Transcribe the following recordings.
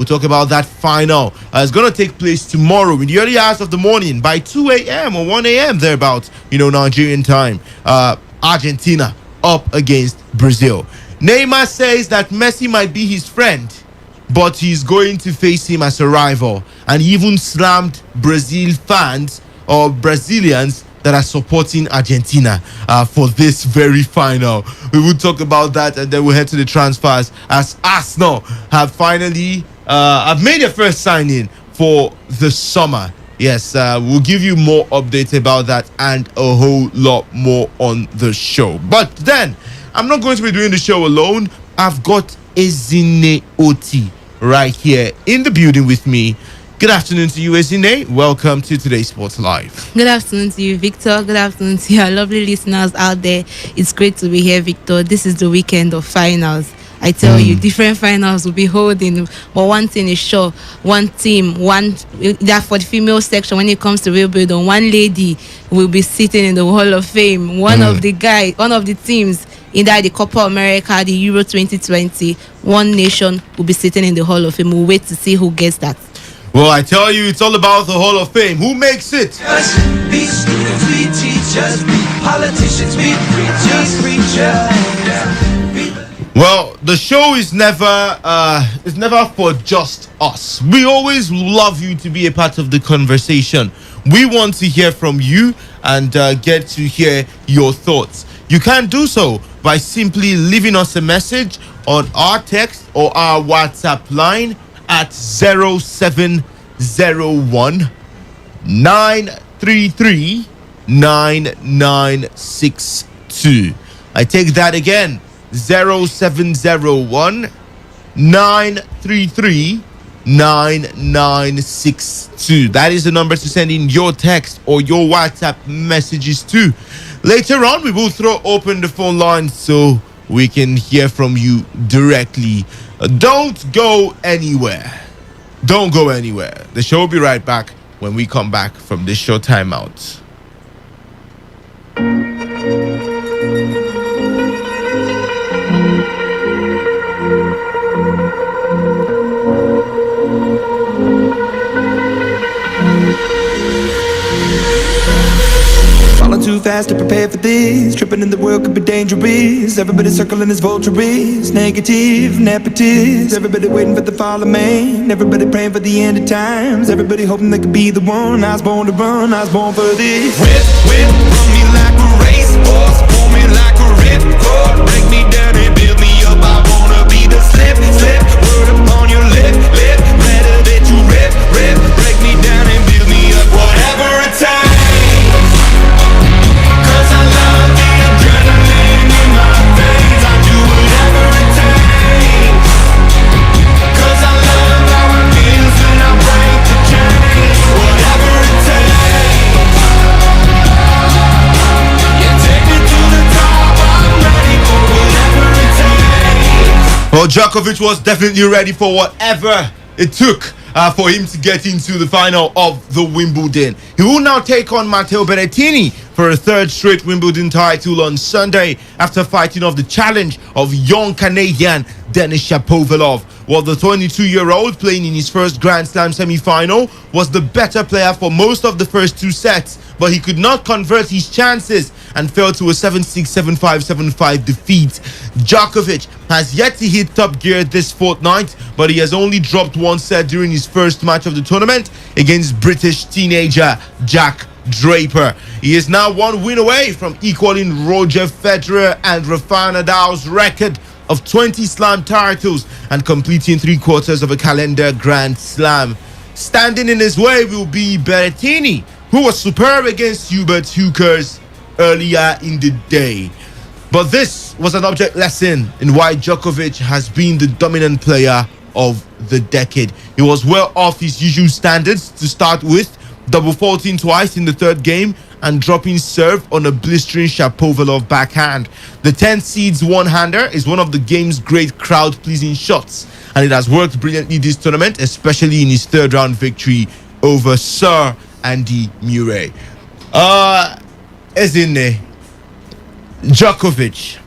We'll talk about that final. It's going to take place tomorrow in the early hours of the morning by 2 a.m. or 1 a.m. thereabouts, Nigerian time. Argentina up against Brazil. Neymar says that Messi might be his friend, but he's going to face him as a rival. And he even slammed Brazil fans or Brazilians that are supporting Argentina for this very final. We will talk about that, and then we'll head to the transfers as Arsenal have finally have made their first signing for the summer. Yes, we'll give you more updates about that and a whole lot more on the show. But then, I'm not going to be doing the show alone. I've got Ezine Oti right here in the building with me. Good afternoon to you, Ezine. Welcome to Today's Sports Live. Good afternoon to you, Victor. Good afternoon to your lovely listeners out there. It's great to be here, Victor. This is the weekend of finals. I tell you, different finals will be holding. But one thing is sure, one team, that for the female section, when it comes to Wimbledon, one lady will be sitting in the Hall of Fame. One of the teams in the Copa America, the Euro 2020, one nation will be sitting in the Hall of Fame. We'll wait to see who gets that. Well, I tell you, it's all about the Hall of Fame. Who makes it? Be students, we teachers, be politicians, be preachers. Well, the show is never for just us. We always love you to be a part of the conversation. We want to hear from you and get to hear your thoughts. You can do so by simply leaving us a message on our text or our WhatsApp line at 0701 933 9962. I take that again. 0701 933 9962. That is the number to send in your text or your WhatsApp messages to. Later on, we will throw open the phone lines so we can hear from you directly. Don't go anywhere. Don't go anywhere. The show will be right back when we come back from this short timeout. Falling too fast to prepare for this. Tripping in the world could be dangerous. Everybody circling as vultures. Negative, nepotist. Everybody waiting for the fall of man. Everybody praying for the end of times. Everybody hoping they could be the one. I was born to run, I was born for this. Whip, whip, run me like a racehorse. Pull me like a ripcord. Break me down and build me up. I wanna be the slip, slip. Word upon your lip, lip. Better that you rip, rip. Break me down and build me up. Whatever it takes. Well, Djokovic was definitely ready for whatever it took for him to get into the final of the Wimbledon. He will now take on Matteo Berrettini for a third straight Wimbledon title on Sunday after fighting off the challenge of young Canadian Denis Shapovalov. Well, the 22-year-old playing in his first Grand Slam semi-final was the better player for most of the first two sets, but he could not convert his chances and fell to a 7-6, 7-5, 7-5 defeat. Djokovic has yet to hit top gear this fortnight, but he has only dropped one set during his first match of the tournament against British teenager Jack Draper. He is now one win away from equaling Roger Federer and Rafael Nadal's record of 20 Slam titles and completing 3/4 of a calendar Grand Slam. Standing in his way will be Berrettini, who was superb against Hubert Hughes earlier in the day. But this was an object lesson in why Djokovic has been the dominant player of the decade. He was well off his usual standards to start with, double faulting twice in the third game and dropping serve on a blistering Shapovalov backhand. The 10 seeds one-hander is one of the game's great crowd-pleasing shots, and it has worked brilliantly this tournament, especially in his third round victory over Sir Andy Murray. Ezine, Djokovic.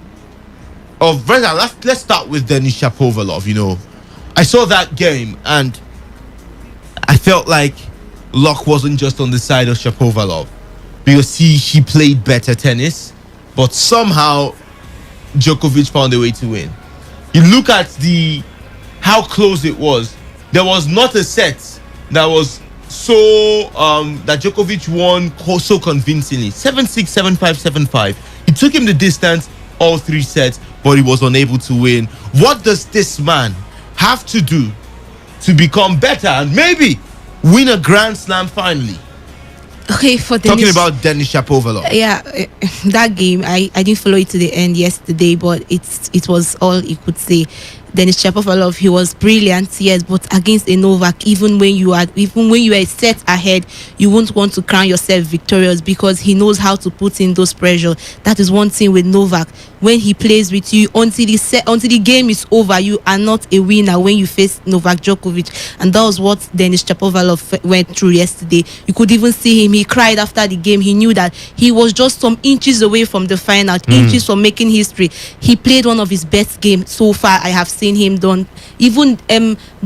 Let's start with Denis Shapovalov. I saw that game and I felt like luck wasn't just on the side of Shapovalov because he played better tennis, but somehow Djokovic found a way to win. You look at the how close it was. There was not a set that was so that Djokovic won so convincingly. 7-6, 7-5, 7-5. It took him the distance all three sets, but he was unable to win. What does this man have to do to become better and maybe win a Grand Slam finally? Okay, for Talking about Denis Shapovalov. Yeah, that game I didn't follow it to the end yesterday, but it was all you could say. Denis Shapovalov, he was brilliant, yes, but against a Novak, even when you are set ahead, you won't want to crown yourself victorious because he knows how to put in those pressure. That is one thing with Novak. When he plays with you until the game is over, you are not a winner when you face Novak Djokovic, and that was what Denis Shapovalov went through yesterday. You could even see him; he cried after the game. He knew that he was just some inches away from the final, inches from making history. He played one of his best games so far I have seen him done. Even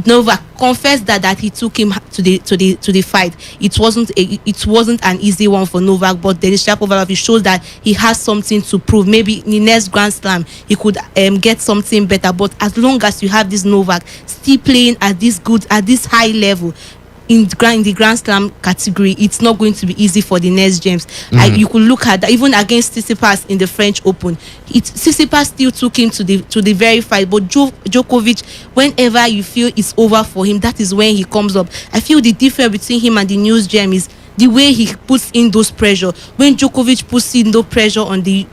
Novak confessed that he took him to the fight. It wasn't an easy one for Novak, but Denis Shapovalov, he showed that he has something to prove. Maybe in the next Grand Slam he could get something better. But as long as you have this Novak still playing at this high level in the Grand Slam category, it's not going to be easy for the next James. You could look at that even against Tsitsipas in the French Open. Tsitsipas still took him to the very fight, but Djokovic, whenever you feel it's over for him, that is when he comes up. I feel the difference between him and the news gem is the way he puts in those pressure. When Djokovic puts in no pressure on the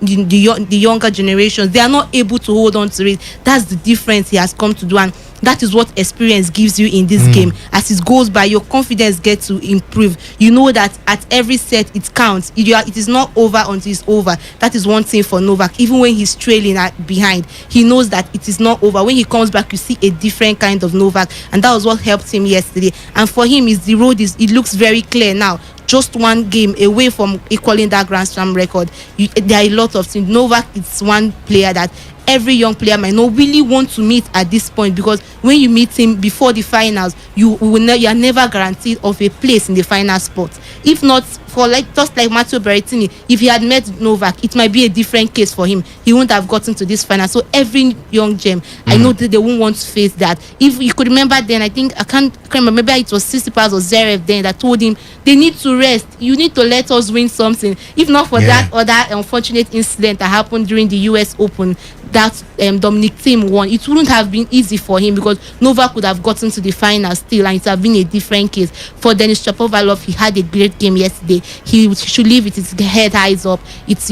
younger generations, they are not able to hold on to it. That's the difference he has come to do, and that is what experience gives you in this game. As it goes by, your confidence gets to improve. You know that at every set it counts. It is not over until it's over. That is one thing for Novak. Even when he's trailing behind, he knows that it is not over. When he comes back, you see a different kind of Novak, and that was what helped him yesterday. And for him, it looks very clear now. Just one game away from equaling that Grand Slam record. There are a lot of things. Novak is one player that every young player might not really want to meet at this point, because when you meet him before the finals, you are never guaranteed of a place in the final spot. If not for just like Matteo Berrettini, if he had met Novak, it might be a different case for him. He wouldn't have gotten to this final. So every young gem, I know that they won't want to face that. If you could remember then, I can't remember, maybe it was Tsitsipas or Zverev then that told him they need to rest. You need to let us win something. If not for that other unfortunate incident that happened during the US Open that Dominic Thiem won, it wouldn't have been easy for him because Novak would have gotten to the final still, and it would have been a different case. For Denis Shapovalov, he had a great game yesterday. He should leave with his head eyes up. It's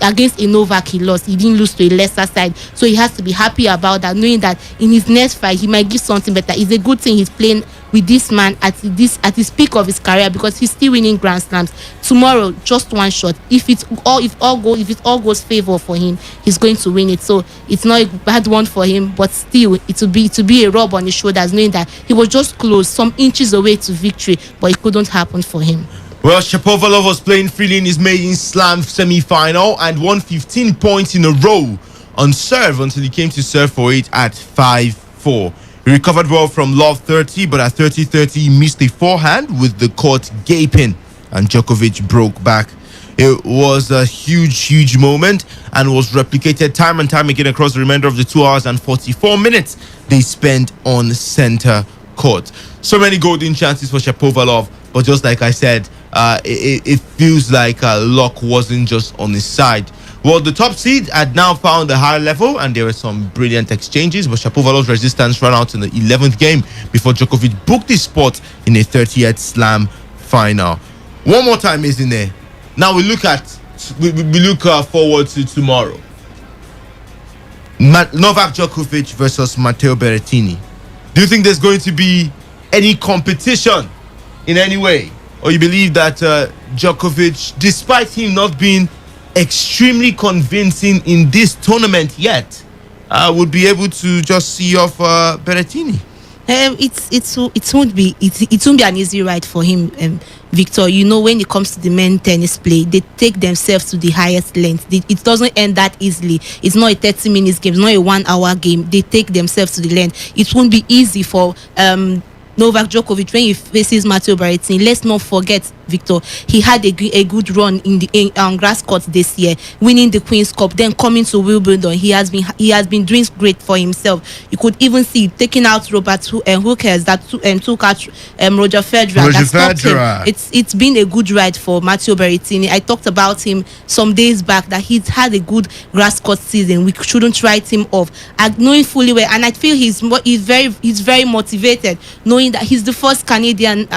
against a Novak he lost. He didn't lose to a lesser side, so he has to be happy about that, knowing that in his next fight he might give something better. It's a good thing he's playing with this man at his peak of his career, because he's still winning Grand Slams. Tomorrow, just one shot. If it all goes favor for him, he's going to win it. So it's not a bad one for him, but still it will be a rub on his shoulders, knowing that he was just close, some inches away to victory, but it couldn't happen for him. Well, Shapovalov was playing freely in his maiden Slam semi-final and won 15 points in a row on serve until he came to serve for it at 5-4. He recovered well from love 30, but at 30-30 he missed a forehand with the court gaping, and Djokovic broke back. It was a huge moment and was replicated time and time again across the remainder of the 2 hours and 44 minutes they spent on center court. So many golden chances for Shapovalov, but just like I said, it feels like luck wasn't just on his side. Well, the top seed had now found a higher level, and there were some brilliant exchanges, but Shapovalov's resistance ran out in the 11th game before Djokovic booked his spot in a 30th Slam final. One more time, isn't there? Now we look forward to tomorrow. Novak Djokovic versus Matteo Berrettini. Do you think there's going to be any competition in any way, or you believe that Djokovic, despite him not being extremely convincing in this tournament yet, would be able to just see off Berrettini? It won't be an easy ride for him, Victor. You know, when it comes to the men tennis play, they take themselves to the highest length. It doesn't end that easily. It's not a 30 minutes game. It's not a 1 hour game. They take themselves to the length. It won't be easy for Novak Djokovic when he faces Matteo Berrettini. Let's not forget, Victor, he had a good run in the grass court this year, winning the Queen's Cup, then coming to Wimbledon. He has been doing great for himself. You could even see taking out Robert Hookers that took out Roger Federer. That stopped him. It's been a good ride for Matteo Berrettini. I talked about him some days back that he's had a good grass court season. We shouldn't write him off, knowing fully well, and I feel he's very motivated, knowing that he's the first Canadian,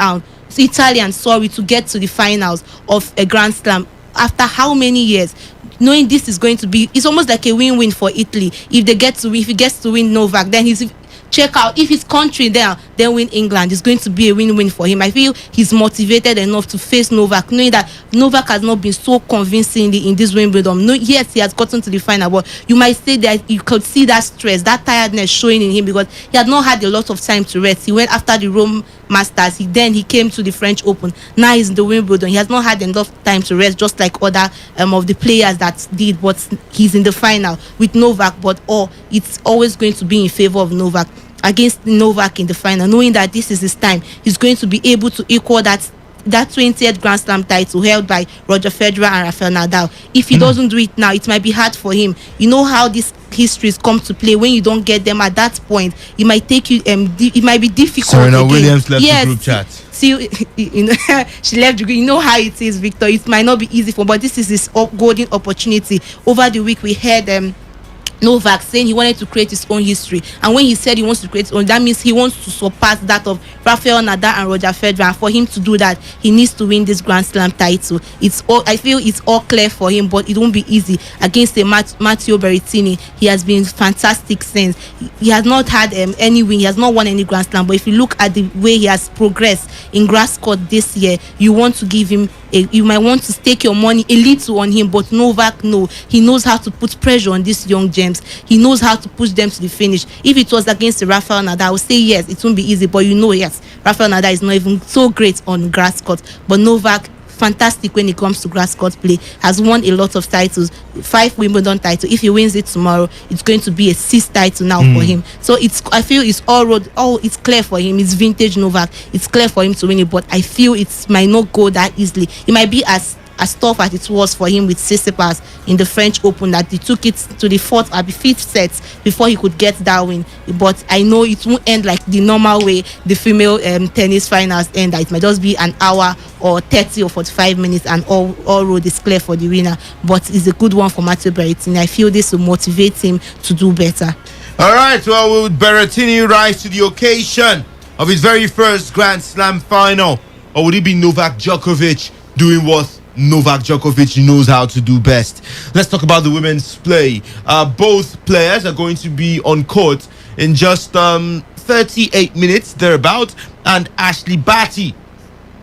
Italian, to get to the finals of a Grand Slam after how many years? Knowing this is going to be, it's almost like a win-win for Italy. If he gets to win Novak, then he's check out. If his country then win England, it's going to be a win-win for him. I feel he's motivated enough to face Novak, knowing that Novak has not been so convincingly in this Wimbledon. No, yes, he has gotten to the final, but you might say that you could see that stress, that tiredness showing in him because he had not had a lot of time to rest. He went after the Rome Masters. He came to the French Open. Now he's in the Wimbledon. He has not had enough time to rest, just like other of the players that did. But he's in the final with Novak. But it's always going to be in favor of Novak against Novak in the final, knowing that this is his time. He's going to be able to equal that 20th Grand Slam title held by Roger Federer and Rafael Nadal. If he doesn't do it now, it might be hard for him. You know how these histories come to play. When you don't get them at that point, it might take you. It might be difficult. Serena Williams left the group chat. See, she left the group. You know how it is, Victor. It might not be easy but this is his golden opportunity. Over the week, we heard Novak saying he wanted to create his own history, and when he said he wants to create his own, that means he wants to surpass that of Rafael Nadal and Roger Federer. And for him to do that, he needs to win this Grand Slam title. I feel it's all clear for him, but it won't be easy against Matteo Berrettini. He has been fantastic since. He has not had any win. He has not won any Grand Slam. But if you look at the way he has progressed in grass court this year, you want to give him you might want to stake your money a little on him. But Novak, no, he knows how to put pressure on these young gems. He knows how to push them to the finish. If it was against Rafael Nadal, I would say yes, it won't be easy. But yes, Rafael Nadal is not even so great on grass court. But Novak, fantastic when it comes to grass court play, has won a lot of titles, 5 Wimbledon titles. If he wins it tomorrow, it's going to be a 6th title now for him. So I feel it's it's clear for him. It's vintage Novak. It's clear for him to win it, but I feel it might not go that easily. It might be as tough as it was for him with Tsitsipas in the French Open, that he took it to the 4th or the 5th set before he could get that win. But I know it won't end like the normal way the female tennis finals end. It might just be an hour or 30 or 45 minutes and all road is clear for the winner. But it's a good one for Matteo Berrettini. I feel this will motivate him to do better. All right, well, will Berrettini rise to the occasion of his very first Grand Slam final, or would it be Novak Djokovic doing what Novak Djokovic knows how to do best? Let's talk about the women's play. Both players are going to be on court in just 38 minutes thereabout, and Ashley Barty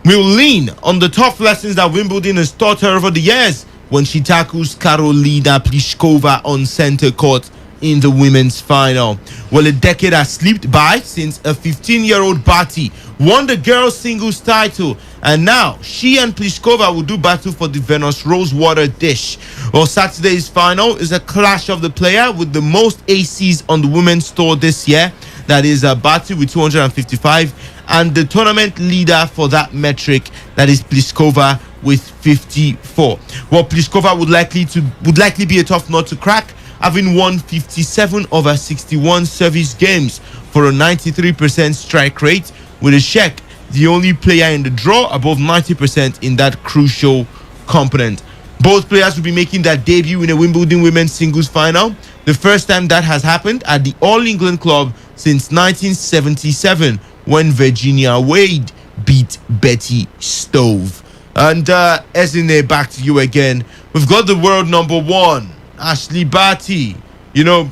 will lean on the tough lessons that Wimbledon has taught her over the years when she tackles Karolina Pliskova on center court in the women's final. Well, a decade has slipped by since a 15-year-old Barty won the girls' singles title, and now she and Pliskova will do battle for the Venus Rosewater dish. Well, Saturday's final is a clash of the player with the most aces on the women's tour this year. That is Barty with 255, and the tournament leader for that metric, that is Pliskova with 54. Well, Pliskova would likely be a tough nut to crack, having won 57 over 61 service games for a 93% strike rate, with a Czech the only player in the draw above 90% in that crucial component. Both players will be making their debut in a Wimbledon women's singles final, the first time that has happened at the All England Club since 1977, when Virginia Wade beat Betty Stove. And Ezine, back to you again. We've got the world number 1, Ashley Barty. You know,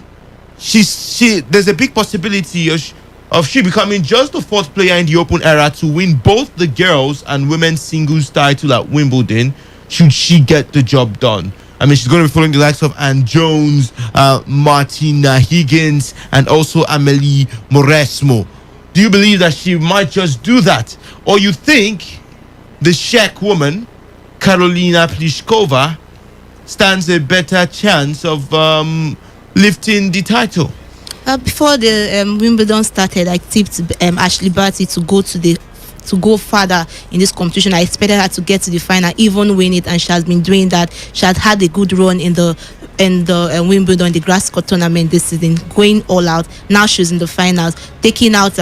there's a big possibility of she becoming just the 4th player in the Open era to win both the girls and women's singles title at Wimbledon, should she get the job done. I mean, she's going to be following the likes of Ann Jones, Martina Higgins, and also Amelie Mauresmo. Do you believe that she might just do that? Or you think the Czech woman, Karolina Pliskova, stands a better chance of lifting the title? Before the Wimbledon started, I tipped Ashley Barty to go further in this competition. I expected her to get to the final, even win it, and she has been doing that. She has had a good run in the Wimbledon, the grass court tournament this season, going all out. Now she's in the finals, taking out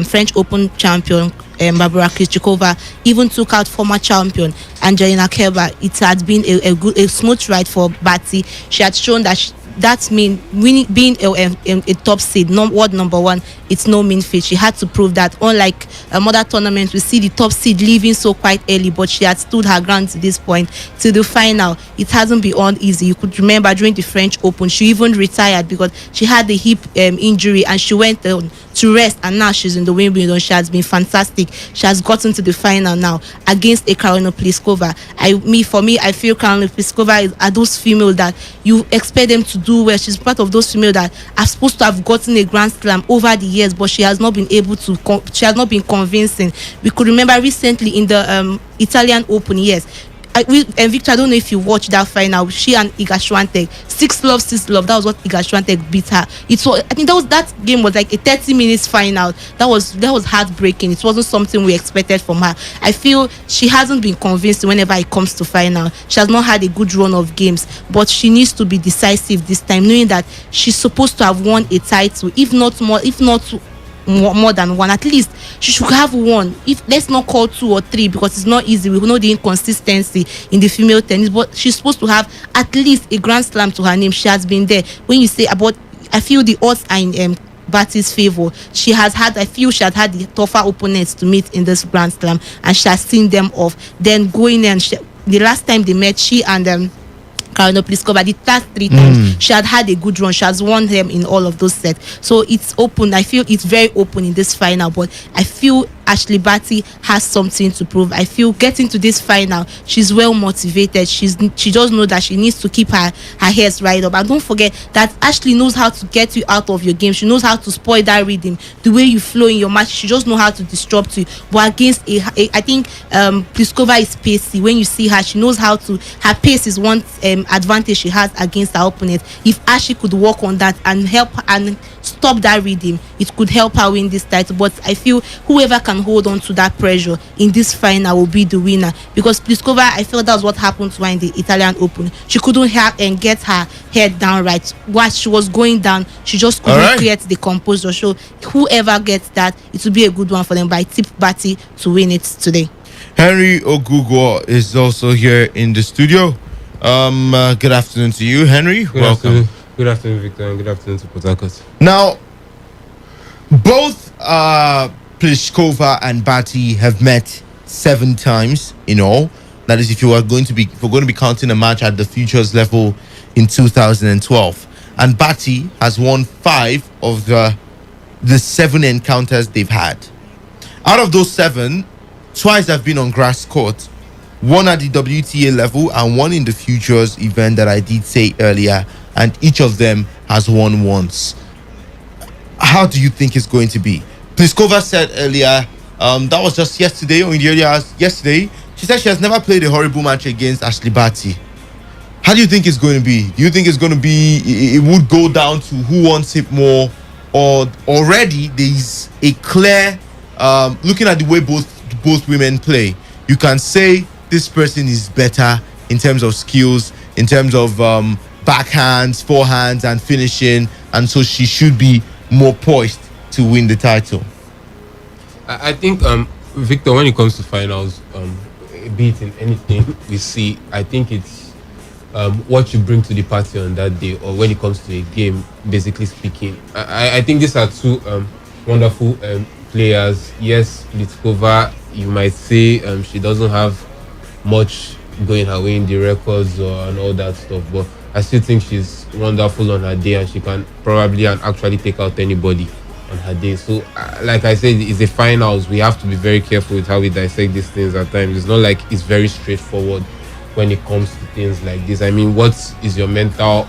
French Open champion Barbara Krejcikova, even took out former champion Angelina Kerber. It had been a smooth ride for Barty. She had shown that that mean winning, being a top seed, world number one, it's no mean feat. She had to prove that. Unlike other tournaments, we see the top seed leaving so quite early, but she had stood her ground to this point, to the final. It hasn't been all easy. You could remember during the French Open, she even retired because she had the hip injury, and she went to rest, and now she's in the Wimbledon. She has been fantastic. She has gotten to the final now against a Karolina Pliskova. For me, I feel Karolina Pliskova are those females that you expect them to do well. She's part of those females that are supposed to have gotten a Grand Slam over the years, but she has not been able to. She has not been convincing. We could remember recently in the Italian Open, yes. Victor, I don't know if you watched that final. She and Iga Swiatek, 6-love. That was what Iga Swiatek beat her. I think that game was like a 30 minutes final. That was heartbreaking. It wasn't something we expected from her. I feel she hasn't been convinced whenever it comes to final. She has not had a good run of games, but she needs to be decisive this time, knowing that she's supposed to have won a title, if not more than one. At least she should have one. If let's not call 2 or 3, because it's not easy. We know the inconsistency in the female tennis, but she's supposed to have at least a Grand Slam to her name. She has been there. When you say about, I feel the odds are in Barty's favor. I feel she had had the tougher opponents to meet in this Grand Slam, and she has seen them off. Then going in, the last time they met, she and Karolina Pliskova, the last 3 times she had a good run. She has won them in all of those sets, so it's open. I feel it's very open in this final, but I feel Ashley Barty has something to prove. I feel getting to this final, she's well motivated. She does know that she needs to keep her head right up, and don't forget that Ashley knows how to get you out of your game. She knows how to spoil that rhythm, the way you flow in your match. She just knows how to disrupt you. But against I think Pliskova is pacey. When you see her, she knows how to. Her pace is one advantage she has against her opponent. If Ashley could work on that and help and stop that rhythm, it could help her win this title. But I feel whoever can hold on to that pressure in this final will be the winner, because Pliskova, I feel that was what happened to her in the Italian Open. She couldn't get her head down right. While she was going down, she just couldn't create the composure. So whoever gets that, it will be a good one for them. But I tip Barty to win it today. Henry Ogugwo is also here in the studio. Good afternoon to you, Henry. Welcome. Good afternoon, Victor, and good afternoon to Port Harcourt. Now, both Pliskova and Barty have met 7 times in all. That is, if we're going to be counting a match at the futures level in 2012. And Barty has won 5 of the 7 encounters they've had. Out of those 7, twice have been on grass court. 1 at the WTA level and 1 in the futures event that I did say earlier, and each of them has won once. How do you think it's going to be? Pliskova said earlier, that was just yesterday, or in the earlier hours yesterday, she said she has never played a horrible match against Ashley Barty. How do you think it's going to be? Do you think it's going to be, it would go down to who wants it more, or already there's a clear, looking at the way both women play, you can say this person is better in terms of skills, in terms of backhands, forehands, and finishing, and so she should be more poised to win the title? I think, Victor, when it comes to finals, be it in anything we see, I think it's what you bring to the party on that day, or when it comes to a game, basically speaking. I think these are 2 wonderful players. Yes, Pliskova, you might say she doesn't have much going her way in the records and all that stuff, but I still think she's wonderful on her day, and she can probably and actually take out anybody on her day. So like I said, it's the finals. We have to be very careful with how we dissect these things at times. It's not like it's very straightforward when it comes to things like this. I mean, what is your mental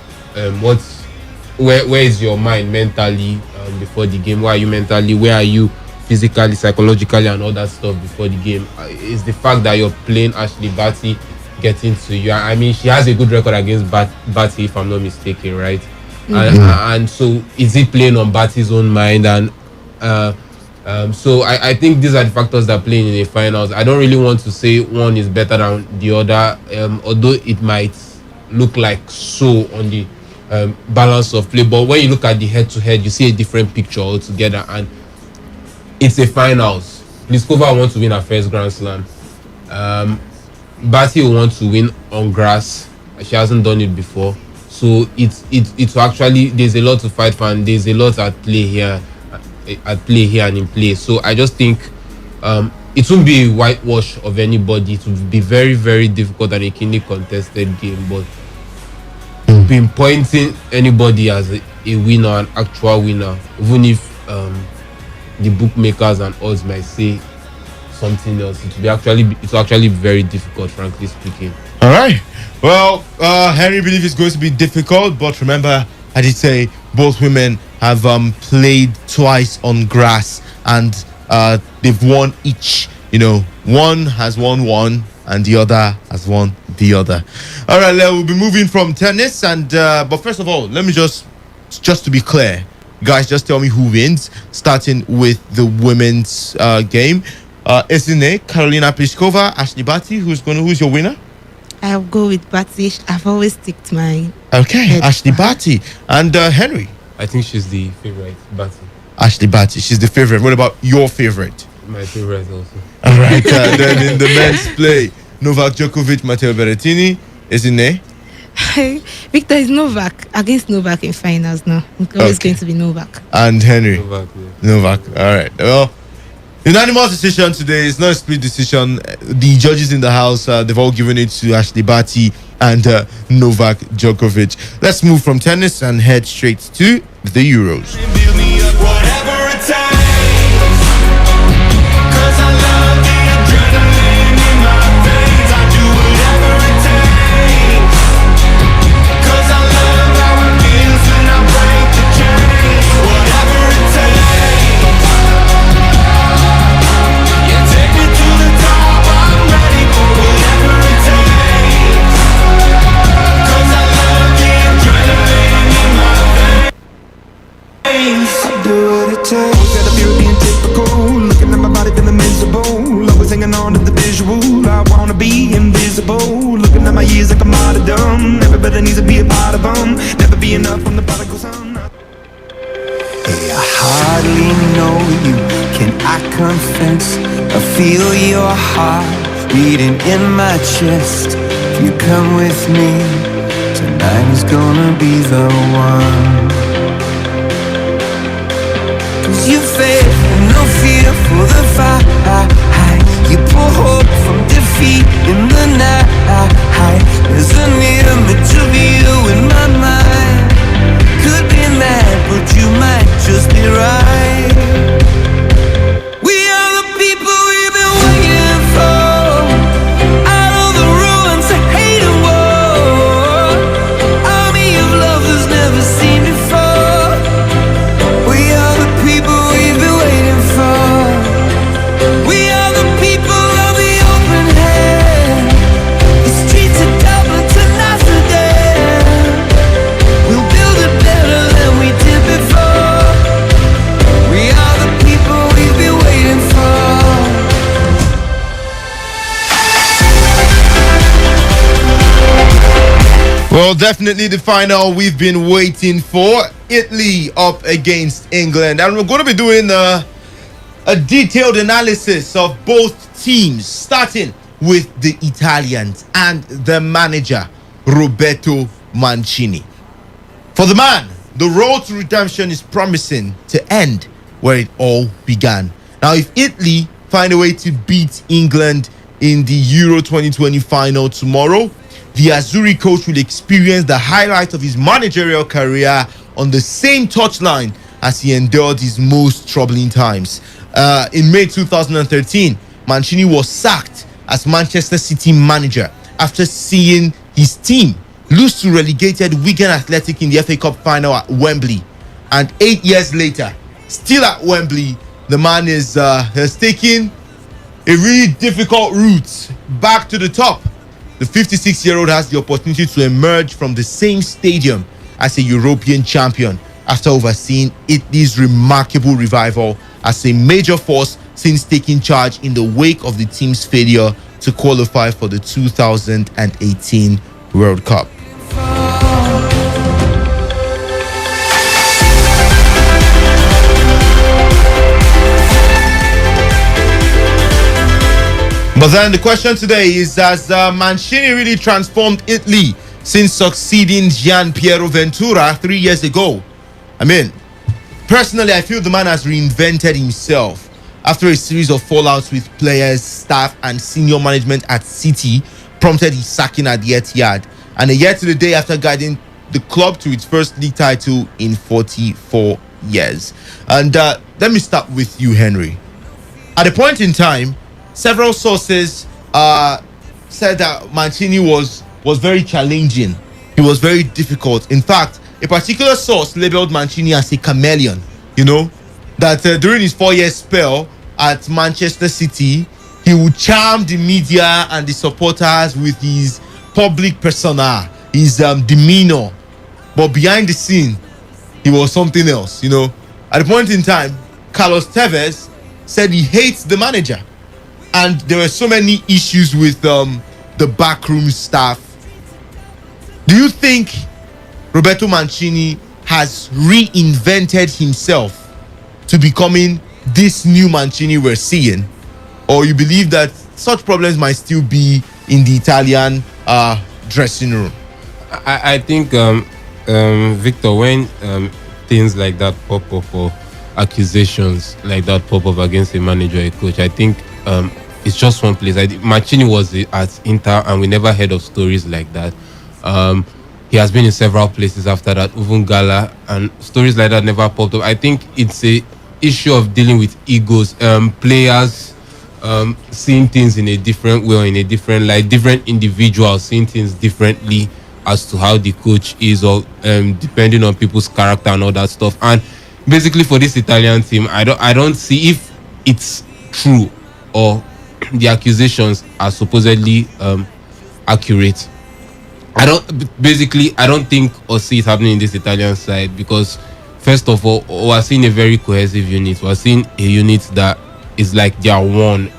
where is your mind mentally before the game? Where are you mentally? Where are you physically, psychologically, and all that stuff before the game. It's the fact that you're playing Ashley Barty getting to you. I mean, she has a good record against Barty, if I'm not mistaken, right? And so is it playing on Barty's own mind? And so I think these are the factors that play in the finals. I don't really want to say one is better than the other, although it might look like so on the balance of play. But when you look at the head-to-head, you see a different picture altogether. And it's a finals. Pliskova wants to win her first Grand Slam. Barty will want to win on grass. She hasn't done it before. So it's actually, there's a lot to fight for, and there's a lot at play here and in play. So I just think it won't be a whitewash of anybody. It will be very, very difficult and a keenly contested game. But pinpointing anybody as a winner, an actual winner, even if the bookmakers and odds might say something else, it will actually be very difficult, frankly speaking. All right. Well, Henry believes it's going to be difficult, but remember, I did say both women have played twice on grass, and they've won each. You know, one has won one, and the other has won the other. All right, we'll be moving from tennis, and but first of all, let me just to be clear, guys, just tell me who wins. Starting with the women's game, isn't it Karolina Pliskova, Ashley Barty? Who's your winner? I'll go with Barty. I've always sticked my Okay, Ashley Barty. And Henry? I think she's the favorite, Barty. Ashley Barty, she's the favorite. What about your favorite? My favorite also. All right, then in the men's play, Novak Djokovic, Matteo Berrettini, isn't it? Victor is Novak against Novak in finals now. It's always going to be Novak. And Henry? Novak, yeah. Novak. All right. Well, unanimous decision today. It's not a split decision. The judges in the house, they've all given it to Ashley Barty and Novak Djokovic. Let's move from tennis and head straight to the Euros. Build me up, whatever it takes. 'Cause I love the adrenaline in my veins. I do whatever it takes. 'Cause I love how it feels when I break the chains. Whatever it takes. Yeah, take me to the top. I'm ready for whatever it takes. 'Cause I love the adrenaline in my veins. I do what it takes. Gotta be being typical. Looking at my body feeling miserable. Always hanging on to the visual. I wanna be invisible. Looking at my years like a martyrdom. Everybody needs to be a part of them. Never be enough from the prodigal son. Hey, I hardly know you. Can I confess? I feel your heart beating in my chest. If you come with me, tonight is gonna be the one. 'Cause you fail, no fear for the fight. You pull hope from defeat in the night. There's an image of you in my mind. Could be mad, but you might just be right. We are the people we've been waiting for. Out of the ruins of hate and war. Army of love that's never seen before. We are the people we've been waiting for. We are the people of the open hand. The streets of Dublin to Amsterdam. We'll build it better than we did before. We are the people we've been waiting for. Well, definitely the final we've been waiting for. Italy up against England. And we're going to be doing a detailed analysis of both teams, starting with the Italians and the manager, Roberto Mancini. For the man, the road to redemption is promising to end where it all began. Now, if Italy find a way to beat England in the Euro 2020 final tomorrow, the Azzurri coach will experience the highlight of his managerial career on the same touchline as he endured his most troubling times. In May 2013, Mancini was sacked as Manchester City manager after seeing his team lose to relegated Wigan Athletic in the FA Cup final at Wembley. And 8 years later, still at Wembley, the man has taken a really difficult route back to the top. The 56-year-old has the opportunity to emerge from the same stadium as a European champion after overseeing Italy's remarkable revival as a major force since taking charge in the wake of the team's failure to qualify for the 2018 World Cup. But then the question today is, has Mancini really transformed Italy since succeeding Gian Piero Ventura 3 years ago? I mean, personally, I feel the man has reinvented himself after a series of fallouts with players, staff, and senior management at City prompted his sacking at the Etihad, and a year to the day after guiding the club to its first league title in 44 years. And let me start with you, Henry. At a point in time, several sources said that Mancini was very challenging. He was very difficult. In fact, a particular source labeled Mancini as a chameleon. You know, that during his 4-year spell at Manchester City, he would charm the media and the supporters with his public persona, his demeanor. But behind the scene, he was something else. You know, at a point in time, Carlos Tevez said he hates the manager. And there were so many issues with the backroom staff. Do you think Roberto Mancini has reinvented himself to becoming this new Mancini we're seeing? Or you believe that such problems might still be in the Italian dressing room? I think, Victor, when things like that pop up, or accusations like that pop up against a manager or a coach, I think it's just one place. Mancini was at Inter, and we never heard of stories like that. He has been in several places after that, even Gala, and stories like that never popped up. I think it's a issue of dealing with egos, players seeing things in a different way or in a different light, different individuals seeing things differently as to how the coach is, or depending on people's character and all that stuff. And basically, for this Italian team, I don't see if it's true or the accusations are supposedly accurate. I don't think or see it happening in this Italian side, because first of all, we're seeing a very cohesive unit. We're seeing a unit that is like they are one.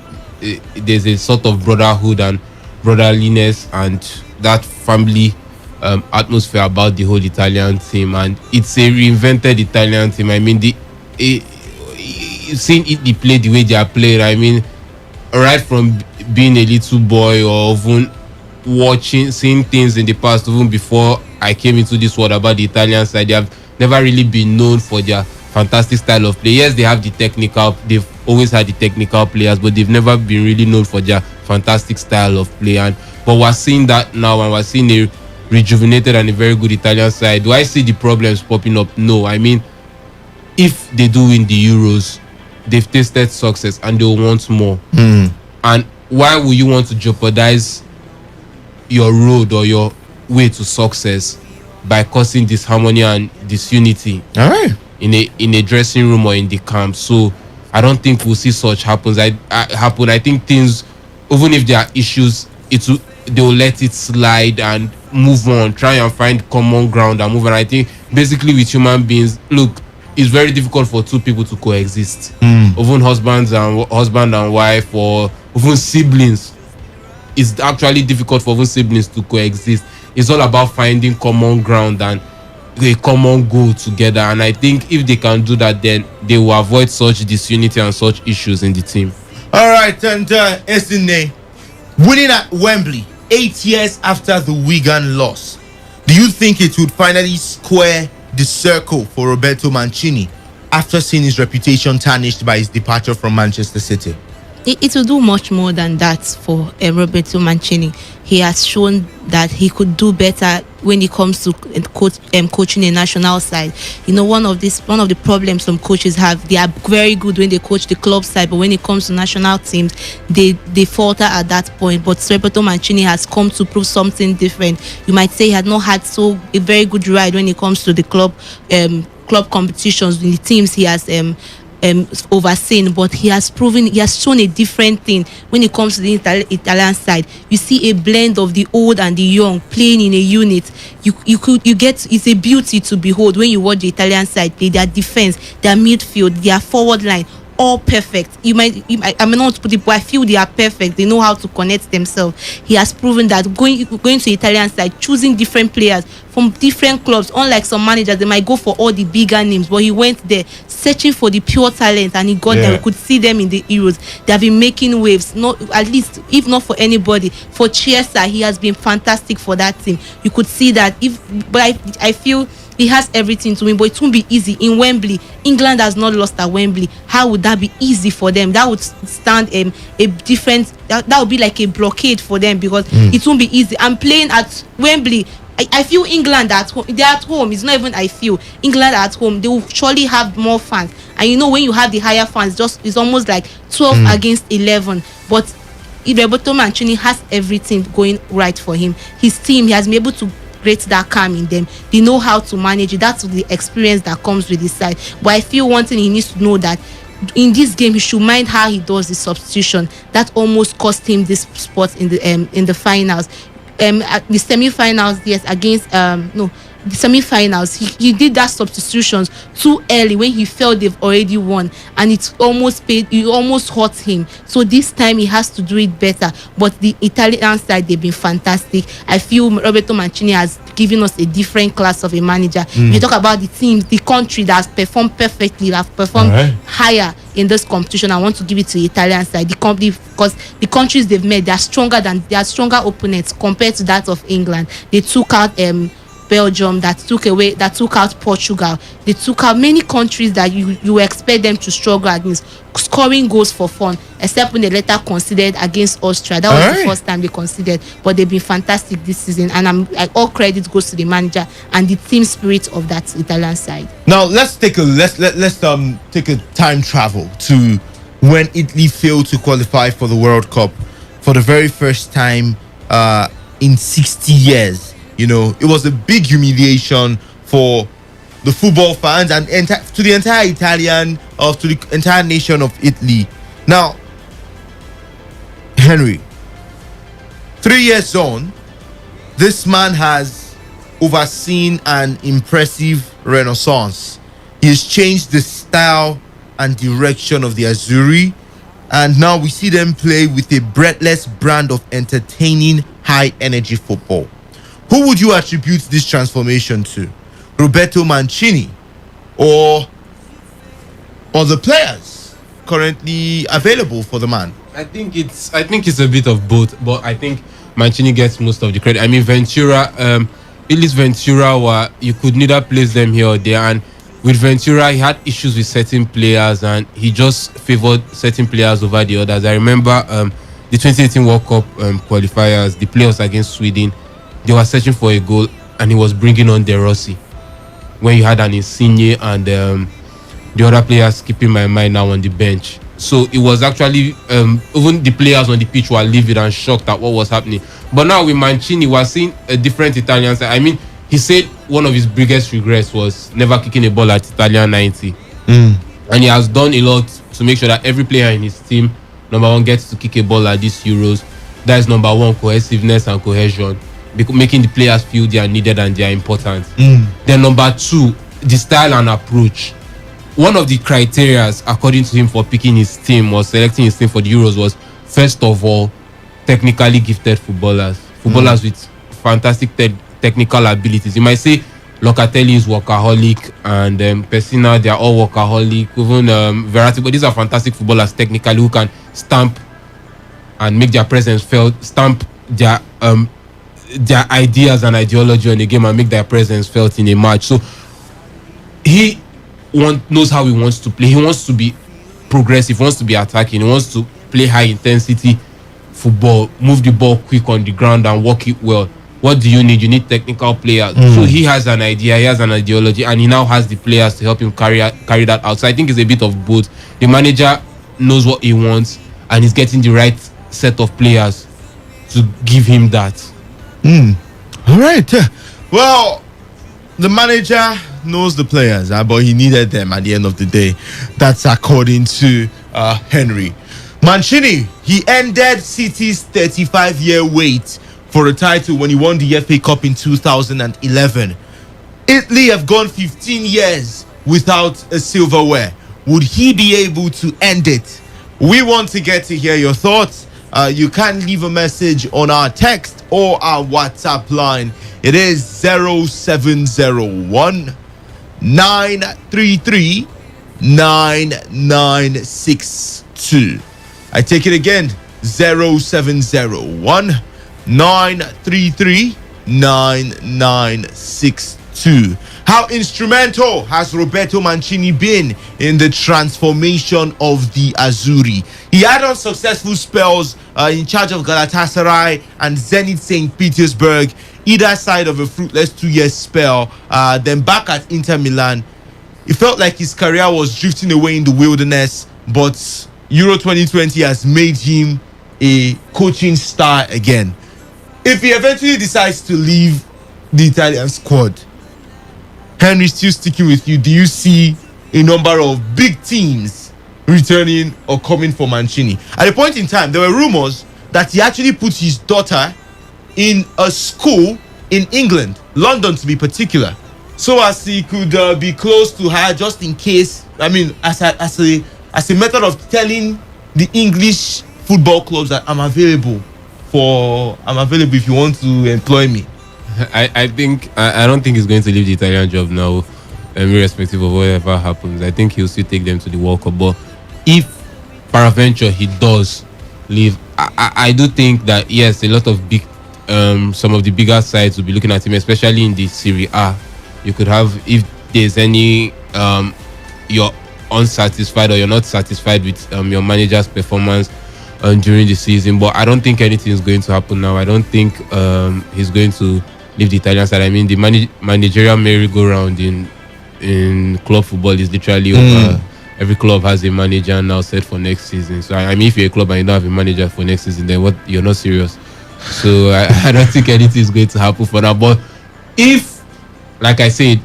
There's a sort of brotherhood and brotherliness and that family atmosphere about the whole Italian team, and it's a reinvented Italian team. I mean, seeing Italy play the way they are playing, I mean, right from being a little boy, or even seeing things in the past, even before I came into this world about the Italian side, they have never really been known for their fantastic style of play. Yes, they've always had the technical players, but they've never been really known for their fantastic style of play. But we're seeing that now, and we're seeing a rejuvenated and a very good Italian side. Do I see the problems popping up? No. I mean, if they do win the Euros, they've tasted success and they'll want more. And why would you want to jeopardize your road or your way to success by causing disharmony and disunity in a dressing room or in the camp? So I don't think we'll see such happen. I think things, even if there are issues, they'll let it slide and move on, try and find common ground and move on. I think basically with human beings, look, it's very difficult for two people to coexist. Even husband and wife, or even siblings. It's actually difficult for even siblings to coexist. It's all about finding common ground and a common goal together. And I think if they can do that, then they will avoid such disunity and such issues in the team. All right, and Esine, winning at Wembley 8 years after the Wigan loss, do you think it would finally square the circle for Roberto Mancini after seeing his reputation tarnished by his departure from Manchester City? It will do much more than that for Roberto Mancini. He has shown that he could do better when it comes to coaching a national side. You know, one of the problems some coaches have, they are very good when they coach the club side, but when it comes to national teams, they falter at that point. But Roberto Mancini has come to prove something different. You might say he had not had a very good ride when it comes to the club competitions. In the teams he has overseen, but he has shown a different thing when it comes to the Italian side. You see a blend of the old and the young playing in a unit. It's a beauty to behold when you watch the Italian side play. Their defense, their midfield, their forward line, all perfect. I may not put it, but I feel they are perfect. They know how to connect themselves. He has proven that going to Italian side, choosing different players from different clubs. Unlike some managers, they might go for all the bigger names, but he went there searching for the pure talent, and he got them. We could see them in the Euros. They have been making waves. Not at least, if not for anybody, for Chiesa, he has been fantastic for that team. You could see that. I feel he has everything to win, but it won't be easy in Wembley. England has not lost at Wembley. How would that be easy for them? That would stand a different. That would be like a blockade for them, because it won't be easy. I'm playing at Wembley. I feel England at home. They're at home. It's not even I feel England at home. They will surely have more fans. And you know, when you have the higher fans, it's almost like 12 against 11. But Roberto Mancini has everything going right for him. His team, he has been able to create that calm in them. They know how to manage it. That's the experience that comes with this side. But I feel one thing he needs to know, that in this game he should mind how he does the substitution. That almost cost him this spot in the finals. At the semi-finals, yes, against the semi-finals, he did that substitutions too early when he felt they've already won, and it almost hurt him. So this time he has to do it better. But the Italian side, they've been fantastic. I feel Roberto Mancini has given us a different class of a manager. You talk about the teams, the country that has performed perfectly, that have performed higher in this competition. I want to give it to the Italian side, the company, because the countries they've met, they are stronger opponents compared to that of England. They took out Belgium, that took out Portugal. They took out many countries that you expect them to struggle against, scoring goals for fun, except when they later conceded against Austria. That was the first time they conceded, but they've been fantastic this season, and all credit goes to the manager and the team spirit of that Italian side. Now let's take a time travel to when Italy failed to qualify for the World Cup for the very first time in 60 years. You know, it was a big humiliation for the football fans and to the entire to the entire nation of Italy. Now, Henry, 3 years on, this man has overseen an impressive renaissance. He has changed the style and direction of the Azzurri, and now we see them play with a breathless brand of entertaining, high-energy football. Who would you attribute this transformation to? Roberto Mancini or the players currently available for the man? I think it's a bit of both, but I think Mancini gets most of the credit. I mean, Italy's Ventura you could neither place them here or there, and with Ventura he had issues with certain players and he just favored certain players over the others. I remember the 2018 World Cup qualifiers, the playoffs against Sweden. They were searching for a goal and he was bringing on De Rossi when you had an Insigne and the other players, keeping my mind now, on the bench. So it was actually even the players on the pitch were livid and shocked at what was happening. But now with Mancini, we're seeing a different Italian side. I mean, he said one of his biggest regrets was never kicking a ball at Italian 90. And he has done a lot to make sure that every player in his team, number one, gets to kick a ball at these Euros. That is number one, cohesiveness and cohesion, making the players feel they are needed and they are important. Then number two, the style and approach. One of the criteria, according to him, for picking his team or selecting his team for the Euros was, first of all, technically gifted footballers with fantastic technical abilities. You might say Locatelli is workaholic and Pessina, they are all workaholic, even Verratti, but these are fantastic footballers technically who can stamp and make their presence felt, stamp their ideas and ideology on the game and make their presence felt in a match. So he knows how he wants to play. He wants to be progressive, wants to be attacking, he wants to play high intensity football, move the ball quick on the ground and work it well. What do you need? You need technical players. So he has an idea, he has an ideology, and he now has the players to help him carry that out. So I think it's a bit of both. The manager knows what he wants and he's getting the right set of players to give him that. All right. Well, the manager knows the players, but he needed them at the end of the day. That's according to Henry. Mancini, he ended City's 35-year wait for a title when he won the FA Cup in 2011. Italy have gone 15 years without a silverware. Would he be able to end it? We want to get to hear your thoughts. You can leave a message on our text or our WhatsApp line. It is 0701 933 9962. I take it again, 0701 933 9962. How instrumental has Roberto Mancini been in the transformation of the Azzurri? He had unsuccessful spells in charge of Galatasaray and Zenit St. Petersburg, either side of a fruitless 2-year spell. Then back at Inter Milan, it felt like his career was drifting away in the wilderness, but Euro 2020 has made him a coaching star again. If he eventually decides to leave the Italian squad, Henry, still sticking with you, do you see a number of big teams returning or coming for Mancini? At a point in time, there were rumors that he actually put his daughter in a school in England, London to be particular, so as he could be close to her, just in case. I mean, as a method of telling the English football clubs that I'm available if you want to employ me. I don't think he's going to leave the Italian job now, irrespective of whatever happens. I think he'll still take them to the World Cup. But if peradventure he does leave, I do think that yes, a lot of some of the bigger sides will be looking at him, especially in the Serie A. You could have, if there's any you're unsatisfied or you're not satisfied with your manager's performance during the season, but I don't think anything is going to happen now. I don't think he's going to leave the Italian side. I mean, the managerial merry-go-round in club football is literally over. Every club has a manager now set for next season. So I mean, if you're a club and you don't have a manager for next season, then what? You're not serious. So I don't think anything is going to happen for now. But if, like I said,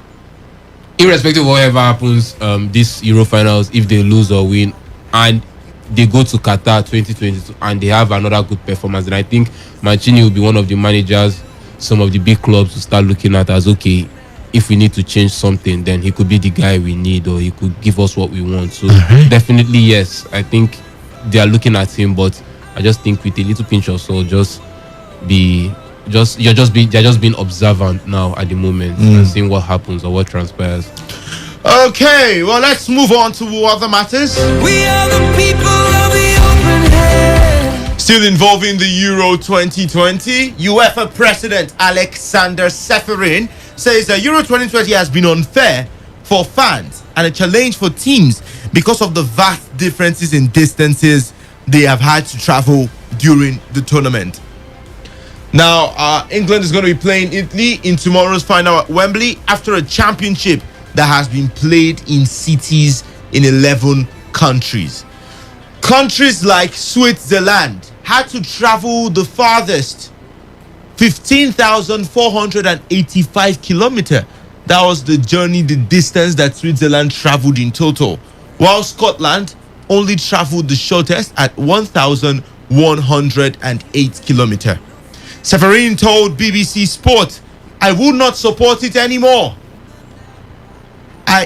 irrespective of whatever happens, this Euro finals, if they lose or win, and they go to Qatar 2022 and they have another good performance, then I think Mancini will be one of the managers some of the big clubs will start looking at as, okay, if we need to change something, then he could be the guy we need, or he could give us what we want. So definitely yes, I think they are looking at him, but I just think with a little pinch of salt, they're just being observant now at the moment and seeing what happens or what transpires. Okay, well, let's move on to other matters. We are the people of the open hand. Still involving the Euro 2020, UEFA President Alexander Seferin says that Euro 2020 has been unfair for fans and a challenge for teams because of the vast differences in distances they have had to travel during the tournament. Now, England is going to be playing Italy in tomorrow's final at Wembley after a championship that has been played in cities in 11 countries. Countries like Switzerland had to travel the farthest, 15,485 kilometers. That was the journey, the distance that Switzerland traveled in total, while Scotland only traveled the shortest at 1,108 kilometers. Seferin told BBC Sport, "I would not support it anymore.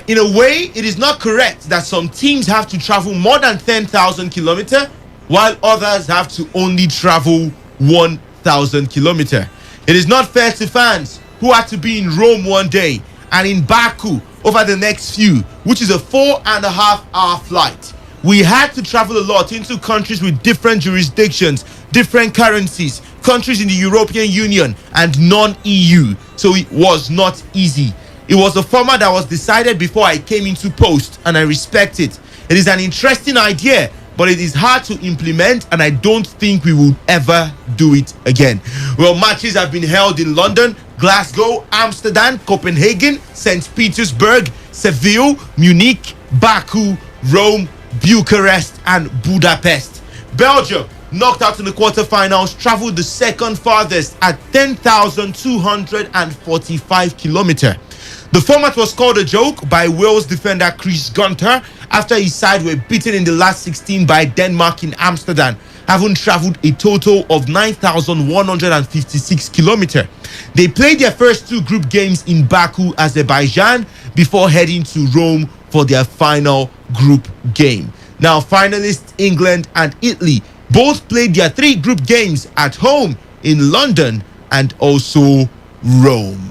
In a way, it is not correct that some teams have to travel more than 10,000 kilometers while others have to only travel 1,000 kilometers. It is not fair to fans who had to be in Rome one day and in Baku over the next few, which is a 4.5-hour flight. We had to travel a lot into countries with different jurisdictions, different currencies, countries in the European Union and non-EU, so it was not easy. It was a format that was decided before I came into post, and I respect it. It is an interesting idea, but it is hard to implement, and I don't think we will ever do it again." Well, matches have been held in London, Glasgow, Amsterdam, Copenhagen, St. Petersburg, Seville, Munich, Baku, Rome, Bucharest, and Budapest. Belgium, knocked out in the quarterfinals, traveled the second farthest at 10,245 kilometers. The format was called a joke by Wales defender Chris Gunter after his side were beaten in the last 16 by Denmark in Amsterdam, having travelled a total of 9,156 kilometers. They played their first 2 group games in Baku, Azerbaijan, before heading to Rome for their final group game. Now, finalists England and Italy both played their 3 group games at home in London and also Rome.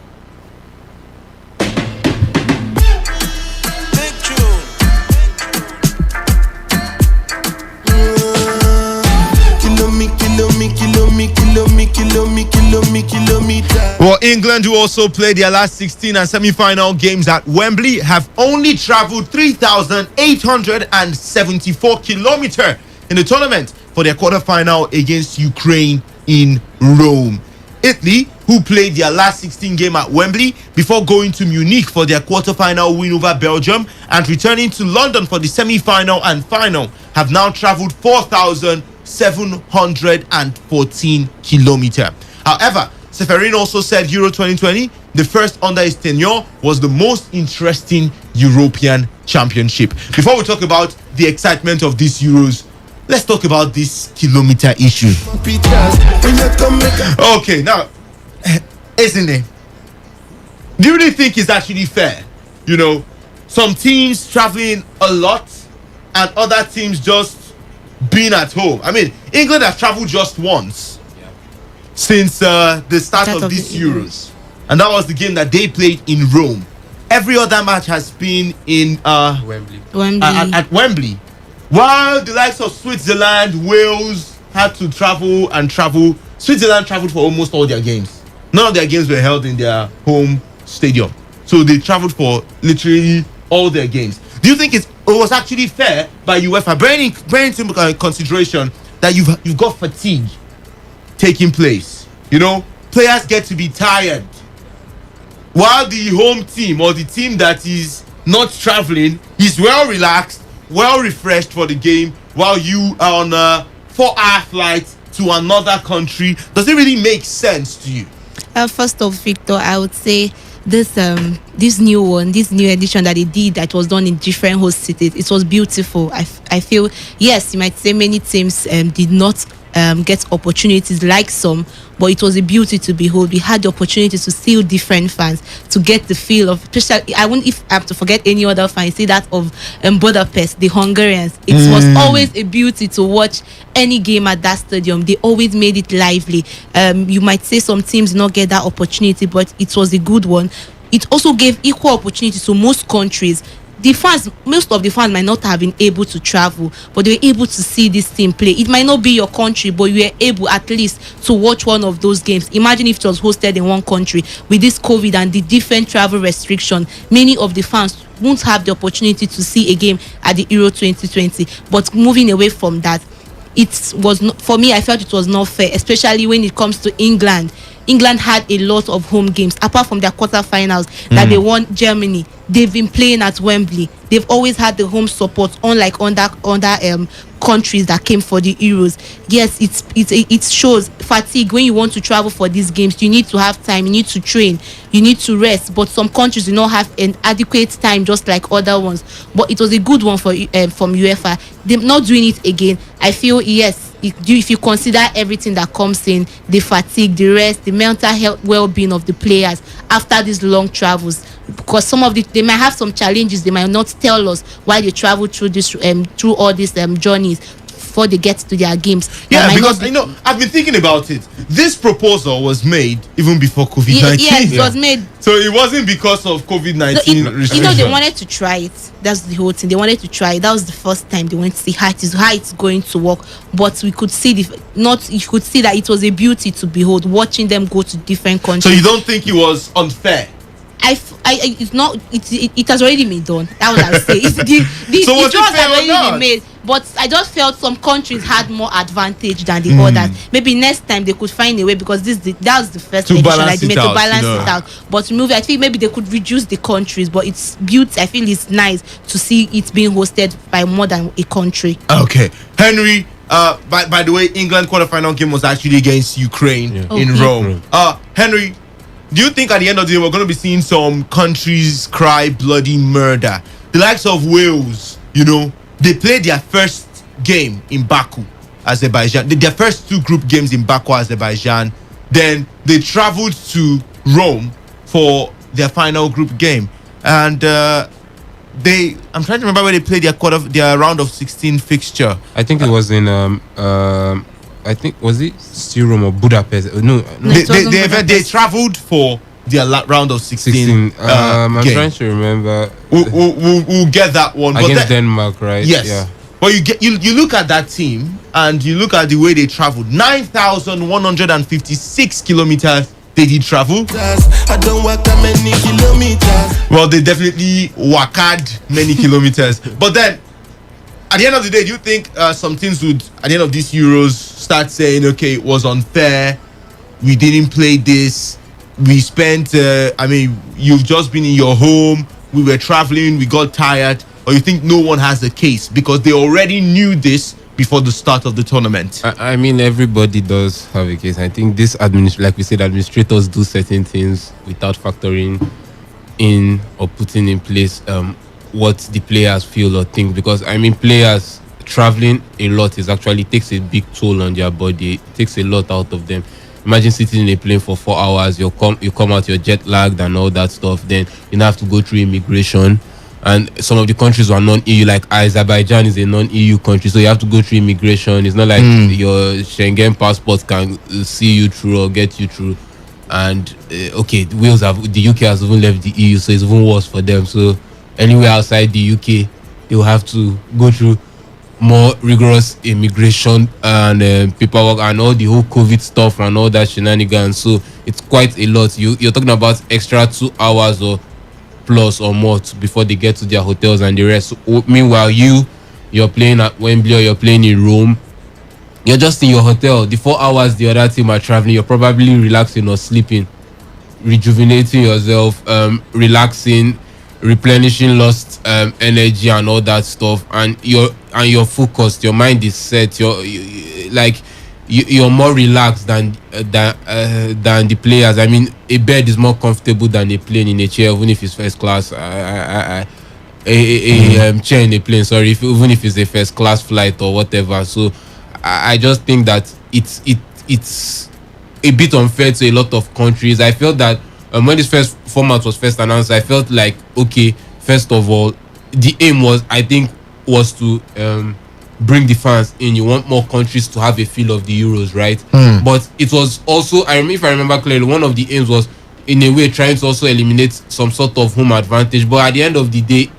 Well, England, who also played their last 16 and semi-final games at Wembley, have only travelled 3,874 kilometers in the tournament for their quarter-final against Ukraine in Rome. Italy, who played their last 16 game at Wembley before going to Munich for their quarter-final win over Belgium and returning to London for the semi-final and final, have now travelled 4,714 kilometers. However, Seferin also said Euro 2020, the first under his tenure, was the most interesting European championship. Before we talk about the excitement of these Euros, let's talk about this kilometer issue. Okay, now, isn't it? Do you really think it's actually fair? You know, some teams traveling a lot and other teams just being at home. I mean, England has traveled just once since the start of these Euros, and that was the game that they played in Rome. Every other match has been in Wembley. At Wembley, while the likes of Switzerland, Wales had to travel. Switzerland traveled for almost all their games. None of their games were held in their home stadium, so they traveled for literally all their games. Do you think it was actually fair by UEFA, bearing into consideration that you've got fatigue taking place? You know, players get to be tired, while the home team or the team that is not traveling is well relaxed, well refreshed for the game, while you are on a 4-hour flight to another country. Does it really make sense to you? First off, Victor, I would say this new edition that they did, that was done in different host cities, it was beautiful. I feel, yes, you might say many teams did not get opportunities like some, but it was a beauty to behold. We had the opportunity to see different fans, to get the feel of, especially, I wouldn't if I have to forget any other fan, see that of Budapest, the Hungarians. It was always a beauty to watch any game at that stadium. They always made it lively. You might say some teams did not get that opportunity, but it was a good one. It also gave equal opportunity to most countries. The fans, most of the fans might not have been able to travel, but they were able to see this team play. It might not be your country, but you were able at least to watch one of those games. Imagine if it was hosted in one country with this COVID and the different travel restriction. Many of the fans won't have the opportunity to see a game at the Euro 2020. But moving away from that, it was not, for me, I felt it was not fair, especially when it comes to England. England had a lot of home games apart from their quarterfinals that they won Germany. They've been playing at Wembley. They've always had the home support, unlike other countries that came for the Euros. Yes, it shows fatigue when you want to travel for these games. You need to have time, you need to train, you need to rest, but some countries do not have an adequate time just like other ones. But it was a good one for from UEFA. Them not doing it again, I feel, yes, if you consider everything that comes in, the fatigue, the rest, the mental health well-being of the players after these long travels, because some of they might have some challenges, they might not tell us why they travel through this through all these journeys before they get to their games. Yeah, because I've been thinking about it. This proposal was made even before COVID-19. Yes, it was made. So it wasn't because of COVID-19 restrictions. They wanted to try it. That's the whole thing. They wanted to try it. That was the first time they wanted to see how it's going to work. But we could see you could see that it was a beauty to behold, watching them go to different countries. So you don't think it was unfair? It's not. It has already been done. That was I would say. So was it fair has already or not? been made. But I just felt some countries had more advantage than the others. Maybe next time they could find a way, because that was the first to edition balance that they made it to out, balance it out. But I think maybe they could reduce the countries. But it's beauty. I feel it's nice to see it being hosted by more than a country. Okay, Henry. By the way, England quarterfinal game was actually against Ukraine in Rome. Henry, do you think at the end of the day we're going to be seeing some countries cry bloody murder? The likes of Wales, they played their first game in Baku, Azerbaijan. Their first 2 group games in Baku, Azerbaijan. Then they traveled to Rome for their final group game, and I'm trying to remember where they played their round of 16 fixture. I think it was in I think was it still Rome or Budapest? No. They traveled for their round of 16. I'm game. trying to remember. We'll get that one against Denmark, right? Yes. Yeah. But you look at that team and you look at the way they traveled. 9,156 kilometers they did travel. I don't walk that many kilometers. Well, they definitely wakad many kilometers. But then, at the end of the day, do you think some teams would, at the end of these Euros, start saying, okay, it was unfair, we didn't play this, we spent, you've just been in your home, we were traveling, we got tired, or you think no one has a case because they already knew this before the start of the tournament? I mean, everybody does have a case. I think this like we said, administrators do certain things without factoring in or putting in place what the players feel or think, because players traveling a lot takes a big toll on their body. It takes a lot out of them. Imagine sitting in a plane for 4 hours, you come out, you're jet lagged and all that stuff, then you have to go through immigration. And some of the countries were non-EU, like Azerbaijan is a non-EU country, so you have to go through immigration. It's not like your Schengen passport can see you through or get you through. And the UK has even left the EU, so it's even worse for them. So anywhere outside the UK, they will have to go through more rigorous immigration and paperwork and all the whole COVID stuff and all that shenanigans. So it's quite a lot. You're talking about extra 2 hours or plus or more before they get to their hotels and the rest. So, meanwhile, you're playing at Wembley or you're playing in Rome, you're just in your hotel. The 4 hours the other team are traveling, you're probably relaxing or sleeping, rejuvenating yourself, relaxing, replenishing lost energy and all that stuff, and you're focused. Your mind is set. You're more relaxed than the players. I mean, a bed is more comfortable than a plane in a chair, even if it's first class. A chair in a plane, sorry, even if it's a first class flight or whatever. So I just think that it's a bit unfair to a lot of countries. I felt that when this first format was first announced, I felt like, okay, first of all, the aim was to bring the fans in. You want more countries to have a feel of the Euros, right? But it was also, if I remember clearly, one of the aims was in a way trying to also eliminate some sort of home advantage. But at the end of the day,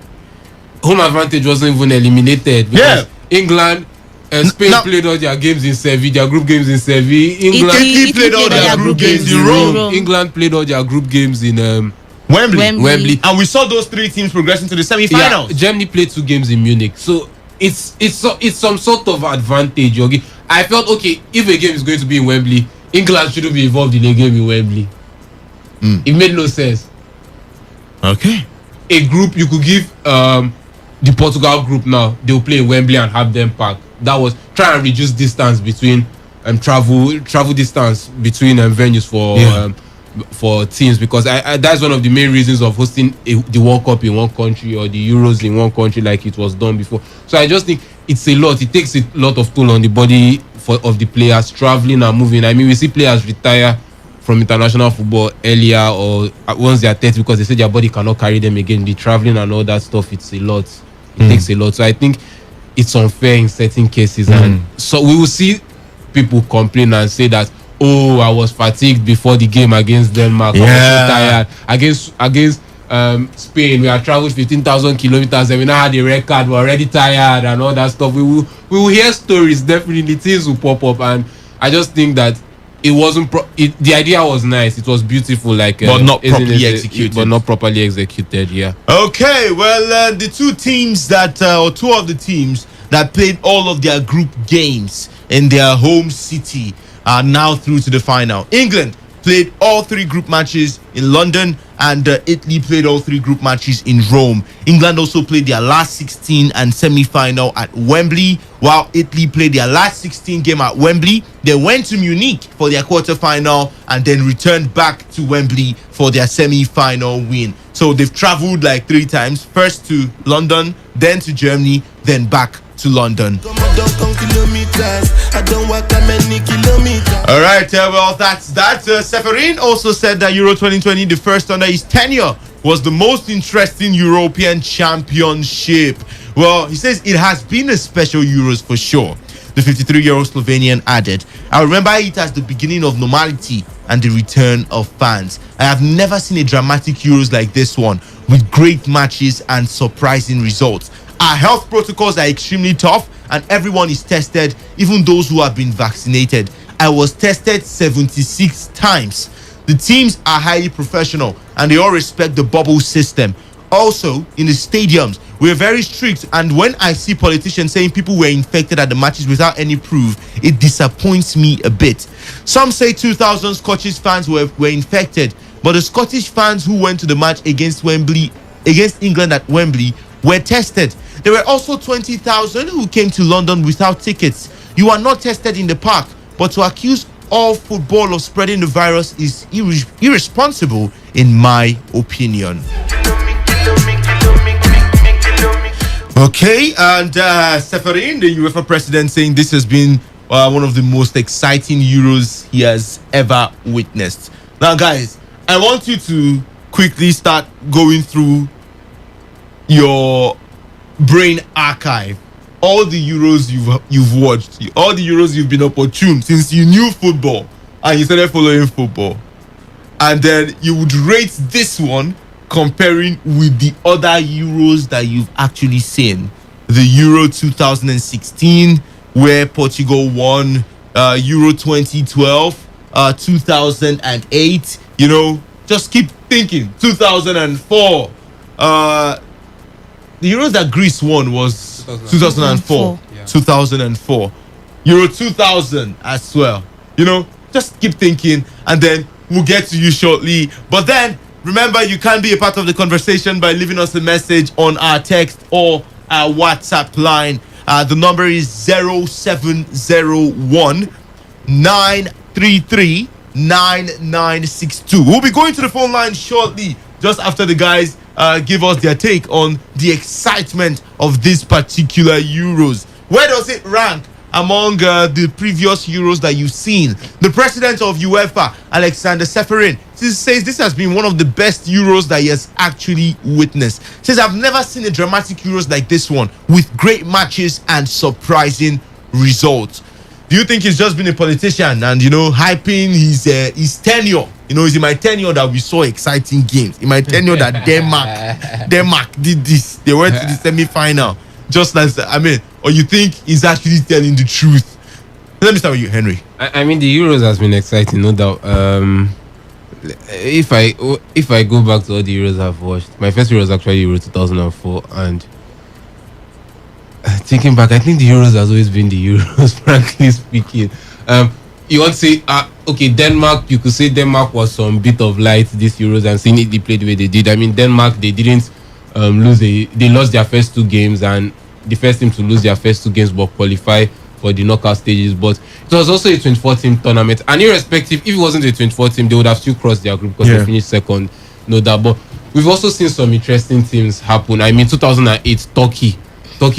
home advantage wasn't even eliminated because England and Spain played all their games in Seville, their group games in Seville. Italy played all their group games in Rome. England played all their group games in Wembley. And we saw those 3 teams progressing to the semi-finals. Yeah, Germany played 2 games in Munich. So it's some sort of advantage. I felt, okay, if a game is going to be in Wembley, England shouldn't be involved in a game in Wembley. It made no sense. Okay. A group, you could give the Portugal group now, they'll play in Wembley and have them packed. That was try and reduce distance between travel distance between venues for teams, because that's one of the main reasons of hosting the World Cup in one country or the Euros in one country like it was done before. So I just think it's a lot. It takes a lot of toll on the body of the players traveling and moving. I mean, we see players retire from international football earlier or once they are 30 because they say their body cannot carry them again. The traveling and all that stuff, it's a lot. It takes a lot. So I think it's unfair in certain cases, and so we will see people complain and say that, oh, I was fatigued before the game against Denmark. I was so tired against Spain. We had traveled 15,000 kilometers and we now had a red card. We're already tired and all that stuff. We will hear stories. Definitely things will pop up, and I just think that it wasn't the idea was nice, it was beautiful, but not properly executed. But not properly executed. Okay, well, the 2 teams that or 2 of the teams that played all of their group games in their home city are now through to the final. England played all 3 group matches in London and Italy played all 3 group matches in Rome. England also played their last 16 and semi-final at Wembley, while Italy played their last 16 game at Wembley. They went to Munich for their quarter-final and then returned back to Wembley for their semi-final win. So they've traveled like 3 times, first to London, then to Germany, then back to London. All right, well, that's that. Seferin also said that Euro 2020, the first under his tenure, was the most interesting European championship. Well, he says it has been a special Euros for sure. The 53-year-old Slovenian added, I remember it as the beginning of normality and the return of fans. I have never seen a dramatic Euros like this one, with great matches and surprising results. Our health protocols are extremely tough and everyone is tested, even those who have been vaccinated. I was tested 76 times. The teams are highly professional and they all respect the bubble system. Also, in the stadiums, we're very strict, and when I see politicians saying people were infected at the matches without any proof, it disappoints me a bit. Some say 2,000 Scottish fans were infected, but the Scottish fans who went to the match against England at Wembley were tested. There were also 20,000 who came to London without tickets. You are not tested in the park, but to accuse all football of spreading the virus is irresponsible, in my opinion. Okay, and Seferin, the UEFA president, saying this has been one of the most exciting Euros he has ever witnessed. Now, guys, I want you to quickly start going through your brain archive, all the Euros you've watched, all the Euros you've been opportune since you knew football and you started following football, and then you would rate this one comparing with the other Euros that you've actually seen. The Euro 2016, where Portugal won, Euro 2012, 2008, just keep thinking. 2004, the Euros that Greece won was 2004. Yeah. 2004. Euro 2000 as well. Just keep thinking, and then we'll get to you shortly. But then, remember, you can be a part of the conversation by leaving us a message on our text or our WhatsApp line. The number is 0701 933 9962. We'll be going to the phone line shortly, just after the guys give us their take on the excitement of this particular Euros. Where does it rank among the previous Euros that you've seen? The president of UEFA, Alexander Seferin, says this has been one of the best Euros that he has actually witnessed. Says, I've never seen a dramatic Euros like this one, with great matches and surprising results. Do you think he's just been a politician and, hyping his tenure? It's in my tenure that we saw exciting games. In my tenure that Denmark did this. They went to the semi-final. Just as, or you think he's actually telling the truth? Let me start with you, Henry. I mean, the Euros has been exciting, no doubt. If I go back to all the Euros I've watched, my first Euro was actually Euro 2004, and thinking back, I think the Euros has always been the Euros, frankly speaking. You want to say, okay, Denmark, you could say Denmark was some bit of light this Euros, and seeing it they played the way they did. I mean, Denmark, they didn't they lost their first 2 games, and the first team to lose their first 2 games but qualify for the knockout stages. But it was also a 24-team tournament, and irrespective, if it wasn't a 24-team, they would have still crossed their group because they finished second, no doubt. But we've also seen some interesting things happen. I mean, 2008, Turkey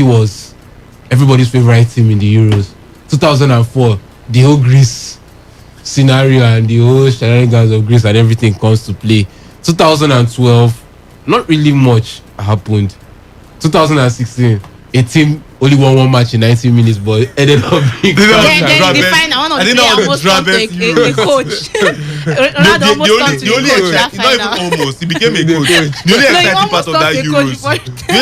was everybody's favorite team in the Euros. 2004, the whole Greece scenario and the whole shenanigans of Greece and everything comes to play. 2012, not really much happened. 2016, a team only won 1 match in 90 minutes, but ended up being the final. One of the players almost turned to a coach. Ronaldo almost turned to a coach that final. Almost, he became a coach. The only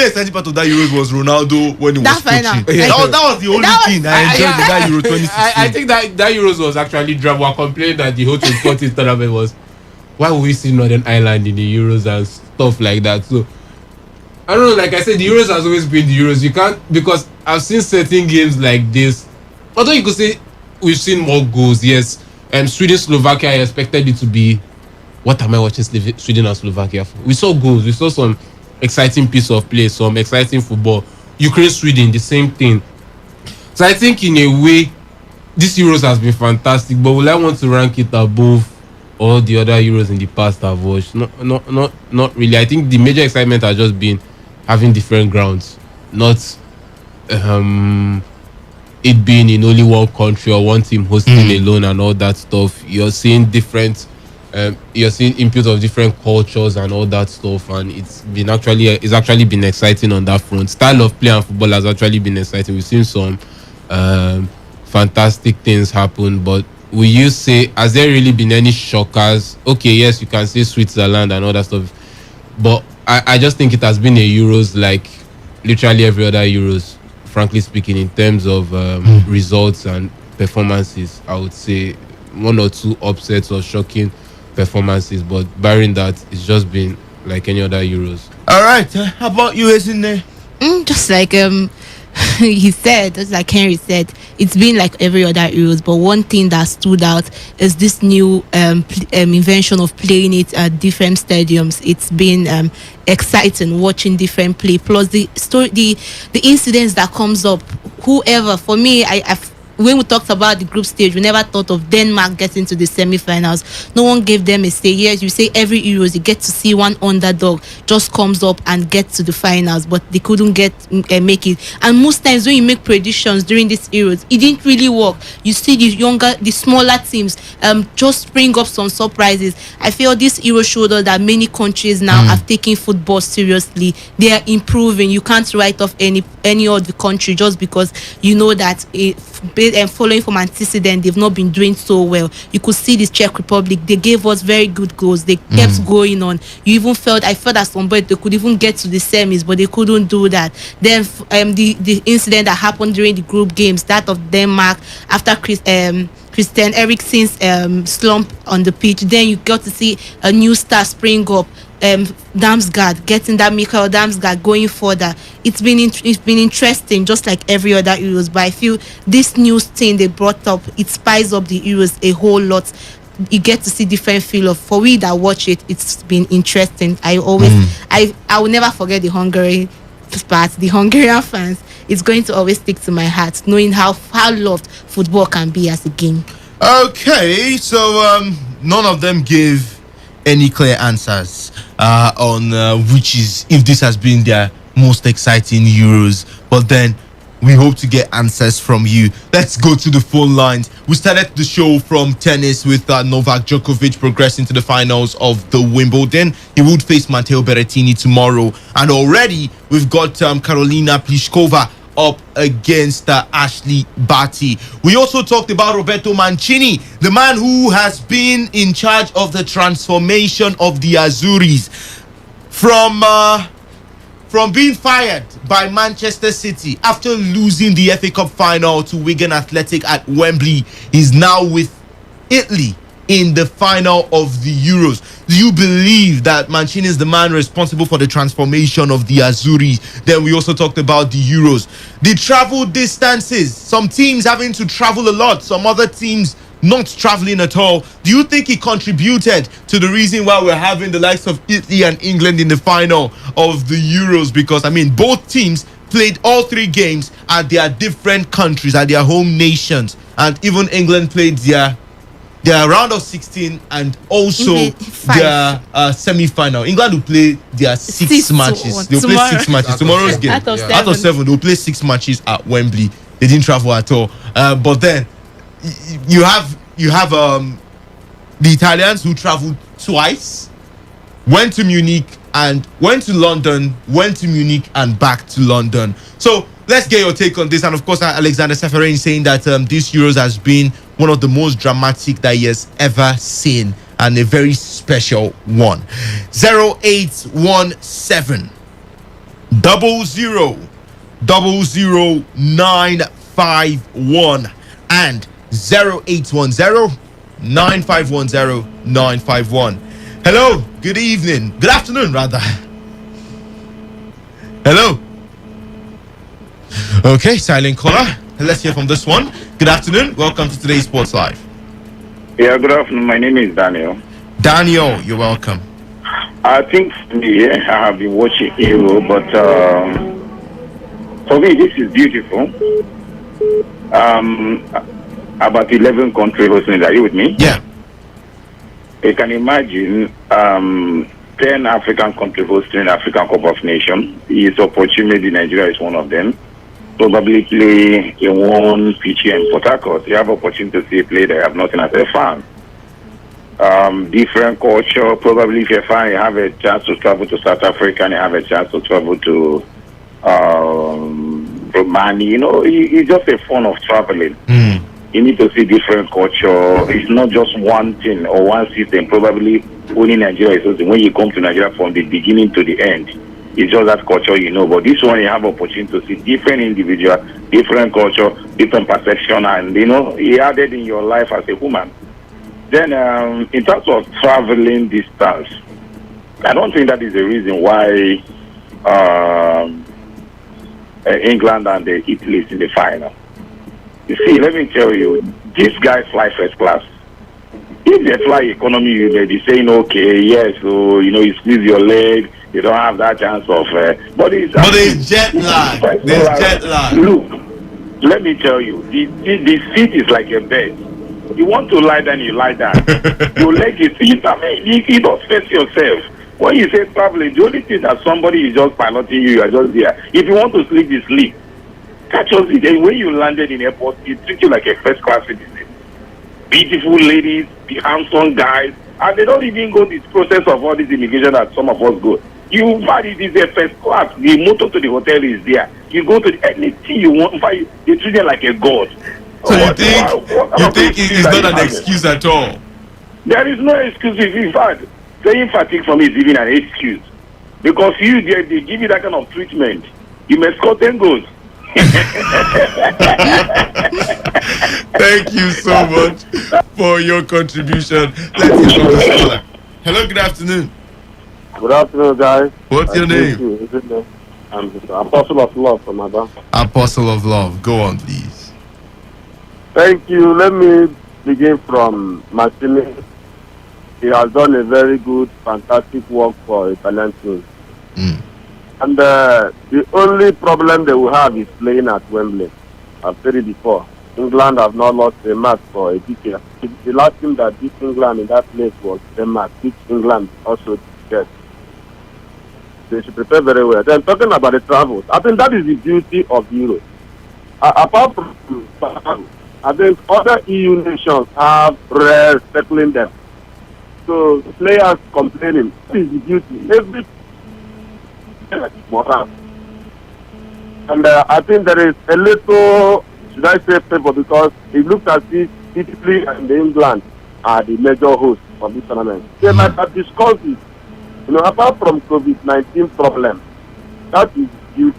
exciting part of that Euros, was Ronaldo when he was coaching. That was the only thing I enjoyed in that Euro 2016. I think that Euros was actually drama. We were complaining that the whole 2014 tournament was, why would we see Northern Ireland in the Euros and stuff like that? So I don't know, like I said, the Euros has always been the Euros. You can't, because I've seen certain games like this. Although you could say we've seen more goals, yes. Sweden, Slovakia, I expected it to be what am I watching Sweden and Slovakia for? We saw goals, we saw some exciting piece of play, some exciting football. Ukraine, Sweden, the same thing. So I think in a way, this Euros has been fantastic, but will I want to rank it above all the other Euros in the past I've watched? Not really. I think the major excitement has just been having different grounds, not it being in only one country or one team hosting alone and all that stuff. You're seeing different you're seeing input of different cultures and all that stuff, and it's actually been exciting on that front. Style of play and football has actually been exciting. We've seen some fantastic things happen, but will you say, has there really been any shockers? Okay, yes, you can say Switzerland and all that stuff, but I just think it has been a Euros like literally every other Euros, frankly speaking, in terms of results and performances. I would say one or two upsets or shocking performances, but barring that, it's just been like any other Euros. All right, how about you, isn't there? Just like he said, just like Henry said, it's been like every other Euros, but one thing that stood out is this new invention of playing it at different stadiums. It's been exciting watching different play, plus the story, the incidents that comes up. Whoever, for me, when we talked about the group stage, we never thought of Denmark getting to the semi-finals. No one gave them a say. Yes, you say every Euros you get to see one underdog just comes up and gets to the finals, but they couldn't make it. And most times when you make predictions during these Euros, it didn't really work. You see the smaller teams just bring up some surprises. I feel this Euro showed us that many countries now are taking football seriously. They are improving. You can't write off any of the country just because you know that and following from antecedent, they've not been doing so well. You could see this Czech Republic, they gave us very good goals. They kept going on. I felt at some point they could even get to the semis, but they couldn't do that. Then the incident that happened during the group games, that of Denmark after Christian Eriksen's slump on the pitch, then you got to see a new star spring up. Damsgaard, getting that Michael Damsgaard going further. It's been interesting, just like every other Euros. But I feel this new thing they brought up, it spices up the Euros a whole lot. You get to see different feel of. For we that watch it, it's been interesting. I will never forget the Hungary part. The Hungarian fans, it's going to always stick to my heart, knowing how loved football can be as a game. Okay, so none of them gave any clear answers on which is, if this has been their most exciting Euros, but then we hope to get answers from you. Let's go to the phone lines. We started the show from tennis with Novak Djokovic progressing to the finals of the Wimbledon. He would face Matteo Berrettini tomorrow, and already we've got Karolina Pliskova up against Ashley Barty. We also talked about Roberto Mancini, the man who has been in charge of the transformation of the Azuris from being fired by Manchester City after losing the FA Cup final to Wigan Athletic at Wembley. He's now with Italy in the final of the Euros. Do you believe that Mancini is the man responsible for the transformation of the Azzurri? Then we also talked about the Euros, the travel distances, some teams having to travel a lot, some other teams not traveling at all. Do you think he contributed to the reason why we're having the likes of Italy and England in the final of the Euros? Because I mean, both teams played all three games at their different countries, at their home nations, and even England played their round of 16 and also their semi-final. England will play their six matches. They'll play 6 matches. Tomorrow's game. Out of 7, they'll play 6 matches at Wembley. They didn't travel at all. But then you have the Italians who traveled twice, went to Munich and went to London, went to Munich and back to London. So let's get your take on this. And of course, Alexander Seferin saying that this Euros has been one of the most dramatic that he has ever seen, and a very special one. 0817 00 951 and 0810 9510 951. Hello, good evening, good afternoon rather. Hello. Okay, silent caller. Let's hear from this one. Good afternoon, welcome to today's Sports Live. Yeah, good afternoon. My name is Daniel. Daniel, you're welcome. I think for me, I have been watching Euro, but for me, this is beautiful. About 11 countries hosting. Are you with me? Yeah. You can imagine 10 African countries hosting African Cup of Nations. It's opportunity. Nigeria is one of them. Probably play in one pitch in Port Harcourt. You have opportunity to see a play that you have nothing as a fan. Different culture. Probably if you're a fan, you have a chance to travel to South Africa and you have a chance to travel to Romania. You know, it's just a fun of traveling. You need to see different culture. It's not just one thing or one system. Probably only Nigeria is something. When you come to Nigeria from the beginning to the end, it's just that culture, you know. But this one, you have opportunity to see different individual, different culture, different perception, and you know, he added in your life as a woman. Then, in terms of traveling distance, I don't think that is the reason why England and Italy is in the final. You see, let me tell you, these guys fly first class. If they fly economy, you may be saying, okay, yes, so, you know, you squeeze your leg, you don't have that chance of... but there's jet lag. There's jet lag. Look, let me tell you, the seat is like a bed. You want to lie down, you lie down. Your leg is... I mean, you don't face yourself. When you say traveling, the only thing that somebody is just piloting you are just there. If you want to sleep, you sleep. Catch us when you landed in airport, it treat you like a first class citizen. Beautiful ladies, handsome guys, and they don't even go this process of all this immigration that some of us go. You find it is a first class. The motor to the hotel is there. You go to anything you want. They treat you like a god. So you think it's not an excuse at all? There is no excuse. In fact, saying fatigue for me is even an excuse. Because they give you that kind of treatment. You may score 10 goals. Thank you so much for your contribution. Let's hear from the caller. Hello, good afternoon. Good afternoon, guys. What's your name? I'm Apostle of Love from Adam. Apostle of Love. Go on, please. Thank you. Let me begin from Martini. He has done a very good, fantastic work for Italian team. And the only problem they will have is playing at Wembley. I've said it before. England have not lost a match for a decade. The last team that beat England in that place was Denmark, which England also did. They should prepare very well. Then talking about the travels, I think that is the beauty of Euro. Apart from, I think other EU nations have rare settling them. So players complaining, that is the beauty. Every and I think there is a little, should I say, paper, because it looks as if Italy and England are the major hosts of this tournament. They might have discussed it. You know, apart from COVID-19 problem, that is due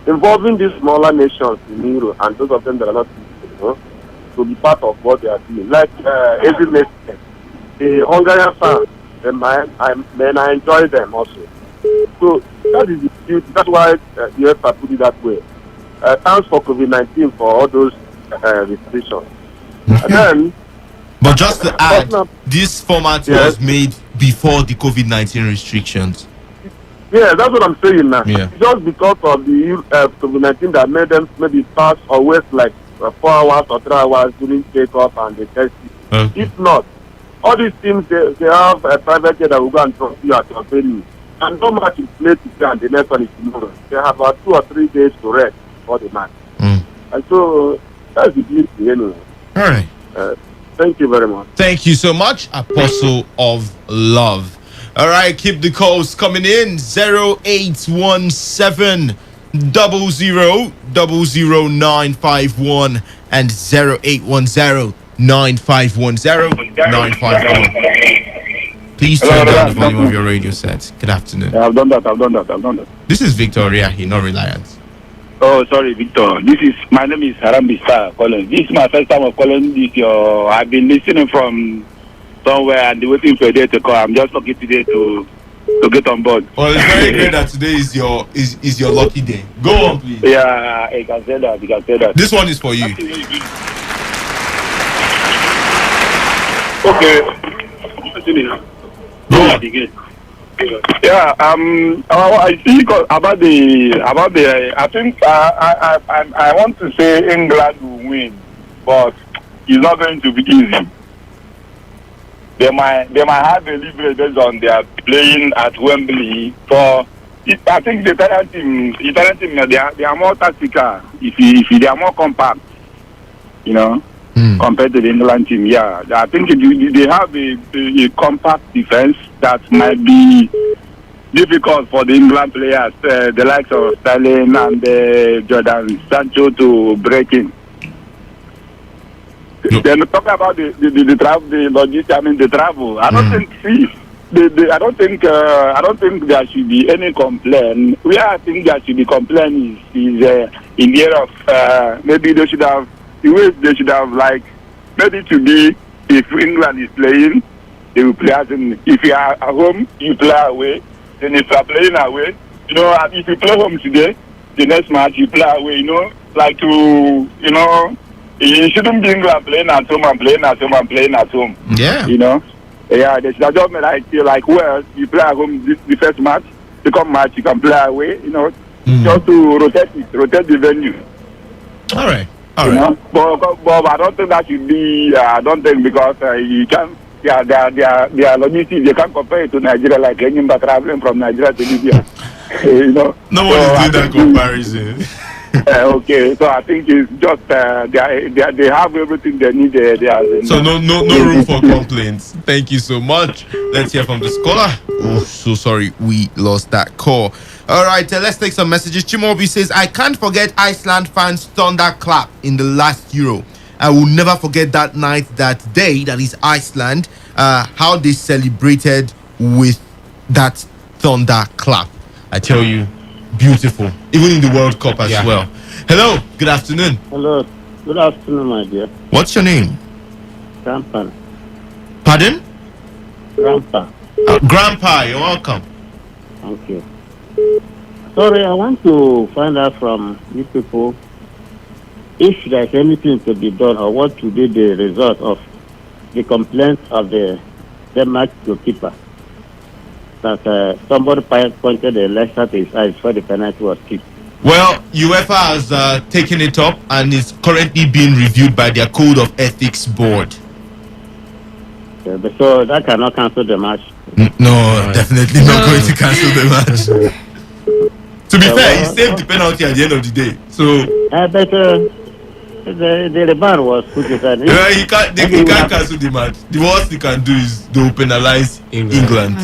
involving these smaller nations in Europe and those of them that are not, you know, to be part of what they are doing. Like every nation, the Hungarian fans, I enjoy them also. So that is the beauty. That's why the UEFA put it that way. Thanks for COVID-19 for all those restrictions. And then, but just to add, this format was made before the COVID-19 restrictions. Yeah, that's what I'm saying now. Yeah. Just because of the COVID-19 that made them maybe pass or wait like 4 hours or 3 hours during takeoff and they test it. Okay. If not, all these teams, they have a private jet that will go and drop you at your venue. And no match is played today and the next one is tomorrow. They have about 2 or 3 days to rest for the match. And so that's the beauty anyway. All right. Thank you very much. Thank you so much, Apostle of Love. All right, keep the calls coming in. 0817 000951 and 0810 9510951. Please turn down the volume of your radio set. Good afternoon. Yeah, I've done that. This is Victoria, he not Reliance. Oh, sorry, Victor. My name is Harambi Star calling. This is my first time of calling this. I've been listening from somewhere and waiting for a day to call. I'm just lucky today to get on board. Well, it's very great that today is your lucky day. Go on, please. Yeah, you can say that. This one is for you. Okay. Go on. Yeah, I think about the. I think I want to say England will win, but it's not going to be easy. They might have a leverage based on their playing at Wembley. So I think the Italian team, they are more tactical. If they are more compact, compared to the England team. Yeah, I think they have a compact defense that might be difficult for the England players, the likes of Sterling and Jordan Sancho to break in. Then talk about the travel, the logistics. I mean the travel. I don't think I don't think there should be any complaint. Where I think there should be complaint is in the area of maybe they should have like maybe to be if England is playing, they will play as in if you are at home, you play away. Then if you are playing away, if you play home today, the next match you play away. Like to you shouldn't be England playing at home and playing at home and playing at home. Yeah. Yeah, they should have just made like well, you play at home the first match, second match you can play away, just to rotate the venue. All right. But I don't think that should be. I don't think because you can. Yeah, their logistics. They can't compare it to Nigeria like anybody traveling from Nigeria to Libya. No one is doing that comparison. Okay, so I think it's just they have everything they need there. So no room for complaints. Thank you so much. Let's hear from the scholar. Oh, so sorry we lost that call. All right, let's take some messages. Chimobi says, I can't forget Iceland fans' thunderclap in the last Euro. I will never forget that night, that day, that is Iceland, how they celebrated with that thunderclap. I tell you, beautiful. Even in the World Cup as well. Hello, good afternoon. Hello, good afternoon, my dear. What's your name? Grandpa. Pardon? Grandpa. Grandpa, you're welcome. Thank you. Sorry, I want to find out from you people if there's anything to be done or what to be the result of the complaint of the Denmark goalkeeper that somebody pointed a lecture to his eyes before the penalty was kicked. Well, UEFA has taken it up and is currently being reviewed by their Code of Ethics Board. Yeah, but so that cannot cancel the match. No, definitely not going to cancel the match. To be fair, he saved the penalty at the end of the day. So, but the ban was put aside. He can't cancel the match. The worst he can do is they will penalize England.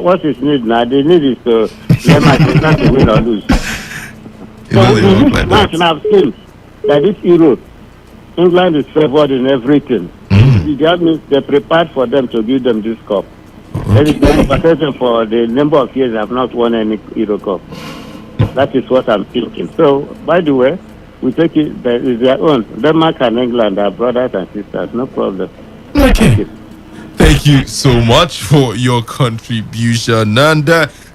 What is needed now? The need is to let match not to win or lose. So the match now have seen that this Euro, England is favored in everything. That means they prepared for them to give them this cup. There is no competition for the number of years they have not won any Euro Cup. That is what I'm thinking. So, by the way, we take it that is their own. Denmark and England are brothers and sisters. No problem. Okay. Thank you so much for your contribution. And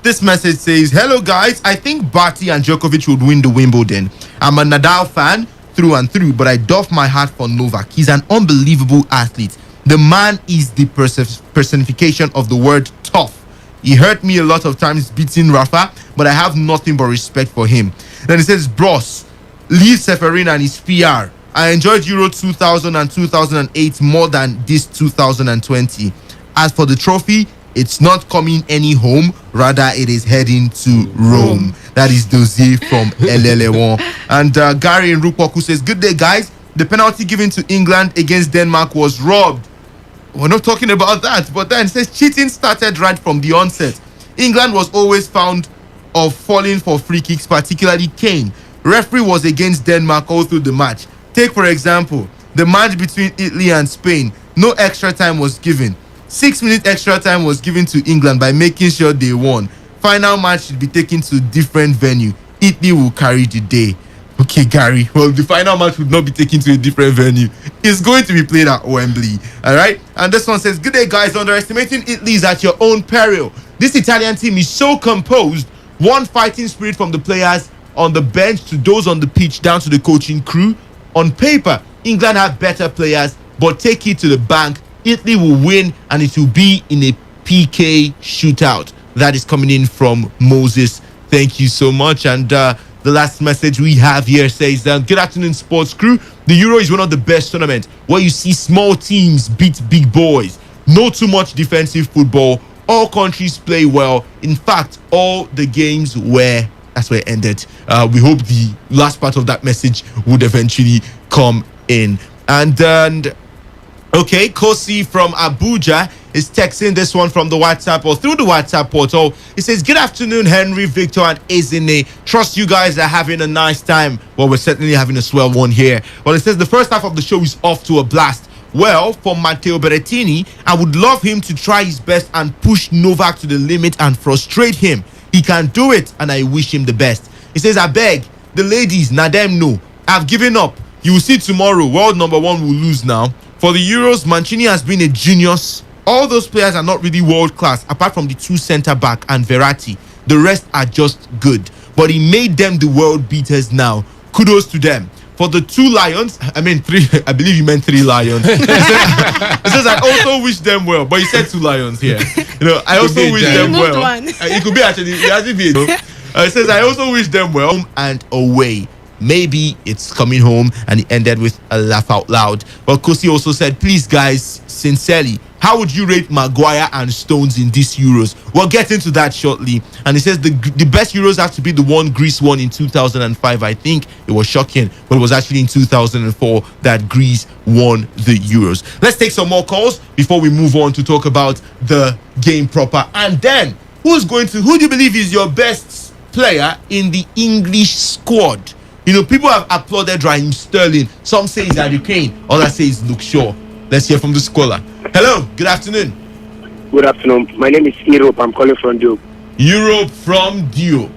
this message says, hello guys, I think Barty and Djokovic would win the Wimbledon. I'm a Nadal fan through and through, but I doff my hat for Novak. He's an unbelievable athlete. The man is the personification of the word tough. He hurt me a lot of times beating Rafa, but I have nothing but respect for him. Then he says, Bros, leave Seferin and his PR. I enjoyed Euro 2000 and 2008 more than this 2020. As for the trophy, it's not coming any home, rather it is heading to Rome. That is Dozier from LLA1. And Gary in Rukwaku says, good day guys, the penalty given to England against Denmark was robbed. We're not talking about that, but then it says cheating started right from the onset. England was always found of falling for free kicks, particularly Kane. Referee was against Denmark all through the match. Take for example, the match between Italy and Spain. No extra time was given. 6 minutes extra time was given to England by making sure they won. Final match should be taken to different venue. Italy will carry the day. Okay, Gary. Well, the final match would not be taken to a different venue. It's going to be played at Wembley. All right. And this one says, good day, guys. Underestimating Italy is at your own peril. This Italian team is so composed. One fighting spirit from the players on the bench to those on the pitch down to the coaching crew. On paper, England have better players but take it to the bank. Italy will win, and it will be in a PK shootout. That is coming in from Moses. Thank you so much. And the last message we have here says, good afternoon, sports crew. The Euro is one of the best tournaments where you see small teams beat big boys. No too much defensive football. All countries play well. In fact, all the games that's where it ended. We hope the last part of that message would eventually come in. And then, okay, Kosi from Abuja is texting this one from the WhatsApp or through the WhatsApp portal. He says, good afternoon, Henry, Victor, and Ezine. Trust you guys are having a nice time. Well, we're certainly having a swell one here. Well, it says the first half of the show is off to a blast. Well, for Matteo Berrettini, I would love him to try his best and push Novak to the limit and frustrate him. He can do it, and I wish him the best. He says, I beg, the ladies, na them know. I've given up. You will see tomorrow, world number one will lose now. For the Euros, Mancini has been a genius. All those players are not really world class, apart from the two centre-back and Verratti. The rest are just good. But he made them the world beaters now. Kudos to them. For the two lions, I mean three, I believe you meant three lions. He says, I also wish them well. But he said two lions here. I also wish them well. It could be actually, it has to be. It says, I also wish them well. Home and away. Maybe it's coming home. And he ended with a laugh out loud. But Kosi also said, please guys, sincerely, how would you rate Maguire and Stones in these Euros? We'll get into that shortly. And he says the best Euros have to be the one Greece won in 2005. I think it was shocking, but it was actually in 2004 that Greece won the Euros. Let's take some more calls before we move on to talk about the game proper. And then, who do you believe is your best player in the English squad? People have applauded Raheem Sterling. Some say it's Harry Kane. Others say it's Luke Shaw. Let's hear from the scholar. Hello, good afternoon. Good afternoon. My name is Europe. I'm calling from Dio. Europe from Dio.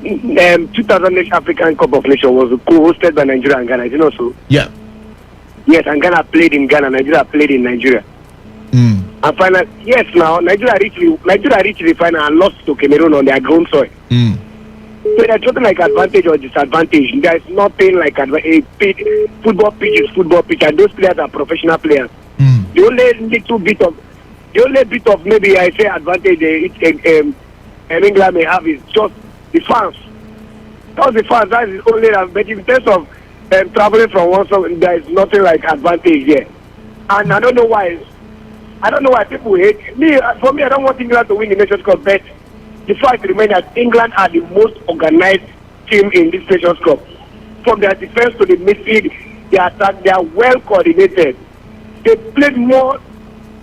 2008 African Cup of Nations was co-hosted by Nigeria and Ghana. You know so? Yeah. Yes, and Ghana played in Ghana. Nigeria played in Nigeria. And finally, yes, now Nigeria reached the final and lost to Cameroon on their own soil. So there's nothing like advantage or disadvantage. There's nothing like football pitch is football pitch, and those players are professional players. The only bit of maybe I say advantage England may have is just the fans. That's the fans. That is only. But in terms of traveling from one side, there is nothing like advantage here. And I don't know why. People hate me. For me, I don't want England to win the Nations Cup, but the fact remains that England are the most organized team in this Nations Cup. From their defense to the midfield, their attack, they are well coordinated. They played more.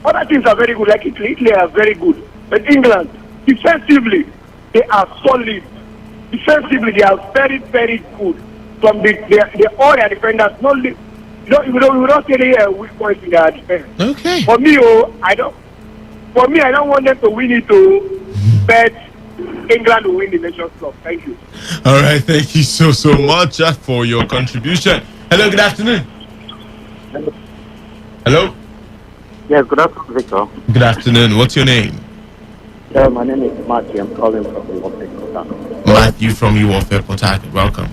Other teams are very good, like Italy are very good. But England, defensively, they are solid. Defensively, they are very, very good. From all their defenders, we don't see any weak points in their defense. Okay. For me, I don't want them to win it but England will win the Nations Cup. Thank you. All right, thank you so much for your contribution. Hello, good afternoon. Hello. Yes, good afternoon, Victor. Good afternoon. What's your name? My name is Matthew. I'm calling from Iwofe. Matthew from Iwofe, Port Harcourt. Welcome.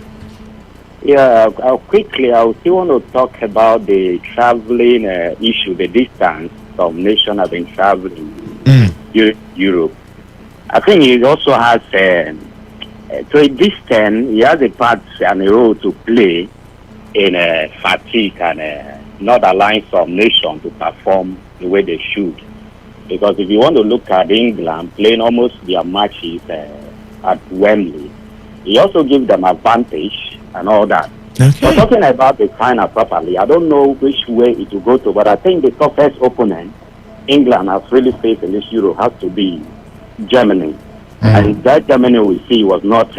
Yeah, quickly, I still want to talk about the traveling issue, the distance some nations have been traveling to Europe. I think he also has, to a distance, he has a part and a role to play in fatigue and not allowing some nations to perform the way they should. Because if you want to look at England playing almost their matches at Wembley, he also gives them advantage and all that. Okay. But talking about the final properly, I don't know which way it will go to, but I think the toughest opponent England has really faced in this Euro has to be Germany. And that Germany we see was not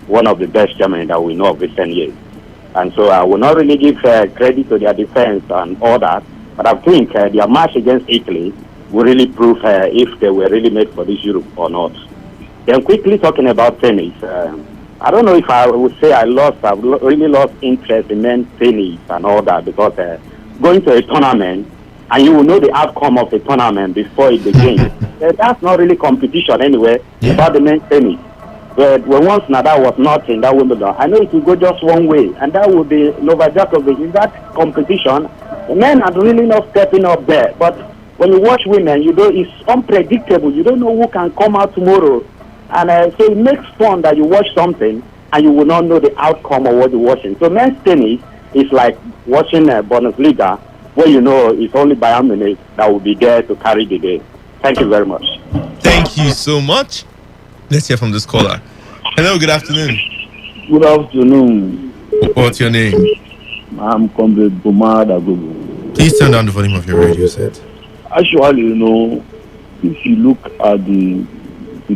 one of the best Germany that we know of recent years. And so I will not really give credit to their defense and all that, but I think their match against Italy will really prove if they were really made for this Europe or not. Then quickly talking about tennis, I don't know if I would say I've really lost interest in men's tennis and all that, because going to a tournament and you will know the outcome of the tournament before it begins. That's not really competition anyway about the men's tennis. But when once Nadal was not in that Wimbledon, I know it will go just one way, and that will be Novak Djokovic. In that competition, The men are really not stepping up there. But when you watch women, you know it's unpredictable. You don't know who can come out tomorrow. And so it makes fun that you watch something and you will not know the outcome of what you're watching. So men's tennis is like watching a Bundesliga, where you know it's only Bayern Munich that will be there to carry the day. Thank you very much. Thank you so much. Let's hear from this caller. Hello, good afternoon. Good afternoon. What's your name? I'm Comrade Bumad Agogo. Please turn down the volume of your radio set. Actually, you know, if you look at the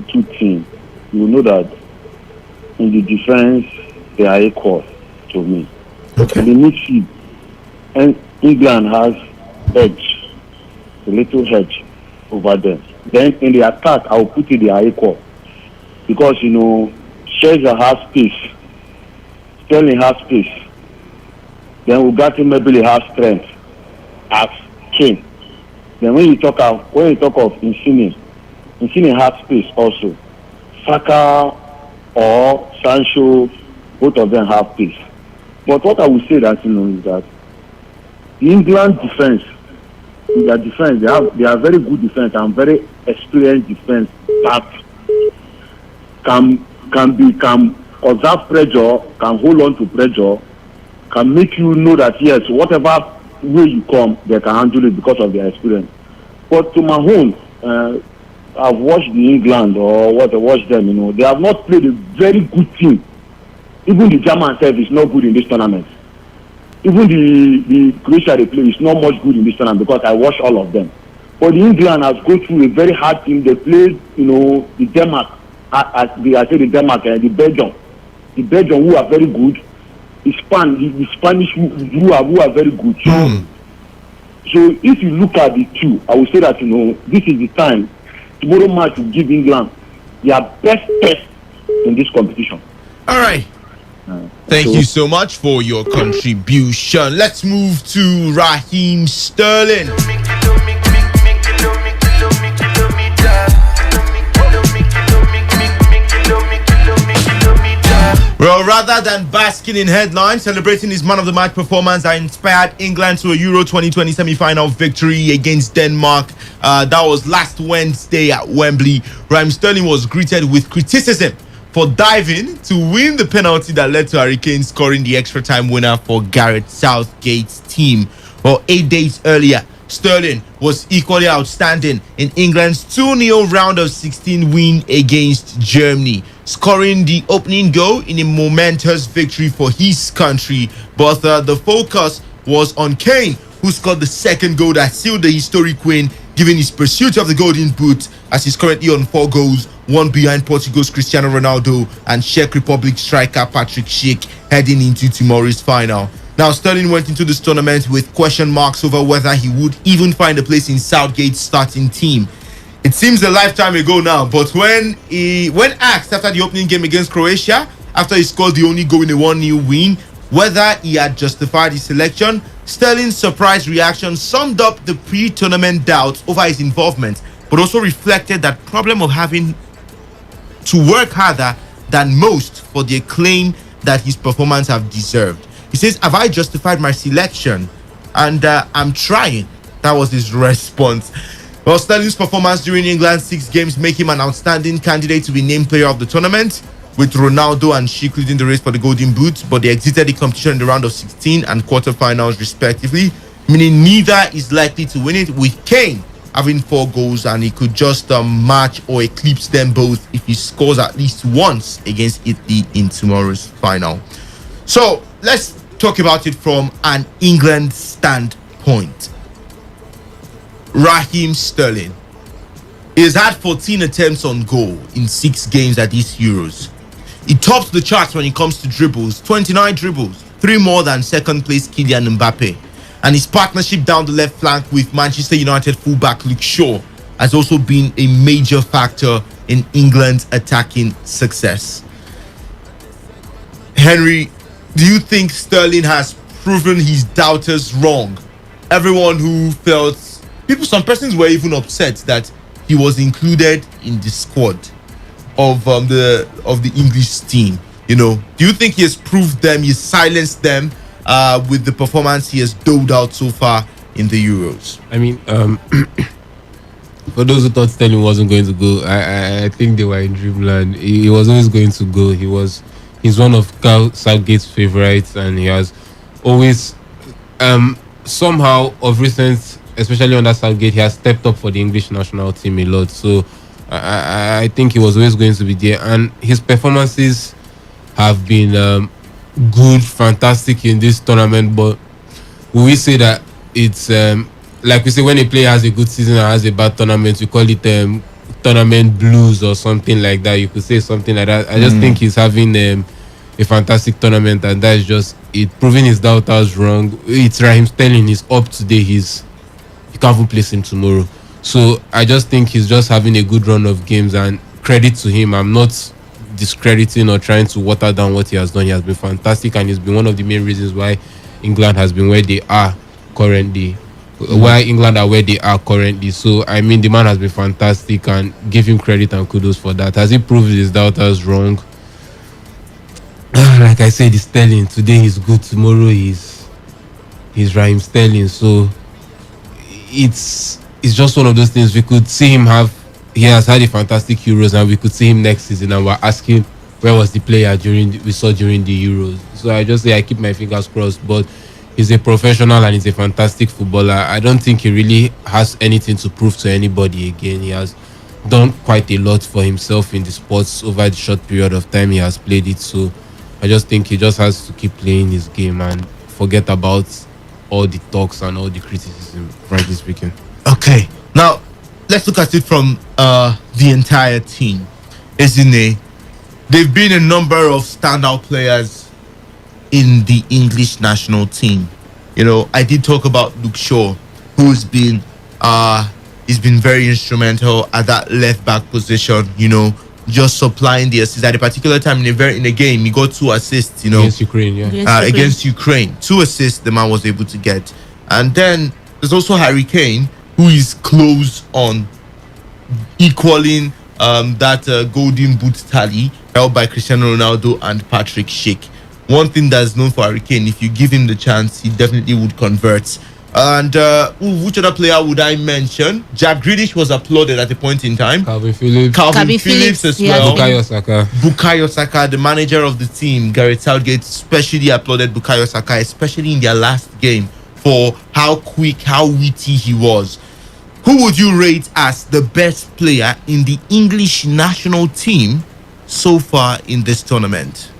two teams, you will know that in the defense, they are equal to me. Okay. In the midfield, and England has edge, a little edge over them. Then in the attack, I will put it they are equal. Because, you know, Scherzer has space, Sterling has space, then Ugarte maybe has strength as Kane. Then when you talk of Insigne has space also. Saka or Sancho, both of them have pace. But what I will say that is that the England defense, they are very good defense and very experienced defense that can observe pressure, can hold on to pressure, can make you know that yes, whatever way you come, they can handle it because of their experience. But to my own, I've watched the England watched them, you know, they have not played a very good team. Even the German self is not good in this tournament. Even the Croatia they play is not much good in this tournament because I watched all of them. But the England has gone through a very hard team. They played, you know, the Denmark, the Belgium. The Belgium who are very good. The Spanish who are very good. So if you look at the two, I will say that, you know, this is the time. Tomorrow match will give England their best test in this competition. All right. Thank you so much for your contribution. Let's move to Raheem Sterling. Well, rather than basking in headlines, celebrating his man of the match performance that inspired England to a Euro 2020 semi-final victory against Denmark. That was last Wednesday at Wembley. Raheem Sterling was greeted with criticism for diving to win the penalty that led to Hurricane scoring the extra time winner for Gareth Southgate's team. Well, 8 days earlier, Sterling was equally outstanding in England's 2-0 round of 16 win against Germany, scoring the opening goal in a momentous victory for his country. But the focus was on Kane, who scored the second goal that sealed the historic win, giving his pursuit of the Golden Boot, as he's currently on 4 goals, one behind Portugal's Cristiano Ronaldo and Czech Republic striker Patrick Schick, heading into tomorrow's final. Now, Sterling went into this tournament with question marks over whether he would even find a place in Southgate's starting team. It seems a lifetime ago now, but when asked after the opening game against Croatia, after he scored the only goal in a 1-0 win, whether he had justified his selection, Sterling's surprise reaction summed up the pre-tournament doubts over his involvement, but also reflected that problem of having to work harder than most for the acclaim that his performance have deserved. He says, "Have I justified my selection? And I'm trying." That was his response. Well, Sterling's performance during England's 6 games make him an outstanding candidate to be named player of the tournament, with Ronaldo and Schick leading the race for the Golden Boot, but they exited the competition in the round of 16 and quarterfinals respectively, meaning neither is likely to win it, with Kane having 4 goals and he could just match or eclipse them both if he scores at least once against Italy in tomorrow's final. So let's talk about it from an England standpoint. Raheem Sterling. He has had 14 attempts on goal in 6 games at these Euros. He tops the charts when it comes to dribbles, 29 dribbles, 3 more than second place Kylian Mbappe. And his partnership down the left flank with Manchester United fullback Luke Shaw has also been a major factor in England's attacking success. Henry, do you think Sterling has proven his doubters wrong? Everyone who felt, some persons were even upset that he was included in the squad of the English team. You know, do you think he has proved them, he silenced them with the performance he has doled out so far in the Euros? I mean, for those who thought Sterling wasn't going to go, I think they were in dreamland. He was always going to go. He's one of Carl Southgate's favorites, and he has always somehow of recent, especially under Southgate, he has stepped up for the English national team a lot. So I think he was always going to be there, and his performances have been good, fantastic in this tournament. But will we say that it's like we say when a player has a good season and has a bad tournament, we call it tournament blues or something like that? You could say something like that. I just think he's having a fantastic tournament, and that is just it, proving his doubters wrong. It's Raheem Sterling. He's up today. You can't even place him tomorrow. So I just think he's just having a good run of games, and credit to him. I'm not discrediting or trying to water down what he has done. He has been fantastic, and he's been one of the main reasons why England has been where they are currently. Why England are where they are currently. So I mean, the man has been fantastic, and give him credit and kudos for that. Has he proved his doubters wrong? Like I said, he's Sterling. Today he's good, tomorrow he's Raheem Sterling. So it's just one of those things. We could see him he has had a fantastic Euros, and we could see him next season, and we're asking where was the player we saw during the Euros. So I just say I keep my fingers crossed, but he's a professional and he's a fantastic footballer. I don't think he really has anything to prove to anybody again. He has done quite a lot for himself in the sports over the short period of time he has played it. So I just think he just has to keep playing his game and forget about all the talks and all the criticism, frankly speaking. Okay, now let's look at it from the entire team. Isn't it? There've been a number of standout players in the English national team. You know, I did talk about Luke Shaw, who's been he's been very instrumental at that left back position. You know, just supplying the assists at a particular time in a game. He got 2 assists. You know, Against Ukraine, yeah. Against Ukraine, 2 assists the man was able to get. And then there's also Harry Kane, who is close on equaling that golden boot tally held by Cristiano Ronaldo and Patrick Schick. One thing that's known for Harry Kane, if you give him the chance, he definitely would convert. And which other player would I mention? Jack Grealish was applauded at a point in time. Calvin Phillips as yeah. well. Bukayo Saka, the manager of the team, Gareth Southgate, especially applauded Bukayo Saka, especially in their last game, for how quick, how witty he was. Who would you rate as the best player in the English national team so far in this tournament?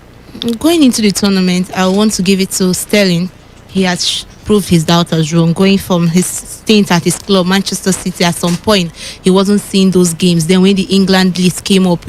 Going into the tournament, I want to give it to Sterling. He has proved his doubters wrong. Going from his stint at his club, Manchester City, at some point, he wasn't seeing those games. Then when the England list came up,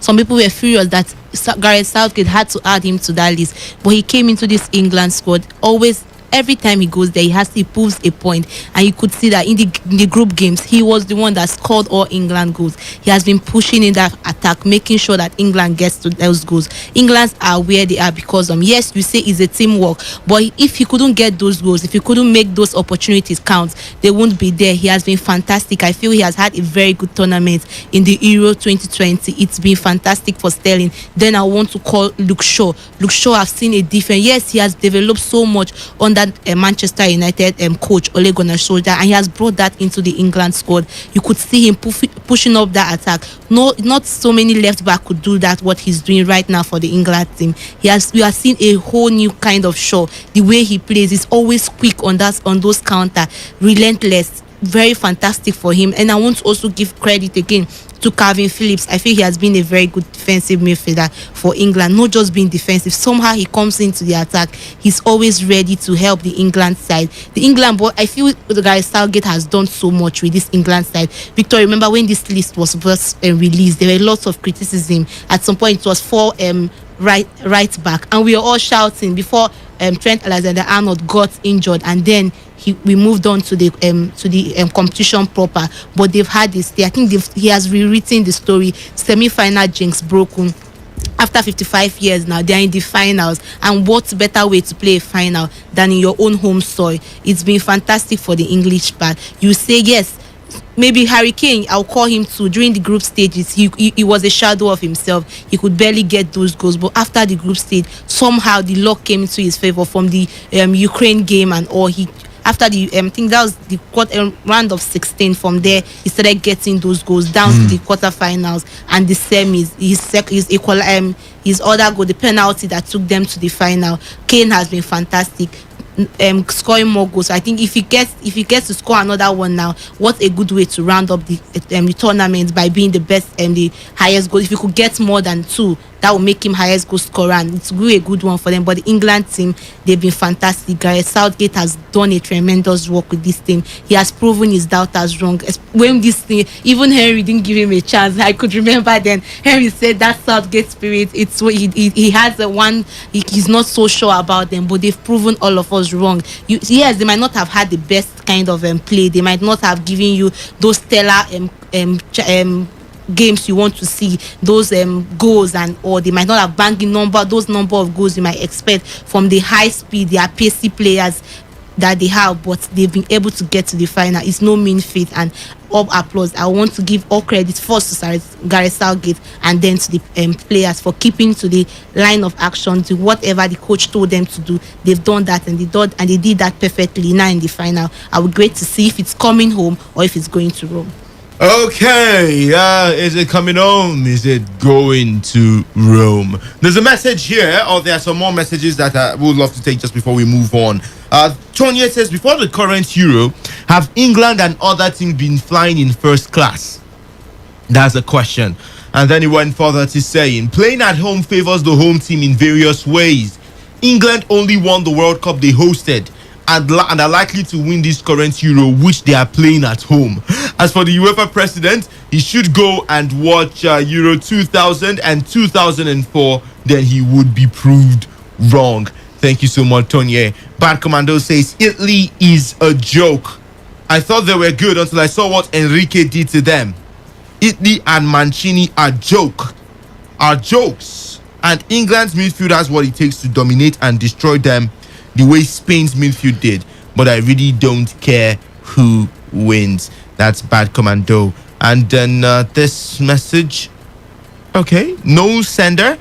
some people were furious that Gareth Southgate had to add him to that list. But he came into this England squad, always. Every time he goes there, he proves a point, and you could see that in the group games, he was the one that scored all England goals. He has been pushing in that attack, making sure that England gets to those goals. England are where they are because yes, you say it's a teamwork, but if he couldn't get those goals, if he couldn't make those opportunities count, they won't be there. He has been fantastic. I feel he has had a very good tournament in the Euro 2020. It's been fantastic for Sterling. Then I want to call Luke Shaw. Luke Shaw, I've seen a difference. Yes, he has developed so much on that Manchester United coach Ole Gunnar Solskjaer, and he has brought that into the England squad. You could see him pushing up that attack. Not so many left back could do that. What he's doing right now for the England team, we are seeing a whole new kind of Shaw. The way he plays is always quick on those counter, relentless. Very fantastic for him. And I want to also give credit again to Calvin Phillips. I feel he has been a very good defensive midfielder for England, not just being defensive. Somehow he comes into the attack. He's always ready to help the England side. The England boy, I feel the guy Southgate has done so much with this England side. Victor, remember when this list was first released, there were lots of criticism. At some point, it was 4 right back, and we were all shouting before Trent Alexander-Arnold got injured, and then we moved on to the competition proper. But they've had this. I think he has rewritten the story. Semi-final jinx broken. After 55 years now, they are in the finals, and what better way to play a final than in your own home soil? It's been fantastic for the English part. You say yes, maybe Harry Kane, I'll call him too. During the group stages, he was a shadow of himself. He could barely get those goals, but after the group stage, somehow the luck came into his favor from the Ukraine game and all. After the I think that was the round of 16. From there, he started getting those goals down to the quarterfinals and the semis. His other goal, the penalty that took them to the final. Kane has been fantastic. Scoring more goals. So I think if he gets to score another one now, what a good way to round up the tournament by being the best and the highest goal. If he could get more than 2, that will make him highest goal scorer, and it's really a good one for them. But the England team, they've been fantastic. Gareth Southgate has done a tremendous work with this team. He has proven his doubters wrong. When this thing, even Henry didn't give him a chance. I could remember then Henry said that Southgate spirit. It's what he has a one. He's not so sure about them, but they've proven all of us wrong. Yes, they might not have had the best kind of play. They might not have given you those stellar games you want to see, those goals, and or they might not have banging number of goals you might expect from the high speed, their pacey players that they have, but they've been able to get to the final. It's no mean feat, and all applause. I want to give all credit first to Gareth Southgate and then to the players for keeping to the line of action, to whatever the coach told them to do. They've done that, and they did that perfectly. Now in the final, I would great to see if it's coming home or if it's going to Rome. Okay, is it coming home? Is it going to Rome? There's a message here, or there are some more messages that I would love to take just before we move on. Tonya says, before the current Euro, have England and other teams been flying in first class? That's a question. And then he went further to saying, playing at home favors the home team in various ways. England only won the World Cup they hosted and are likely to win this current Euro, which they are playing at home. As for the UEFA president, he should go and watch Euro 2000 and 2004, then he would be proved wrong. Thank you so much, Tony. Bad Commando says, Italy is a joke. I thought they were good until I saw what Enrique did to them. Italy and Mancini are jokes. And England's midfield has what it takes to dominate and destroy them the way Spain's midfield did. But I really don't care who wins. That's Bad Commando. And then this message. Okay, no sender.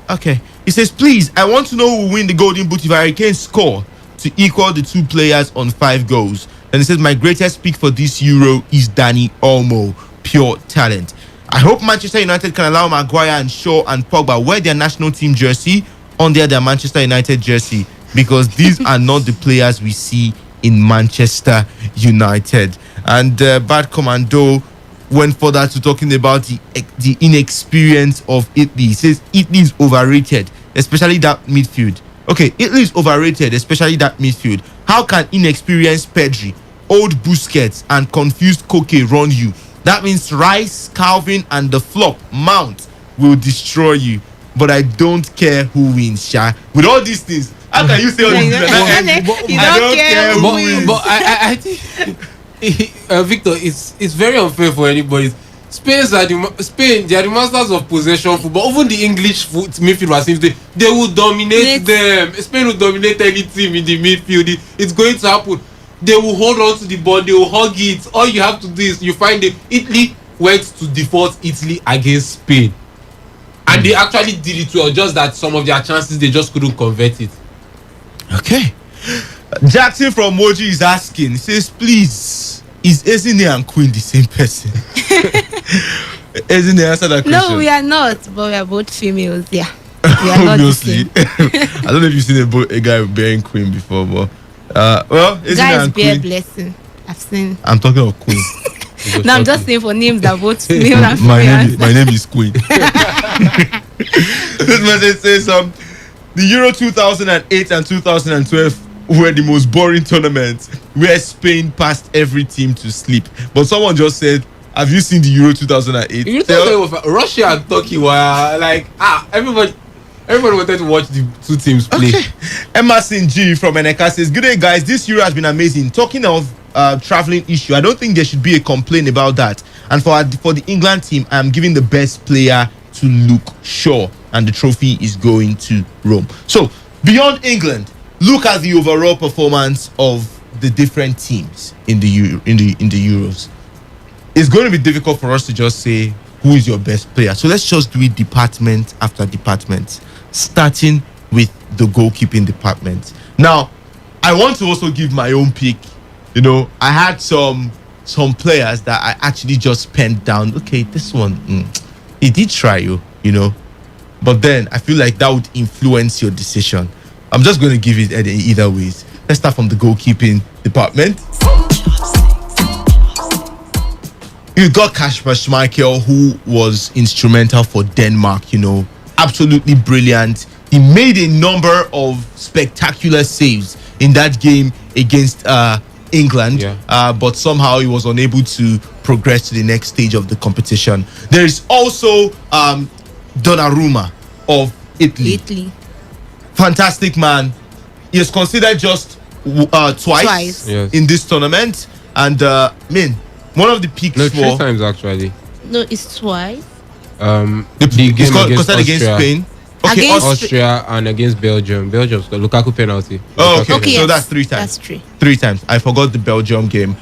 Okay. He says, please, I want to know who will win the Golden Boot if Harry Kane score to equal the 2 players on 5 goals. And he says, my greatest pick for this Euro is Dani Olmo, pure talent. I hope Manchester United can allow Maguire and Shaw and Pogba wear their national team jersey under their Manchester United jersey, because these are not the players we see in Manchester United. And Bad Commando went further to talking about the inexperience of Italy. He says Italy is overrated, especially that midfield. Okay, Italy is overrated, especially that midfield. How can inexperienced Pedri, old Busquets, and confused Koke run you? That means Rice, Calvin, and the flop Mount will destroy you. But I don't care who wins, Sha. With all these things, how can you say all these things? I don't care who wins. But I think Victor, it's very unfair for anybody. Spain, they are the masters of possession football. Even the English midfield teams, they will dominate them. Spain will dominate any team in the midfield. It's going to happen. They will hold on to the ball. They will hug it. All you have to do is you find it. Italy went to default Italy against Spain, and they actually did it well. Just that some of their chances they just couldn't convert it. Okay. Jackson from Moji is asking. He says, please, is Ezine and Queen the same person? Ezine, answer that question. No, we are not, but we are both females. Yeah, we are not the obviously. same. I don't know if you've seen a guy bearing Queen before, but well, Ezine Guys, and bear Queen. blessing. I've seen. I'm talking of Queen. No, I'm just saying for names that both female and my female. name is Queen. This message says the Euro 2008 and 2012 were the most boring tournaments where Spain passed every team to sleep. But someone just said, have you seen the Euro 2008? Russia and Turkey were like everybody wanted to watch the 2 teams play. Okay. Emerson G from Eneka says, good day guys, this Euro has been amazing. Talking of traveling issue, I don't think there should be a complaint about that. And for the England team, I'm giving the best player to Luke Shaw, and the trophy is going to Rome. So beyond England, look at the overall performance of the different teams in the Euros. it's going to be difficult for us to just say who is your best player. So let's just do it department after department, starting with the goalkeeping department. Now, I want to also give my own pick. You know, I had some players that I actually just penned down. Okay, this one, he did try you know, but then I feel like that would influence your decision. I'm just going to give it either ways. Let's start from the goalkeeping department. You got Kasper Schmeichel, who was instrumental for Denmark, you know, absolutely brilliant. He made a number of spectacular saves in that game against England, but somehow he was unable to progress to the next stage of the competition. There is also Donnarumma of Italy. Fantastic man. He is considered just twice. Yes. In this tournament, and one of the picks No, for 3 times actually. No, it's twice. The game against Spain. Okay, Against Austria and against Belgium. Belgium's got Lukaku penalty. Oh, okay. Okay, So yes. that's 3 times. That's 3 times. I forgot the Belgium game.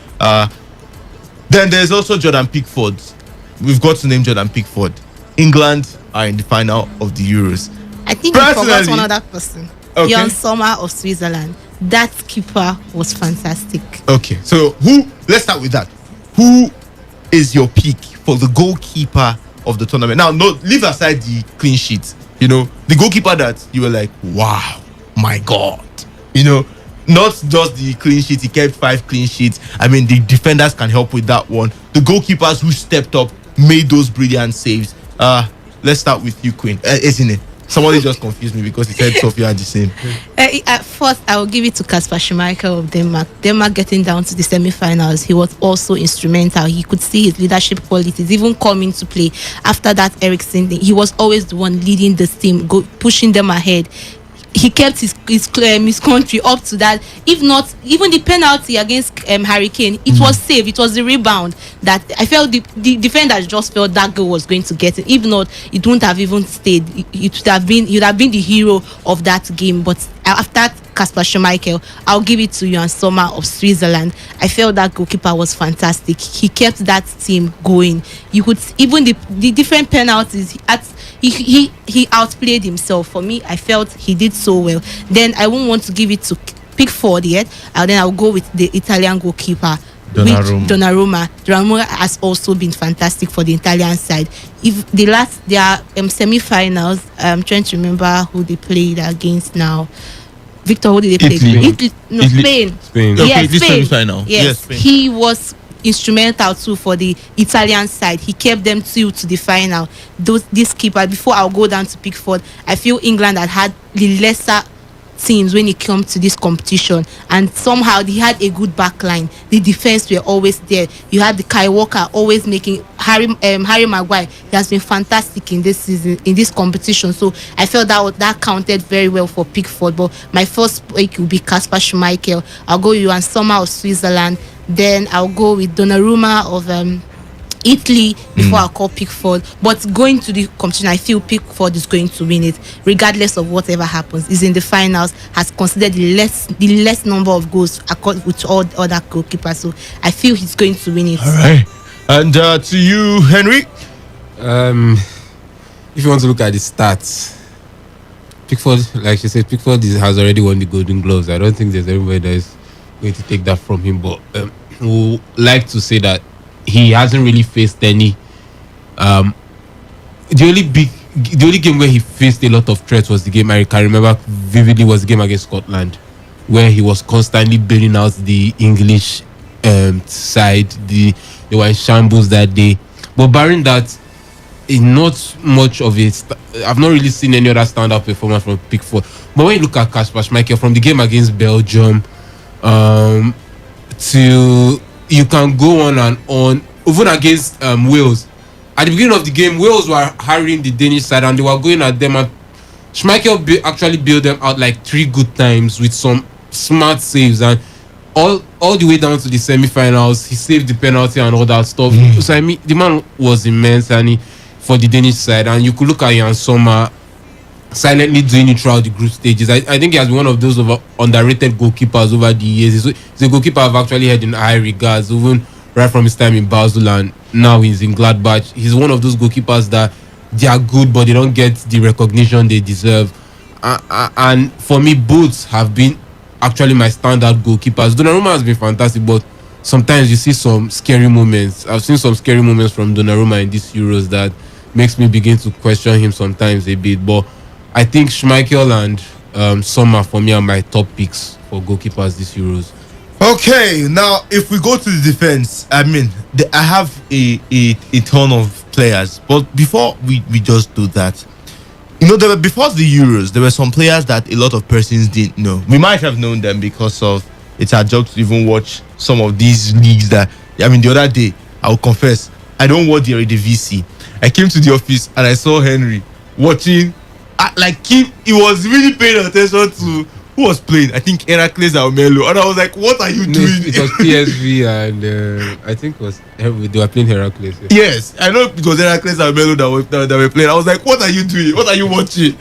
Then there's also Jordan Pickford. We've got to name Jordan Pickford. England are in the final of the Euros. I think you forgot Personally- one other person. Okay. Jan Sommer of Switzerland. That keeper was fantastic. Okay, so let's start with that. Who is your pick for the goalkeeper of the tournament? Now, leave aside the clean sheet. You know, the goalkeeper that you were like, wow, my God. You know, not just the clean sheet. He kept 5 clean sheets. I mean, the defenders can help with that one. The goalkeepers who stepped up made those brilliant saves. Let's start with you, Queen. Isn't it? Somebody just confused me because he said Sophia are the same. At first, I will give it to Kasper Schmeichel of Denmark. Denmark getting down to the semi-finals, he was also instrumental. He could see his leadership qualities even come into play after that Eriksen thing. He was always the one leading this team, pushing them ahead. He kept his country up to that. If not, even the penalty against Harry Kane, it was saved. It was the rebound that I felt the defenders just felt that goal was going to get it. If not, it wouldn't have even stayed. It would have been the hero of that game. But after Kasper Schmeichel, I'll give it to Jan Sommer of Switzerland. I felt that goalkeeper was fantastic. He kept that team going. You could even the different penalties. He outplayed himself. For me, I felt he did so well. Then I won't want to give it to Pickford yet. And then I'll go with the Italian goalkeeper, Donnarumma. Donnarumma has also been fantastic for the Italian side. If their semi-finals, I'm trying to remember who they played against now. Victor, who did they play? Italy. Spain. Okay, Yes, this Spain. semi-final. Yes, Spain. he was instrumental too for the Italian side. He kept them to the final. This keeper, before I'll go down to Pickford, I feel England had the lesser teams when it comes to this competition, and somehow they had a good back line. The defense were always there. You had the Kai Walker always making Harry Maguire. He has been fantastic in this season, in this competition. So I felt that counted very well for Pickford. But my first pick will be Kasper Schmeichel. I'll go with Jan Sommer of Switzerland. Then I'll go with Donnarumma of Italy before I'll call Pickford. But going to the competition, I feel Pickford is going to win it, regardless of whatever happens. He's in the finals, has considered the less number of goals with all the other goalkeepers. So I feel he's going to win it. All right. And to you, Henry. If you want to look at the stats, Pickford, like she said, Pickford has already won the Golden Gloves. I don't think there's anybody that is going to take that from him. But we would like to say that he hasn't really faced any. The only game where he faced a lot of threats was the game I can remember vividly, was the game against Scotland, where he was constantly bailing out the English side. They were in shambles that day. But barring that, not much of it. I've not really seen any other standout performance from Pickford. But when you look at Kasper Schmeichel from the game against Belgium, you can go on and on. Even against Wales, at the beginning of the game, Wales were harrying the Danish side and they were going at them, and Schmeichel actually bailed them out like 3 good times with some smart saves, and all the way down to the semi-finals, he saved the penalty and all that stuff. So I mean, the man was immense, and for the Danish side, and you could look at Jan Sommer silently doing it throughout the group stages. I think he has been one of those underrated goalkeepers over the years. He's a goalkeeper I've actually had in high regards, even right from his time in Basel, and now he's in Gladbach. He's one of those goalkeepers that they are good, but they don't get the recognition they deserve. And for me, both have been actually my standard goalkeepers. Donnarumma has been fantastic, but sometimes you see some scary moments. I've seen some scary moments from Donnarumma in these Euros that makes me begin to question him sometimes a bit. But I think Schmeichel and Sommer for me are my top picks for goalkeepers this Euros. Okay, now if we go to the defense, I mean, I have a ton of players, but before we just do that, you know, before the Euros, there were some players that a lot of persons didn't know. We might have known them because of it's our job to even watch some of these leagues that, I mean, the other day, I'll confess, I don't watch the Eredivisie. I came to the office and I saw Henry watching, he was really paying attention to who was playing. I think Heracles or Melo, and I was like, what are you doing? It was PSV and I think it was they were playing Heracles. Yes, I know it was Heracles and Melo that were playing. I was like, what are you doing? What are you watching?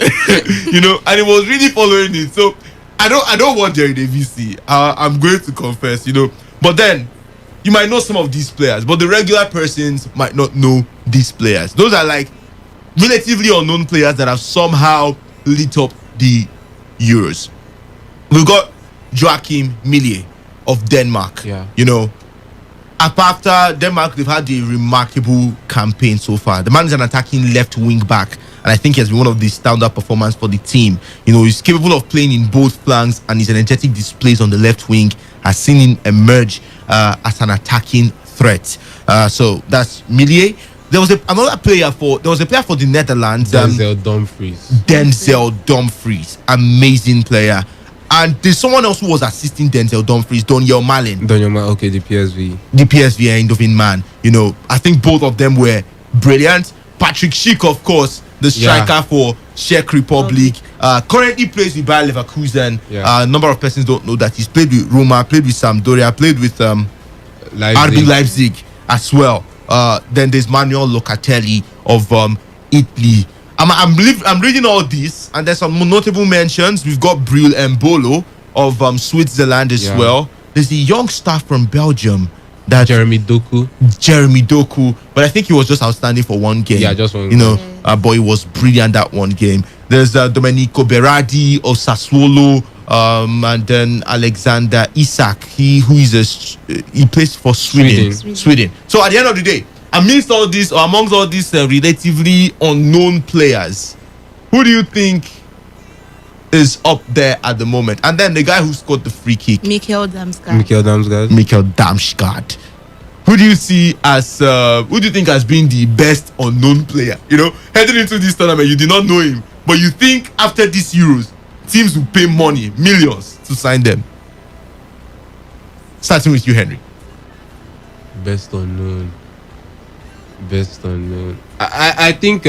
You know, and he was really following it. So I don't watch the Eredivisie. I'm going to confess, you know. But then you might know some of these players, but the regular persons might not know these players. Those are like relatively unknown players that have somehow lit up the Euros. We've got Joachim Millier of Denmark. Yeah. You know, after Denmark, they've had a remarkable campaign so far. The man is an attacking left wing back, and I think he has been one of the standout performers for the team. You know, he's capable of playing in both flanks, and his energetic displays on the left wing has seen him emerge as an attacking threat. So that's Millier. There was a player for the Netherlands. Denzel Dumfries, amazing player. And there's someone else who was assisting Denzel Dumfries, Donyell Malen. Okay, the PSV Eindhoven man. You know, I think both of them were brilliant. Patrick Schick, of course, the striker for Czech Republic, currently plays with Bayer Leverkusen. A number of persons don't know that he's played with Roma, played with Sampdoria, played with RB Leipzig as well. Then there's Manuel Locatelli of Italy. I'm reading all this, and there's some notable mentions. We've got Bril Embolo of Switzerland as well. There's the young star from Belgium, that Jeremy Doku, but I think he was just outstanding for one game. Yeah, just one. You know, but he was brilliant that one game. There's Domenico Berardi of Sassuolo, and then Alexander Isak. He plays for Sweden. So at the end of the day, amongst all these relatively unknown players, who do you think is up there at the moment? And then the guy who scored the free kick, Mikkel Damsgaard. Who do you see as who do you think has been the best unknown player? You know, heading into this tournament, you did not know him, but you think after these Euros, teams will pay money, millions, to sign them. Starting with you, Henry. Best unknown. I think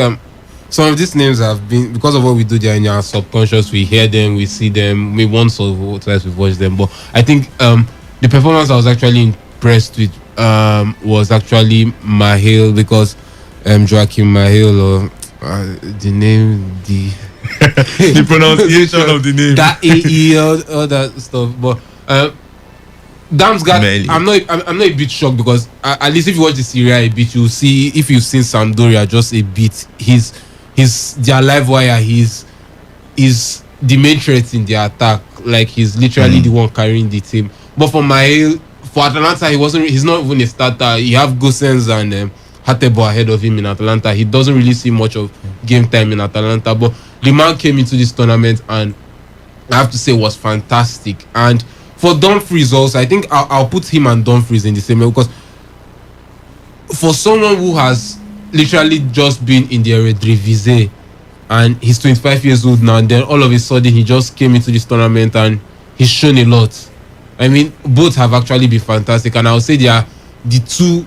some of these names have been, because of what we do there in our subconscious, we hear them, we see them, maybe once or twice we've watched them. But I think the performance I was actually impressed with was actually Mahil, because Joachim Mahil, or the name, the pronunciation of the name, that AE, all that stuff. But Damsgaard, I'm not a bit shocked, because at least if you watch the Serie A bit, you'll see, if you've seen Sampdoria just a bit, he's their live wire. He's the main threat in the attack. Like, he's literally the one carrying the team. But for Atalanta, he's not even a starter. You have Gosens and Hatebo ahead of him in Atalanta. He doesn't really see much of game time in Atalanta. But the man came into this tournament, and I have to say was fantastic. And for Dumfries also, I think I'll put him and Dumfries in the same way, because for someone who has literally just been in the Eredivisie, and he's 25 years old now, and then all of a sudden he just came into this tournament and he's shown a lot. I mean, both have actually been fantastic, and I'll say they are the two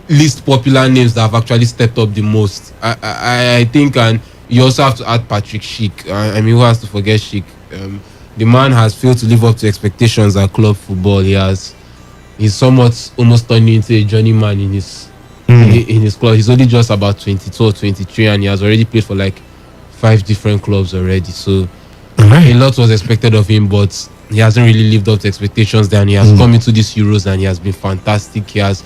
least popular names that have actually stepped up the most. I think, and you also have to add Patrick Schick. I mean, who has to forget Schick? The man has failed to live up to expectations at club football. He's somewhat almost turning into a journeyman in his club. He's only just about 22 or 23, and he has already played for like 5 different clubs already. So a lot was expected of him, but he hasn't really lived up to expectations there, and he has come into these Euros and he has been fantastic. He has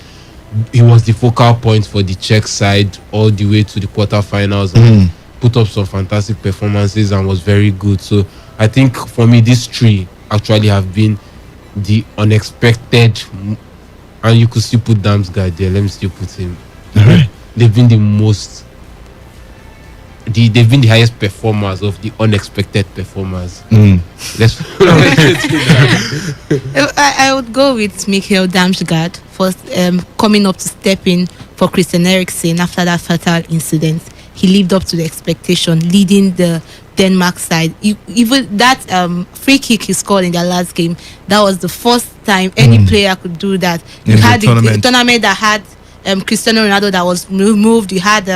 he was the focal point for the Czech side all the way to the quarterfinals and put up some fantastic performances and was very good. So I think for me, these three actually have been the unexpected, and you could still put Damsgaard there. Let me still put him. Right. They've been the most. They've been the highest performers of the unexpected performers. Let's I would go with Mikhail Damsgaard for coming up to step in for Christian Eriksen after that fatal incident. He lived up to the expectation, leading the Denmark side. Even that free kick he scored in their last game, that was the first time any player could do that. You In the had tournament. the tournament that had Cristiano Ronaldo that was removed. You had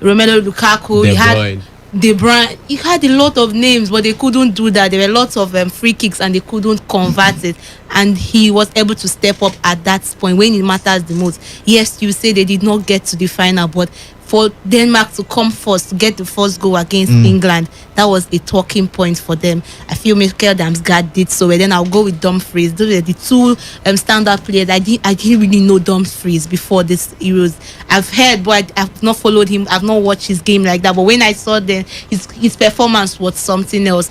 Romelu Lukaku. De You had Bruyne. De Bruyne. You had a lot of names, but they couldn't do that. There were lots of free kicks and they couldn't convert it. And he was able to step up at that point when it matters the most. Yes, you say they did not get to the final, but for Denmark to come first, to get the first goal against England, that was a talking point for them. I feel Michael Damsgaard did so well. Then I'll go with Dumfries. Those were the two standout players. I didn't really know Dumfries before this Euros. I've heard, but I've not followed him. I've not watched his game like that. But when I saw his performance was something else.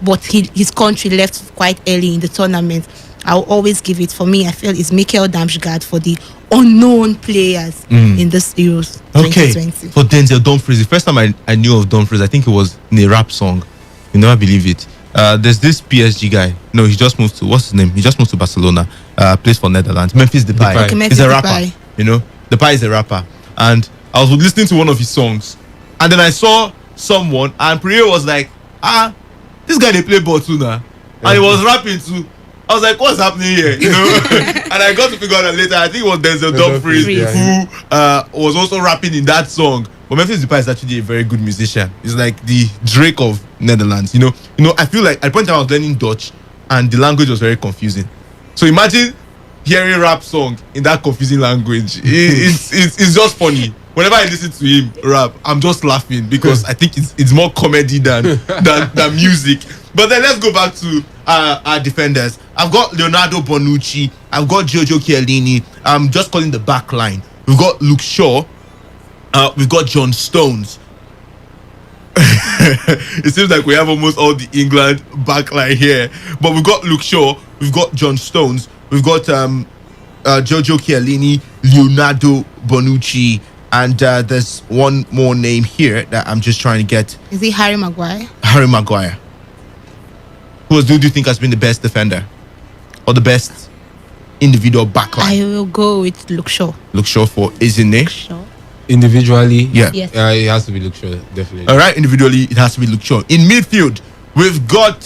But his country left quite early in the tournament. I'll always give it, for me, I feel it's Mikhail Damsgaard for the unknown players in this Euros 2020. For Denzel Dumfries, the first time I knew of Dumfries, I think it was in a rap song. You never believe it. There's this PSG guy. No, he just moved to, what's his name? He just moved to Barcelona. Plays for Netherlands. Memphis Depay. Okay, He's Memphis a rapper. Depay. You know, Depay is a rapper. And I was listening to one of his songs, and then I saw someone, and Priya was like, this guy they play ball too now. And he was rapping too. I was like, what's happening here? You know? And I got to figure out that later. I think it was Denzel Dumfries who was also rapping in that song. But Memphis Depay is actually a very good musician. He's like the Drake of Netherlands. You know, I feel like at the point I was learning Dutch and the language was very confusing. So imagine hearing rap song in that confusing language. It's just funny. Whenever I listen to him rap, I'm just laughing because I think it's more comedy than music. But then let's go back to our defenders. I've got Leonardo Bonucci. I've got Giorgio Chiellini. I'm just calling the back line. We've got Luke Shaw. We've got John Stones. It seems like we have almost all the England back line here. But we've got Luke Shaw. We've got John Stones. We've got Giorgio Chiellini, Leonardo Bonucci. And there's one more name here that I'm just trying to get. Is it Harry Maguire? Harry Maguire. Who do you think has been the best defender? Or the best individual backline? I will go with Luke Shaw. Luke Shaw for Izine. Shaw. Individually, Yeah. Yes. it has to be Luke Shaw, definitely. All right, individually, it has to be Luke Shaw. In midfield, we've got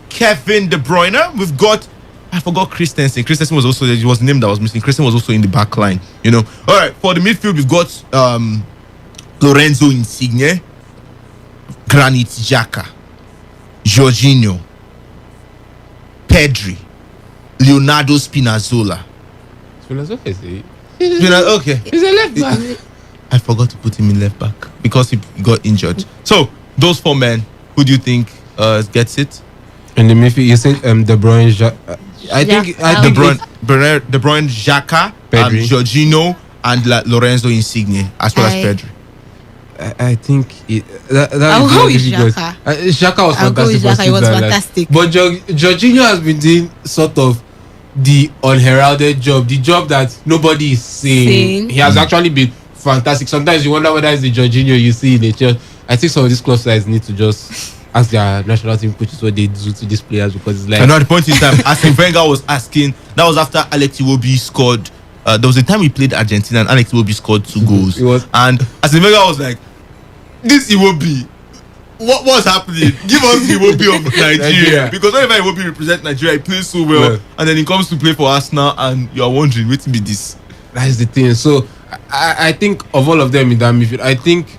Kevin De Bruyne. We've got, I forgot Christensen. Christensen was also, it was the name that was missing. Christensen was also in the back line, you know. All right, for the midfield, we've got Lorenzo Insigne, Granit Xhaka, Jorginho, Pedri, Leonardo Spinazzola. Spinazzola is a- Okay. He's a left back. I forgot to put him in left back because he got injured. So, those four men, who do you think gets it? In the midfield, you said De Bruyne. I think De Bruyne, Xhaka, Pedri. Jorginho, and Lorenzo Insigne, as well as Pedri. I think that I'll is go very with difficult. Xhaka. Xhaka was I'll go fantastic. with for Xhaka. He was Switzerland. fantastic. But Jorginho has been doing sort of the unheralded job, the job that nobody is seeing. He has actually been fantastic. Sometimes you wonder whether it's the Jorginho you see in the church. I think some of these club sides need to just ask their national team coaches what they do to these players, because it's like, I know at the point in time, Arsene Wenger was asking. That was after Alex Iwobi scored. There was a time we played Argentina and Alex Iwobi scored 2 goals. And Arsene Wenger was like, "This Iwobi, what's happening? Give us Iwobi of Nigeria, because whenever Iwobi represents Nigeria, he plays so well, and then he comes to play for Arsenal, and you are wondering, wait be this." That is the thing. So I think of all of them in that midfield, I think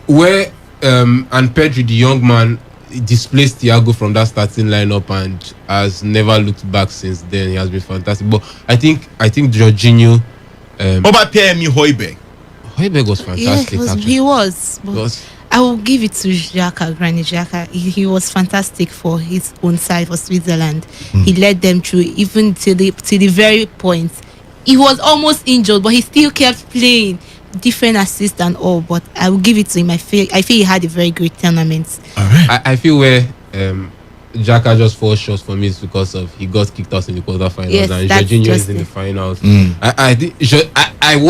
where and Pedri, the young man, displaced Thiago from that starting lineup and has never looked back since then. He has been fantastic. But I think Jorginho. What about Pierre-Emile Højbjerg? Højbjerg was fantastic. Yeah, he was. But I will give it to Xhaka, Granit Xhaka. He was fantastic for his own side, for Switzerland. He led them through even to the very point. he was almost injured, but he still kept playing. Different assist and all, but I will give it to him. I feel he had a very great tournament. All right. I feel where Xhaka just falls short for me is because of he got kicked out in the quarterfinals, Yes, and that's Jorginho is just in the it. finals. I think I've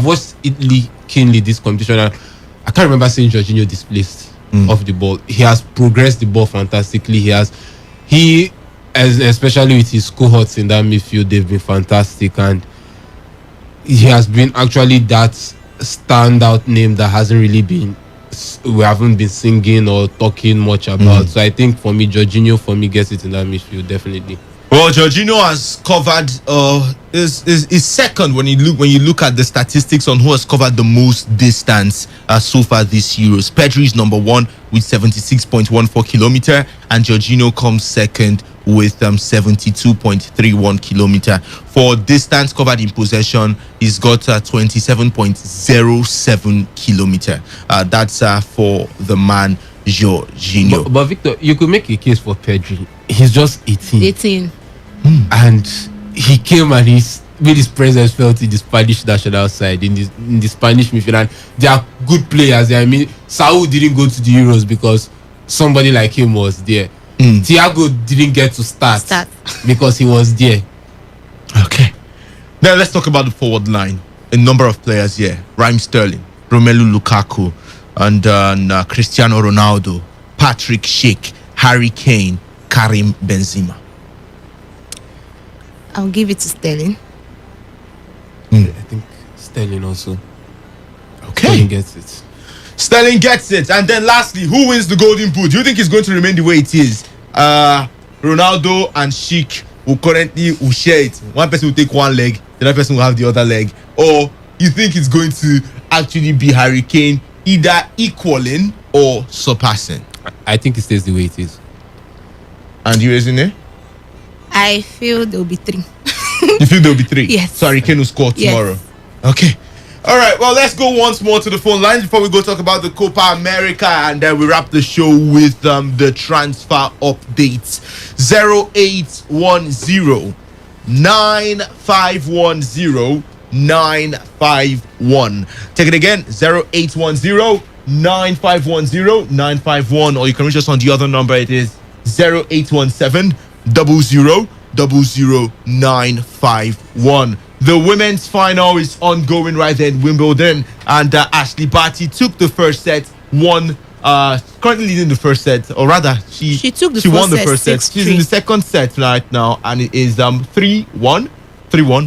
watched Italy keenly this competition, and I can't remember seeing Jorginho displaced off the ball. He has progressed the ball fantastically. Especially with his cohorts in that midfield, they've been fantastic, and he has been actually that standout name that we haven't been singing or talking much about. So I think for me, Jorginho gets it in that midfield definitely. Well, Jorginho has covered is second when you look at the statistics on who has covered the most distance so far this Euros. Pedri is number one with 76.14 kilometer, and Jorginho comes second with 72.31 kilometer. For distance covered in possession, he's got 27.07 kilometer. That's for the man Jorginho. But Victor, you could make a case for Pedri. He's just 18. And he came and he's made his presence felt in the Spanish national side, in the Spanish midfield. And they are good players. I mean, Saul didn't go to the Euros because somebody like him was there. Thiago didn't get to start because he was there. Okay. Now let's talk about the forward line. A number of players here. Raheem Sterling, Romelu Lukaku, and Cristiano Ronaldo, Patrick Schick, Harry Kane, Karim Benzema. I'll give it to Sterling. I think Sterling also. Okay. Sterling gets it. Sterling gets it. And then lastly, who wins the Golden Boot? Do you think it's going to remain the way it is? Ronaldo and Schick will share it. One person will take one leg, the other person will have the other leg. Or you think it's going to actually be Harry Kane either equaling or surpassing? I think it stays the way it is. And you, isn't it? I feel there will be 3. You feel there will be 3? Yes. So Harry Kane will score tomorrow. Yes. Okay. All right, well, let's go once more to the phone lines before we go talk about the Copa America, and then we wrap the show with the transfer updates. 0810 9510 951. Take it again, 0810 9510 951, or you can reach us on the other number. It is 0817 00 00951. The women's final is ongoing right there in Wimbledon, and Ashley Barty took the first set, won. Currently leading the first set, or rather, she won the first set. She's in the second set right now, and it is 3-1,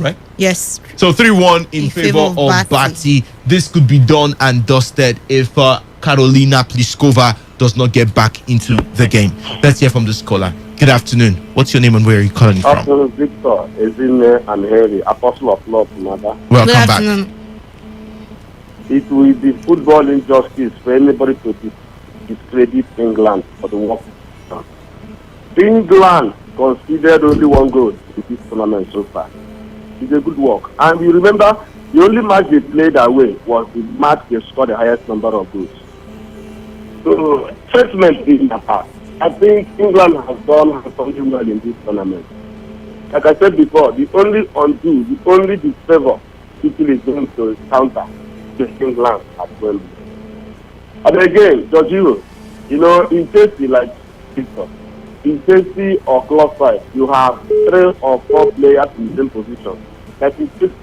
right? Yes. So 3-1 in favor of Barty. This could be done and dusted if Karolina Pliskova does not get back into the game. Let's hear from this caller. Good afternoon. What's your name and where are you calling from? Afternoon, Victor, Ezine and Harry, Apostle of Love, Mother. Welcome back. It will be football injustice for anybody to discredit England for the work done. England conceded only 1 goal in this tournament so far. It's a good work. And you remember, the only match they played away was the match they scored the highest number of goals. So, assessment is in the past. I think England has done something well in this tournament. Like I said before, the only disfavor people is going to counter the England as well. And again, Jorginho, in Chelsea, like Victor, in Chelsea or club side, you have 3 or 4 players in the same position. Like in Chelsea,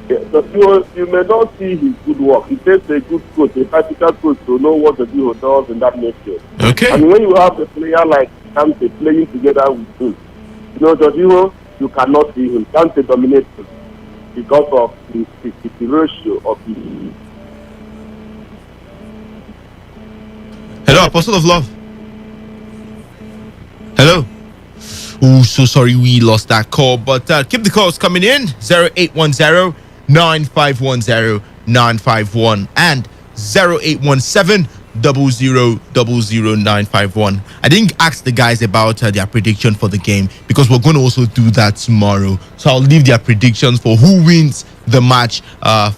you may not see his good work. It takes a good coach, a practical coach, to know what Jorginho does in that midfield. Okay. And when you have a player like Kante playing together with him, Jorginho, you cannot see him. Kante dominates him because of the ratio of the. Hello, Apostle of Love. Hello. Oh, so sorry we lost that call, but keep the calls coming in. 0810 9510 951 and 0817 000951. I didn't ask the guys about their prediction for the game because we're going to also do that tomorrow. So I'll leave their predictions for who wins the match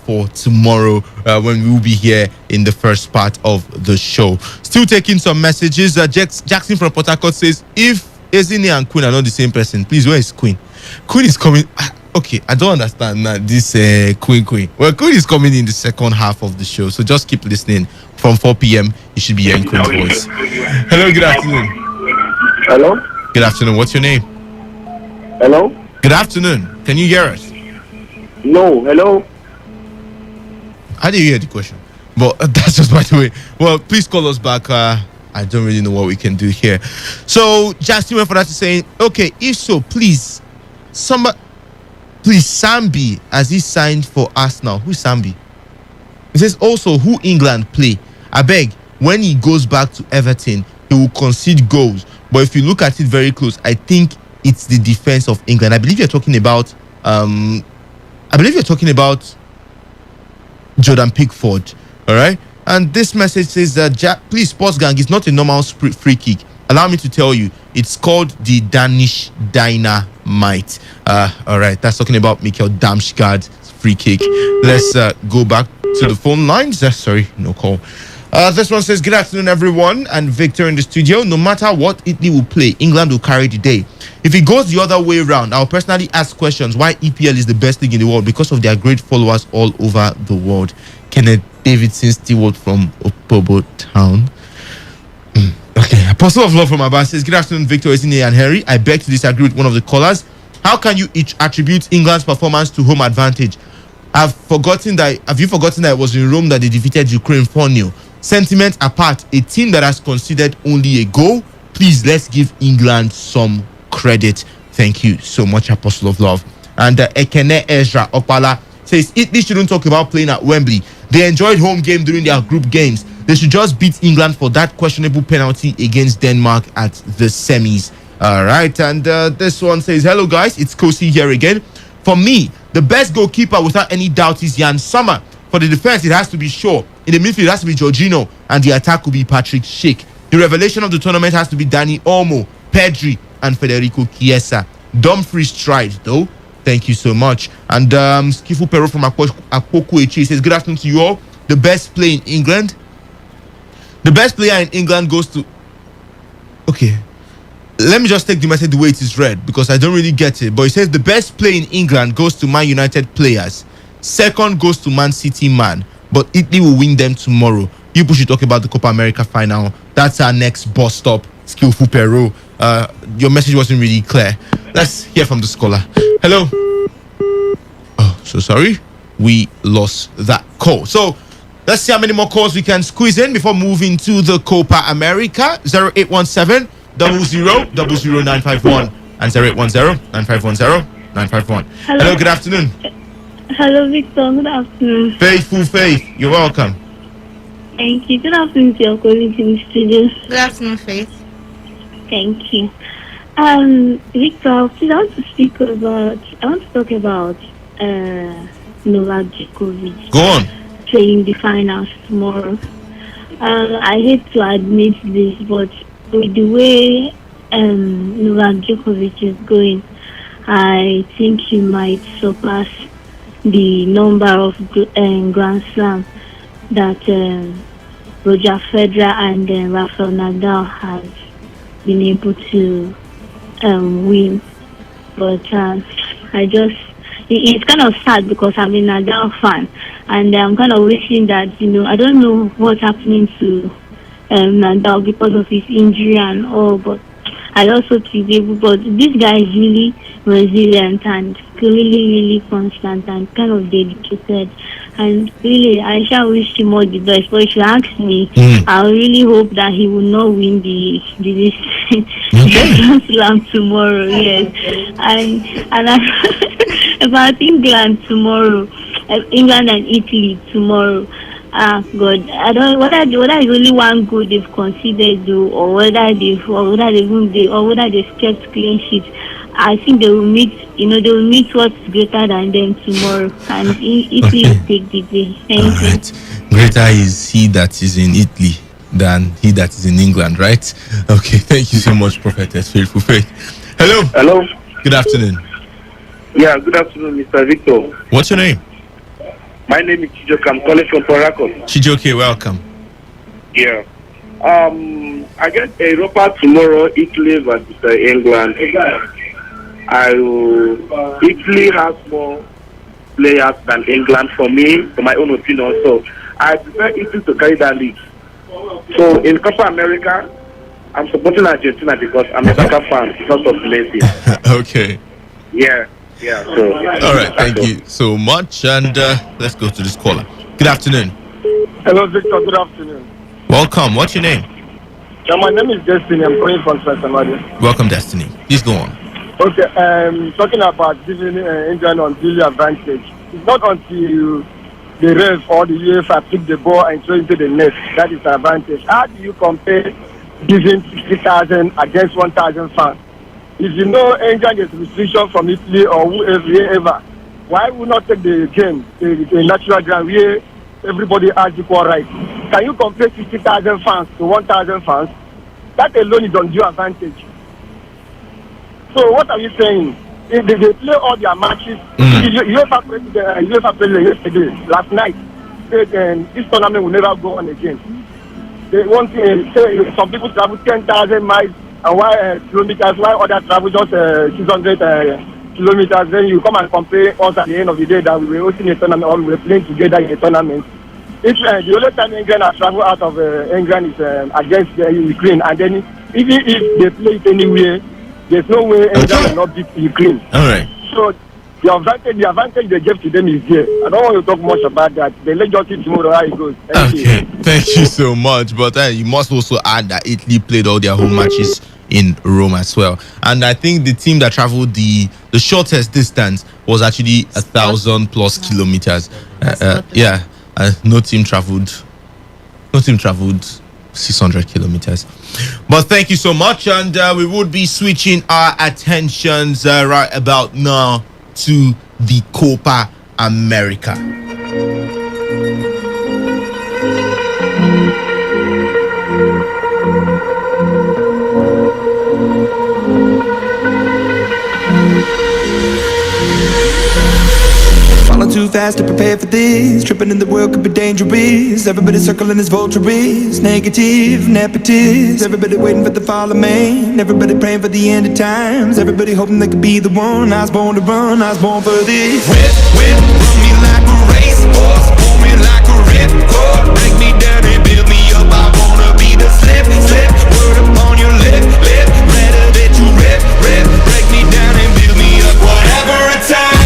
for tomorrow when we will be here in the first part of the show. Still taking some messages. Jackson from Port Harcourt says, if Ezine and Queen are not the same person, please, where is Queen? Queen is coming. Okay, I don't understand now. This Queen. Well, Queen is coming in the second half of the show, so just keep listening. From 4 p.m., you should be hearing Queen's voice. Hello, good afternoon. Hello? Good afternoon. What's your name? Hello? Good afternoon. Can you hear us? No, hello? I didn't hear the question, but that's just by the way. Well, please call us back. I don't really know what we can do here. So, Justin went for that to say, okay, if so, please, Sambi, as he signed for Arsenal. Who's Sambi? It says also who England play. I beg, when he goes back to Everton, he will concede goals. But if you look at it very close, I think it's the defense of England. I believe you're talking about Jordan Pickford. All right. And this message says that please, Sports Gang, it's not a normal free kick. Allow me to tell you, it's called the Danish Dynamite. All right, that's talking about Mikkel Damsgaard's free kick. Let's go back to the phone lines. Sorry, no call. This one says, good afternoon, everyone, and Victor in the studio. No matter what Italy will play, England will carry the day. If it goes the other way around, I'll personally ask questions why EPL is the best league in the world, because of their great followers all over the world. Kenneth Davidson Stewart from Opobo Town. Okay, Apostle of Love from Abba says, good afternoon, Victor, Esine, and Harry. I beg to disagree with one of the callers. How can you each attribute England's performance to home advantage? Have you forgotten that it was in Rome that they defeated Ukraine 4-0? Sentiment apart, a team that has conceded only a goal, please let's give England some credit. Thank you so much, Apostle of Love. And Ekene Ezra Opala says Italy shouldn't talk about playing at Wembley. They enjoyed home game during their group games. They should just beat England for that questionable penalty against Denmark at the semis. All right, and this one says, hello guys, it's Kosi here again. For me, the best goalkeeper without any doubt is Jan Sommer. For the defense, it has to be Shaw. In the midfield, it has to be Jorginho, and the attack will be Patrick Schick. The revelation of the tournament has to be Dani Olmo, Pedri, and Federico Chiesa. Dumfries tried, though. Thank you so much. And Skifu Pero from Akpoku Echi says, good afternoon to you all. The best player in England? The best player in England goes to... Okay. Let me just take the message the way it is read, because I don't really get it. But it says the best player in England goes to Man United players. Second goes to Man City man. But Italy will win them tomorrow. You should talk about the Copa America final. That's our next bus stop. Skillful Peru. Your message wasn't really clear. Let's hear from the scholar. Hello. Oh, so sorry. We lost that call. So let's see how many more calls we can squeeze in before moving to the Copa America. 0817 00 00951 and 0810 951 951. Hello, good afternoon. Hello, Victor. Good afternoon. Faith, you're welcome. Thank you. Good afternoon to your colleagues in the studio. Good afternoon, Faith. Thank you. Victor, please, I want to talk about Novak Djokovic. Go on. Playing the finals tomorrow. I hate to admit this, but with the way Novak Djokovic is going, I think he might surpass the number of Grand Slam that Roger Federer and Rafael Nadal have been able to win. But it's kind of sad because I'm a Nadal fan, and I'm kind of wishing that, I don't know what's happening to Nadal because of his injury and all, but I also feel able, but this guy is really resilient and really constant and kind of dedicated, and really I shall wish him all the best. But if you ask me, I really hope that he will not win the Grand Slam tomorrow. Yes, and about England tomorrow, England and Italy tomorrow. God, I don't whether it's only one goal they've conceded though, or whether they've kept clean sheets. I think they will meet what's greater than them tomorrow, and Italy will take the day. Thank you. Greater is he that is in Italy than he that is in England, right? Okay, thank you so much, Prophetess Faithful Faith. Hello. Good afternoon. Yeah, good afternoon, Mr. Victor. What's your name? My name is Chijoke. I'm calling from Porakon. Chijoke, welcome. Yeah. I guess Europa tomorrow, Italy versus England. Italy has more players than England for me, for my own opinion. So I prefer Italy to carry that league. So in Copa America, I'm supporting Argentina because I'm a soccer fan because of Valencia. Okay. Yeah. So all right, thank you so much, and let's go to this caller. Good afternoon. Hello, Victor. Good afternoon. Welcome. What's your name? Yeah, my name is Destiny. I'm calling from Sasamadi. Welcome, Destiny. Please go on. Okay, talking about giving England unduly advantage. It's not until the ref or the UEFA pick the ball and throw into the net that is the advantage. How do you compare giving 60,000 against 1,000 fans? If you know England is restriction from Italy or whoever, why would not take the game, the natural ground where everybody has equal rights? Can you compare 60,000 fans to 1,000 fans? That alone is undue advantage. So what are you saying? If they play all their matches, UEFA president yesterday, last night, said this tournament will never go on again. They want to say some people travel 10,000 miles and kilometers, while others travel just 600 kilometers. Then you come and compare us at the end of the day that we were hosting a tournament or we were playing together in a tournament. If the only time England has traveled out of England is against Ukraine, and then even if they play it anywhere, there's no way England will not beat Ukraine. All right. So the advantage they gave to them is there. I don't want to talk much about that. They let just see tomorrow how it goes. Thank you so much. But you must also add that Italy played all their home matches in Rome as well. And I think the team that traveled the shortest distance was actually 1,000+ kilometers. No team traveled 600 kilometers. But thank you so much, and we would be switching our attentions right about now to the Copa America. Falling too fast to prepare for this. Tripping in the world could be dangerous. Everybody circling as vultures. Negative, nepotist. Everybody waiting for the fall of man. Everybody praying for the end of times. Everybody hoping they could be the one. I was born to run, I was born for this. Whip, run me like a racehorse. Pull me like a ripcord. Break me down and build me up. I wanna be the slip. Word upon your lip. Better that you rip. Break me down and build me up. Whatever it takes.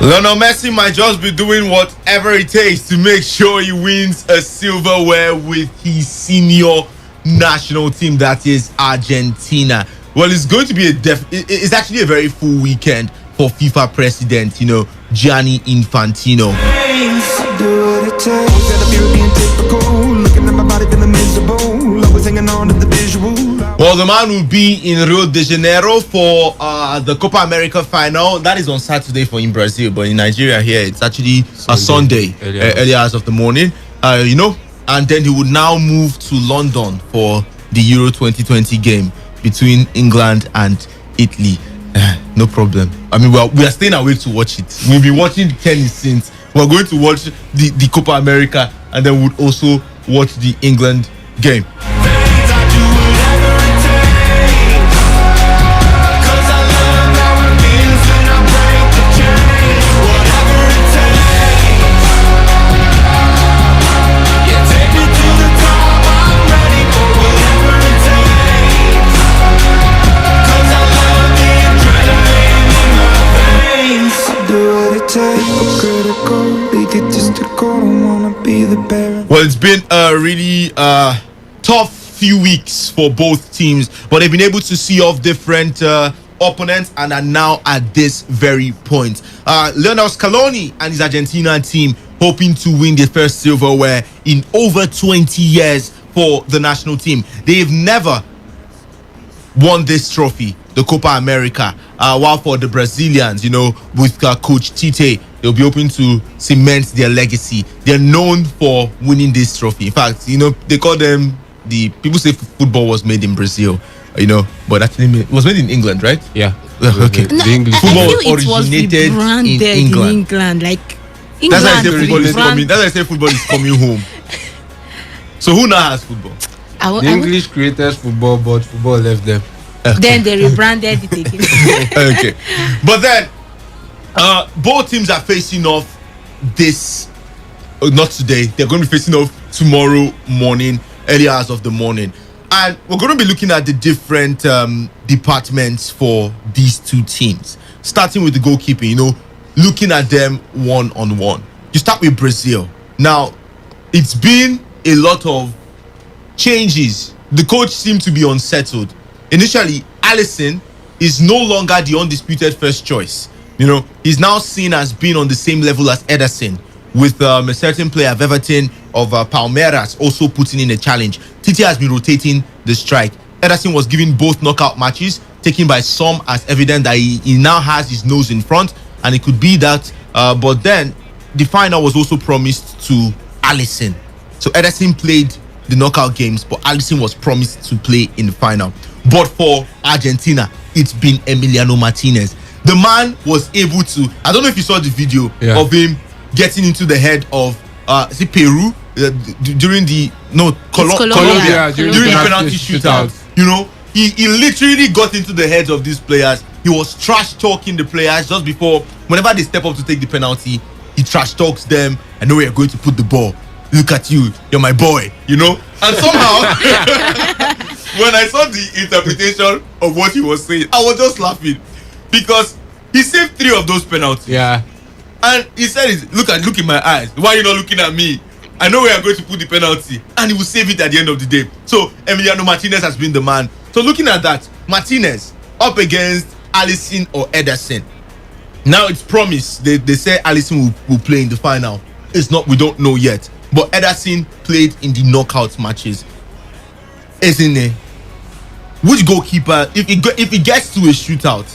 Lionel Messi might just be doing whatever it takes to make sure he wins a silverware with his senior national team, that is Argentina. Well, it's going to be it's actually a very full weekend for FIFA president, Gianni Infantino. Well, the man will be in Rio de Janeiro for the Copa America final. That is on Saturday in Brazil, but in Nigeria here, it's actually a Sunday, early hours of the morning. And then he would now move to London for the Euro 2020 game between England and Italy. No problem. I mean, we are staying awake to watch it. We'll be watching tennis since. We're going to watch the Copa America, and then we'll also watch the England game. Well, it's been a really tough few weeks for both teams, but they've been able to see off different opponents and are now at this very point. Lionel Scaloni and his Argentina team hoping to win their first silverware in over 20 years for the national team. They've never won this trophy, the Copa America, while for the Brazilians, with Coach Tite, they'll be hoping to cement their legacy. They're known for winning this trophy. In fact, they call them people say football was made in Brazil, but actually it was made in England, right? Yeah. Okay. No, the English football it was originated rebranded in England. Like That's why I England say football is rebrand. coming. That's why I say football is coming home. So who now has football? The English created football, but football left them. Then they rebranded it again. Okay, but then both teams are facing off this. Not today. They're going to be facing off tomorrow morning, early hours of the morning, and we're going to be looking at the different departments for these two teams. Starting with the goalkeeping, looking at them one on one. You start with Brazil. Now, it's been a lot of changes. The coach seemed to be unsettled. Initially, Alisson is no longer the undisputed first choice. He's now seen as being on the same level as Ederson, with a certain player of Everton, of Palmeiras, also putting in a challenge. Tite has been rotating the strike. Ederson was given both knockout matches, taken by some as evident that he now has his nose in front, and it could be that. But then, the final was also promised to Alisson. So Ederson played the knockout games, but Alisson was promised to play in the final. But for Argentina, it's been Emiliano Martinez. The man was able to, I don't know if you saw the video of him getting into the head of is it Peru during the Colombia during the penalty shootout. He literally got into the heads of these players. He was trash talking the players just before, whenever they step up to take the penalty, he trash talks them. I know where you're going to put the ball. Look at you, you're my boy, And somehow, when I saw the interpretation of what he was saying, I was just laughing because he saved 3 of those penalties. Yeah. And he said, look in my eyes. Why are you not looking at me? I know where I'm going to put the penalty. And he will save it at the end of the day. So Emiliano Martinez has been the man. So looking at that, Martinez up against Alisson or Ederson. Now it's promised. They say Alisson will play in the final. It's not, we don't know yet. But Ederson played in the knockout matches. Isn't it? Which goalkeeper, if it gets to a shootout,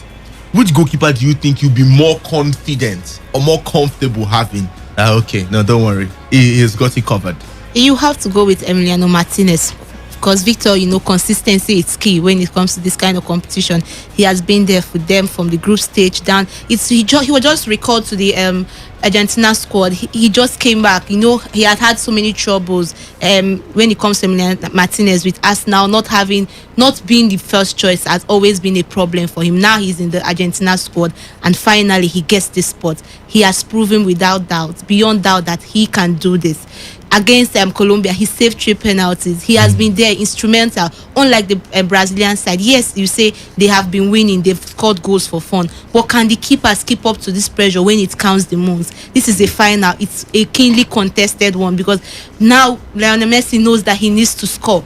which goalkeeper do you think you'll be more confident or more comfortable having? Okay, no, don't worry. He's got it covered. You have to go with Emiliano Martinez because Victor, consistency is key when it comes to this kind of competition. He has been there for them from the group stage down. He was just recalled to the Argentina squad. He just came back. He had so many troubles when it comes to Emiliano Martinez with Arsenal not being the first choice has always been a problem for him. Now he's in the Argentina squad and finally he gets this spot. He has proven beyond doubt that he can do this. Against Colombia, he saved 3 penalties. He has been there instrumental, unlike the Brazilian side. Yes, you say they have been winning, they've scored goals for fun, but can the keepers keep up to this pressure when it counts the most? This is a final. It's a keenly contested one because now Lionel Messi knows that he needs to score.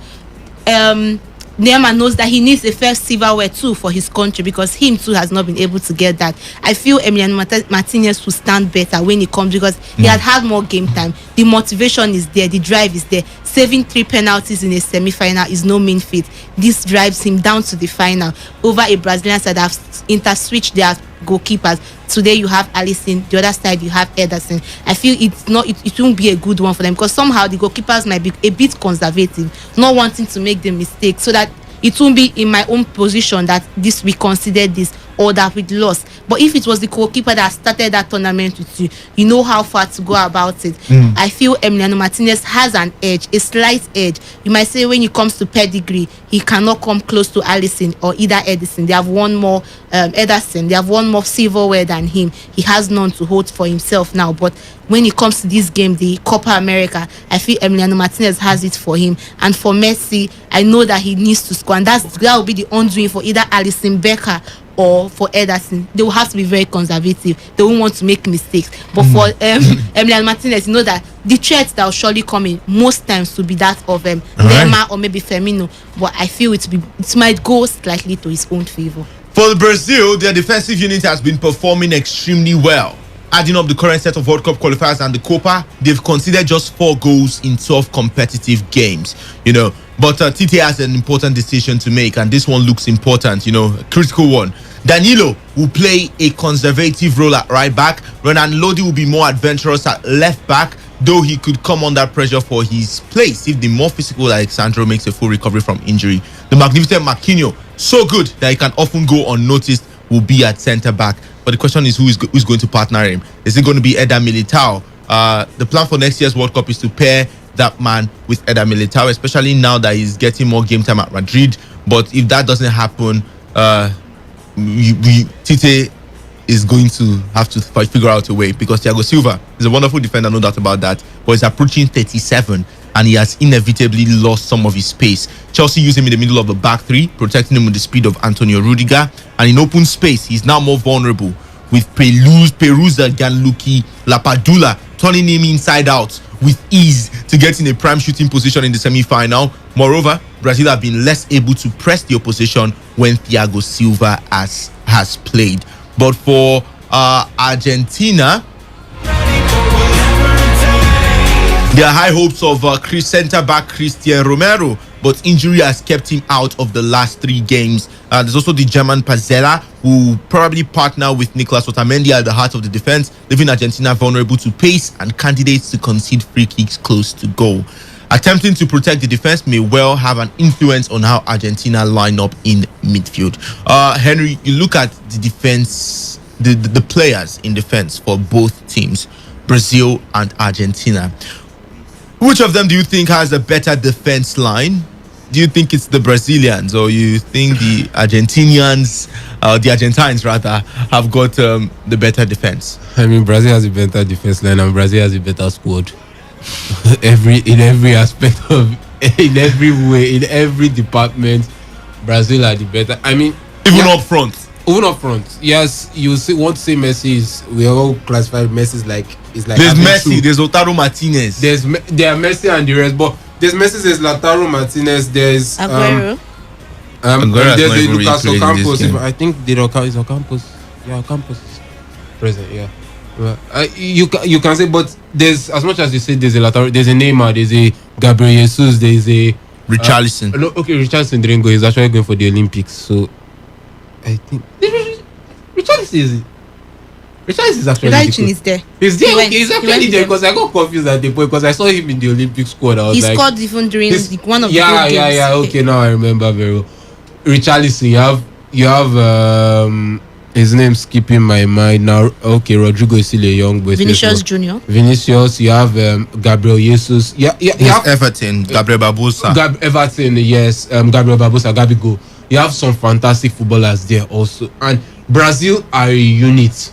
Neymar knows that he needs a first silverware too for his country because him too has not been able to get that. I feel Emiliano Martinez will stand better when he comes because he has had more game time. The motivation is there, the drive is there. Saving 3 penalties in a semi-final is no mean feat. This drives him down to the final over a Brazilian side that have inter-switched their goalkeepers. Today you have Alisson, the other side you have Ederson. I feel it won't be a good one for them because somehow the goalkeepers might be a bit conservative, not wanting to make the mistake, so that it won't be in my own position that we consider this or that we lost. But if it was the goalkeeper that started that tournament with you, you know how far to go about it. I feel Emiliano Martinez has an edge, a slight edge. You might say when it comes to pedigree, he cannot come close to Alisson or either Ederson. They have one more Ederson. They have one more silverware than him. He has none to hold for himself now. But when it comes to this game, the Copa America, I feel Emiliano Martinez has it for him. And for Messi, I know that he needs to score. And that will be the undoing for either Alisson Becker or for Ederson. They will have to be very conservative. They won't want to make mistakes. But for Emiliano Martinez, you know that the threat that will surely come in most times will be that of Neymar or maybe Firmino. But I feel it might go slightly to his own favor. For Brazil, their defensive unit has been performing extremely well. Adding up the current set of World Cup qualifiers and the Copa, they've considered just 4 goals in 12 competitive games. But Tite has an important decision to make, and this one looks important, a critical one. Danilo will play a conservative role at right back. Renan Lodi will be more adventurous at left back, though he could come under pressure for his place if the more physical Alexandro makes a full recovery from injury. The magnificent Marquinhos, so good that he can often go unnoticed, will be at centre back. But the question is who's going to partner him. Is it going to be Eder Militao the plan for next year's World Cup is to pair that man with Eder Militao, especially now that he's getting more game time at Madrid. But if that doesn't happen, Tite is going to have to figure out a way, because Thiago Silva is a wonderful defender, no doubt about that, but he's approaching 37 and he has inevitably lost some of his pace. Chelsea use him in the middle of the back three, protecting him with the speed of Antonio Rudiger, and in open space he's now more vulnerable, with Perusa, Gianluigi Lapadula turning him inside out with ease to get in a prime shooting position in the semi-final. Moreover, Brazil have been less able to press the opposition when Thiago Silva has played. But for Argentina, there are high hopes of centre-back Christian Romero, but injury has kept him out of the last 3 games. There's also the German Pazzella, who probably partner with Nicolas Otamendi at the heart of the defense, leaving Argentina vulnerable to pace and candidates to concede free kicks close to goal. Attempting to protect the defense may well have an influence on how Argentina line up in midfield. Henry, you look at the defense, the players in defense for both teams, Brazil and Argentina. Which of them do you think has a better defense line? Do you think it's the Brazilians, or you think the Argentines rather, have got the better defense? I mean, Brazil has a better defense line and Brazil has a better squad. in every aspect of, in every way, in every department, Brazil are the better. I mean, even up front. Even up front, yes. You want to say Messi is, we all classify Messi as like, it's like there's Messi, there's Lautaro Martinez, there are Messi and the rest, but there's Messi, there's Lautaro Martinez, there's Aguero. There's the Lucas Ocampos. I think the Ocampos, yeah, Ocampos is present, yeah. Well, you can say, but there's, as much as you say there's a Lautaro, there's a Neymar, there's a Gabriel Jesus, there's a Richarlison. Richarlison didn't go. He's actually going for the Olympics, so I think Richarlison is actually there. He's there. He's actually there, because I got confused at the point, because I saw him in the Olympic squad. I was he scored even during one of the games. Yeah. Okay, now I remember very well. Richarlison, you have his name's skipping my mind now. Okay, Rodrigo is still a young boy. Vinicius Junior. Vinicius, you have Gabriel Jesus. You have Everton, Gabriel Barbosa. Everton, yes. Gabriel Barbosa, Gabigol. You have some fantastic footballers there also. And Brazil are a unit.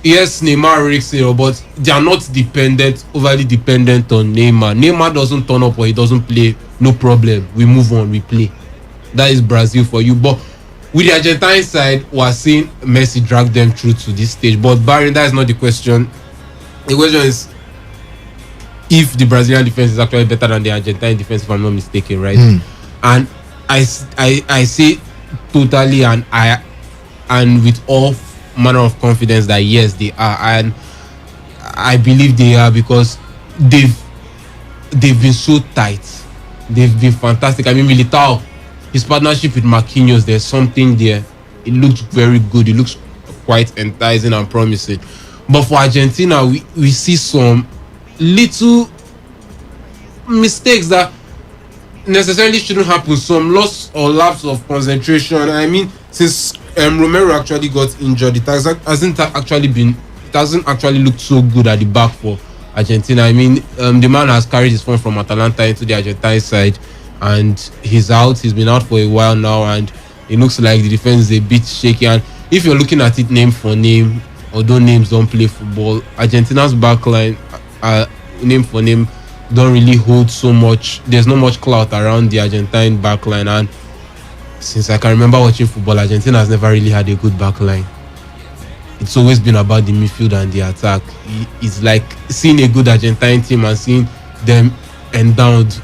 Yes, Neymar risks it, but they are not overly dependent on Neymar. Neymar doesn't turn up or he doesn't play, no problem. We move on, we play. That is Brazil for you. But with the Argentine side, we're seeing Messi drag them through to this stage. But barring that is not the question. The question is if the Brazilian defense is actually better than the Argentine defense, if I'm not mistaken, right? And I say totally and with all manner of confidence that yes, they are, and I believe they are, because they've been so tight. They've been fantastic. I mean, Militao, his partnership with Marquinhos, there's something there. It looks very good. It looks quite enticing and promising. But for Argentina, we see some little mistakes that necessarily shouldn't happen. Some loss or lapse of concentration. I mean, since Romero actually got injured, it hasn't actually looked so good at the back for Argentina. I mean, the man has carried his form from Atalanta into the Argentine side, and he's out. He's been out for a while now, and it looks like the defense is a bit shaky. And if you're looking at it name for name, although names don't play football, Argentina's backline, name for name, don't really hold so much. There's not much clout around the Argentine backline, and since I can remember watching football, Argentina has never really had a good backline. It's always been about the midfield and the attack. It's like seeing a good Argentine team and seeing them endowed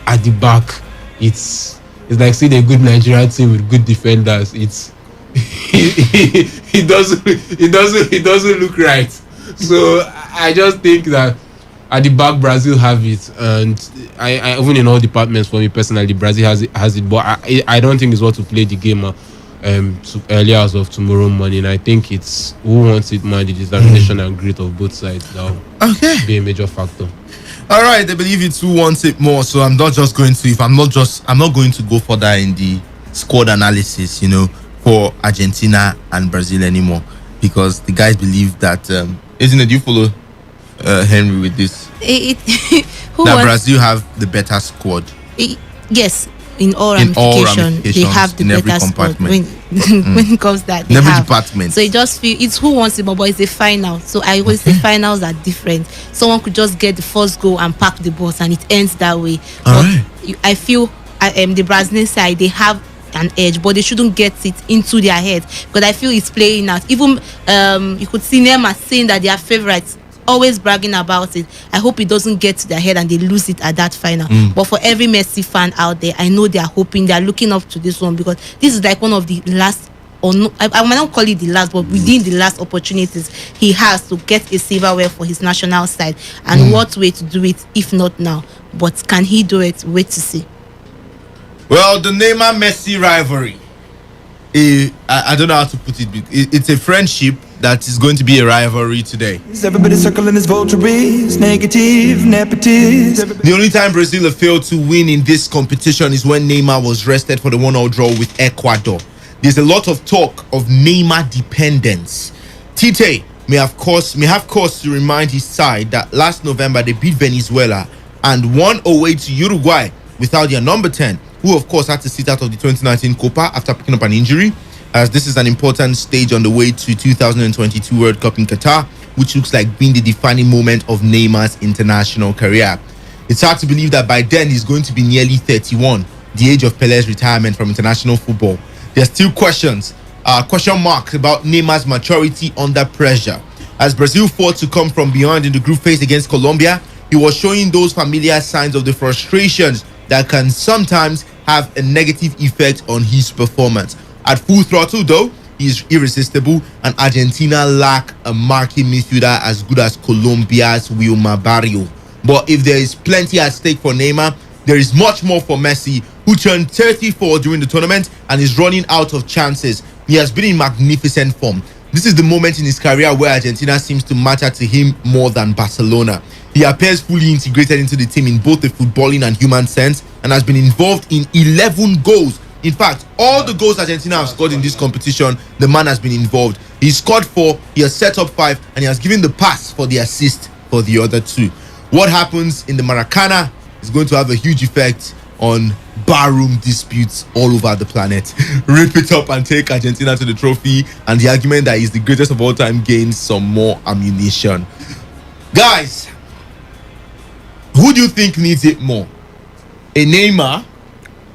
at the back. It's like seeing a good Nigerian team with good defenders. It doesn't look right. So I just think that at the back, Brazil have it, and I even in all departments, for me personally, Brazil has it. But I don't think it's what to play the game early hours of tomorrow morning. I think it's who wants it more, the determination and grit of both sides. That will be a major factor. All right, I believe it's who wants it more. So I'm not going to go further in the squad analysis, for Argentina and Brazil anymore, because the guys believe that isn't it? You follow Henry, with this? Who That wants, Brazil have the better squad. yes, in all In all ramifications, they ramifications, have the in every better sport compartment. when it comes to that. In They every have. department. So it just feel it's who wants it more, but it's a final. So I always say finals are different. Someone could just get the first goal and pack the bus, and it ends that way. All But right. I feel the Brazilian side, they have an edge, but they shouldn't get it into their head, because I feel it's playing out. Even you could see Neymar saying that they are favorites, always bragging about it. I hope it doesn't get to their head and they lose it at that final. But for every Messi fan out there, I know they are hoping, they are looking up to this one, because this is like one of the last, or no, I might not call it the last, but within the last opportunities he has to get a silverware for his national side. And what way to do it if not now? But can he do it? Wait to see. Well, the Neymar Messi rivalry, I don't know how to put it. It's a friendship that is going to be a rivalry today. Everybody circling his vultures, negative, nepotist. The only time Brazil have failed to win in this competition is when Neymar was rested for the 1-0 draw with Ecuador. There's a lot of talk of Neymar dependence. Tite may have cause to remind his side that last November they beat Venezuela and won away to Uruguay without their number 10, who of course had to sit out of the 2019 Copa after picking up an injury, as this is an important stage on the way to 2022 World Cup in Qatar, which looks like being the defining moment of Neymar's international career. It's hard to believe that by then he's going to be nearly 31, the age of Pelé retirement from international football. There's still question marks about Neymar's maturity under pressure. As Brazil fought to come from behind in the group phase against Colombia, he was showing those familiar signs of the frustrations that can sometimes have a negative effect on his performance. At full throttle though, he is irresistible, and Argentina lack a marking midfielder as good as Colombia's Wilmar Barrio. But if there is plenty at stake for Neymar, there is much more for Messi, who turned 34 during the tournament and is running out of chances. He has been in magnificent form. This is the moment in his career where Argentina seems to matter to him more than Barcelona. He appears fully integrated into the team in both the footballing and human sense, and has been involved in 11 goals. In fact, all the goals Argentina have scored in this competition, the man has been involved. He scored 4, he has set up 5, and he has given the pass for the assist for the other 2. What happens in the Maracana is going to have a huge effect on barroom disputes all over the planet. Rip it up and take Argentina to the trophy, and the argument that he's the greatest of all time gains some more ammunition. Guys, who do you think needs it more? A Neymar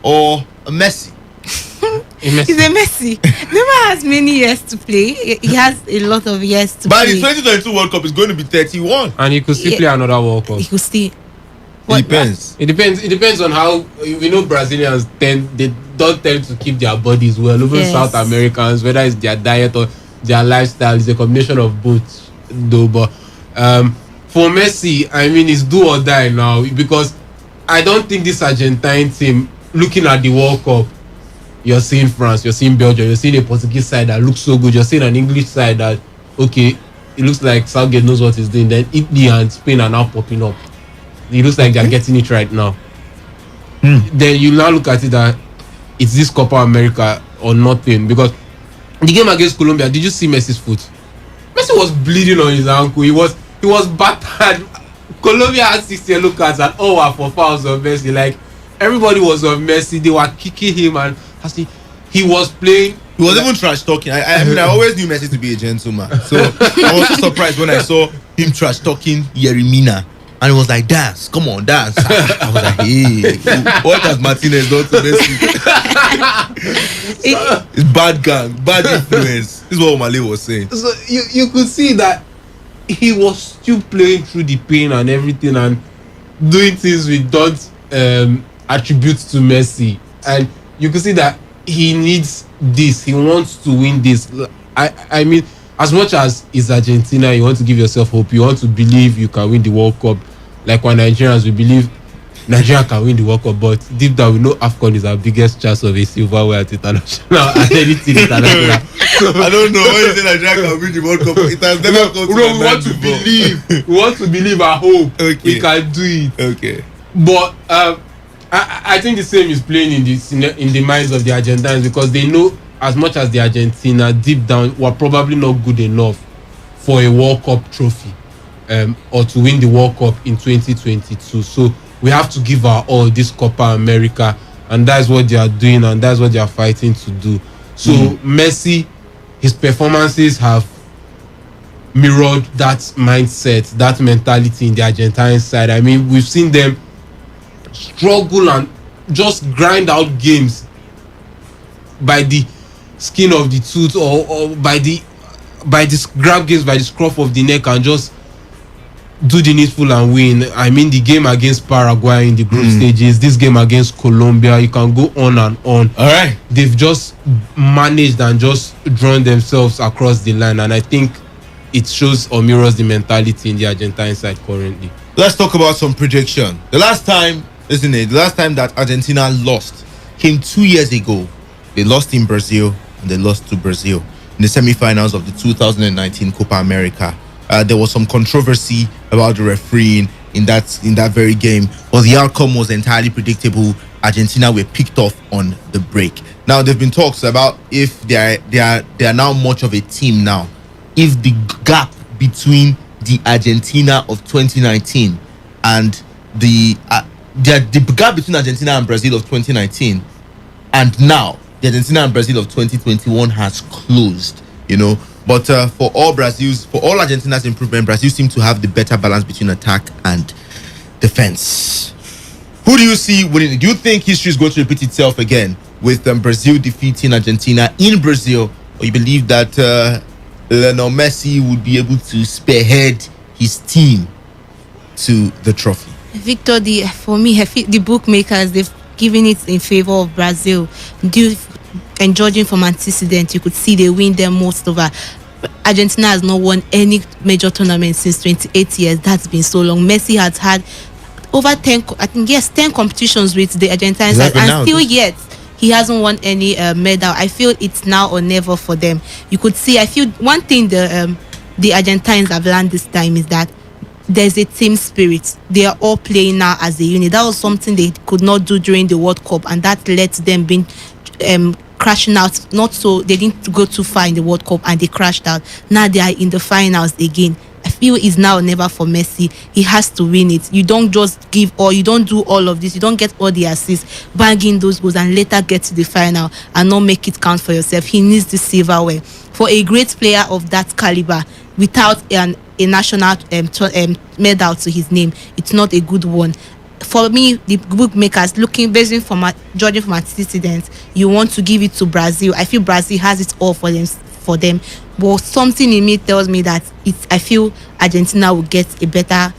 or a Messi? He's a Messi. Neymar has many years to play. He has a lot of years to By play. the 2022 World Cup is going to be 31. And he could still play another World Cup. He could still. It depends. It depends on how, we know Brazilians they don't tend to keep their bodies well. Even Yes. South Americans, whether it's their diet or their lifestyle, it's a combination of both though. But for Messi, I mean, it's do or die now, because I don't think this Argentine team, looking at the World Cup, you're seeing France, you're seeing Belgium, you're seeing a Portuguese side that looks so good, you're seeing an English side that, okay, it looks like Southgate knows what he's doing. Then Italy and Spain are now popping up. It looks like they're getting it right now. Then you now look at it that it's this Copa America or nothing, because the game against Colombia, did you see Messi's foot? Messi was bleeding on his ankle. He was battered. Colombia had 6 yellow cards and all were for fouls of Messi. Like, everybody was on Messi. They were kicking him, and he was playing. He was even trash talking. I mean, I always knew Messi to be a gentleman. So I was so surprised when I saw him trash talking Yerimina. And it was like, dance, come on, dance. I was like, hey, what has Martinez done to Messi? It's bad gang, bad influence. This is what Omale was saying. So you could see that he was still playing through the pain and everything, and doing things we don't attribute to Messi. And you could see that he needs this. He wants to win this. I mean, as much as it's Argentina, you want to give yourself hope. You want to believe you can win the World Cup. Like when Nigerians, we believe Nigeria can win the World Cup, but deep down we know AFCON is our biggest chance of a silverware at international at anything international. I don't know when you say Nigeria can win the World Cup. It has never come to we want to believe. We want to believe and hope we can do it. Okay. But I think the same is playing in the minds of the Argentines, because they know as much as the Argentina deep down were probably not good enough for a World Cup trophy. or to win the World Cup in 2022. So we have to give our all this Copa America, and that's what they are doing, and that's what they are fighting to do. So Messi, his performances have mirrored that mindset, that mentality in the Argentine side. I mean, we've seen them struggle and just grind out games by the skin of the tooth, or by this grab games by the scruff of the neck and just do the needful and win. I mean, the game against Paraguay in the group stages, this game against Colombia, you can go on and on. All right. They've just managed and just drawn themselves across the line, and I think it shows or mirrors the mentality in the Argentine side currently. Let's talk about some prediction. The last time that Argentina lost came 2 years ago. They lost in Brazil, and they lost to Brazil in the semi-finals of the 2019 Copa America. There was some controversy about the refereeing in that very game, but the outcome was entirely predictable. Argentina were picked off on the break. Now there've been talks about if they are now much of a team now. If the gap between the Argentina of 2019 and the gap between Argentina and Brazil of 2019 and now the Argentina and Brazil of 2021 has closed, But for all Argentina's improvement, Brazil seem to have the better balance between attack and defense. Who do you see winning? Do you think history is going to repeat itself again with Brazil defeating Argentina in Brazil, or you believe that Lionel Messi would be able to spearhead his team to the trophy? Victor, for me, the bookmakers, they've given it in favor of Brazil. And judging from antecedents, you could see they win them most over. Argentina has not won any major tournament since 28 years. That's been so long. Messi has had over 10 competitions with the Argentine side, and still yet he hasn't won any medal. I feel it's now or never for them. You could see, I feel one thing the Argentines have learned this time is that there's a team spirit. They are all playing now as a unit. That was something they could not do during the World Cup, and that led to them being crashing out. They didn't go too far in the World Cup and they crashed out. Now they are in the finals again. I feel it's now or never for Messi. He has to win it. You don't just you don't do all of this. You don't get all the assists, bang in those goals, and later get to the final and not make it count for yourself. He needs the silverware. For a great player of that caliber, without a national medal to his name, it's not a good one. For me, the bookmakers judging from antecedents, you want to give it to Brazil. I feel Brazil has it all for them. But something in me tells me that I feel Argentina will get a better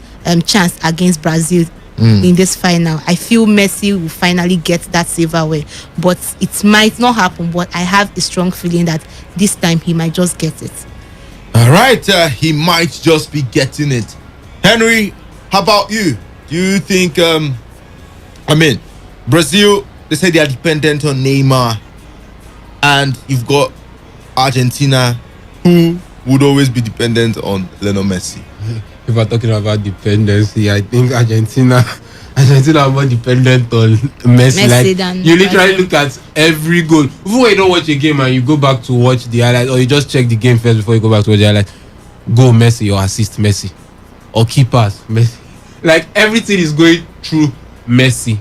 chance against Brazil in this final. I feel Messi will finally get that silverware, but it might not happen. But I have a strong feeling that this time he might just get it. All right, he might just be getting it. Henry, how about you? Do you think, Brazil, they say they are dependent on Neymar, and you've got Argentina, who would always be dependent on Lionel Messi? If we're talking about dependency, I think Argentina are more dependent on Messi. Like, you literally look at every goal. Even when you don't watch a game and you go back to watch the highlights, or you just check the game first before you go back to watch the highlights, goal Messi or assist Messi, or key pass Messi. Like, everything is going through Messi.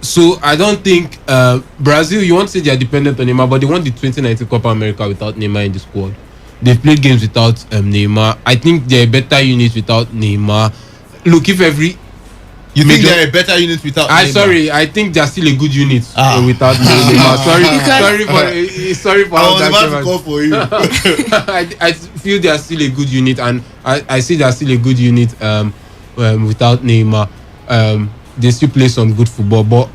So I don't think Brazil, you won't say they are dependent on Neymar, but they won the 2019 Copa America without Neymar in the squad. They've played games without Neymar. I think they're a better unit without Neymar. Look, if every... You think they're a better unit without Neymar? I think they're still a good unit without Neymar. Sorry for I was about to call for you. I feel they are still a good unit, and I see they are still a good unit without Neymar. They still play some good football, but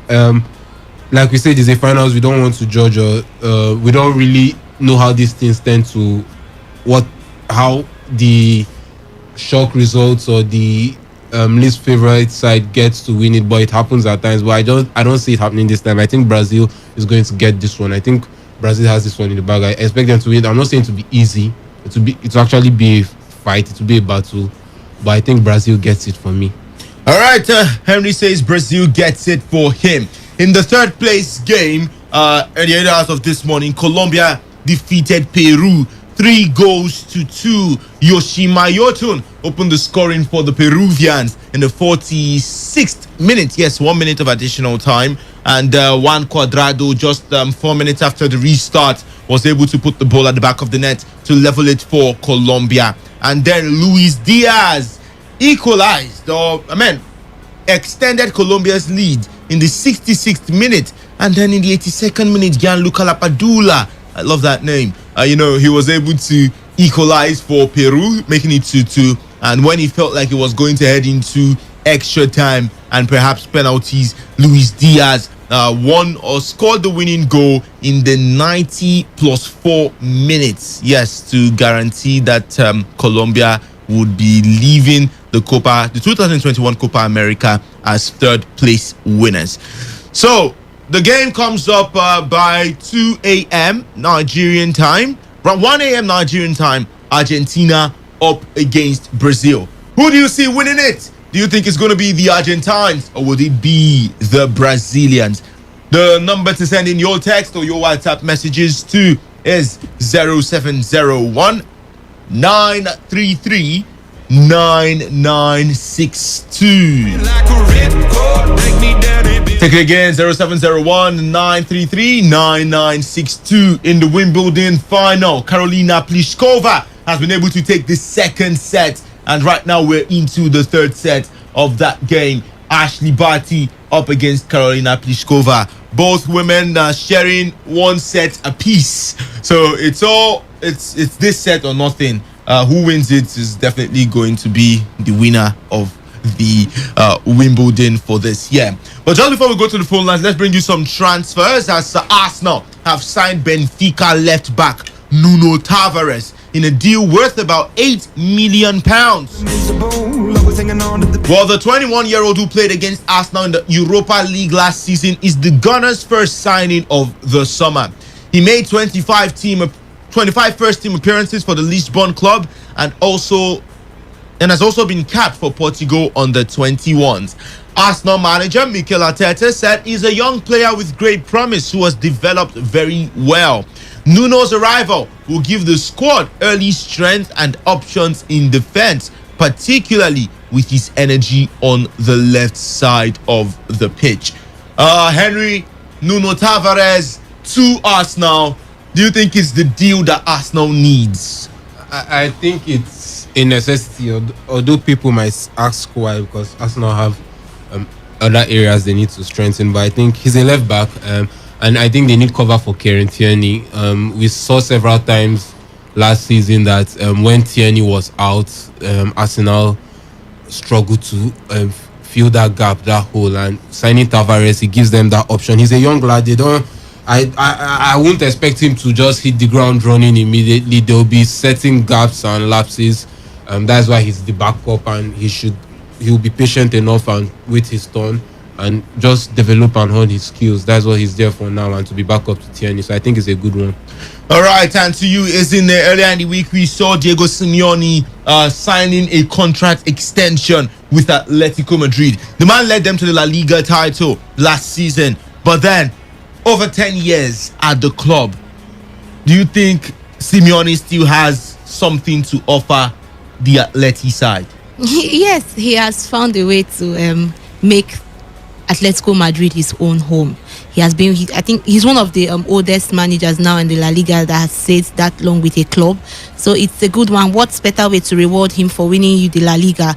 like we said, it's a finals. We don't want to judge, we don't really know how these things tend to, how the shock results or the least favorite side gets to win it, but it happens at times. But I don't see it happening this time. I think Brazil is going to get this one. I think Brazil has this one in the bag. I expect them to win. I'm not saying to be easy. It will actually be a fight. It will be a battle, but I think Brazil gets it for me. All right, Henry says Brazil gets it for him. In the third place game, at the end of this morning, Colombia defeated Peru 3-2. Yoshima Yotun opened the scoring for the Peruvians in the 46th minute. Yes, 1 minute of additional time. And Juan Cuadrado, just 4 minutes after the restart, was able to put the ball at the back of the net to level it for Colombia. And then Luis Diaz equalized, extended Colombia's lead in the 66th minute. And then in the 82nd minute, Gianluca Lapadula, I love that name, he was able to equalize for Peru, making it 2-2. And when he felt like he was going to head into extra time and perhaps penalties, Luis Diaz scored the winning goal in the 90 plus 4 minutes. Yes, to guarantee that Colombia would be leaving the 2021 Copa America as third place winners. So the game comes up by 2 a.m. Nigerian time. Around 1 a.m. Nigerian time, Argentina up against Brazil. Who do you see winning it? Do you think it's going to be the Argentines or would it be the Brazilians? The number to send in your text or your WhatsApp messages to is 0701 933 9962. Take it again, 0701 933 9962. In the Wimbledon final, Karolina Pliskova has been able to take the second set, and right now we're into the third set of that game. Ashley Barty up against Karolina Pliskova. Both women sharing one set apiece, so it's this set or nothing. Who wins it is definitely going to be the winner of the Wimbledon for this year. But just before we go to the phone lines, let's bring you some transfers, as Arsenal have signed Benfica left back Nuno Tavares in a deal worth about £8 million. Well, the 21-year-old who played against Arsenal in the Europa League last season is the Gunners' first signing of the summer. He made 25 first-team appearances for the Lisbon club and has also been capped for Portugal under 21s. Arsenal manager Mikel Arteta said he's a young player with great promise who has developed very well. Nuno's arrival will give the squad early strength and options in defense, particularly with his energy on the left side of the pitch. Henry, Nuno Tavares to Arsenal. Do you think it's the deal that Arsenal needs? I think it's a necessity, although people might ask why, because Arsenal have other areas they need to strengthen. But I think he's a left back, and I think they need cover for Kieran Tierney. We saw several times last season that when Tierney was out, Arsenal struggled to fill that gap, that hole. And signing Tavares, he gives them that option. He's a young lad. I won't expect him to just hit the ground running immediately. There'll be certain gaps and lapses. That's why he's the backup, and he'll be patient enough and wait his turn and just develop and hone his skills. That's what he's there for now, and to be back up to Tierney. So I think it's a good one. All right, and to you, is in there earlier in the week we saw Diego Simeone signing a contract extension with Atletico Madrid. The man led them to the La Liga title last season, but then over 10 years at the club. Do you think Simeone still has something to offer the Atleti side? Yes, he has found a way to make Atletico Madrid his own home. I think he's one of the oldest managers now in the La Liga that has stayed that long with a club. So it's a good one. What's better way to reward him for winning you the La Liga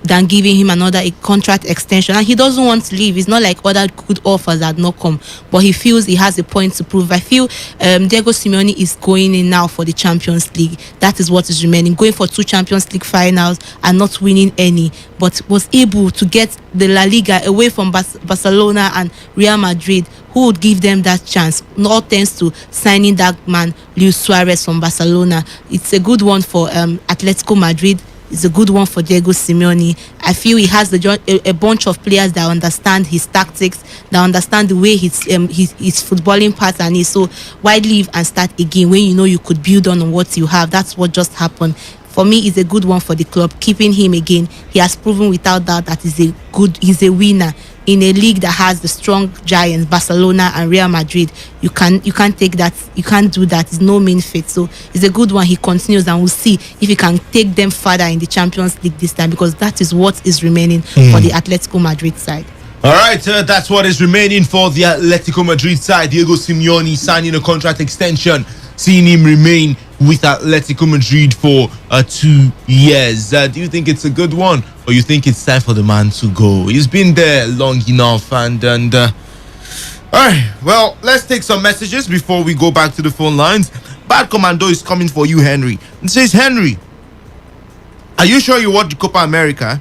than giving him a contract extension? And he doesn't want to leave. It's not like other good offers that not come, but he feels he has a point to prove. I feel Diego Simeone is going in now for the Champions League. That is what is remaining. Going for 2 Champions League finals and not winning any, but was able to get the La Liga away from Barcelona and Real Madrid, who would give them that chance. Not thanks to signing that man Luis Suarez from Barcelona. It's a good one for Atletico Madrid. It's a good one for Diego Simeone. I feel he has a bunch of players that understand his tactics, that understand the way his footballing pattern is. So why leave and start again when you know you could build on what you have? That's what just happened. For me, it's a good one for the club. Keeping him again, he has proven without doubt that he's a winner in a league that has the strong giants, Barcelona and Real Madrid. You can't take that. You can't do that. It's no mean feat. So it's a good one. He continues, and we'll see if he can take them further in the Champions League this time, because that is what is remaining for the Atletico Madrid side. All right, that's what is remaining for the Atletico Madrid side. Diego Simeone signing a contract extension, seeing him remain with Atletico Madrid for 2 years. Do you think it's a good one, or you think it's time for the man to go? He's been there long enough, and all right. Well, let's take some messages before we go back to the phone lines. Bad Commando is coming for you, Henry. It says, Henry, are you sure you watched the Copa America?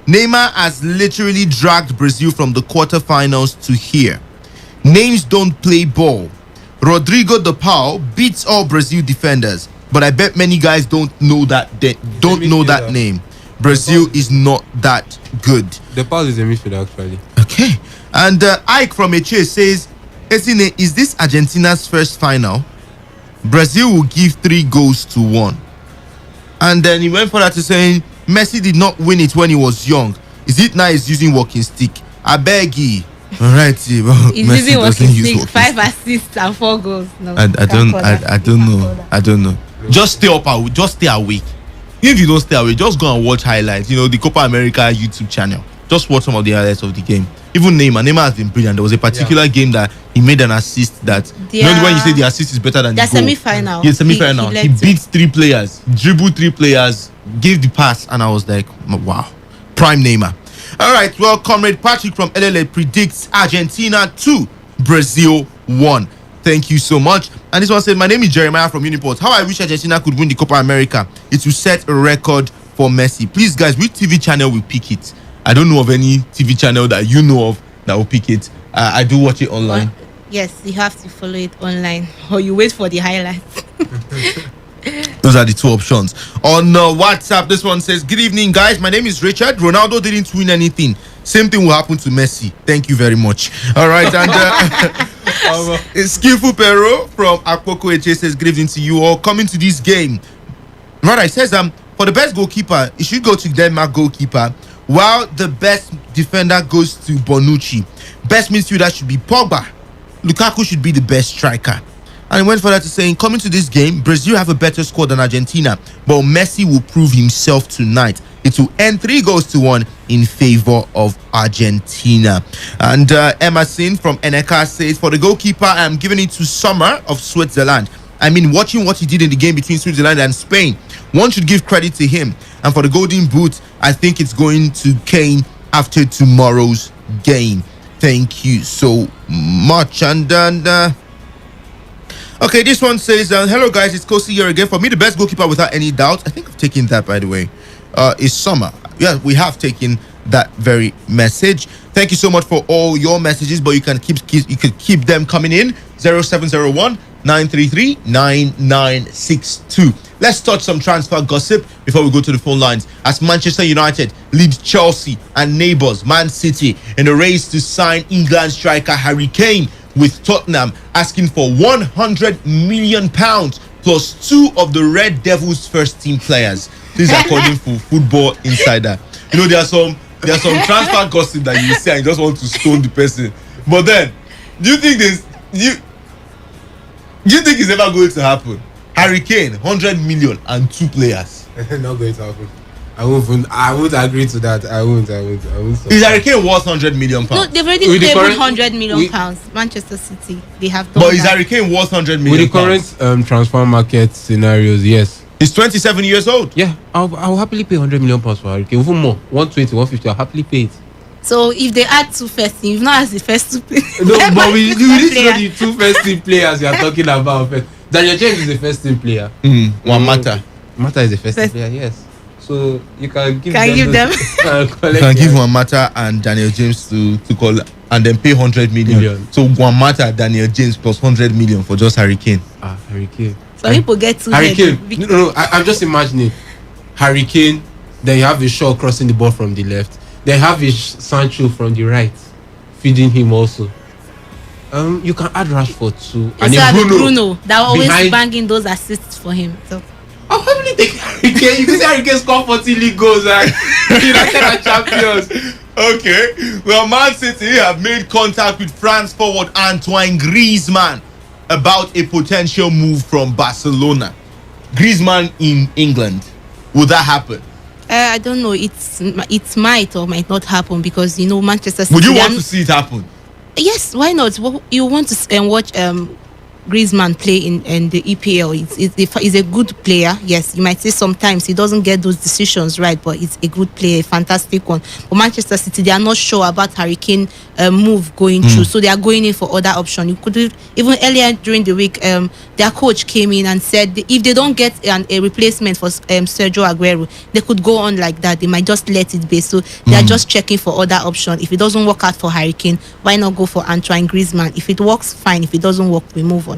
Neymar has literally dragged Brazil from the quarterfinals to here. Names don't play ball. Rodrigo de Paul beats all Brazil defenders, but I bet many guys don't know that name. Brazil is not that good. The Paul is a midfielder, actually. Okay. And Ike from HA says, Esine, is this Argentina's first final? Brazil will give 3 goals to 1. And then he went further to saying, Messi did not win it when he was young. Is it now he's using walking stick? I beg you. All right, well, he's Messi using doesn't walking use stick, walking 5 stick. assists and 4 goals. No, I don't know. Just stay up. Just stay awake. If you don't stay awake, just go and watch highlights. You know, the Copa America YouTube channel. Just watch some of the highlights of the game. Even Neymar has been brilliant. There was a particular game that he made an assist that, you know, when you say the assist is better than the goal. semi-final. Yeah, semi-final. He beat 3 players, dribbled 3 players, gave the pass, and I was like, wow, prime Neymar. All right, well, Comrade Patrick from LLA predicts Argentina 2, Brazil 1. Thank you so much. And this one said, my name is Jeremiah from Uniport. How I wish Argentina could win the Copa America. It will set a record for Messi. Please, guys, which TV channel will pick it? I don't know of any TV channel that you know of that will pick it. I do watch it online. Yes, you have to follow it online, or you wait for the highlights. Those are the 2 options. On WhatsApp, this one says, good evening, guys. My name is Richard. Ronaldo didn't win anything. Same thing will happen to Messi. Thank you very much. All right. And Skillful Pero from Akpoko HA says, good evening to you all. Coming to this game. Right, it says, for the best goalkeeper, it should go to Denmark goalkeeper, while the best defender goes to Bonucci. Best midfielder should be Pogba. Lukaku should be the best striker. And he went further to saying, coming to this game, Brazil have a better squad than Argentina, but Messi will prove himself tonight. It will end 3 goals to 1 in favor of Argentina. And Emerson from Eneka says, for the goalkeeper, I am giving it to Sommer of Switzerland. I mean, watching what he did in the game between Switzerland and Spain, one should give credit to him. And for the Golden Boot, I think it's going to Kane after tomorrow's game. Thank you so much. And okay, this one says, hello guys, it's Kosi here again. For me, the best goalkeeper without any doubt, I think I've taken that, by the way, is Sommer. Yeah, we have taken that very message. Thank you so much for all your messages, but you can keep them coming in. 0701 933 9962. Let's touch some transfer gossip before we go to the phone lines, as Manchester United lead Chelsea and neighbours Man City in a race to sign England striker Harry Kane, with Tottenham asking for £100 million plus 2 of the Red Devils first team players. This is according to Football Insider. You know, there are some transfer gossip that you say and you just want to stone the person. But then, do you think it's ever going to happen? Harry Kane, 100 million and 2 players. Not going to happen. I won't agree to that. I won't. Is Harry Kane worth 100 million pounds? No, they've already paid 100 million pounds. Manchester City, they have done. But is Harry Kane worth 100 million? With the current transfer market scenarios, yes. He's 27 years old. Yeah, I'll happily pay 100 million pounds for Harry Kane. Even more, 120, 150. I'll happily pay it. So if they add 2 first team, not as the first 2 players. No, but we need to know the 2 first team players you are talking about. Daniel James is the first team player. One Mata is the first team player. Yes. So you can give them. You can give Juan Mata and Daniel James to call and then pay 100 million. So Juan Mata, Daniel James plus 100 million for just Harry Kane. Harry Kane. So people get to Harry Kane. No, I'm just imagining Harry Kane. Then you have a Shaw crossing the ball from the left. Then you have a Sancho from the right, feeding him also. You can add Rashford too. And Bruno that always banging those assists for him. So I'll probably take Harry Kane. You can say Harry Kane scored 40 league goals and United are champions. Okay. Well, Man City have made contact with France forward Antoine Griezmann about a potential move from Barcelona. Griezmann in England. Would that happen? I don't know. It might or might not happen because Manchester City. Would you want to see it happen? Yes, why not? You want to watch Griezmann play in the EPL. He's a good player. Yes, you might say sometimes he doesn't get those decisions right, but he's a good player, a fantastic one. But Manchester City, they are not sure about Harry Kane move going through, so they are going in for other options. You could even earlier during the week, their coach came in and said if they don't get a replacement for Sergio Aguero, they could go on like that. They might just let it be. So they are just checking for other options. If it doesn't work out for Harry Kane, why not go for Antoine Griezmann? If it works, fine. If it doesn't work, we move on.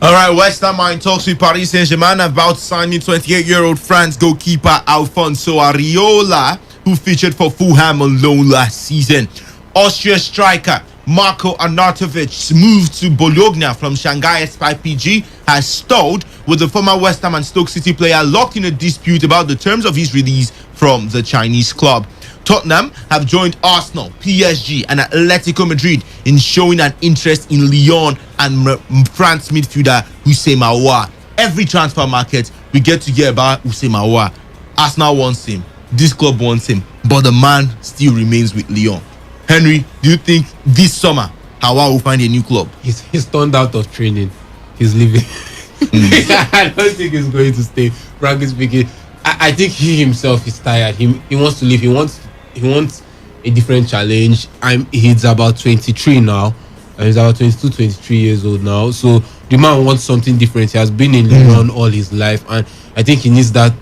All right, West Ham are in talks with Paris Saint-Germain about signing 28-year-old France goalkeeper Alfonso Areola, who featured for Fulham on loan last season. Austria striker Marko Arnautovic's move to Bologna from Shanghai SPG has stalled, with the former West Ham and Stoke City player locked in a dispute about the terms of his release from the Chinese club. Tottenham have joined Arsenal, PSG and Atletico Madrid in showing an interest in Lyon and France midfielder Houssem Aouar. Every transfer market, we get to hear about Houssem Aouar. Arsenal wants him, this club wants him, but the man still remains with Lyon. Henry, do you think this summer Aouar will find a new club? He's turned out of training. He's leaving. I don't think he's going to stay. Frankly speaking, I think he himself is tired. He wants to leave. He wants a different challenge. He's about 23 now. He's about 22, 23 years old now. So the man wants something different. He has been in Lyon all his life, and I think he needs that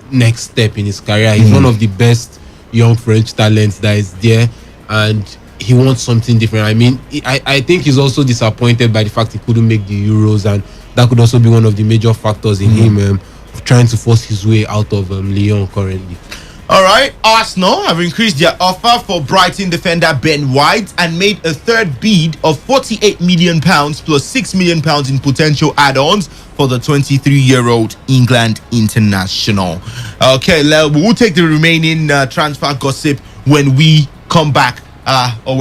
next step in his career. He's one of the best young French talents that is there, and he wants something different. I mean, I think he's also disappointed by the fact he couldn't make the Euros, and that could also be one of the major factors in him trying to force his way out of Lyon currently. All right, Arsenal have increased their offer for Brighton defender Ben White and made a third bid of £48 million plus £6 million in potential add-ons for the 23-year-old England international. Okay, we'll take the remaining transfer gossip when we come back, after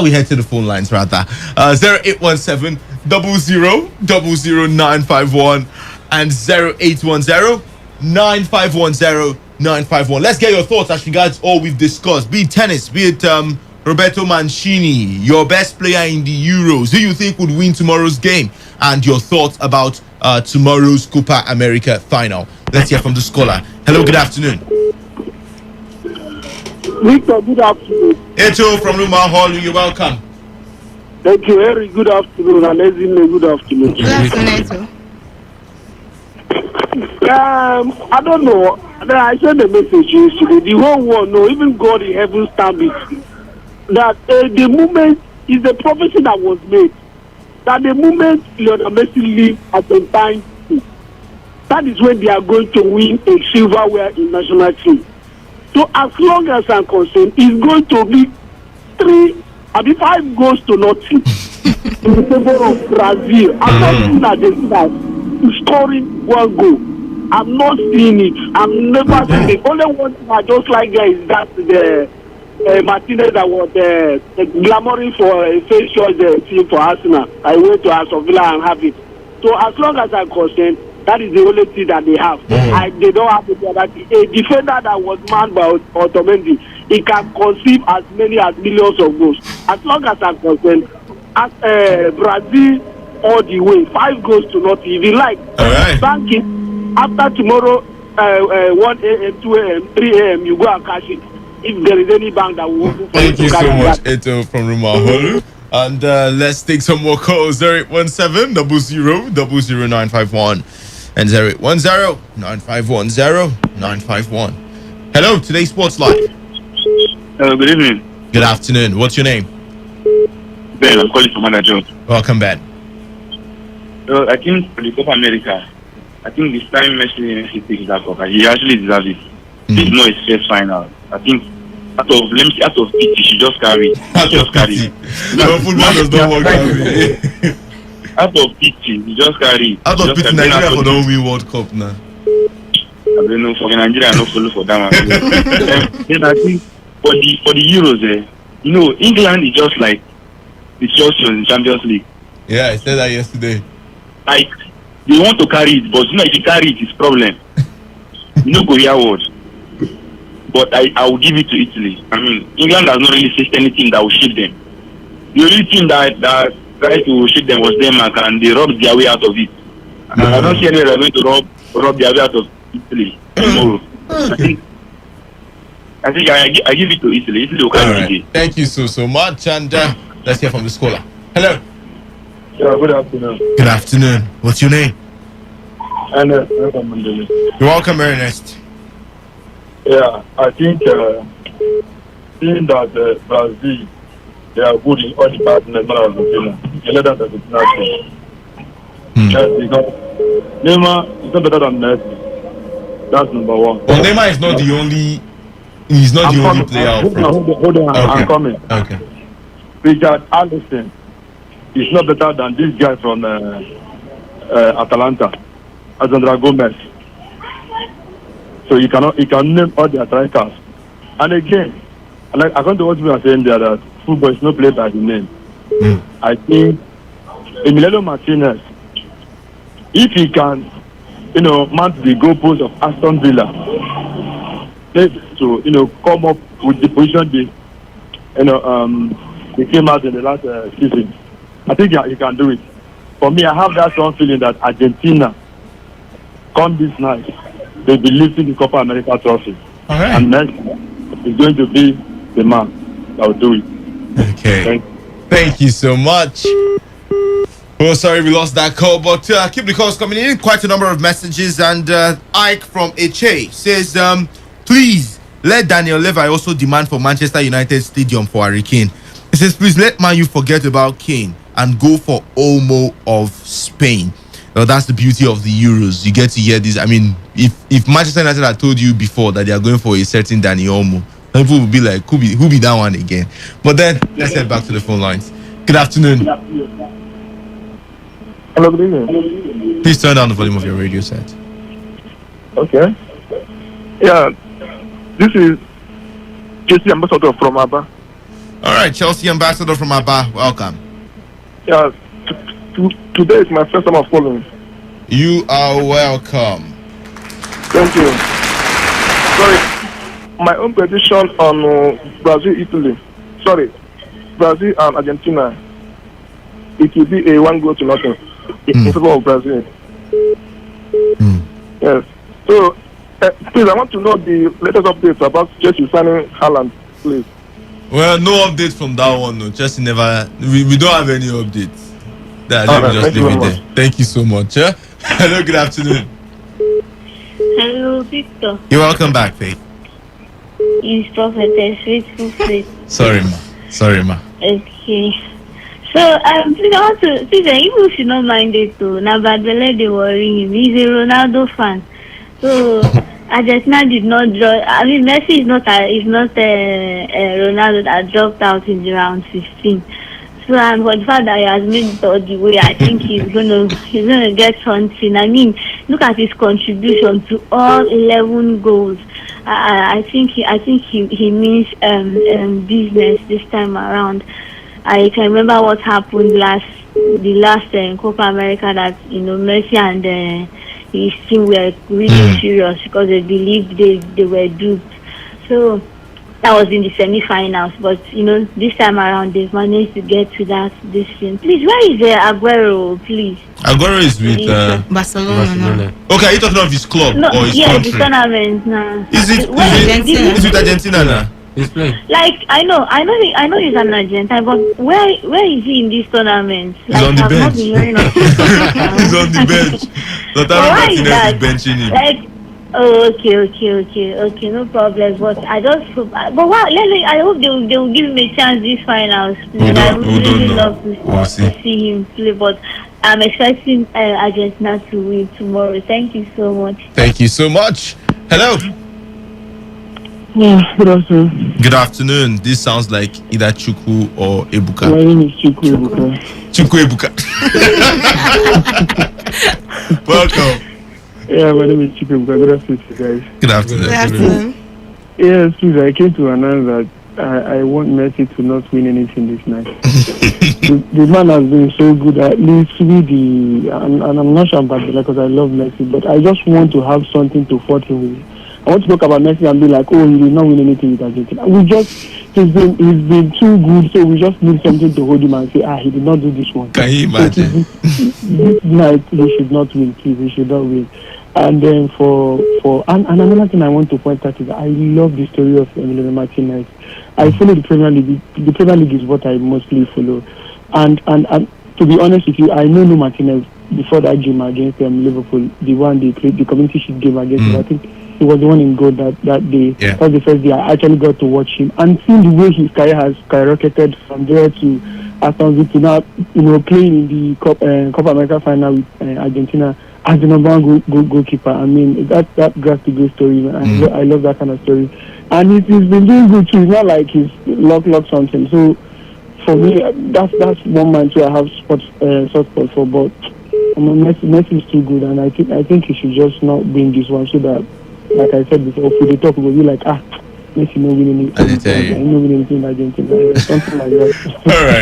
we head to the phone lines rather. 0817 00 951 and 0810 9510 951. Let's get your thoughts as regards all we've discussed, be it tennis, be it Roberto Mancini, your best player in the Euros, who you think would win tomorrow's game, and your thoughts about tomorrow's Copa America final. Let's hear from the scholar. Hello, good afternoon. Victor, good afternoon. Eto from Luma Hall, you're welcome. Thank you, Harry. Good afternoon, and Ezine, good afternoon. Good afternoon, Eto. I don't know. I sent a message yesterday. The whole world, no, even God in heaven stand it. That the moment is the prophecy that was made. That the moment Lionel Messi leaves Argentina, that is when they are going to win a silverware in national team. So as long as I'm concerned, it's going to be 5 goals to nothing in the favor of Brazil. I'm not seeing Argentina scoring 1 goal. I'm not seeing it. I'm never seeing it. Only one thing I just like there is that the Martinez that was glamoring for a face shot team for Arsenal. I went to Aston Villa and have it. So as long as I'm concerned, that is the only thing that they have. They don't have the other thing. A defender that was manned by Otamendi, he can conceive as many as millions of goals. As long as I'm concerned, as Brazil all the way, 5 goals to nothing. If you like, bank it. After tomorrow, 1 a.m., 2 a.m., 3 a.m., you go and cash it. If there is any bank that will open for Thank you so much, Eto from Rumaholu. And let's take some more calls. 0817 00 951 and 0810 951 951. Hello, today's Sports Live. Hello, good evening. Good afternoon. What's your name? Ben, I'm calling from Manager. Welcome, Ben. So I think for the Copa America, I think this time Messi takes that cup. He actually deserves it. This is not his first final. I think out of pity, she just carry. No, football does not work that way. Out of pity, he just carry. Out of pity, Nigeria for the win World Cup now. I don't know, for Nigeria, I don't follow for that one. Then I think for the Euros, England is just like the Chelsea in the Champions League. Yeah, I said that yesterday. Like they want to carry it, but if you carry it, it's problem. Korea word. But I will give it to Italy. I mean, England has not really faced anything that will shake them. The only team that tried to shake them was Denmark, and they robbed their way out of it. I don't see any reason to rob their way out of Italy tomorrow. I think I give it to Italy. Italy will carry the game. Thank you so much, and let's hear from the scholar. Hello. Yeah, good afternoon. Good afternoon. What's your name? Ernest. You're welcome, Ernest. Yeah, I think seeing that Brazil, they are good in all departments, not Argentina. You let that Argentina team. Yes, because Neymar is not better than Messi. That's number one. Well, Neymar is not the only. He's not the only player out front. Hold on, okay. I'm coming. Okay. Richard Allison is not better than this guy from Atalanta, Alexandra Gomez. So you can name all the strikers. And again, like according to what we are saying there, that football is not played by the name. I think Emiliano Martinez, if he can, mount the goalpost of Aston Villa, to come up with the position they came out in the last season, I think he can do it. For me, I have that strong feeling that Argentina, come this night, they'll be lifting the Copa America trophy. All right. And Messi is going to be the man that will do it. Okay. Thank you so much. Oh, sorry, we lost that call, but keep the calls coming in. Quite a number of messages, and Ike from HA says, please let Daniel Levy also demand for Manchester United Stadium for Harry Kane. He says, please let Man U forget about Kane and go for Olmo of Spain. Well, that's the beauty of the Euros. You get to hear this. I mean, if Manchester United had told you before that they are going for a certain Danny Olmo, people would be like, who be that one again? But then, let's head back to the phone lines. Good afternoon. Hello, good evening. Please turn down the volume of your radio set. Okay. Yeah, this is Chelsea Ambassador from Aba. All right, Chelsea Ambassador from Aba, welcome. Yeah, today is my first time of calling. You are welcome. Thank you. Sorry, my own prediction on Brazil, Italy. Sorry, Brazil and Argentina. It will be a 1-0 in favor of Brazil. Yes. So, please, I want to know the latest updates about Chelsea signing Haaland, please. Well, no update from that one. No, Chelsea never. We don't have any updates. Let me just leave it there. Thank you so much. Hello, good afternoon. Hello, Victor. You're welcome back, Faith. It's Prophetess Faithful Faith. Sorry, ma. Okay. So, please, I want to, please, even if you don't mind it too, now, but they worrying him. He's a Ronaldo fan. So, Argentina did not draw. I mean, Messi is not Ronaldo that dropped out in the round 16. So, for the fact that he has made it all the way, I think he's gonna get something. I mean, look at his contribution to all 11 goals. I think he means business this time around. I can remember what happened the last Copa America that Messi and his team were really serious because they believed they were duped. So that was in the semi-finals, but this time around they've managed to get to this thing. Please, where is Aguero? Please. Aguero is with Barcelona. Okay, are you talking of his club or his country? The tournament now. Is it with Argentina now? He's playing. Like I know he's an Argentine, but where is he in this tournament? He's on the bench. He's on the bench. Why is that? Benching him. Like, okay, no problem. But I just hope. But what? I hope they will give him a chance this finals. I would really love to see him play, but I'm expecting Argentina to win tomorrow. Thank you so much. Thank you so much. Hello. Yeah, good afternoon. Good afternoon. This sounds like either Chukwu or Ebuka. My name is Chukwu Ebuka. Chukwu Ebuka. Welcome. Yeah, my name is Chukwu Ebuka. Good afternoon, guys. Good afternoon. Good afternoon. Yes, please. I came to announce that I want Messi to not win anything this night. the man has been so good. At least with and I'm not sure about it because I love Messi, but I just want to have something to fight him with. I want to talk about Messi and be like, oh, he did not win anything with Argentina. He's been too good, so we just need something to hold him and say, he did not do this one. Can you imagine? This night he should not win, please. He should not win. And then and another thing I want to point out is I love the story of Emiliano Martinez. I follow the Premier League. The Premier League is what I mostly follow. And to be honest with you, I know Martinez before that game against Liverpool, the one they played, the community shield game against him. I think he was the one in goal that day. Yeah. That was the first day I actually got to watch him and seeing the way his career has skyrocketed from there to Aston Villa to now, playing in the Copa America final with Argentina as the number one goalkeeper. I mean, that's a good story. I love that kind of story. And he's been doing good too. It's not like he's locked something. So for me, that's one man too I have soft spot for. But Messi is too good, and I think he should just not bring this one so that, like I said before, if we talk, we'll be like, Messi no winning anything. No winning anything in Argentina. Something like that.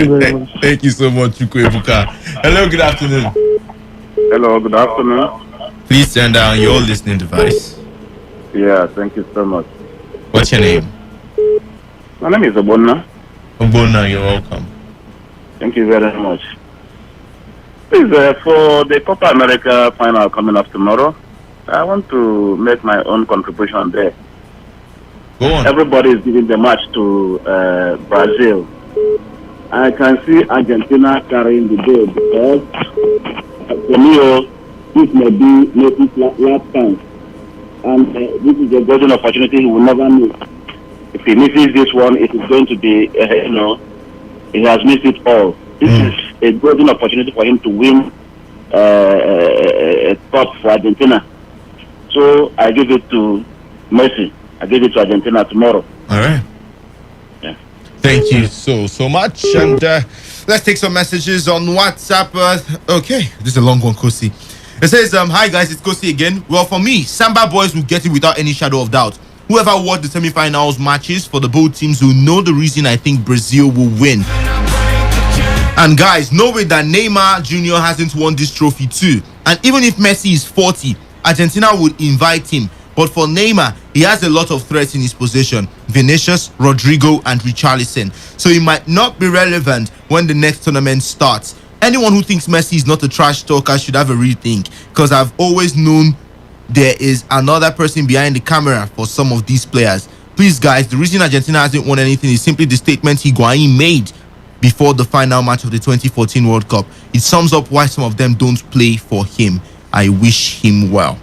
All right. Thank you so much, Chukwuebuka. Hello, good afternoon. Hello, good afternoon. Please turn down your listening device. Yeah, thank you so much. What's your name? My name is Obonna. Obonna, you're welcome. Thank you very much. Please, for the Copa America final coming up tomorrow, I want to make my own contribution there. Go on. Everybody is giving the match to Brazil. I can see Argentina carrying the day because for me, this may be Messi's last chance. And this is a golden opportunity he will never miss. If he misses this one, it is going to be, he has missed it all. This is a golden opportunity for him to win a cup for Argentina. So I give it to Messi. I give it to Argentina tomorrow. All right. Yeah. Thank you so much. And let's take some messages on WhatsApp. Okay, this is a long one, Kosi. It says, hi guys, it's Kosi again. Well, for me, Samba boys will get it without any shadow of doubt. Whoever watched the semi-finals matches for the both teams will know the reason I think Brazil will win. And guys, know it that Neymar Jr. hasn't won this trophy too. And even if Messi is 40, Argentina would invite him. But for Neymar, he has a lot of threats in his possession. Vinicius, Rodrigo, and Richarlison. So he might not be relevant when the next tournament starts. Anyone who thinks Messi is not a trash talker should have a rethink, because I've always known there is another person behind the camera for some of these players. Please guys, the reason Argentina hasn't won anything is simply the statement Higuain made before the final match of the 2014 World Cup. It sums up why some of them don't play for him. I wish him well.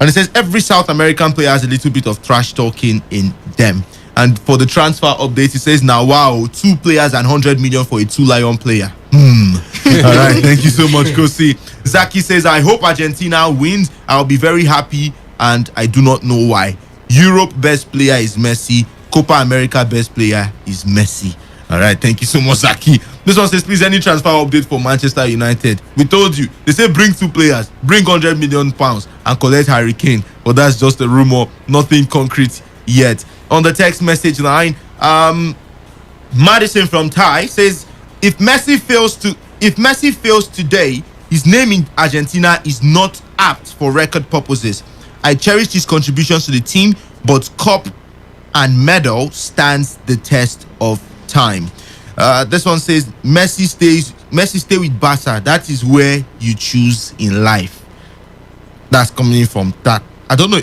And it says every South American player has a little bit of trash talking in them. And for the transfer update, it says now, wow, 2 players and 100 million for a 2-Lion player. All right, thank you so much, Kosi. Zaki says, I hope Argentina wins. I'll be very happy, and I do not know why. Europe best player is Messi. Copa America best player is Messi. All right, thank you so much, Zaki. This one says, please, any transfer update for Manchester United. We told you. They say bring 2 players, bring 100 million pounds and collect Harry Kane. But that's just a rumor, nothing concrete yet. On the text message line, Madison from Thai says, if Messi fails today, his name in Argentina is not apt for record purposes. I cherish his contributions to the team, but cup and medal stands the test of time. This one says Messi stay with Barca. That is where you choose in life. That's coming from that. I don't know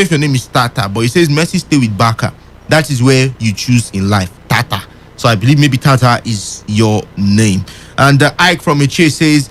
if your name is Tata, but it says Messi stay with Barca. That is where you choose in life. Tata. So I believe maybe Tata is your name. And Ike from Eche says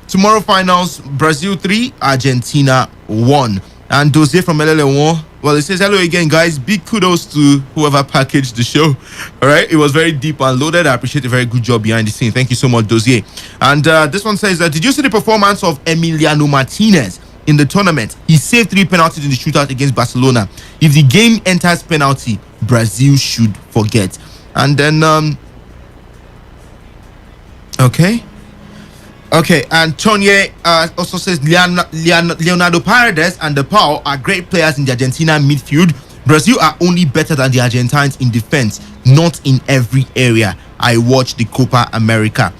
tomorrow finals, Brazil 3, Argentina 1. And Dozier from LL1, well, it says hello again, guys. Big kudos to whoever packaged the show. All right, it was very deep and loaded. I appreciate a very good job behind the scene. Thank you so much, Dozier. And this one says, did you see the performance of Emiliano Martinez in the tournament? He saved 3 penalties in the shootout against Barcelona. If the game enters penalty, Brazil should forget. And then okay, and Tonye also says Leonardo Paredes and DePaul are great players in the Argentina midfield, Brazil are only better than the Argentines in defense, not in every area. I watched the Copa America.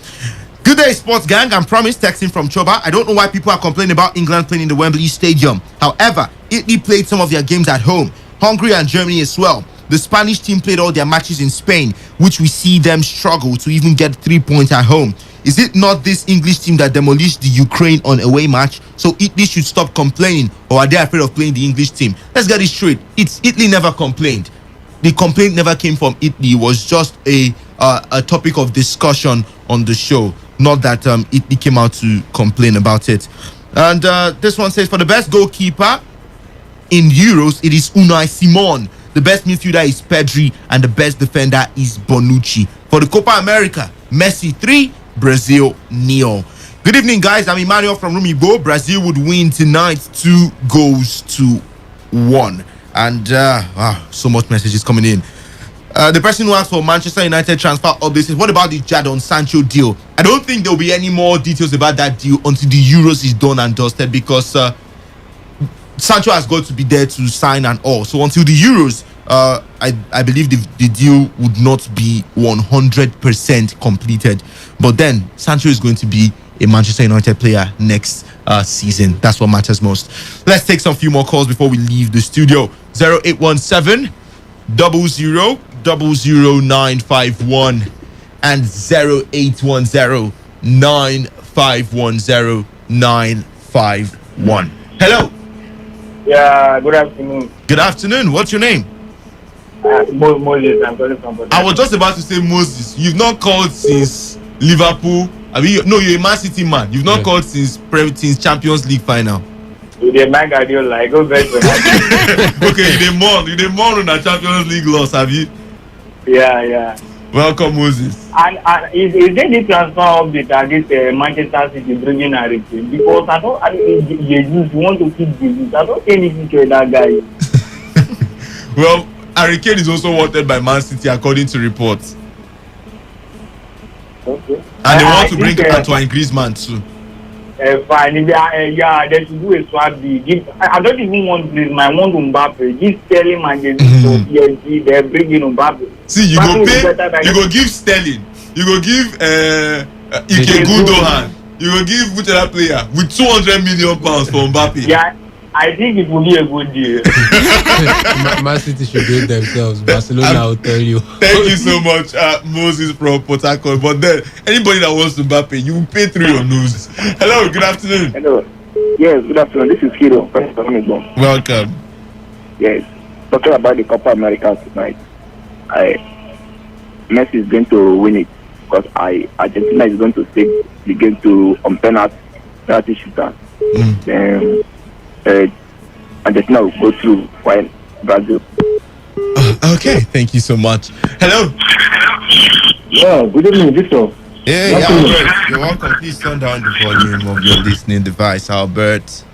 Good day, sports gang. I'm promised texting from Choba. I don't know why people are complaining about England playing in the Wembley Stadium. However, Italy played some of their games at home. Hungary and Germany as well. The Spanish team played all their matches in Spain, which we see them struggle to even get 3 points at home. Is it not this English team that demolished the Ukraine on away match? So Italy should stop complaining, or are they afraid of playing the English team? Let's get it straight. Italy never complained. The complaint never came from Italy. It was just a topic of discussion on the show. Not that Italy came out to complain about it. And this one says, for the best goalkeeper in Euros, it is Unai Simon. The best midfielder is Pedri, and the best defender is Bonucci. For the Copa America, Messi 3, Brazil 0. Good evening, guys. I'm Emmanuel from Rumibo. Brazil would win tonight 2-1. And so much messages coming in. The person who asked for Manchester United transfer update says, what about the Jadon Sancho deal? I don't think there'll be any more details about that deal until the Euros is done and dusted, because Sancho has got to be there to sign and all. So until the Euros, I believe the deal would not be 100% completed. But then Sancho is going to be a Manchester United player next season. That's what matters most. Let's take some few more calls before we leave the studio. 0817 000951 and 0810 9510951. Hello. Yeah, good afternoon. Good afternoon. What's your name? Moses. I'm calling from Port. I was just about to say Moses. You've not called since Liverpool. You're a Man City man. You've not called since Champions League final. You the man that you like, go back. Okay, you the mourn on a Champions League loss, have you? Yeah. Welcome, Moses. And is there any transfer update against Manchester City bringing Harry Kane? Because I don't Jesus want to keep Jesus. I don't see anything to that guy. Well, Harry Kane is also wanted by Man City according to reports. Okay. And they want to bring Antoine Griezmann too. Fine. Yeah, they should do a swap deal. I don't even want Griezmann. I want Mbappe. Give Sterling and PSG. They're bringing Mbappe. See, you go give Sterling. You go give Ike Gundogan. You go give which other player with 200 million pounds for Mbappe. Yeah, I think it will be a good deal. Man City should do it themselves. Barcelona will tell you. Thank you so much, Moses from Port Harcourt. But then, anybody that wants Mbappe, you will pay through your nose. Hello, good afternoon. Hello. Yes, good afternoon. This is Hiro. Welcome. Yes. Talking about the Copa America tonight. Messi is going to win it because Argentina is going to take the game to penalty shooter. Then Argentina will go through while Brazil. Okay, thank you so much. Hello. Yeah, good evening, Victor. Yeah, Albert. You're welcome. Please turn down the volume of your listening device, Albert.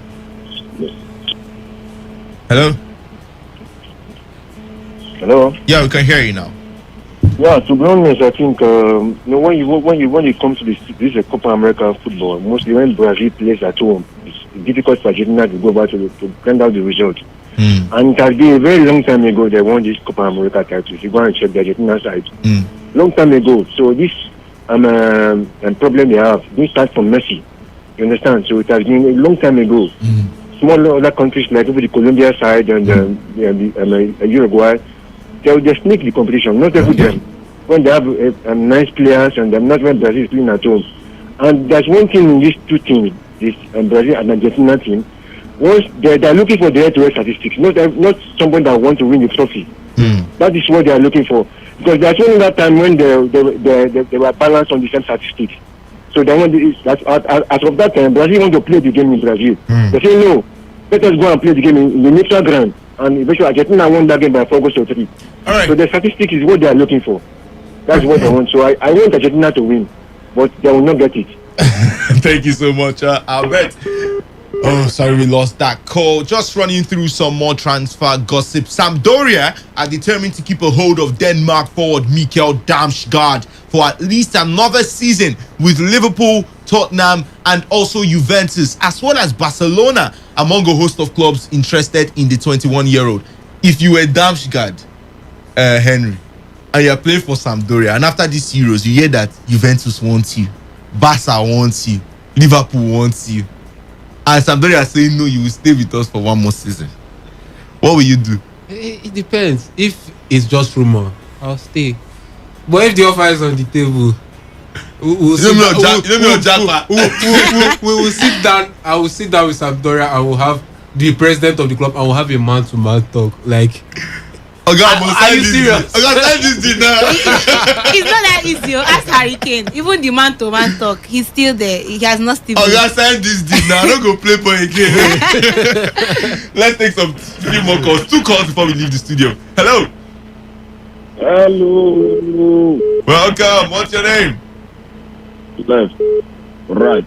Hello. Hello. Yeah, we can hear you now. Yeah, to be honest, I think when it comes to this Copa America football, mostly when Brazil plays at home, it's difficult for Argentina to go back to bring out the result. And it has been a very long time ago they won this Copa America title. If you go and check the Argentina side, long time ago. So this problem they have, this starts from Messi. You understand? So it has been a long time ago. Small other countries like the Colombia side and Uruguay, they sneak the competition, not every time. When they have nice players and not when Brazil is playing at home. And there's one thing in these two teams, this Brazil and Argentina team. Once they're looking for the head-to-head statistics, not someone that wants to win the trophy. That is what they are looking for. Because there's only that time when they were balanced on the same statistics. So they want as of that time, Brazil want to play the game in Brazil. They say no, let us go and play the game in the neutral ground. And eventually Argentina won that game by 4 goals to 3. All right. So the statistics is what they are looking for. That's what they want. So I want Argentina to win, but they will not get it. Thank you so much, Albert. Oh, sorry, we lost that call. Just running through some more transfer gossip. Sampdoria are determined to keep a hold of Denmark forward Mikkel Damsgaard for at least another season with Liverpool, Tottenham, and also Juventus, as well as Barcelona, among a host of clubs interested in the 21-year-old. if you were Damsgaard, Henry, and you're playing for Sampdoria, and after these Euros, you hear that Juventus wants you, Barca wants you, Liverpool wants you, and Sampdoria are saying no, you will stay with us for one more season. What will you do? It depends. If it's just rumor, I'll stay. But if the offer is on the table, we will sit down. I will sit down with Sampdoria. I will have the president of the club. I will have a man-to-man talk. Like, are you serious? It's not that easy. Ask Harry Kane. Even the man-to-man talk, he's still there. He has not still. Oh, you sign this deal now. I don't go play for again. Let's take some few more calls. 2 calls before we leave the studio. Hello. Hello. Welcome. What's your name? Left, right,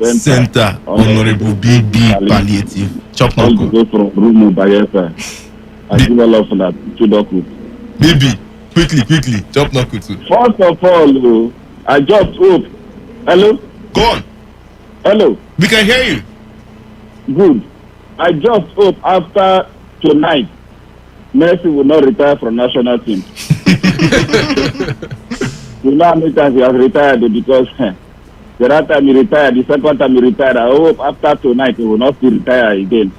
center. Honorable BB Palliative. Chop knuckle. Go from Rumu Bayesa. I give a love for that. BB, quickly. Chop knuckle too. First of all, I just hope. Hello. Go on. Hello. We can hear you. Good. I just hope after tonight, Messi will not retire from national team. You know how many times he has retired because the last time he retired, the second time he retired, I hope after tonight he will not still retire again.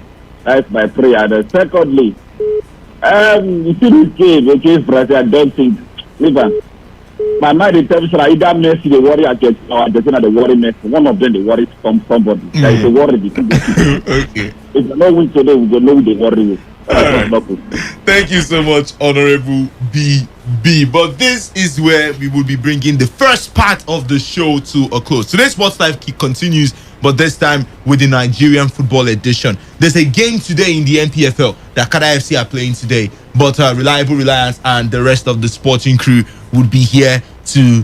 That's my prayer. And secondly, you see this game against Brazil, I don't think, listen, my mind tells me either Messi the worry against or Argentina the worry Messi. One of them the worry from somebody. There is a worry because okay. If you know which today, we will know the worry. Thank you so much, Honorable BB. But this is where we will be bringing the first part of the show to a close. Today's Sports Live continues, but this time with the Nigerian football edition. There's a game today in the NPFL that Kada FC are playing today, but Reliable Reliance and the rest of the sporting crew would be here to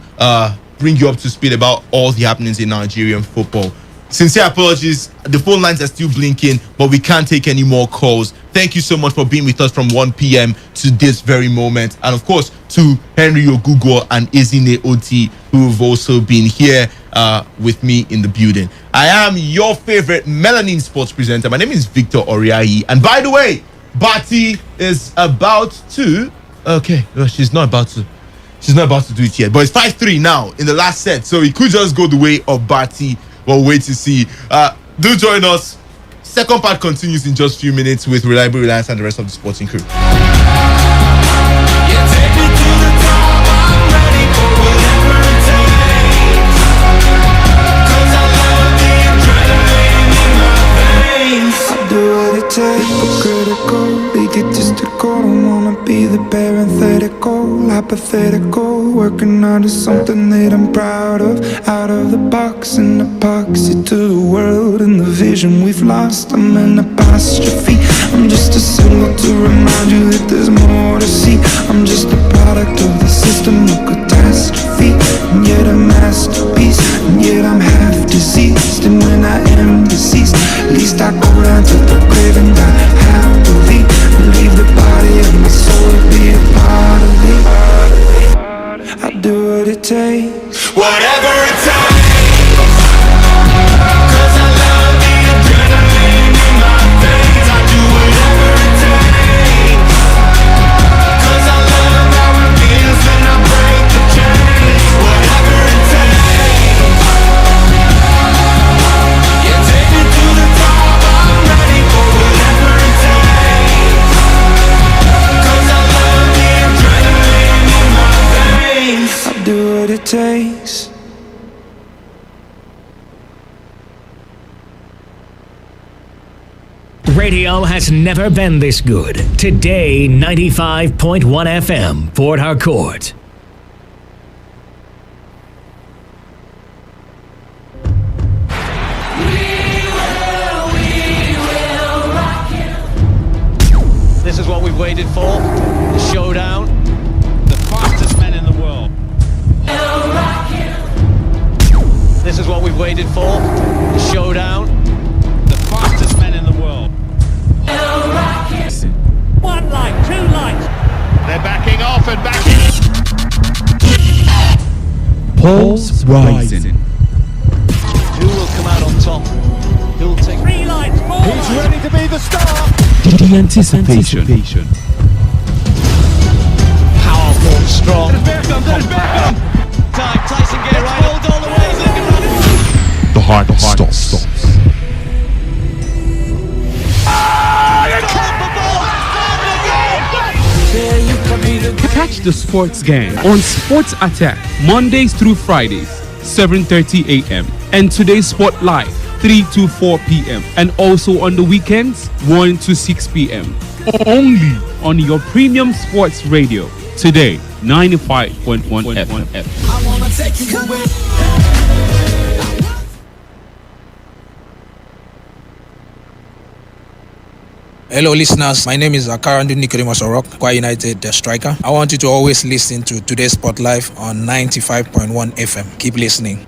bring you up to speed about all the happenings in Nigerian football. Sincere apologies. The phone lines are still blinking, but we can't take any more calls. Thank you so much for being with us from 1 p.m. to this very moment. And of course, to Henry Ogugo and Izine Oti, who have also been here with me in the building. I am your favorite melanin sports presenter. My name is Victor Oriahi. And by the way, Bati is about to... Okay, no, she's not about to do it yet. But it's 5-3 now in the last set. So it could just go the way of Bati. We'll wait to see. Do join us. Second part continues in just a few minutes with Reliable Reliance and the rest of the sporting crew. Critical, egotistical, don't wanna be the parenthetical, hypothetical, working hard is something that I'm proud of, out of the box, an epoxy to the world and the vision we've lost. I'm an apostrophe, I'm just a symbol to remind you that there's more to see. I'm just a product of the system of catastrophe, and yet a masterpiece, and yet I'm half diseased. And when I am deceased, at least I go down to the grave and die happily, and leave the body of my soul to be a part of me. I'll do what it takes, whatever it takes. It takes. Radio has never been this good. Today, 95.1 FM, Port Harcourt. This is what we've waited for. The showdown. The fastest men in the world. This is what we've waited for. The showdown. The fastest men in the world. One light, two lights. They're backing off and backing. Paul's rising. Who will come out on top? Who'll take 3 lights, 4 Who's ready to be the star? The anticipation strong. Time, Tyson Gale, hold all the way, he's looking right. The heart stops. Catch the sports game on Sports Attack Mondays through Fridays, 7:30 a.m. and Today's Sport Live, 3 to 4 p.m. and also on the weekends, 1 to 6 p.m. Only on your premium sports radio. Today, 95.1 FM. I wanna take you away. Hello listeners, my name is Akarandu Nicodemus Orok, Kwa United the striker. I want you to always listen to Today's Sport Live on 95.1 FM. Keep listening.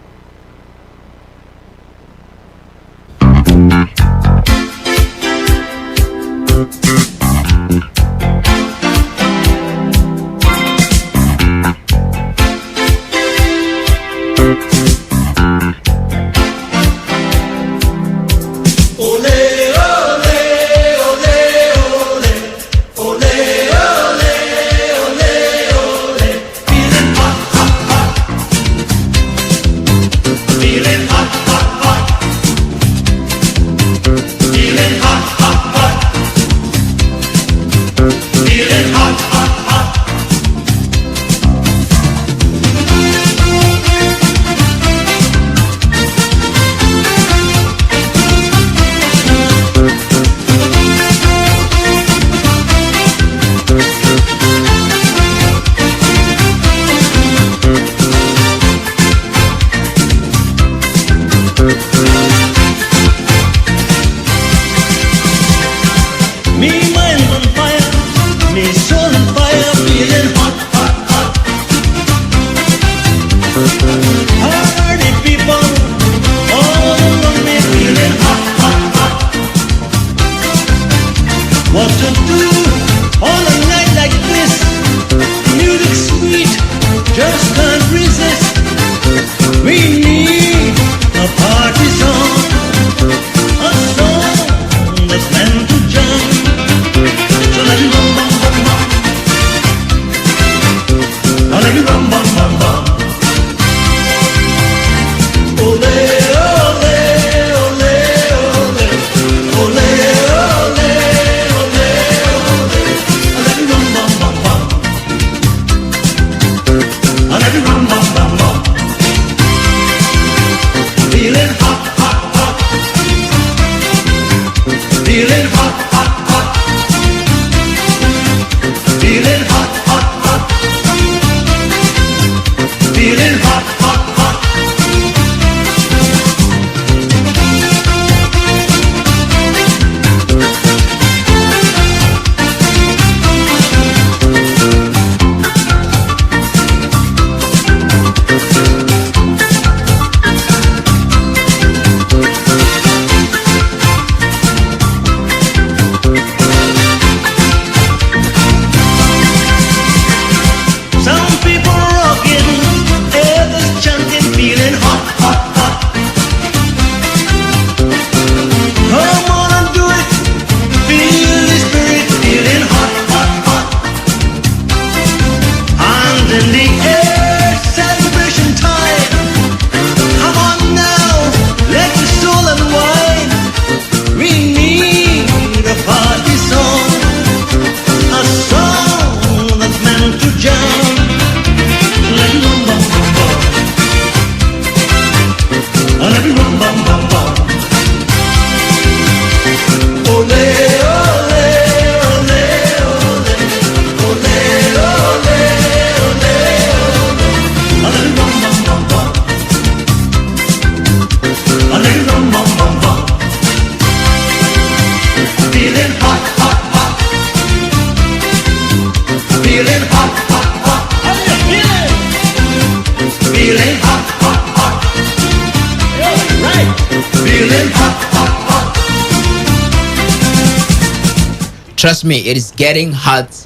Trust me, it is getting hot,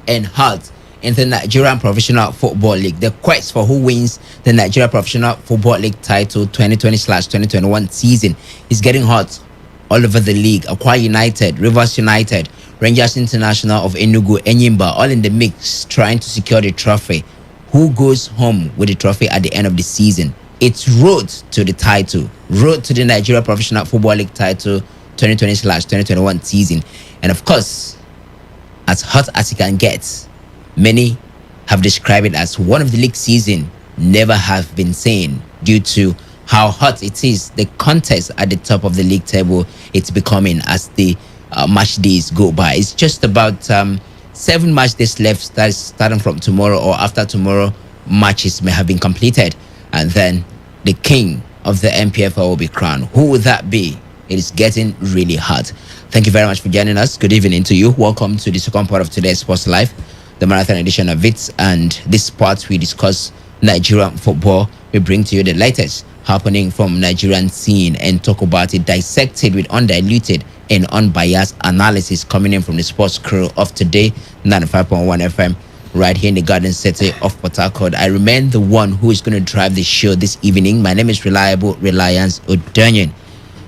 and hot in the Nigerian Professional Football League. The quest for who wins the Nigeria Professional Football League title 2020/2021 season is getting hot all over the league. Aqua United, Rivers United, Rangers International of Enugu, Enyimba, all in the mix trying to secure the trophy. Who goes home with the trophy at the end of the season? It's road to the title, road to the Nigeria Professional Football League title 2020/2021 season. And of course, as hot as it can get, many have described it as one of the league season never have been seen due to how hot it is. The contest at the top of the league table, it's becoming as the match days go by. It's just about 7 match days left. That is starting from tomorrow or after tomorrow. Matches may have been completed, and then the king of the MPFL will be crowned. Who would that be? It is getting really hot. Thank you very much for joining us. Good evening to you. Welcome to the second part of today's Sports Live, the marathon edition of it. And this part we discuss Nigerian football. We bring to you the latest happening from Nigerian scene and talk about it, dissected with undiluted and unbiased analysis coming in from the sports crew of Today 95.1 FM right here in the Garden City of Port Harcourt. I remain the one who is going to drive the show this evening. My name is Reliable Reliance Odanyan,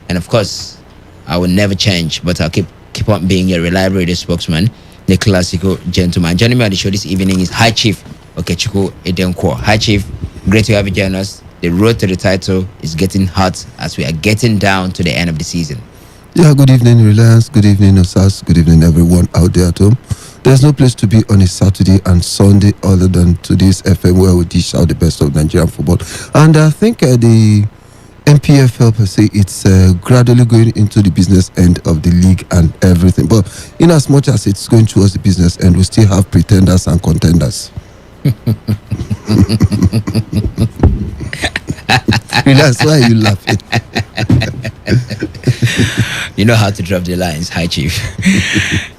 and of course I will never change, but I'll keep on being your reliable radio spokesman, the classical gentleman. Joining me on the show this evening is High Chief Okechukwu Edenkwo. High Chief, great to have you join us. The road to the title is getting hot as we are getting down to the end of the season. Yeah, good evening, Reliance. Good evening, Osas. Good evening, everyone out there at home. There's no place to be on a Saturday and Sunday other than today's FM, where we dish out the best of Nigerian football. And I think the MPFL per se, it's gradually going into the business end of the league and everything. But in as much as it's going towards the business end, we still have pretenders and contenders. That's why you laughing. You know how to drop the lines, High Chief.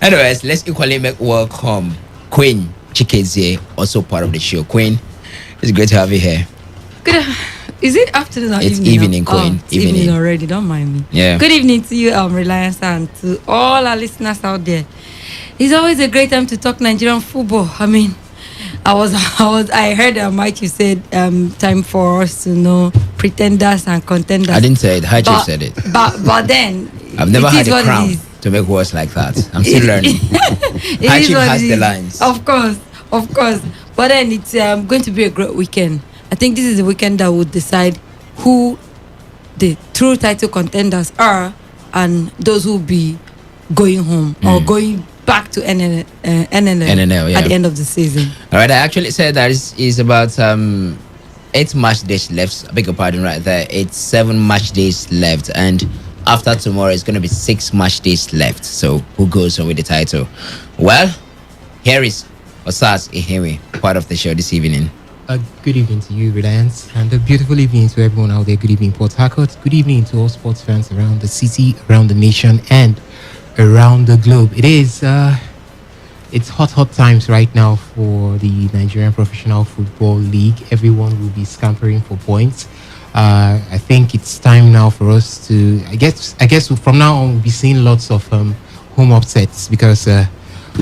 Anyways, let's equally make welcome Queen Chikezie, also part of the show. Queen, it's great to have you here. Good. Is it afternoon or it's evening? Evening, Queen. It's evening already. Don't mind me. Yeah. Good evening to you, Reliance, and to all our listeners out there. It's always a great time to talk Nigerian football. I mean, I heard Mike, you said time for us to know pretenders and contenders. I didn't say it. High Chief said it. But then I've never had a crown to make words like that. I'm still learning. High Chief has the lines. Of course. But then it's going to be a great weekend. I think this is the weekend that will decide who the true title contenders are and those who will be going home or going back to NNL yeah, at the end of the season. All right, I actually said that is about 8 match days left. I beg your pardon right there. It's 7 match days left, and after tomorrow it's going to be 6 match days left. So who goes on with the title? Well, here is Osas Ihemi, part of the show this evening. Good evening to you, Reliance, and a beautiful evening to everyone out there. Good evening, Port Harcourt. Good evening to all sports fans around the city, around the nation, and around the globe. It is it's hot times right now for the Nigerian Professional Football League. Everyone will be scampering for points. I think it's time now for us to, I guess from now on we'll be seeing lots of home upsets, because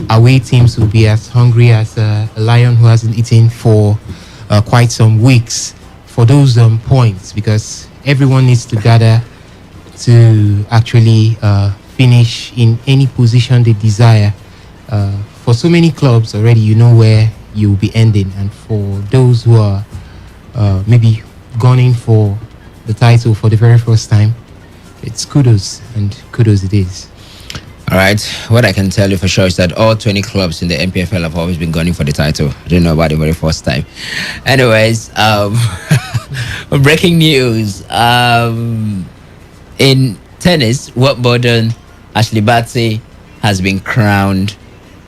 away teams will be as hungry as a lion who hasn't eaten for quite some weeks for those points, because everyone needs to gather to actually finish in any position they desire. For so many clubs already, you know where you'll be ending, and for those who are maybe gunning for the title for the very first time, it's kudos, and kudos it is. All right, what I can tell you for sure is that all 20 clubs in the MPFL have always been gunning for the title. I don't know about the very first time. Anyways, breaking news. In tennis, Wimbledon, Ashley Barty has been crowned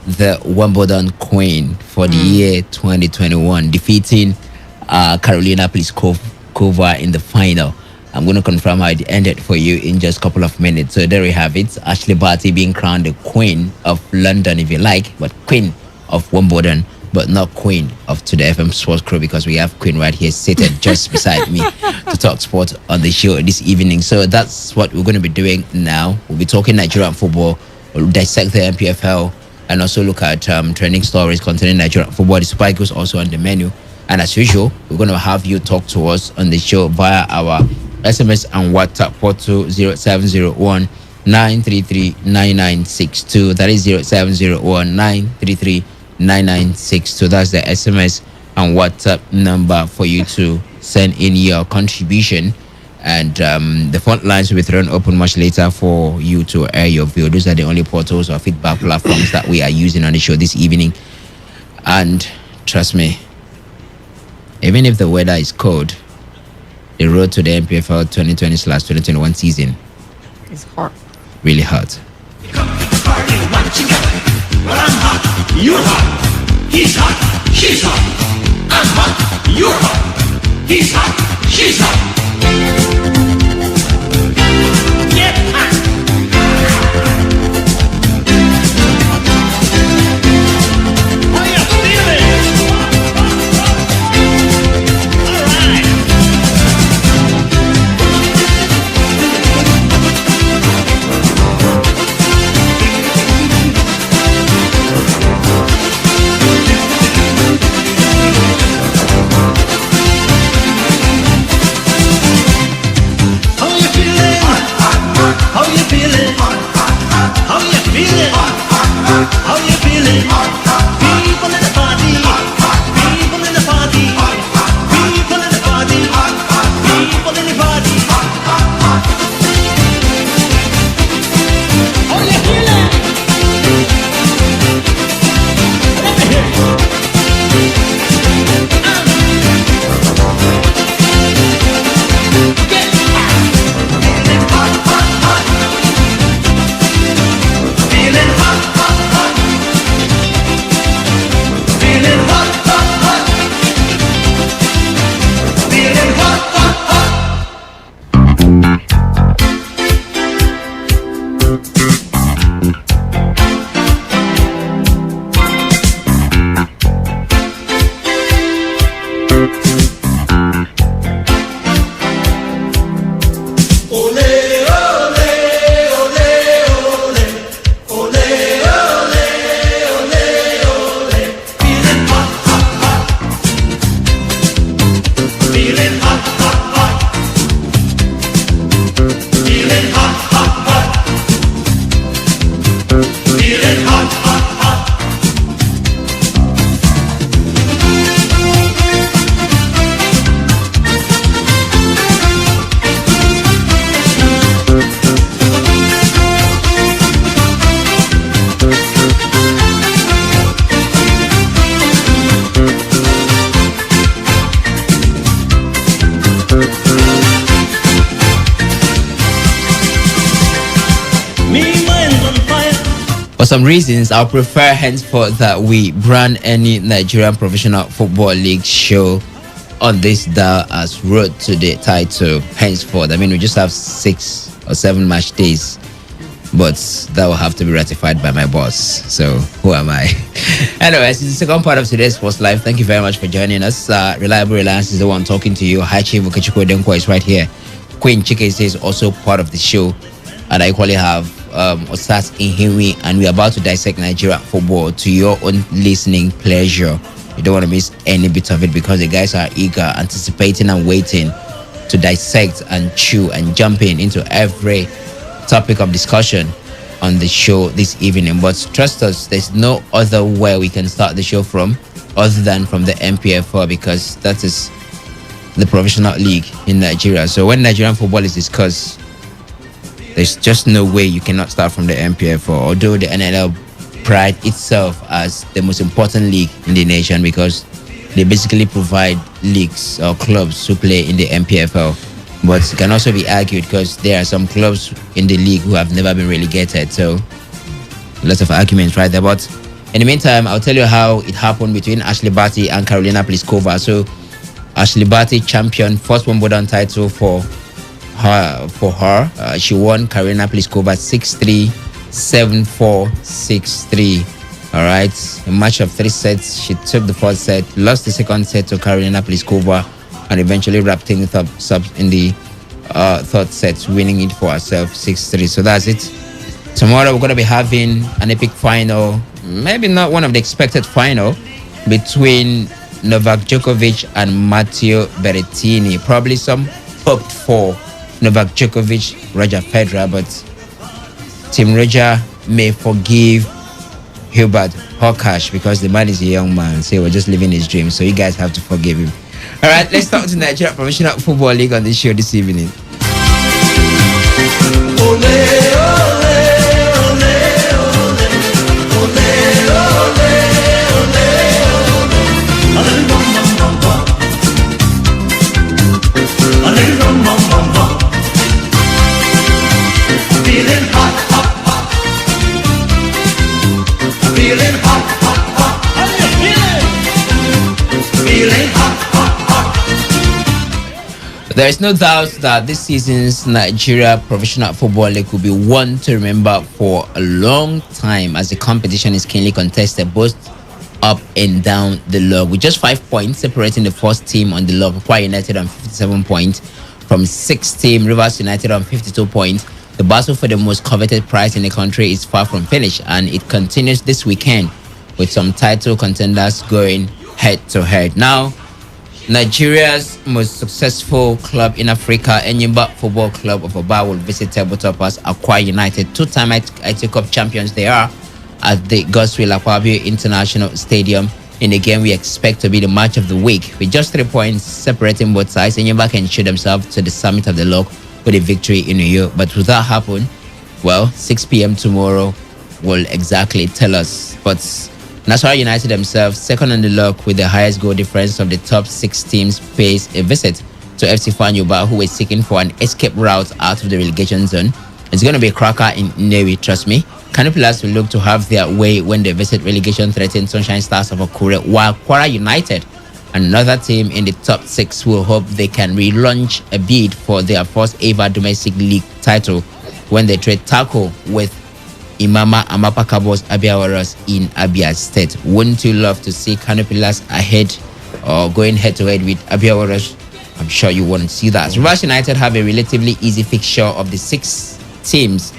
the Wimbledon Queen for the year 2021, defeating Karolina Pliskova in the final. I'm going to confirm how it ended for you in just a couple of minutes. So there we have it. Ashley Barty being crowned the Queen of London, if you like, but Queen of Wimbledon, but not Queen of Today FM Sports Crew, because we have Queen right here seated just beside me to talk sport on the show this evening. So that's what we're going to be doing now. We'll be talking Nigerian football, we'll dissect the MPFL, and also look at trending stories concerning Nigerian football. The Super Eagles also on the menu. And as usual, we're going to have you talk to us on the show via our SMS and WhatsApp portal 0701 933 That is 0701 933 That's the SMS and WhatsApp number for you to send in your contribution. And the front lines will be thrown open much later for you to air your view. Those are the only portals or feedback platforms that we are using on the show this evening. And trust me, even if the weather is cold, the road to the MPFL 2020/2021 season It's hot. really hot. Well, I'm hot, you're hot. He's hot, she's hot. I'm hot, you're hot. He's hot, she's hot. Get hot. How you feeling? All right. How you feeling? How you feeling? How you feeling? How you feeling? People in the party. People in the party. People in the party. People in the party. How you feeling? Let me hear you. Get feeling hot, hot, hot. Feeling hot, hot, hot. Feeling hot, hot, hot. Feeling hot, hot, hot. Ole, ole, ole, ole. Ole, ole, ole, ole. Feeling hot, hot, hot. Feeling hot, hot, hot. Feeling hot, hot, hot. Feeling hot, hot, hot. Me mind's on fire. For some reasons, I'll prefer henceforth that we brand any Nigerian professional football league show on this dial as road to the title. Henceforth, I mean, we just have 6 or 7 match days, but that will have to be ratified by my boss. So who am I? Anyways, it's the second part of today's Sports Live. Thank you very much for joining us. Reliable Reliance is the one talking to you. Hachi Vukachiko Denko is right here. Queen Chike is also part of the show. And I equally have Osas Inhiwi, and we're about to dissect Nigerian football to your own listening pleasure. You don't want to miss any bit of it because the guys are eager, anticipating and waiting to dissect and chew and jump into every topic of discussion on the show this evening. But trust us, there's no other way we can start the show from other than from the MPFL, because that is the professional league in Nigeria. So when Nigerian football is discussed, there's just no way you cannot start from the MPFL, although the NLL pride itself as the most important league in the nation, because they basically provide leagues or clubs who play in the MPFL. But it can also be argued because there are some clubs in the league who have never been relegated. So lots of arguments right there. But in the meantime, I'll tell you how it happened between Ashley Barty and Karolina Pliskova. So Ashley Barty championed first Wimbledon title for her. She won Karolina Pliskova 6-3, 7-4, 6-3. All right, a match of 3 sets. She took the first set, lost the second set to Karolina Pliskova, and eventually wrapped things up in the third set, winning it for herself 6-3. So that's it. Tomorrow we're going to be having an epic final, maybe not one of the expected final, between Novak Djokovic and Matteo Berrettini. Probably some hoped for Novak Djokovic, Roger Federer, but Tim Roger may forgive Hubert Hawkash because the man is a young man, so he was just living his dream. So you guys have to forgive him. All right, let's talk to Nigeria Professional Football League on this show this evening. Feeling hot, hot, hot. Feeling hot, hot, hot. How you feeling? Feeling hot, hot, hot. There is no doubt that this season's Nigeria Professional Football League will be one to remember for a long time, as the competition is keenly contested both up and down the log, with just 5 points separating the first team on the log, Akwa United on 57 points, from sixth team Rivers United on 52 points. The battle for the most coveted prize in the country is far from finished, and it continues this weekend with some title contenders going head to head. Now, Nigeria's most successful club in Africa, Enyimba Football Club of Oba, will visit tabletoppers Akwa United, two-time IT Cup champions they are, at the Godswill Akpabio International Stadium in a game we expect to be the match of the week. With just 3 points separating both sides, Enyimba can shoot themselves to the summit of the log with a victory in New York. But will that happen? Well, 6 p.m. tomorrow will exactly tell us. But Nasarawa United themselves, second on the log with the highest goal difference of the top 6 teams, pays a visit to FC Fanyuba, who is seeking for an escape route out of the relegation zone. It's going to be a cracker in Newi, trust me. Canopilas will look to have their way when they visit relegation-threatened Sunshine Stars of Akure, while Kwara United, another team in the top 6, will hope they can relaunch a bid for their first ever domestic league title when they trade tackle with Imama Amapa Kabos Abia Warriors in Abia State. Wouldn't you love to see Canopilas ahead or going head-to-head with Abia Warriors? I'm sure you want to see that. Rivers United have a relatively easy fixture of the 6 teams,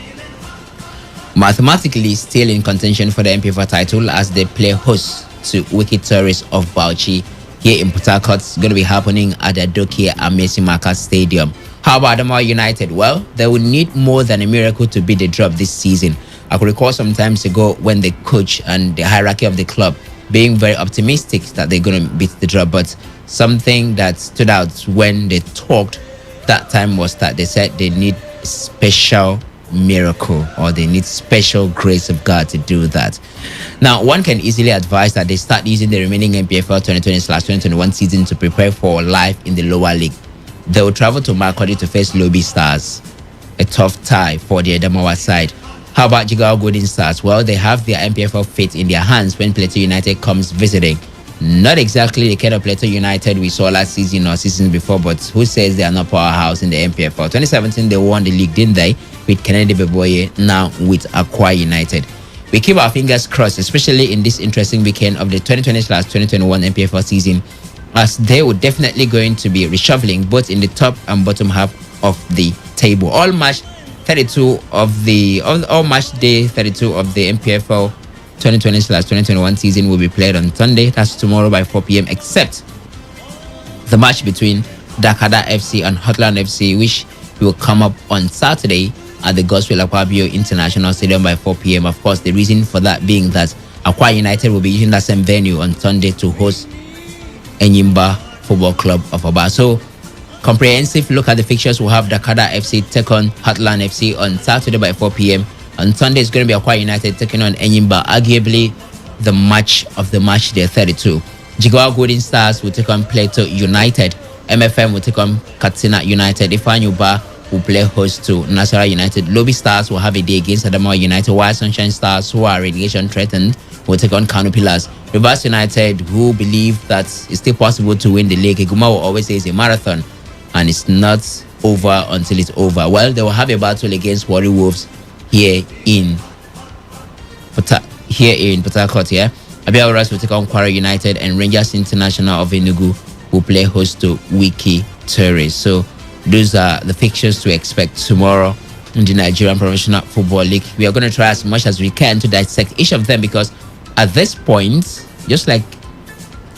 mathematically still in contention for the MPFA title, as they play host to Wicked Tourists of Bauchi here in Port Harcourt. It's going to be happening at the Dokia Amesimaka Stadium. How about Adamawa United? Well, they will need more than a miracle to beat the drop this season. I could recall some times ago when the coach and the hierarchy of the club being very optimistic that they're going to beat the drop, but something that stood out when they talked that time was that they said they need a special miracle, or they need special grace of God to do that. Now, one can easily advise that they start using the remaining MPFL 2020/2021 season to prepare for life in the lower league. They will travel to Makurdi to face Lobby Stars, a tough tie for the Adamawa side. How about Jigawa Golden Stars? Well, they have their MPFL fate in their hands when Plateau United comes visiting. Not exactly the kind of Plateau United we saw last season or seasons before, but who says they are not powerhouse in the MPFL? 2017, they won the league, didn't they? With Kennedy Beboye, now with Akwa United. We keep our fingers crossed, especially in this interesting weekend of the 2020/2021 MPFL season, as they will definitely going to be reshuffling both in the top and bottom half of the table. All match day 32 of the MPFL 2020/2021 season will be played on Sunday. That's tomorrow by 4 p.m. except the match between Dakada FC and Hotland FC, which will come up on Saturday at the Gospel Akpabio International Stadium by 4 p.m. Of course, the reason for that being that Akwa United will be using that same venue on Sunday to host Enyimba Football Club of Oba. So, comprehensive look at the fixtures will have Dakada FC take on Hotland FC on Saturday by 4 p.m. On Sunday, it's going to be Akwa United taking on Enyimba, arguably the match of the match day 32. Jigawa Golden Stars will take on Plateau United. MFM will take on Katsina United. Ifeanyuba will play host to Nasarawa United. Lobby Stars will have a day against Adamawa United, while Sunshine Stars, who are relegation threatened, will take on Kano Pillars. Rivers United, who believe that it's still possible to win the league. Iguma will always say it's a marathon and it's not over until it's over. Well, they will have a battle against Warri Wolves here in Port Harcourt. Yeah, Abia Warriors will take on Kwara United, and Rangers International of Enugu will play host to Wiki Tourists. So those are the fixtures to expect tomorrow in the Nigerian Professional Football League. We are going to try as much as we can to dissect each of them, because at this point, just like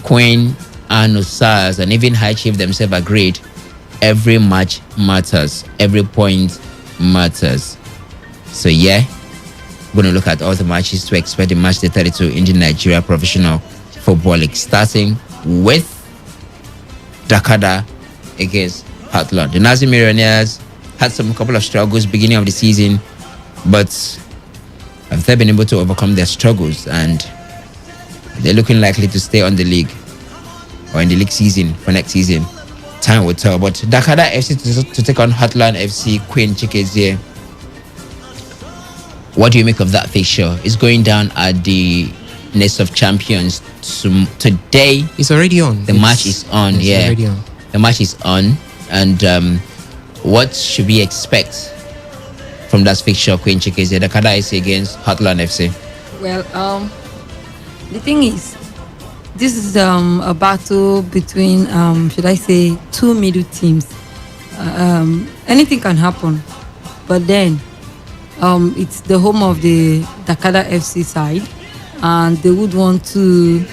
Queen and Osas and even High Chief themselves agreed, every match matters, every point matters. So yeah, going to look at all the matches to expect the match day 32 in the Nigeria Professional Football League, starting with Dakada against Heartland. The Nazi Millionaires had some couple of struggles beginning of the season, but have they been able to overcome their struggles, and they're looking likely to stay on the league or in the league season for next season. Time will tell. But Dakada FC to take on Heartland FC, Queen Chikezie. What do you make of that fixture? It's going down at the Nest of Champions today. It's already on. The match is on. It's already on. The match is on. And what should we expect from that fixture, Queen Chikezie? Dakada FC against Heartland FC. Well, the thing is, this is a battle between, should I say, two middle teams. Anything can happen, but then it's the home of the Dakada FC side, and they would want to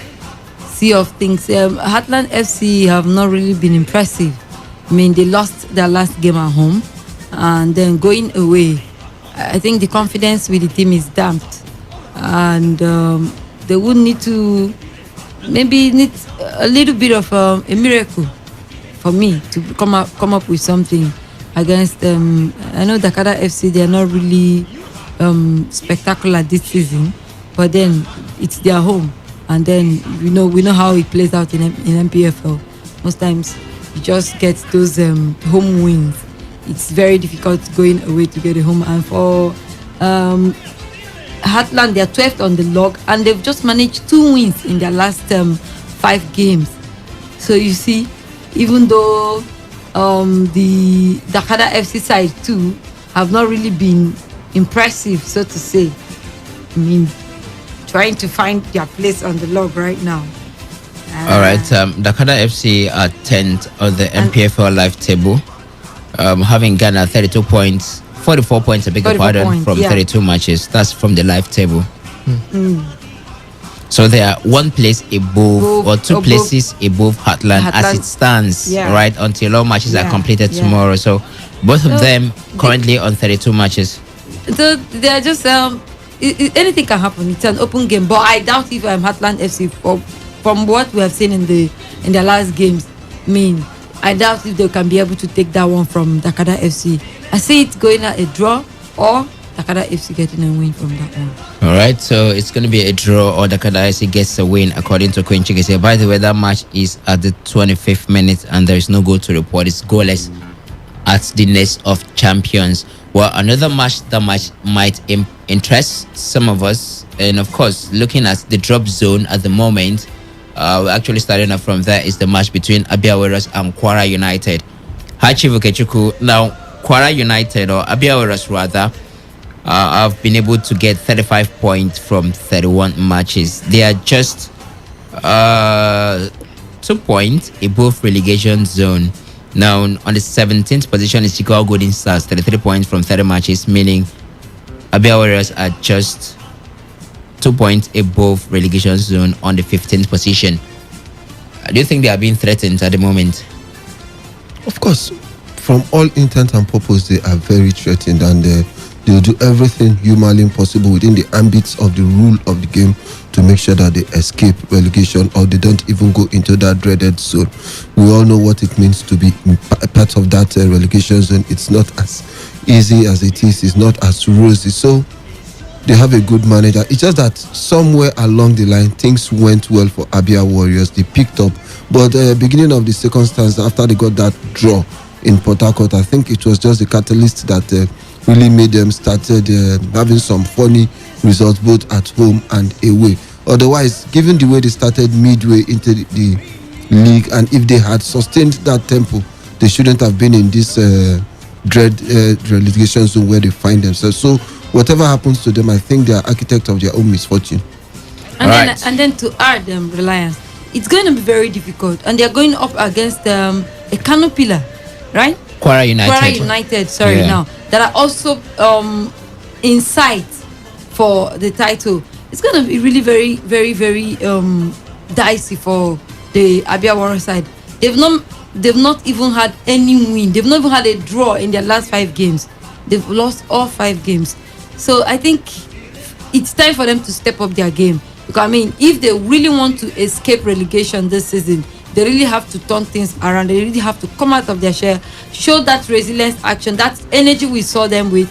see of things. Heartland FC have not really been impressive. I mean, they lost their last game at home, and then going away, I think the confidence with the team is damped, and they would need to need a little bit of a miracle for me to come up with something against them. I know Dakada FC, they are not really spectacular this season, but then it's their home, and then we know how it plays out in MPFL. Most times you just get those home wins. It's very difficult going away to get a home, and for Heartland, they're 12th on the log, and they've just managed 2 wins in their last 5 games. So you see, even though the Dakada FC side too have not really been impressive, so to say. I mean, trying to find their place on the log right now. All right, Dakada FC are 10th on the MPFL live table, having garnered 32 points. 44 points, I beg your pardon, from 32 matches. That's from the live table. So they are 1 place above or 2 places above Heartland as it stands, right, until all matches are completed tomorrow. So both of them currently on 32 matches. So they are just, anything can happen. It's an open game. But I doubt if Heartland FC, from what we have seen in their last games, I doubt if they can be able to take that one from Dakada FC. I see it going at a draw or Dakada FC getting a win from that one. All right, so it's going to be a draw or Dakada FC gets a win according to Queen Chikezie. By the way, that match is at the 25th minute and there is no goal to report. It's goalless at the Nest of Champions. Well, another match that might interest some of us, and of course, looking at the drop zone at the moment, we're actually starting off from there, is the match between Abia Warriors and Kwara United. Hachivu Kechuku. Now, Kwara United, or Abia Warriors rather, have been able to get 35 points from 31 matches. They are just 2 points above relegation zone. Now, on the 17th position is Chicago Golden Stars, 33 points from 30 matches, meaning Abia Warriors are just 2 points above relegation zone on the 15th position. Do you think they are being threatened at the moment? Of course, from all intent and purpose, they are very threatened, and they'll do everything humanly possible within the ambits of the rule of the game to make sure that they escape relegation or they don't even go into that dreaded zone. We all know what it means to be part of that relegation zone. It's not as easy as it is. It's not as rosy. So they have a good manager. It's just that somewhere along the line, things went well for Abia Warriors. They picked up. But beginning of the second stanza, after they got that draw in Port Harcourt, I think it was just the catalyst that really made them started having some funny results both at home and away. Otherwise, given the way they started midway into the league, and if they had sustained that tempo, they shouldn't have been in this relegation zone where they find themselves. So whatever happens to them, I think they are architects of their own misfortune. And then to add Reliance, it's going to be very difficult, and they're going up against a Kano pillar, right? Kwara United. Now that are also in sight for the title. It's going to be really very, very, very dicey for the Abia Warriors side. They've not even had any win. They've not even had a draw in their last 5 games. They've lost all 5 games. So I think it's time for them to step up their game. Because I mean, if they really want to escape relegation this season, they really have to turn things around. They really have to come out of their shell, show that resilience action, that energy we saw them with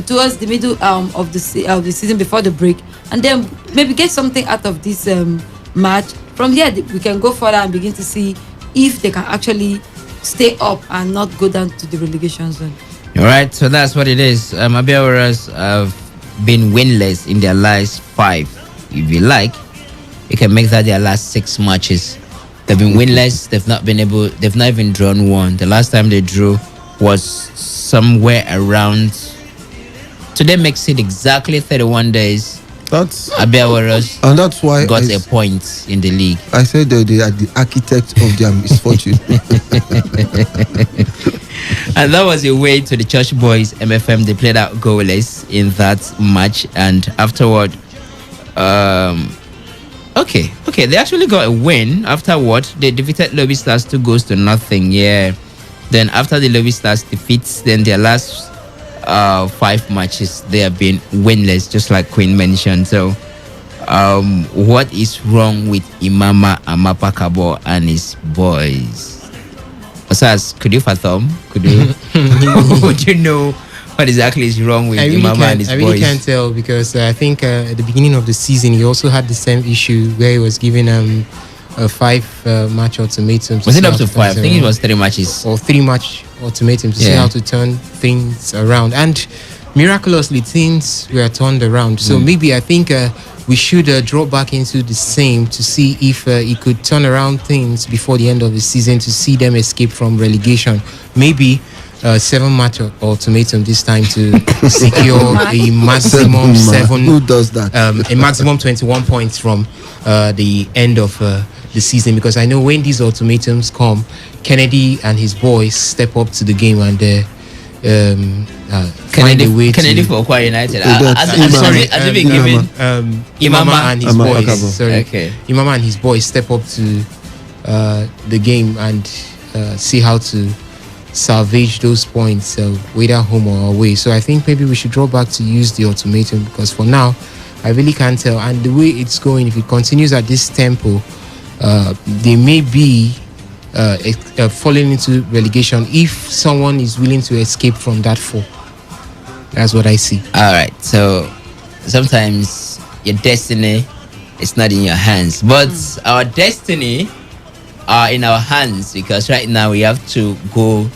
towards the middle of the season before the break, and then maybe get something out of this match. From here, we can go further and begin to see if they can actually stay up and not go down to the relegation zone. All right, so that's what it is. Abia Warriors have been winless in their last 5. If you like, you can make that their last 6 matches. They've been winless. They've not even drawn one. The last time they drew was somewhere around. Today makes it exactly 31 days. That's Abia Warriors, and that's why got a point in the league. I said that they are the architect of their misfortune. And that was a way to the Church Boys MFM. They played out goalless in that match, and afterward, okay, they actually got a win. Afterward, they defeated Lobby Stars 2-0. Yeah. Then after the Lobby Stars defeats, then their last 5 matches they have been winless, just like Queen mentioned. So what is wrong with Imama Amapakabo and his boys? Asas, could you fathom? Would you know what exactly is wrong with Imama and his boys? I really can't tell, because I think at the beginning of the season he also had the same issue where he was given a 5-match ultimatum. Was it up to 5? I think it was 3 matches. Or 3-match ultimatum to see how to turn things around. And miraculously, things were turned around. So maybe I think we should drop back into the same to see if he could turn around things before the end of the season to see them escape from relegation. Maybe 7-match ultimatum this time to secure a maximum 7. Who does that? A maximum 21 points from the end of the season, because I know when these ultimatums come, Kennedy and his boys step up to the game and find a way Kennedy for Aqua United. As if given Imama and his boys. Sorry, okay. Imama and his boys step up to the game and see how to salvage those points, whether home or away. So I think maybe we should draw back to use the ultimatum, because for now I really can't tell. And the way it's going, if it continues at this tempo, they may be falling into relegation if someone is willing to escape from that fall. That's what I see. All right, so sometimes your destiny is not in your hands, but our destiny are in our hands, because right now we have to go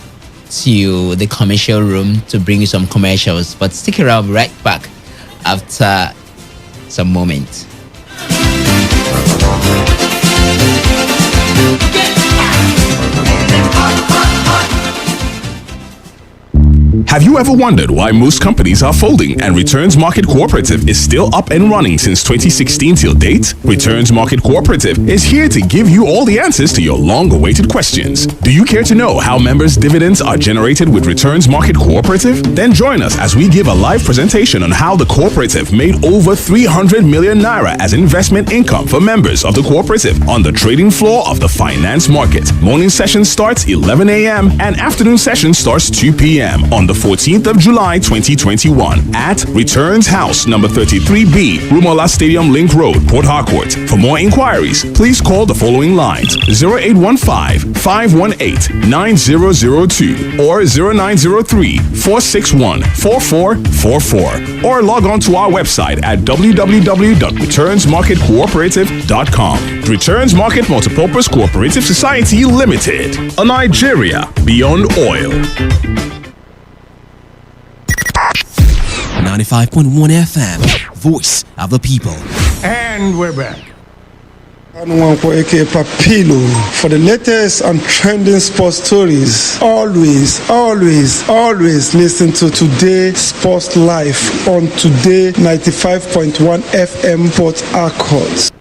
to the commercial room to bring you some commercials. But stick around, right back after some moment. Have you ever wondered why most companies are folding and Returns Market Cooperative is still up and running since 2016 till date? Returns Market Cooperative is here to give you all the answers to your long-awaited questions. Do you care to know how members' dividends are generated with Returns Market Cooperative? Then join us as we give a live presentation on how the cooperative made over 300 million naira as investment income for members of the cooperative on the trading floor of the finance market. Morning session starts 11 a.m. and afternoon session starts 2 p.m. on the 14th of July 2021 at Returns House number 33B, Rumola Stadium Link Road, Port Harcourt. For more inquiries, please call the following lines: 0815-518-9002 or 0903-461-4444, or log on to our website at www.returnsmarketcooperative.com. Returns Market Multipurpose Cooperative Society Limited, a Nigeria beyond oil. 95.1 FM, voice of the people. And we're back. Anwanko aka Papilo for the latest and trending sports stories. Always listen to Today Sports Live on Today 95.1 FM Port Harcourt.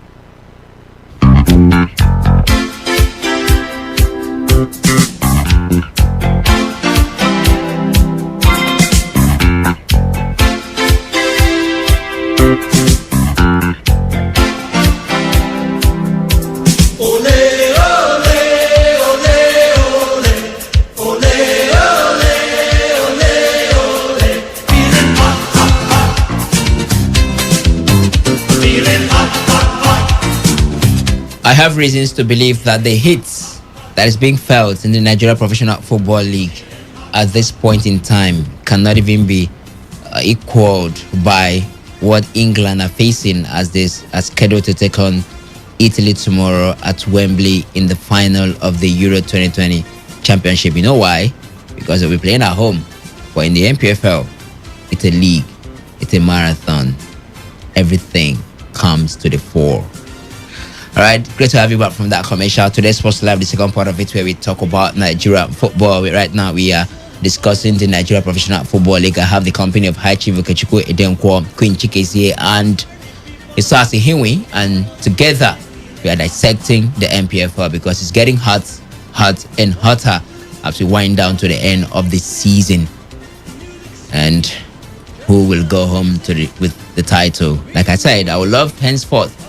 I have reasons to believe that the hits that is being felt in the Nigeria Professional Football League at this point in time cannot even be equaled by what England are facing as this are scheduled to take on Italy tomorrow at Wembley in the final of the Euro 2020 Championship. You know why? Because they'll be playing at home. But in the NPFL, it's a league, it's a marathon. Everything comes to the fore. All right, great to have you back from that commercial. Today's Sports Live, the second part of it, where we talk about Nigeria football. Right now, we are discussing the Nigeria Professional Football League. I have the company of High Chief Okechukwu Edenkwo, Queen Chikezie, and Isasi Hinwi, and together we are dissecting the NPFL because it's getting hot and hotter as we wind down to the end of the season. And who will go home with the title? Like I said, I would love henceforth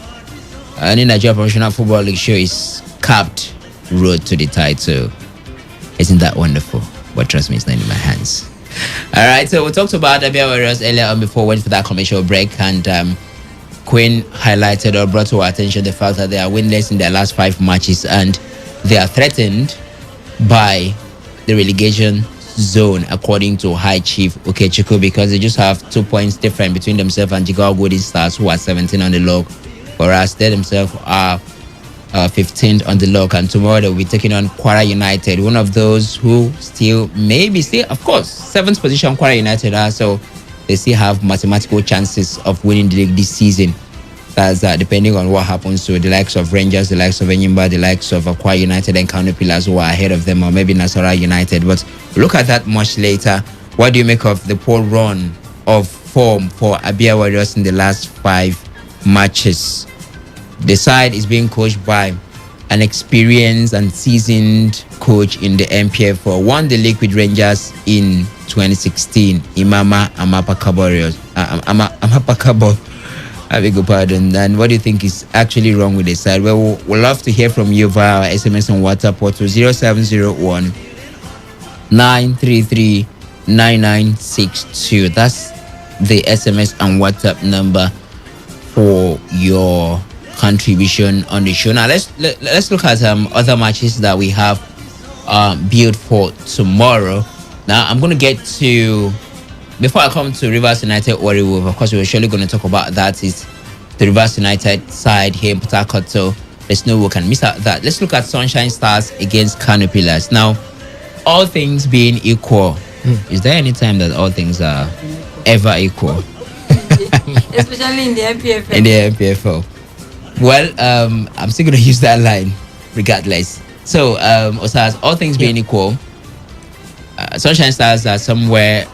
any Nigeria Professional Football League show is capped road to the title. Isn't that wonderful? But trust me, it's not in my hands. All right, so we talked about the Abia Warriors earlier on before we went for that commercial break, and Queen highlighted or brought to our attention the fact that they are winless in their last 5 matches and they are threatened by the relegation zone, according to High Chief Okechukwu, because they just have 2 points different between themselves and Jigawa Golden Stars, who are 17 on the log, whereas they themselves are 15th on the log. And tomorrow they'll be taking on Kwara United, one of those who still, of course, 7th position Kwara United are, so they still have mathematical chances of winning the league this season. That's depending on what happens to the likes of Rangers, the likes of Enyimba, the likes of Kwara United and Kano Pillars, who are ahead of them, or maybe Nasarawa United. But look at that much later. What do you make of the poor run of form for Abia Warriors in the last 5 matches? The side is being coached by an experienced and seasoned coach in the MPF, won the league with Rangers in 2016, Imama Amapakabo. I beg your pardon. And what do you think is actually wrong with the side? Well, we'll love to hear from you via our SMS and WhatsApp portal 0701 933 9962. That's the SMS and WhatsApp number for your contribution on the show. Now let's look at other matches that we have built for tomorrow. Now I'm going to get to, before I come to Rivers United Warriors, of course we're surely going to talk about that, is the Rivers United side here in Port Harcourt, so there's no way we can miss out that. Let's look at Sunshine Stars against Kano Pillars. Now, all things being equal, is there any time that all things are ever equal? Especially in the MPFL. In the MPFL. Well, I'm still going to use that line regardless. So, Osas, all things being equal, Sunshine Stars are somewhere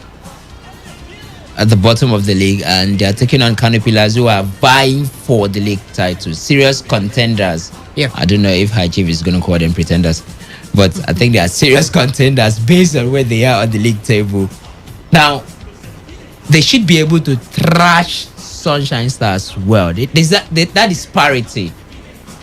at the bottom of the league, and they are taking on Kano Pillars, who are vying for the league title. Serious contenders. Yeah. I don't know if High Chief is going to call them pretenders, but I think they are serious contenders based on where they are on the league table. Now, they should be able to thrash Sunshine Stars well. There's that disparity,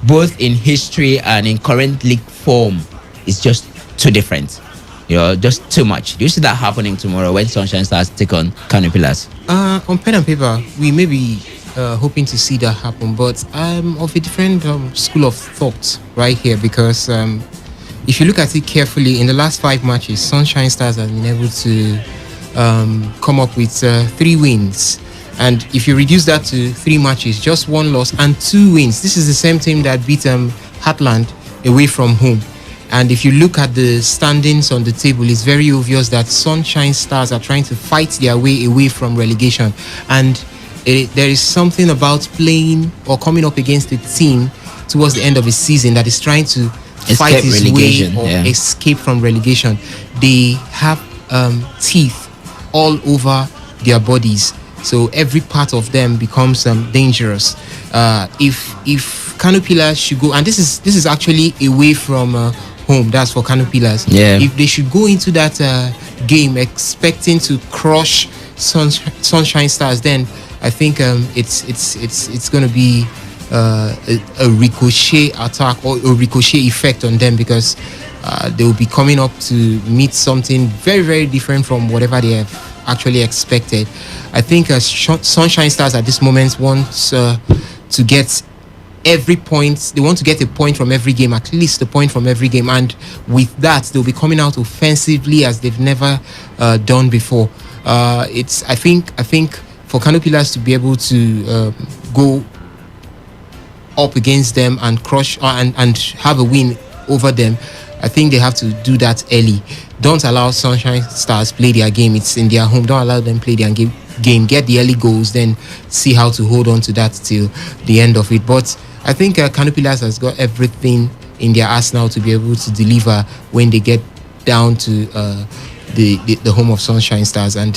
both in history and in current league form, is just too different. Just too much. Do you see that happening tomorrow when Sunshine Stars take on Kano Pillars? On pen and paper, we may be hoping to see that happen, but I'm of a different school of thought right here, because if you look at it carefully, in the last 5 matches, Sunshine Stars have been able to come up with 3 wins. And if you reduce that to 3 matches, just 1 loss and 2 wins. This is the same team that beat Heartland away from home. And if you look at the standings on the table, it's very obvious that Sunshine Stars are trying to fight their way away from relegation. And there is something about playing or coming up against a team towards the end of the season that is trying to fight its way or escape from relegation. They have teeth all over their bodies, so every part of them becomes dangerous. If Kano Pillars should go, and this is actually away from home, that's for Kano Pillars. If they should go into that game expecting to crush Sunshine Stars, then I think it's going to be a ricochet attack or a ricochet effect on them, because they will be coming up to meet something very, very different from whatever they have actually expected. I think Sunshine Stars at this moment wants to get every point. They want to get a point from every game, at least a point from every game, and with that, they'll be coming out offensively as they've never done before. I think for Kano Pillars to be able to go up against them and crush and have a win over them, I think they have to do that early. Don't allow Sunshine Stars play their game. It's in their home. Don't allow them play their game. Get the early goals, then see how to hold on to that till the end of it. But I think Kano Pillars has got everything in their arsenal to be able to deliver when they get down to the home of Sunshine Stars, and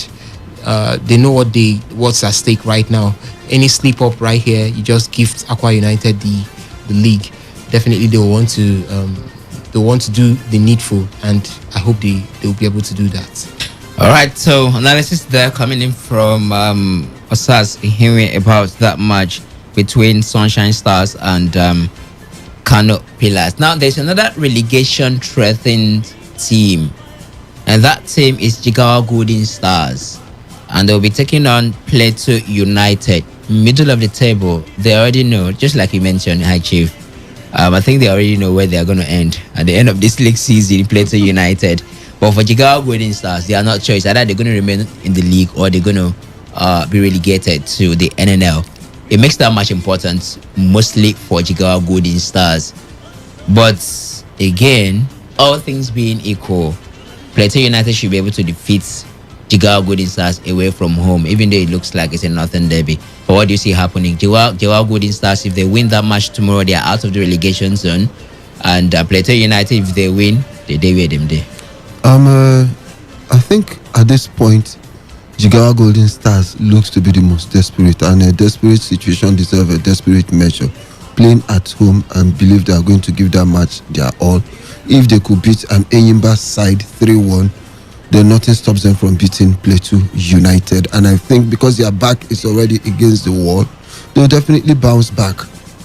they know what's at stake right now. Any slip up right here, you just gift Aqua United the league. Definitely, they will want to do the needful, and I hope they'll be able to do that. All right, so analysis there coming in from Osas hearing about that match between Sunshine Stars and Kano Pillars. Now, there's another relegation threatened team, and that team is Jigawa Golden Stars, and they'll be taking on Plateau United. Middle of the table, they already know, just like you mentioned, High Chief. I think they already know where they're going to end at the end of this league season, Plateau United. But for Jigawa Golden Stars, they are not choice. Either they're going to remain in the league or they're going to be relegated to the NNL. It makes that much important, mostly for Jigawa Golden Stars. But again, all things being equal, Plateau United should be able to defeat Jigawa Golden Stars away from home, even though it looks like it's a Northern Derby. But what do you see happening? Jigawa Golden Stars, if they win that match tomorrow, they are out of the relegation zone. And Plateau United, if they win, they where them there. I think at this point, Jigawa Golden Stars looks to be the most desperate, and a desperate situation deserves a desperate measure. Playing at home and believe they are going to give that match their all. If they could beat an Enyimba side 3-1, then nothing stops them from beating Plateau United. And I think because their back is already against the wall, they'll definitely bounce back.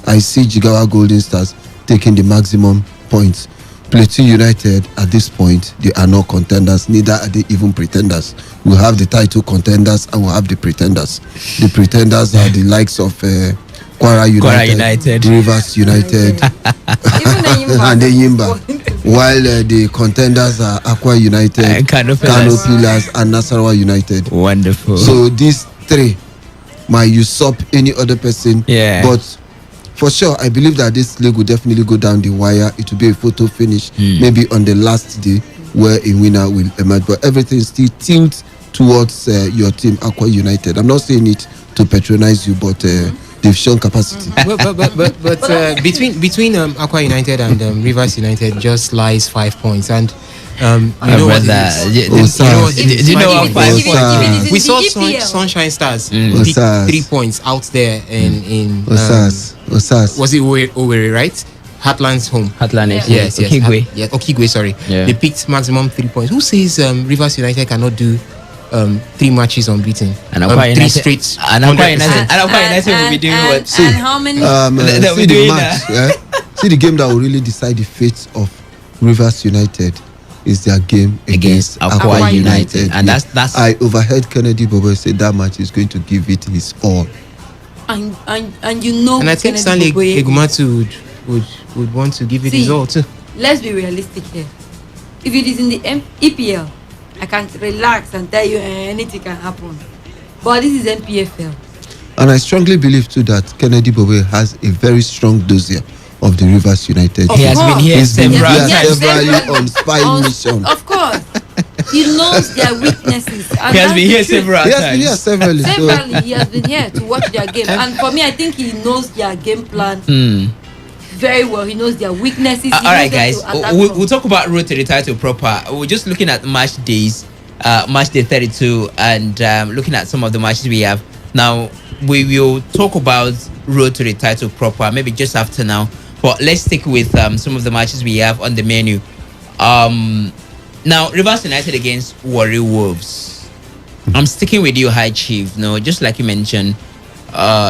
I see Jigawa Golden Stars taking the maximum points. Plateau United, at this point, they are not contenders, neither are they even pretenders. We have the title contenders and we have the pretenders. The pretenders are the likes of Kwara United, Rivers United, and Enyimba. While the contenders are Aqua United, Kano Pillars, and Nasarawa United. Wonderful. So these three might usurp any other person. Yeah. But for sure, I believe that this league will definitely go down the wire. It will be a photo finish, maybe on the last day, where a winner will emerge. But everything still tilts towards your team, Aqua United. I'm not saying it to patronize you, but they've shown capacity. But between Aqua United and Rivers United just lies 5 points, and you know what it is. Do you know what 5 points? We saw Sunshine Stars pick 3 points out there in Osas. Was it Owerri, right? Heartland's home. Heartland, yes. Okigwe. Okigwe, sorry. Yeah. They picked maximum 3 points. Who says Rivers United cannot do 3 matches unbeaten? And 3 straight. And Aqua United will be doing what? And how many? See the match. See the game that will really decide the fate of Rivers United is their game against Aqua United. And that's I overheard Kennedy Bobo say that match is going to give it his all. And you know, and I think Stanley Egumatu would want to give it his all too. Let's be realistic here. If it is in the EPL, I can relax and tell you anything can happen. But this is MPFL. And I strongly believe too that Kennedy Bobo has a very strong dossier of the Rivers United. He has been here severally on spy mission. Of course. He knows their weaknesses. And he has been here several times. He has been here severally. He has been here to watch their game. And for me, I think he knows their game plan very well. He knows their weaknesses. All right, guys. We'll talk about road to the title proper. We're just looking at match days, match day 32, and looking at some of the matches we have. Now, we will talk about road to the title proper, maybe just after now. But let's stick with some of the matches we have on the menu. Now, Rivers United against Warri Wolves. I'm sticking with you, High Chief. No, just like you mentioned,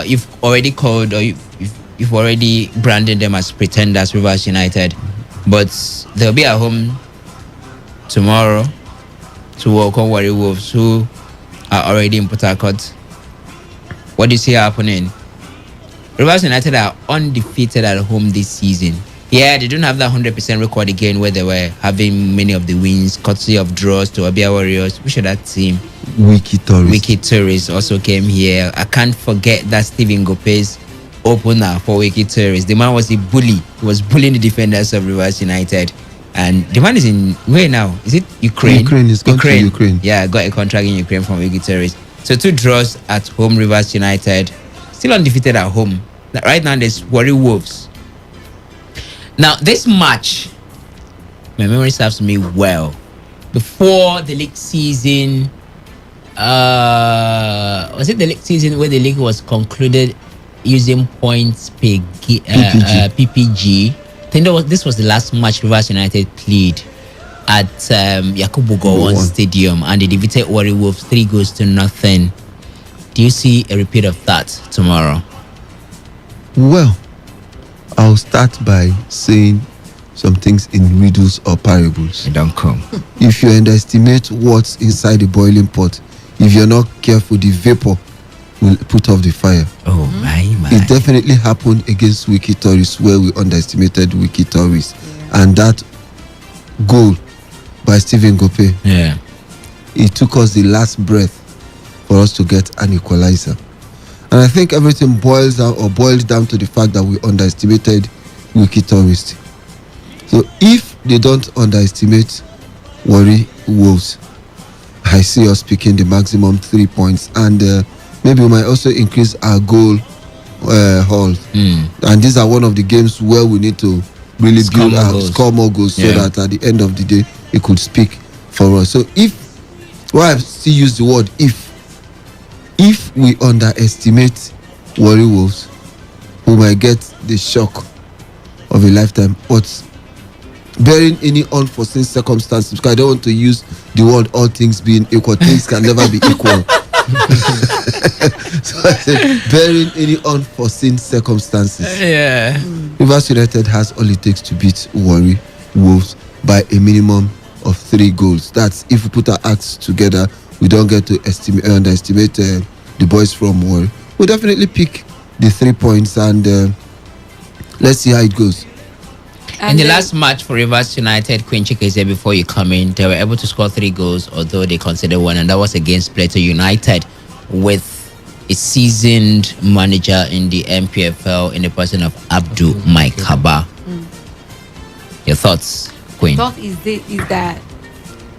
you've already called or you've already branded them as pretenders, Rivers United. But they'll be at home tomorrow to welcome Warri Wolves, who are already in Port Harcourt. What do you see happening? Rivers United are undefeated at home this season. Yeah, they don't have that 100% record again where they were having many of the wins, courtesy of draws to Abia Warriors. Which of that team? Wiki Tourist also came here. I can't forget that Steven Gopez opener for Wiki Tourist. The man was a bully. He was bullying the defenders of Rivers United. And the man is in where now? Is it Ukraine? He's gone to Ukraine. Yeah, got a contract in Ukraine from Wiki Tourist. So 2 draws at home, Rivers United. Still undefeated at home. Right now, there's Warri Wolves. Now, this match, my memory serves me well. Before the league season, was it the league season where the league was concluded using points per PPG? I think this was the last match Rivers United played at Yakubu Gowon Stadium, and they defeated Warri Wolves 3-0. Do you see a repeat of that tomorrow? Well, I'll start by saying some things in riddles or parables. They don't come. If you underestimate what's inside the boiling pot, if you're not careful, the vapor will put off the fire. Oh my. It definitely happened against Wiki Tourist, where we underestimated Wiki Tourist. And that goal by Steven Gope, it took us the last breath for us to get an equalizer. And I think everything boils down to the fact that we underestimated Wiki Tourist. So if they don't underestimate Warri Wolves, I see us picking the maximum 3 points, and maybe we might also increase our goal haul. And these are one of the games where we need to really score more goals, so that at the end of the day it could speak for us. So I still use the word if we underestimate Warri Wolves, we might get the shock of a lifetime. But bearing any unforeseen circumstances, because I don't want to use the word all things being equal, things can never be equal. So I said, bearing any unforeseen circumstances, Rivers United has all it takes to beat Warri Wolves by a minimum of 3 goals. That's if we put our acts together. We don't get to underestimate the boys from Warri. We'll definitely pick the 3 points, and let's see how it goes. In the last match for Rivers United, Queen Chike said before you come in, they were able to score 3 goals, although they considered one, and that was against Plateau United with a seasoned manager in the MPFL in the person of Abdul Mike Haba. Your thoughts, Queen? Thought is that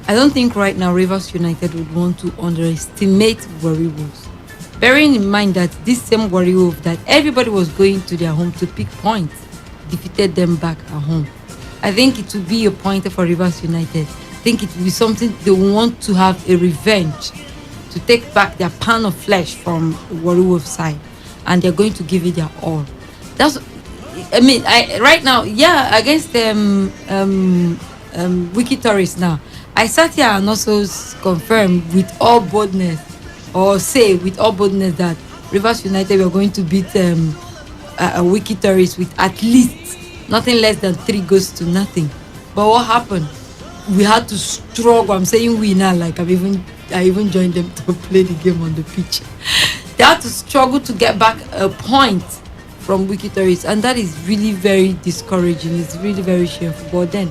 I don't think right now Rivers United would want to underestimate Warri Wolves. Bearing in mind that this same Warri Wolves that everybody was going to their home to pick points defeated them back at home. I think it will be a pointer for Rivers United. I think it will be something they want to have a revenge, to take back their pound of flesh from the Warri Wolves side, and they're going to give it their all. Right now, against Wiki Tourist now, I sat here and also confirmed with all boldness, or say with all boldness, that Rivers United were going to beat a Wiki Tourist with at least nothing less than 3-0. But what happened? We had to struggle. I'm saying we now, like I even joined them to play the game on the pitch. They had to struggle to get back a point from Wiki Tourist, and that is really very discouraging. It's really very shameful. But then,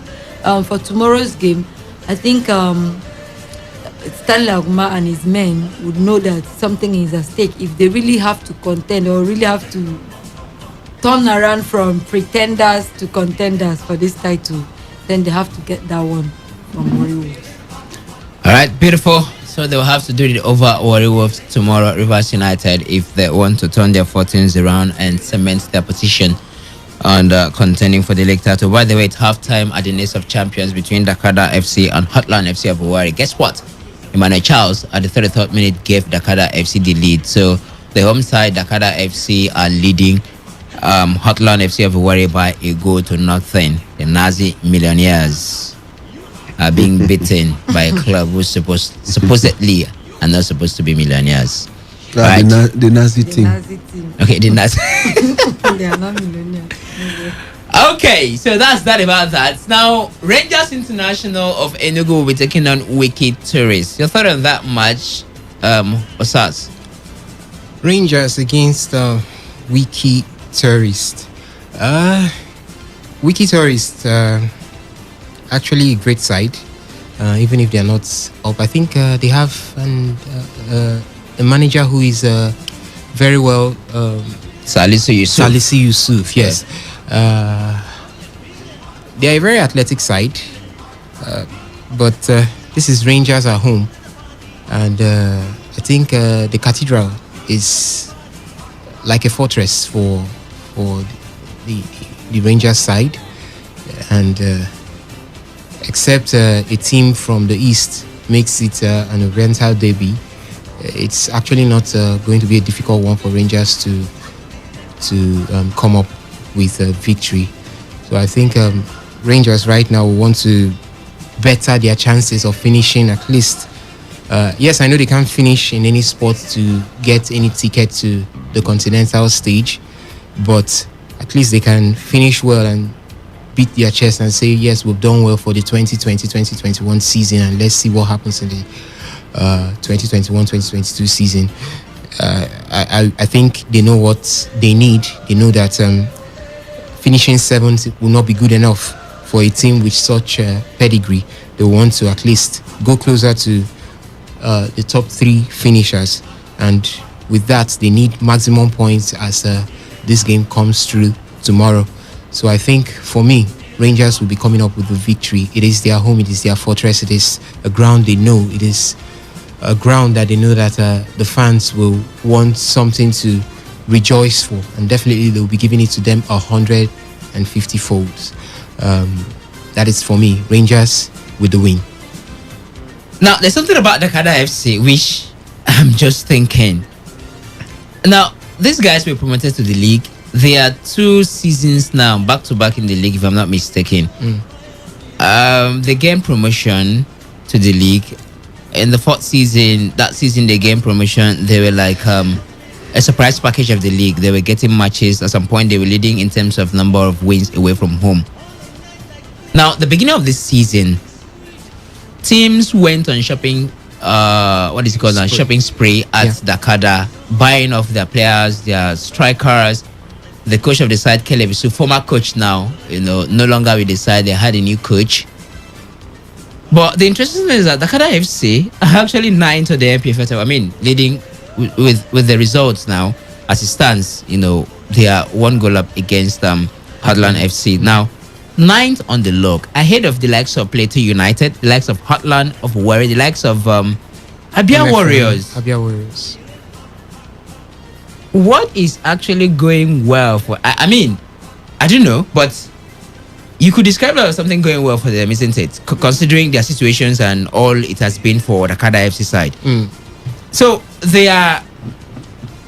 for tomorrow's game, I think Stanley Aguma and his men would know that something is at stake. If they really have to contend, or really have to turn around from pretenders to contenders for this title, then they have to get that one from Warri Wolves. All right, beautiful. So they'll have to do it over Warri Wolves tomorrow, Rivers United, if they want to turn their fortunes around and cement their position on contending for the league title. By the way, it's halftime at the Nest of Champions between Dakada FC and Hotland FC of Warri. Guess what? Emmanuel Charles at the 33rd minute gave Dakada FC the lead. So the home side, Dakada FC, are leading Hotland FC of Warri by 1-0. The Nazi millionaires are being beaten by a club who supposedly are not supposed to be millionaires. Right? The Nazi team. Okay, the Nazi. They are not millionaires. Okay, so that's that about that. Now, Rangers International of Enugu will be taking on Wiki Tourist. Your thought on that match, Osas? Rangers against Wiki Tourist. Wiki Tourist, actually a great side. Even if they are not up, I think they have a manager who is very well. Salisu Yusuf, yes. They are a very athletic side, but this is Rangers at home, and I think the Cathedral is like a fortress for the Rangers side, and except a team from the east makes it an oriental derby, it's actually not going to be a difficult one for Rangers to come up with a victory. So I think Rangers right now want to better their chances of finishing at least. Yes, I know they can't finish in any sport to get any ticket to the continental stage, but at least they can finish well and beat their chest and say, yes, we've done well for the 2020-2021 season, and let's see what happens in the 2021-2022 season. I think they know what they need. They know that finishing seventh will not be good enough for a team with such pedigree. They want to at least go closer to the top three finishers, and with that they need maximum points as this game comes through tomorrow. So I think for me, Rangers will be coming up with the victory. It is their home, it is their fortress, it is a ground they know, it is a ground that they know that the fans will want something to rejoice for, and definitely they will be giving it to them 150 folds. That is for me, Rangers with the win. Now, there's something about the Kada FC which I'm just thinking. Now, these guys were promoted to the league. There are 2 seasons now back to back in the league, if I'm not mistaken. They gained promotion to the league. In the 4th season, that season they gained promotion. They were like a surprise package of the league. They were getting matches. At some point, they were leading in terms of number of wins away from home. Now, the beginning of this season, teams went on shopping. What is it called now? Shopping spree at Dakada, buying off their players, their strikers. The coach of the side, Caleb, so former coach now, no longer with the side. They had a new coach. But the interesting thing is that Dakada FC are actually 9th of the NPFL. I mean, leading with the results now as it stands. They are 1 goal up against Heartland FC now. 9th on the log, ahead of the likes of Plateau United, the likes of Heartland of Warri, the likes of Abia Warriors. Abia Warriors. What is actually going well for? I mean, I don't know, but you could describe it as something going well for them, isn't it? Considering their situations and all it has been for the Kada FC side. So they are.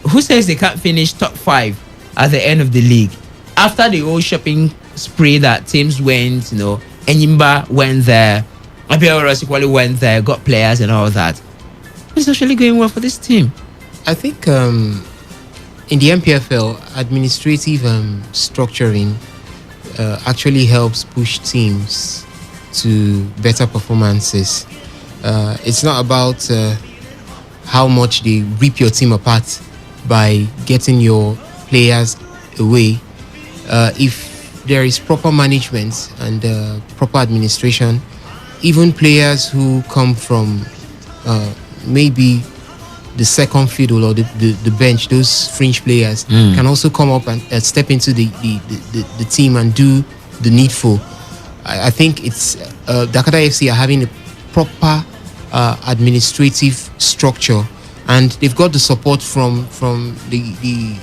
Who says they can't finish top 5 at the end of the league after the whole shopping spree that teams went? Enyimba went there, Abia Warriors equally went there, got players and all that. It's actually going well for this team. I think in the MPFL, administrative structuring actually helps push teams to better performances. It's not about how much they rip your team apart by getting your players away. If there is proper management and proper administration, even players who come from maybe the second fiddle or the bench, those fringe players can also come up and step into the team and do the needful. I think it's Dakota FC are having a proper administrative structure, and they've got the support from the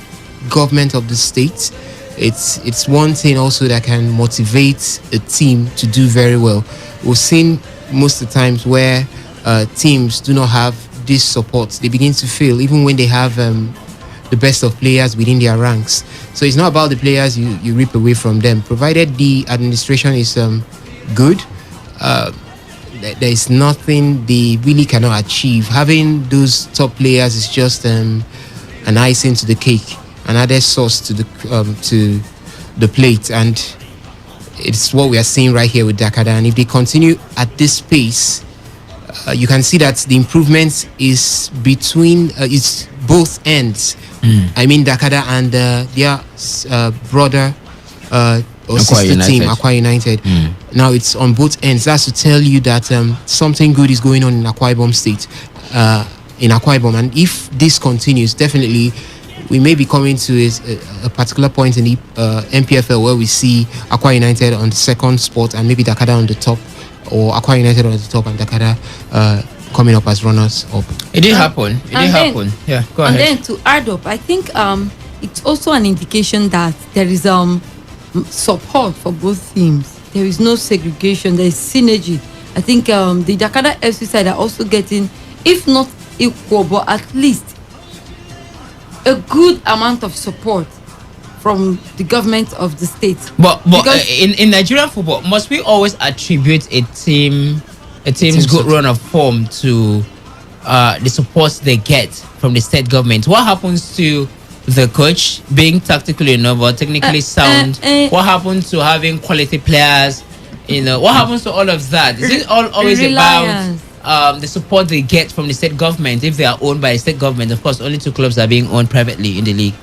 government of the state. It's one thing also that can motivate a team to do very well. We've seen most of the times where teams do not have this support, they begin to fail even when they have the best of players within their ranks. So it's not about the players you rip away from them, provided the administration is good. There is nothing they really cannot achieve. Having those top players is just an icing to the cake, another sauce to the plate, and it's what we are seeing right here with Dakada. And if they continue at this pace, you can see that the improvement is between it's both ends. I mean Dakada and their brother or Akwa sister team, United. Aqua United. Now it's on both ends. That's to tell you that something good is going on in Akwa Ibom State, in Akwa Ibom. And if this continues, definitely we may be coming to a particular point in the MPFL where we see Akwa United on the second spot and maybe Dakada on the top, or Akwa United on the top and Dakada coming up as runners up. It did happen. It did happen. Yeah, go ahead. And then to add up, I think it's also an indication that there is support for both teams. There is no segregation. There is synergy. I think the Dakada FC side are also getting, if not equal, but at least a good amount of support from the government of the state. But in Nigerian football, must we always attribute a team's good run of form to the support they get from the state government? What happens to the coach being tactically enough or technically sound? What happens to having quality players? What happens to all of that? Is it always Reliance. about the support they get from the state government? If they are owned by the state government, of course, only 2 clubs are being owned privately in the league.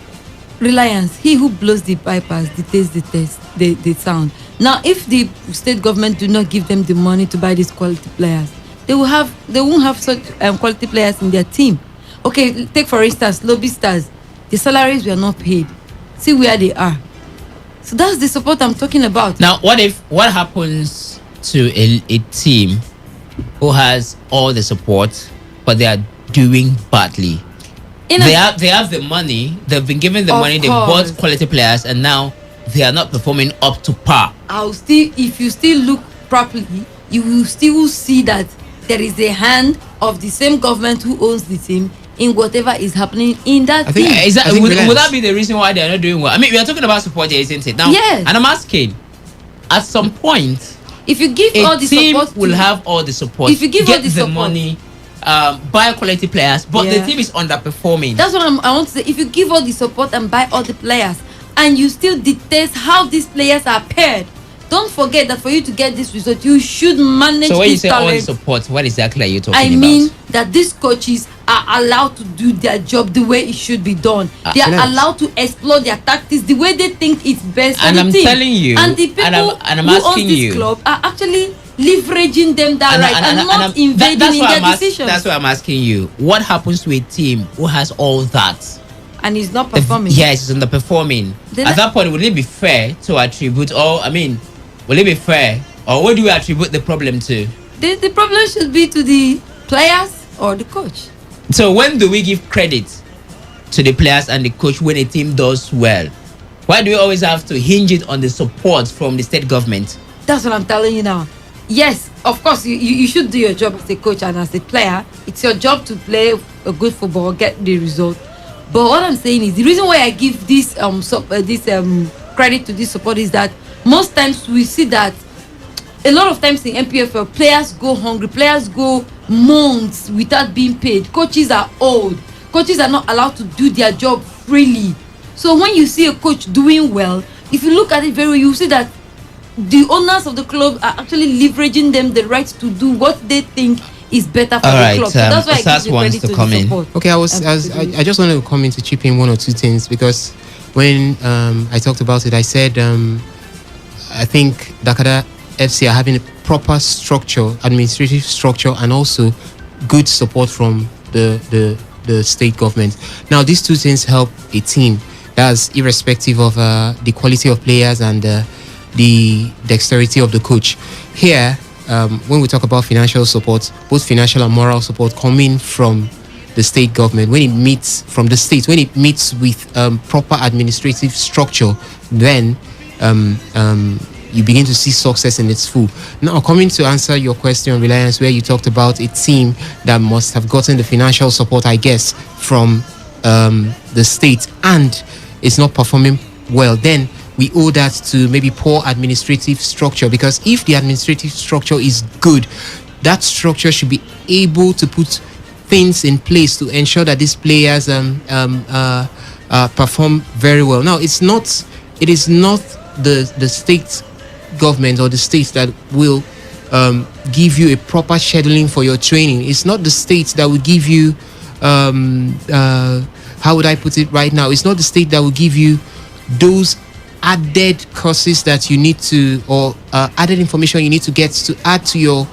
Reliance. He who blows the pipers dictates the sound. Now, if the state government do not give them the money to buy these quality players, they won't have such quality players in their team. Okay, take for instance Lobby Stars. The salaries were not paid. See where they are. So that's the support I'm talking about. Now, what happens to a team who has all the support, but they are doing badly? They have the money. They've been given the Of money. They course. bought quality players, and now they are not performing up to par. If you still look properly, you will still see that there is a hand of the same government who owns the team in whatever is happening in that team. Would that be the reason why they are not doing well? I mean, we are talking about support here, isn't it? Now, Yes. and I'm asking, at some point, if you give all the team support, will have all the support. If you give get all the support, money, buy quality players, but the Yeah. team is underperforming. That's what I want to say. If you give all the support and buy all the players, and you still dictate how these players are paired, don't forget that for you to get this result, you should manage So when you this say all the talent. support, what exactly are you talking I about? mean that these coaches are allowed to do their job the way it should be done. They are Finance. allowed to explore their tactics the way they think it's best for And the I'm team. telling you, and the people and I'm who owns asking this you. club are actually leveraging them that right and not invading that's in why their decisions. That's why I'm asking you. What happens to a team who has all that? And he's not performing. Yes, it's underperforming. Then At that point, would it be fair to attribute, will it be fair, or what do we attribute the problem to? The problem should be to the players or the coach. So when do we give credit to the players and the coach when a team does well? Why do we always have to hinge it on the support from the state government? That's what I'm telling you now. Yes, of course, you should do your job as a coach and as a player. It's your job to play a good football, get the result. But what I'm saying is the reason why I give this credit to this support is that most times we see that a lot of times in MPFL, players go hungry, players go months without being paid. Coaches are old. Coaches are not allowed to do their job freely. So when you see a coach doing well, if you look at it very well, you see that the owners of the club are actually leveraging them the right to do what they think is better for the club. So that's why I give the credit to the support. Okay, I just wanted to come in to chip in one or two things, because when I talked about it, I said I think Dakada FC are having a proper structure, administrative structure, and also good support from the state government. Now, these two things help a team. That's irrespective of the quality of players and the dexterity of the coach. Here, when we talk about financial support, both financial and moral support coming from the state government, when it meets from the state, when it meets with proper administrative structure, then you begin to see success in its full. Now, coming to answer your question, Reliance, where you talked about a team that must have gotten the financial support, I guess, from the state, and it's not performing well, then we owe that to maybe poor administrative structure. Because if the administrative structure is good, that structure should be able to put things in place to ensure that these players perform very well. Now, it is not the state government or the states that will give you a proper scheduling for your training. It's not the states that will give you how would I put it right now? It's not the state that will give you those added courses that you need to, or added information you need to get to add to your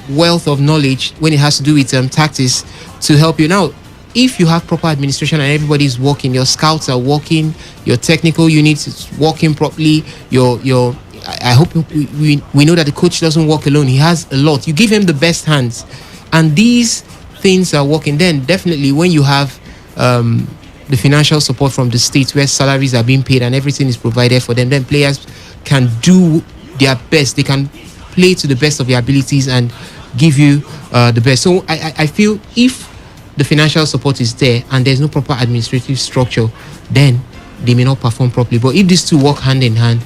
wealth of knowledge when it has to do with tactics to help you. Now, if you have proper administration and everybody is working, your scouts are working, your technical units is working properly, I hope we know that the coach doesn't work alone. He has a lot. You give him the best hands, and these things are working. Then definitely when you have the financial support from the states where salaries are being paid and everything is provided for them, then players can do their best. They can play to the best of their abilities and give you the best. So I feel if the financial support is there and there's no proper administrative structure, then they may not perform properly. But if these two work hand in hand,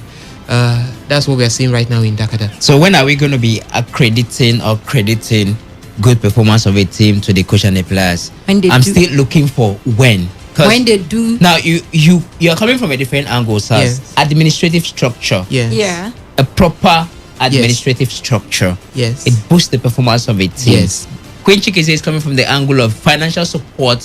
that's what we are seeing right now in Dakar. So when are we going to be accrediting or crediting good performance of a team to the coach and the players? I'm still looking for when. When they do. Now you're coming from a different angle, sir. Yes. Administrative structure. Yes. Yeah. A proper administrative structure. Yes. It boosts the performance of a team. Yes. Queen Chikese is coming from the angle of financial support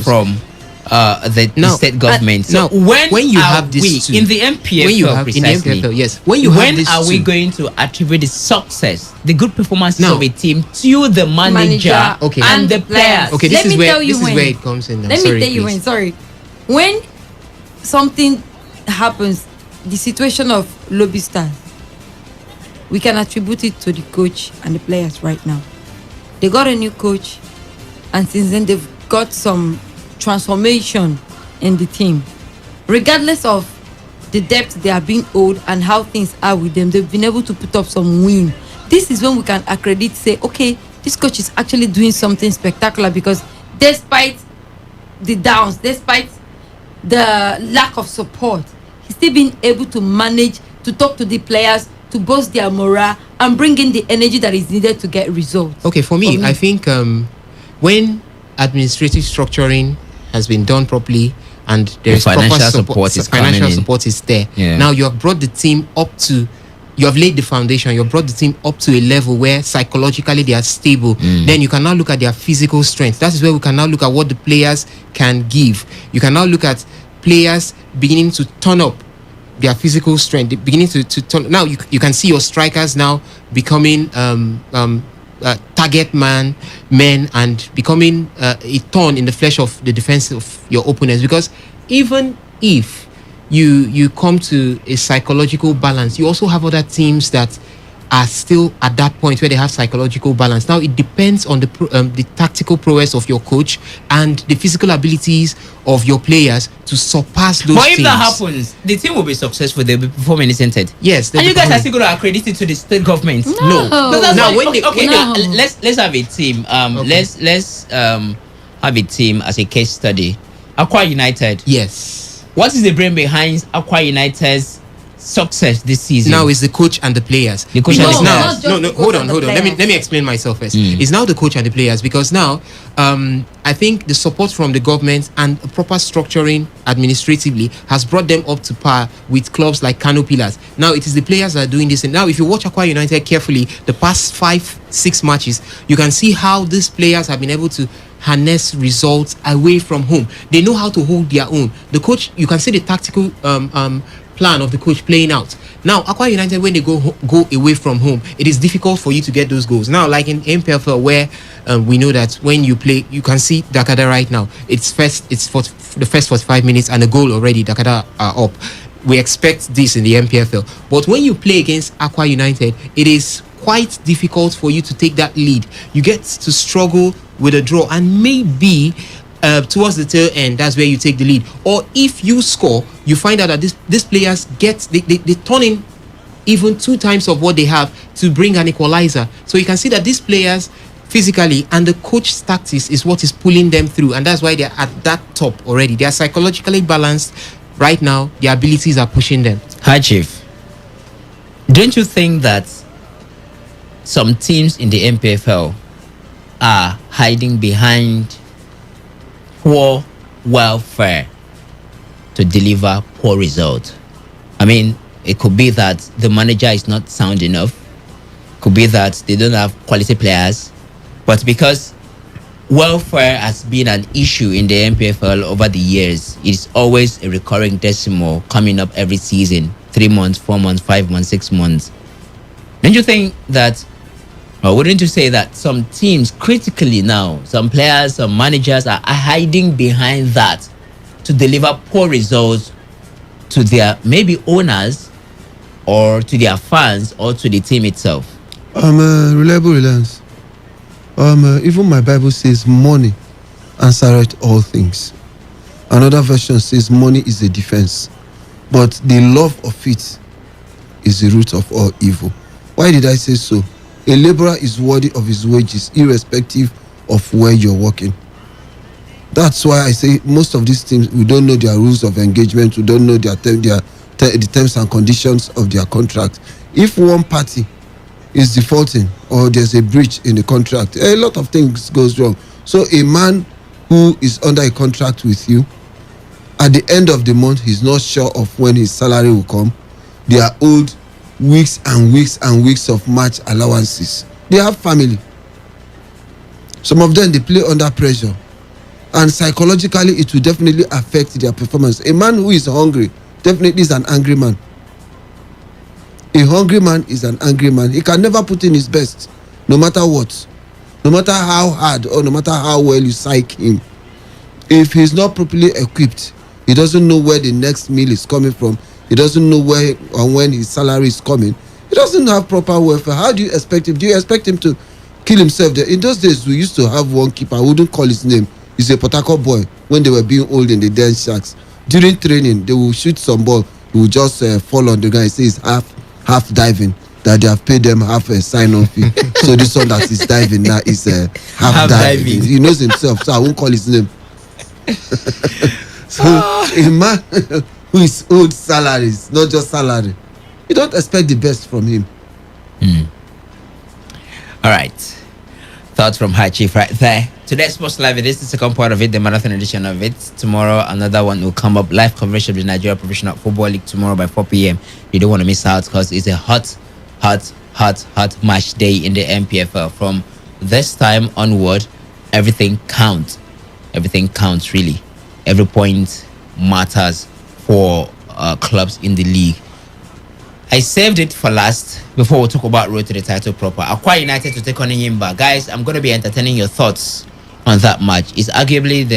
from the state government. So when you have this in the MPFL, when you have precisely, in the MPFL, yes. When are we going to attribute the success, the good performances of a team to the manager okay. and the players? Okay, this is where it comes in now. Let me tell you when. Sorry, when something happens, the situation of lobby stars, we can attribute it to the coach and the players right now. They got a new coach, and since then they've got some transformation in the team. Regardless of the debt they are being owed and how things are with them, they've been able to put up some win. This is when we can accredit, say, okay, this coach is actually doing something spectacular, because despite the downs, despite the lack of support, he's still been able to manage to talk to the players, to boost their morale and bring in the energy that is needed to get results. Okay, for me, I think when administrative structuring has been done properly and there is financial proper support is there. Yeah. Now you have brought the team up to, you have laid the foundation, you have brought the team up to a level where psychologically they are stable. Then you can now look at their physical strength. That is where we can now look at what the players can give. You can now look at players beginning to turn up their physical strength, beginning to turn. Now you can see your strikers now becoming target men and becoming a thorn in the flesh of the defense of your opponents, because even if you come to a psychological balance, you also have other teams that are still at that point where they have psychological balance. Now it depends on the tactical prowess of your coach and the physical abilities of your players to surpass those But if teams. that happens, the team will be successful. They'll be performing, isn't it? Yes. And you guys are still going to accredit it to the state government? No. Now, when let's have a team. Let's have a team as a case study. Aqua United. Yes. What is the brain behind Aqua United's success this season? Now is the coach and the players. The coach and the players. No, hold on. Let me explain myself first. It's now the coach and the players, because now I think the support from the government and proper structuring administratively has brought them up to par with clubs like Kano Pillars. Now it is the players that are doing this. And now if you watch Aqua United carefully, the past 5-6 matches, you can see how these players have been able to harness results away from home. They know how to hold their own. The coach, you can see the tactical plan of the coach playing out. Now, Aqua United, when they go away from home, it is difficult for you to get those goals. Now, like in MPFL, where we know that when you play, you can see Dakada right now. It's for the first 45 minutes and a goal already. Dakada are up. We expect this in the MPFL. But when you play against Aqua United, it is quite difficult for you to take that lead. You get to struggle with a draw, and maybe towards the tail end, that's where you take the lead. Or if you score, you find out that these players they turn in even 2 times of what they have to bring an equalizer. So you can see that these players physically and the coach's tactics is what is pulling them through, and that's why they're at that top already. They are psychologically balanced right now. Their abilities are pushing them. Hi, Chief. Don't you think that some teams in the MPFL are hiding behind poor welfare to deliver poor results? I mean, it could be that the manager is not sound enough. Could be that they don't have quality players. But because welfare has been an issue in the MPFL over the years. It's always a recurring decimal coming up every season, 3 months, 4 months, 5 months, 6 months. Don't you think that, or wouldn't you say that some teams critically now, some players, some managers are hiding behind that to deliver poor results to their maybe owners or to their fans or to the team itself? Reliable reliance. Even my Bible says money answereth all things. Another version says money is a defense, but the love of it is the root of all evil. Why did I say so? A laborer is worthy of his wages, irrespective of where you're working. That's why I say most of these teams, we don't know their rules of engagement, we don't know the terms and conditions of their contract. If one party is defaulting or there's a breach in the contract, a lot of things goes wrong. So a man who is under a contract with you, at the end of the month, he's not sure of when his salary will come. They are owed weeks and weeks and weeks of match allowances. They have family. Some of them, they play under pressure, and psychologically it will definitely affect their performance. A man who is hungry definitely is an angry man. A hungry man is an angry man. He can never put in his best, no matter what, no matter how hard or no matter how well you psych him. If he's not properly equipped, he doesn't know where the next meal is coming from. He doesn't know where or when his salary is coming. He doesn't have proper welfare. How do you expect him? Do you expect him to kill himself there? In those days, we used to have one keeper. I wouldn't call his name. He's a Port Harcourt boy. When they were being old in the Den Sharks, during training, they will shoot some ball. He will just fall on the guy. He says half diving. That they have paid them half a sign-on fee. So this one that is diving now is half diving. He knows himself, so I won't call his name. So a man who is owed salaries, not just salary, you don't expect the best from him. All right. Thoughts from High Chief right there. Today's Sports Live, it is the second part of it, the marathon edition of it. Tomorrow, another one will come up. Live coverage of the Nigeria Professional Football League tomorrow by 4 p.m. You don't want to miss out because it's a hot match day in the MPFL. From this time onward, everything counts. Everything counts, really. Every point matters for clubs in the league. I saved it for last before we talk about road to the title proper. Akwa United to take on Enyimba. Guys, I'm going to be entertaining your thoughts on that match. Is it arguably?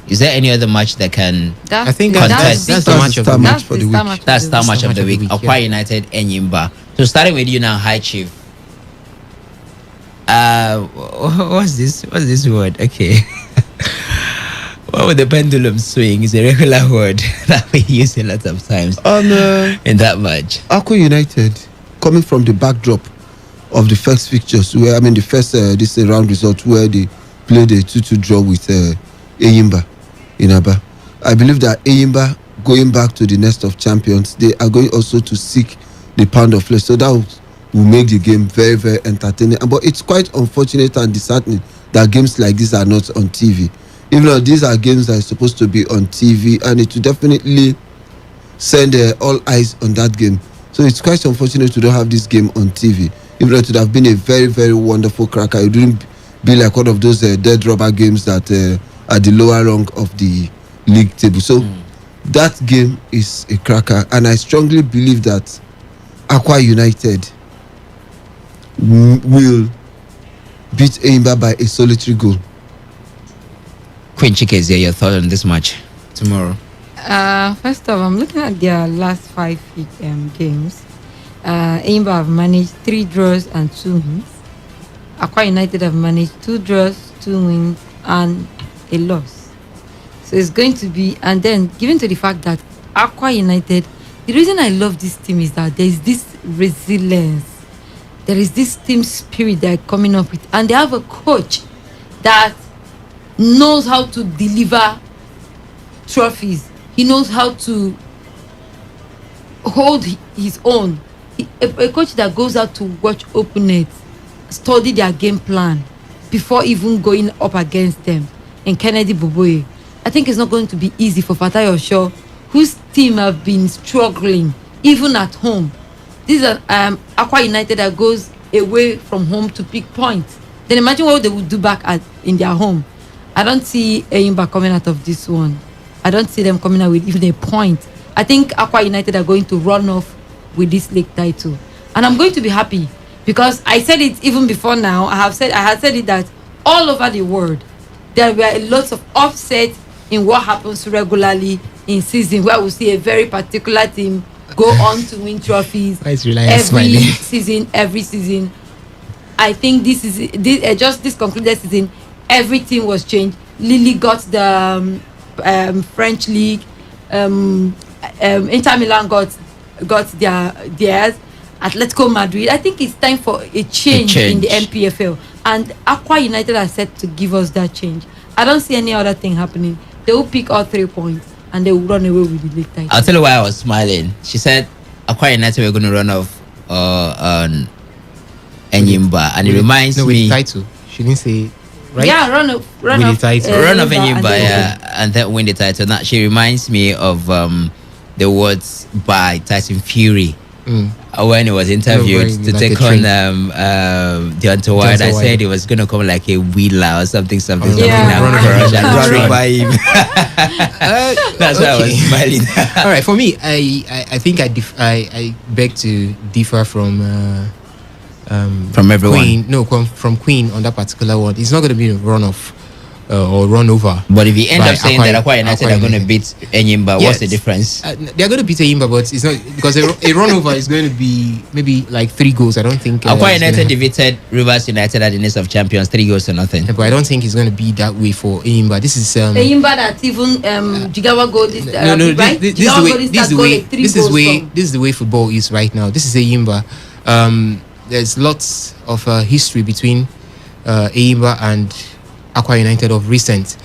Is there any other match that can I think contest? that's the match of the week. That's star match of the week. Akwa United, Enyimba. So starting with you now, High Chief. What's this word? Okay. What would the pendulum swing is a regular word that we use a lot of times in that match. Akwa United, coming from the backdrop of the first fixtures, where the first this round result where they played a 2-2 draw with Enyimba in Aba. I believe that Enyimba, going back to the nest of champions, they are going also to seek the pound of flesh. So that will make the game very, very entertaining. But it's quite unfortunate and disheartening that games like this are not on TV. Even though these are games that are supposed to be on TV, and it will definitely send all eyes on that game. So it's quite unfortunate to don't have this game on TV. Even though it would have been a very, very wonderful cracker. It wouldn't be like one of those dead rubber games that are the lower rung of the league table. So that game is a cracker, and I strongly believe that Akwa United will beat Enyimba by a solitary goal. Queen Chikezie, your thought on this match tomorrow? First off, I'm looking at their last 5 games. Enyimba have managed 3 draws and 2 wins. Akwa United have managed 2 draws, 2 wins, and a loss. So it's going to be, and then given to the fact that Akwa United, the reason I love this team is that there is this resilience, there is this team spirit they're coming up with, and they have a coach that knows how to deliver trophies. He knows how to hold his own. A coach that goes out to watch opponents, study their game plan before even going up against them. And Kennedy Boboye, I think it's not going to be easy for Fatai Osho, whose team have been struggling even at home. This is Akwa United that goes away from home to pick points. then imagine what they would do back in their home. I don't see Enyimba coming out of this one. I don't see them coming out with even a point. I think Aqua United are going to run off with this league title, and I'm going to be happy because I said it even before now. I had said it that all over the world there were lots of offsets in what happens regularly in season, where we see a very particular team go on to win trophies every season. I think this concluded season, everything was changed. Lille got the French league. Inter Milan got theirs. Atletico Madrid. I think it's time for a change in the MPFL, and Aqua United are set to give us that change. I don't see any other thing happening. They will pick all 3 points and they will run away with the league title. I'll tell you why I was smiling. She said Aqua United were going to run off on Enyimba, and it reminds me. With the title. She didn't say. Right? Yeah, run off Enyimba, and then win the title. Now she reminds me of the words by Tyson Fury when he was interviewed to take on Deontay Wilder. I said it was going to come like a wheeler or something. Run over him. That's why I was smiling. All right, for me, I think I beg to differ from everyone. From Queen on that particular one. It's not going to be a runoff or run over. But if you end up saying that Aqua United are going to beat Enyimba, what's the difference? They're going to beat Enyimba, but it's not because a run over is going to be maybe like 3 goals. I don't think Aqua United defeated Rivers United at the Nest of Champions 3-0. But I don't think it's going to be that way for Enyimba. This is Enyimba that even Jigawa goal this right? This is the way football is right now. This is Enyimba. There's lots of history between Enyimba and Aqua United of recent.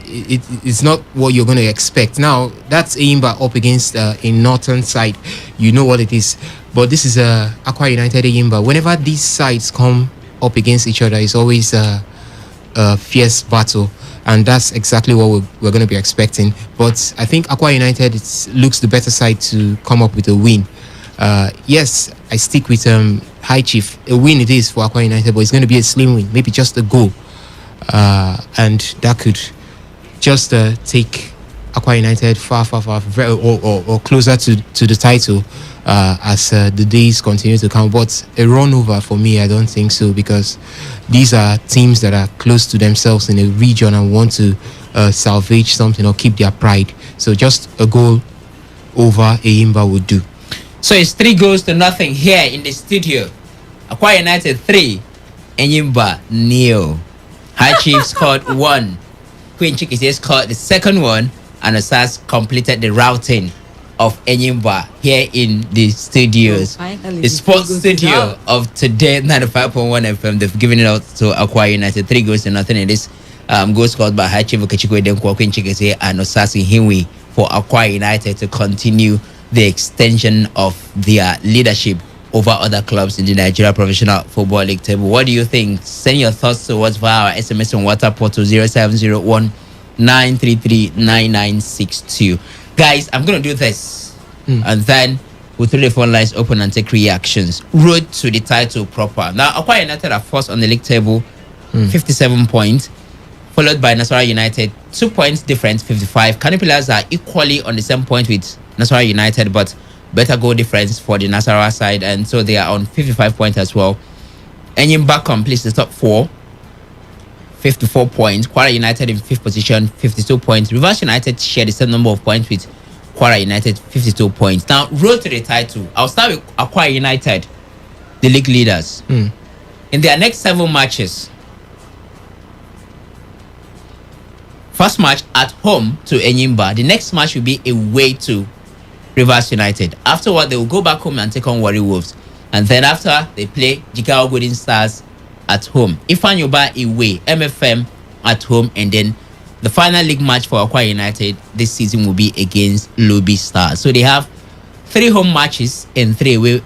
It's not what you're going to expect. Now, that's Enyimba up against a northern side. You know what it is. But this is Aqua United Enyimba. Whenever these sides come up against each other, it's always a fierce battle. And that's exactly what we're going to be expecting. But I think Aqua United looks the better side to come up with a win. Yes, I stick with High Chief. A win it is for Aqua United, but it's going to be a slim win, maybe just a goal, and that could just take Aqua United far, or closer to the title as the days continue to come. But a run over for me, I don't think so, because these are teams that are close to themselves in a region and want to salvage something or keep their pride. So just a goal over Enyimba would do. So it's 3-0 here in the studio. Aqua United 3, Enyimba 0. High Chief scored 1. Queen Chikise scored the second one, and Osas completed the routing of Enyimba here in the studios. The sports studio of Today 95.1 FM. They've given it out to Aqua United 3-0 in this goal scored by High Chief Okechukwu Edenkwa, Queen Chikise, and Osas Hinwi for Aqua United to continue the extension of their leadership over other clubs in the Nigeria Professional Football League table. What do you think? Send your thoughts to us via our SMS and WhatsApp portal 0701 933 9962. Guys, I'm going to do this and then we'll throw the phone lines open and take reactions. Road to the title proper. Now, Aqua United are first on the league table, 57 points, followed by Nasarawa United, 2 points difference, 55. Canopilas are equally on the same point with Nasarawa United, but better goal difference for the Nasarawa side, and so they are on 55 points as well. Enyimba completes the top 4, 54 points. Kwara United in 5th position, 52 points. Rivers United share the same number of points with Kwara United, 52 points. Now, road to the title. I'll start with Aqua United, the league leaders. In their next 7 matches, first match at home to Enyimba. The next match will be away to Rivers United. Afterward, they will go back home and take on Warri Wolves. And then after, they play Jigawa Golden Stars at home. Ifanyoba away, MFM at home, and then the final league match for Aqua United this season will be against Lobby Stars. So they have 3 home matches and 3 away.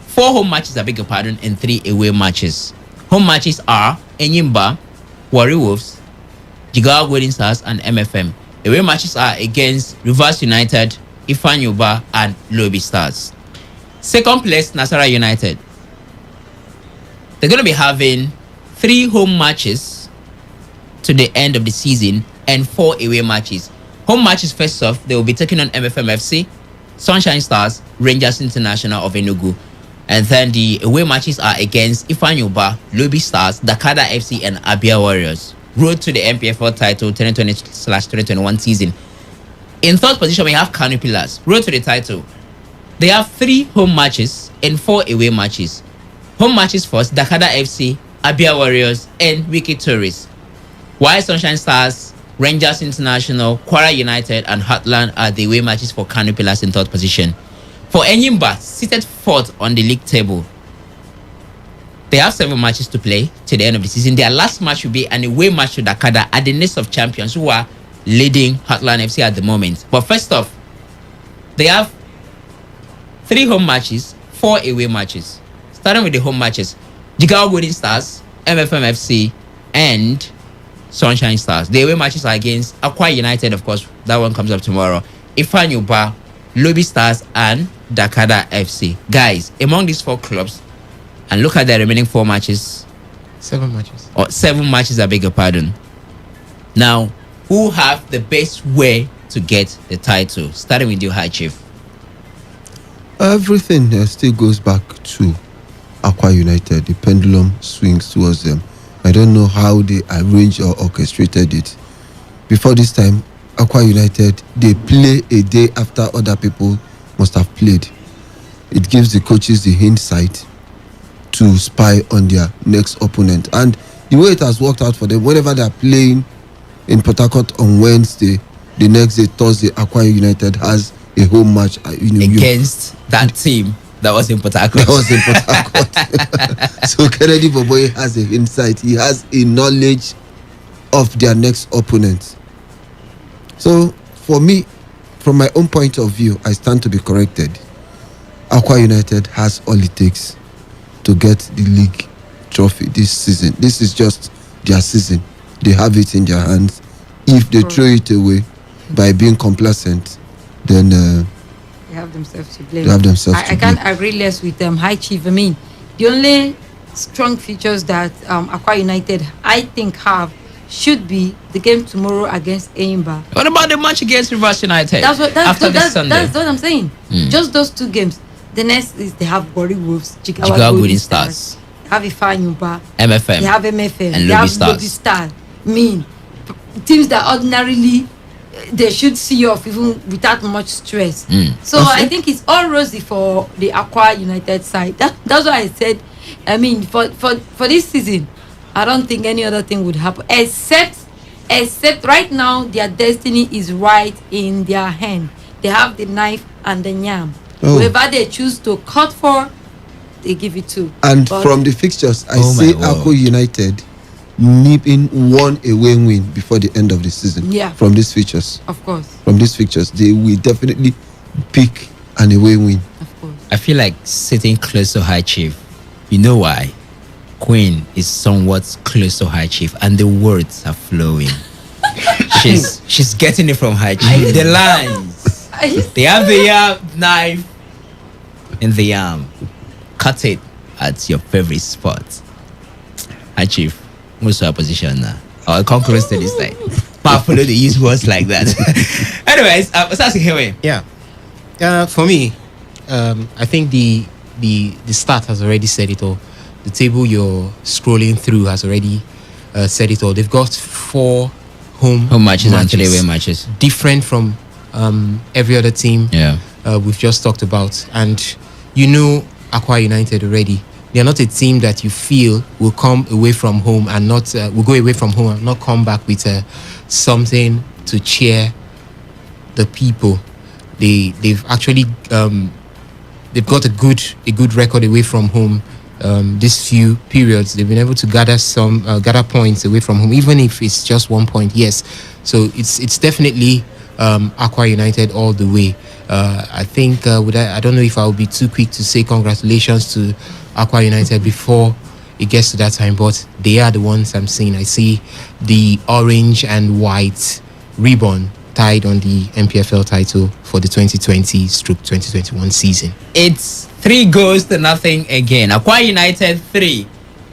4 home matches, I beg your pardon, and 3 away matches. Home matches are Enyimba, Warri Wolves, Jigawa Golden Stars, and MFM. Away matches are against Rivers United, Ifanyoba, and Lobby Stars. Second place, Nasarawa United. they're going to be having 3 home matches to the end of the season and 4 away matches. Home matches, first off, they will be taking on MFM FC, Sunshine Stars, Rangers International of Enugu. And then the away matches are against Ifeanyi Lobby Stars, Dakada FC, and Abia Warriors. Road to the MPFL title 2020/2021 season. In third position, we have Kano Pillars. Road to the title. They have 3 home matches and 4 away matches. Home matches first, Dakada FC, Abia Warriors, and Wiki Tourists. While Sunshine Stars, Rangers International, Kwara United, and Heartland are the away matches for Kano Pillars in third position. For Enyimba, seated 4th on the league table, they have 7 matches to play to the end of the season. Their last match will be an away match to Dakada at the Nest of Champions, who are leading Heartland FC at the moment. But first off, they have 3 home matches, 4 away matches. Starting with the home matches, Jigawa Golden Stars, MFM FC, and Sunshine Stars. The away matches are against Akwa United, of course. That one comes up tomorrow. Ifeanyi Lobby Stars, and Dakada FC. Guys, among these 4 clubs, and look at the remaining 4 matches. 7 matches. Or 7 matches, I beg your pardon. Now, who have the best way to get the title? Starting with you, High Chief. Everything still goes back to Akwa United. The pendulum swings towards them. I don't know how they arranged or orchestrated it. Before this time, Akwa United, they play a day after other people must have played. It gives the coaches the insight to spy on their next opponent. And the way it has worked out for them, whenever they are playing in Port Harcourt on Wednesday, the next day, Thursday, Akwa United has a home match against that team that was in Port Harcourt. So Kennedy Boboye has an insight. He has a knowledge of their next opponent. So for me, from my own point of view, I stand to be corrected. Akwa United has all it takes to get the league trophy this season. This is just their season. They have it in their hands. If they throw it away by being complacent, then they have themselves to blame. I can't agree less with High Chief. I mean, the only strong features that Akwa United, I think, have should be the game tomorrow against Enyimba. What about the match against Rivers United? That's what I'm saying. Just those 2 games. The next is they have Bori Wolves, Jigawa Golden Stars, they have Ifeanyi MFM, they have MFM, and they have Lobby Lobby Stars. I mean, teams that ordinarily they should see off even without much stress. So I think it's all rosy for the Akwa United side. That's why I said, I mean, for this season, I don't think any other thing would happen except right now their destiny is right in their hand. They have the knife and the yam. Whoever they choose to cut for, they give it to. And from the fixtures, I say Akwa United nipping 1 away win before the end of the season. Yeah. From these fixtures. Of course. From these fixtures, they will definitely pick an away win. Of course. I feel like sitting close to High Chief. You know why? Queen is somewhat close to High Chief, and the words are flowing. she's getting it from High Chief. The lines. They have the knife in the arm. Cut it at your favorite spot. High Chief, what's your position now? I can't close to this side. Powerful to use words like that. Anyways, what's asking here? Yeah. For me, I think the start has already said it all. The table you're scrolling through has already said it all. They've got 4 home matches and 3 away matches, different from every other team. We've just talked about, and Akwa United already. They are not a team that you feel will come away from home and not will go away from home and not come back with something to cheer the people. They've actually they've got a good record away from home. These few periods they've been able to gather points away from home, even if it's just 1 point. Yes, so it's definitely Akwa United all the way. I think I don't know if I'll be too quick to say congratulations to Akwa United before it gets to that time, but they are the ones I'm seeing. I see the orange and white ribbon tied on the MPFL title for the 2020/2021 season. It's 3 goals to nothing again. Akwa United 3,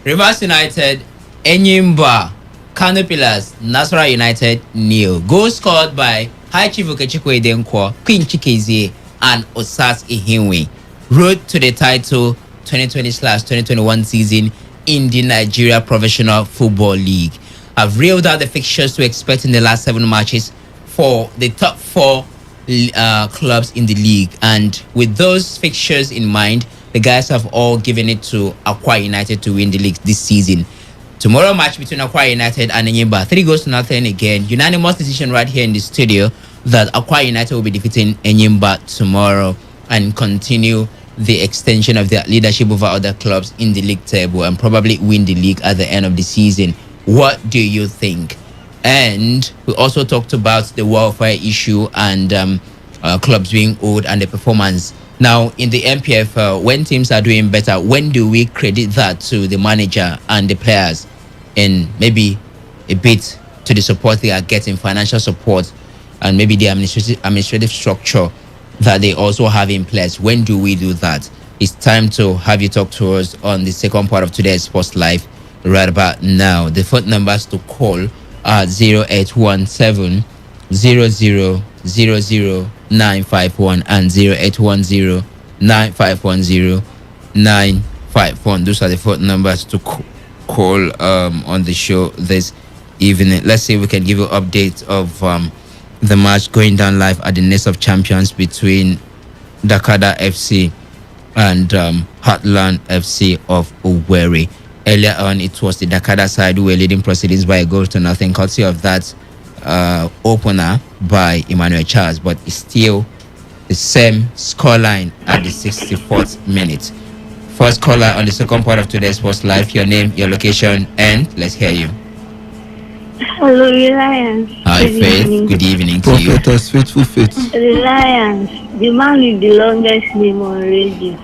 Rivers United, Enyimba, Kano Pillars, Nasarawa United, nil. Goals scored by High Chief Okechukwu Edenkwo, Queen Chikezie, and Osas Ihinwe. Road to the title 2020/2021 season in the Nigeria Professional Football League. I've reeled out the fixtures to expect in the last 7 matches for the top 4 clubs in the league. And with those fixtures in mind, the guys have all given it to Akwa United to win the league this season. Tomorrow match between Akwa United and Enyimba, 3-0 again. Unanimous decision right here in the studio that Akwa United will be defeating Enyimba tomorrow and continue the extension of their leadership over other clubs in the league table and probably win the league at the end of the season. What do you think? And we also talked about the welfare issue and clubs being owed and the performance. Now, in the MPFL, when teams are doing better, when do we credit that to the manager and the players, and maybe a bit to the support they are getting, financial support, and maybe the administrative structure that they also have in place? When do we do that? It's time to have you talk to us on the second part of today's Sports Live right about now. The phone numbers to call are 0817 00 951 and 0810 9510 951. Those are the phone numbers to call on the show this evening. Let's see if we can give you an update of the match going down live at the Nest of Champions between Dakada FC and Heartland FC of Owerri. Earlier on, it was the Dakada side who were leading proceedings by a goal to nothing, courtesy of that opener by Emmanuel Charles, but it's still the same scoreline at the 64th minute. First caller on the second part of today's Sports Live, your name, your location, and let's hear you. Hello, Reliance. Hi, Faith. Good evening to you. Prophetess, faithful Faith. Reliance, the man with the longest name on radio.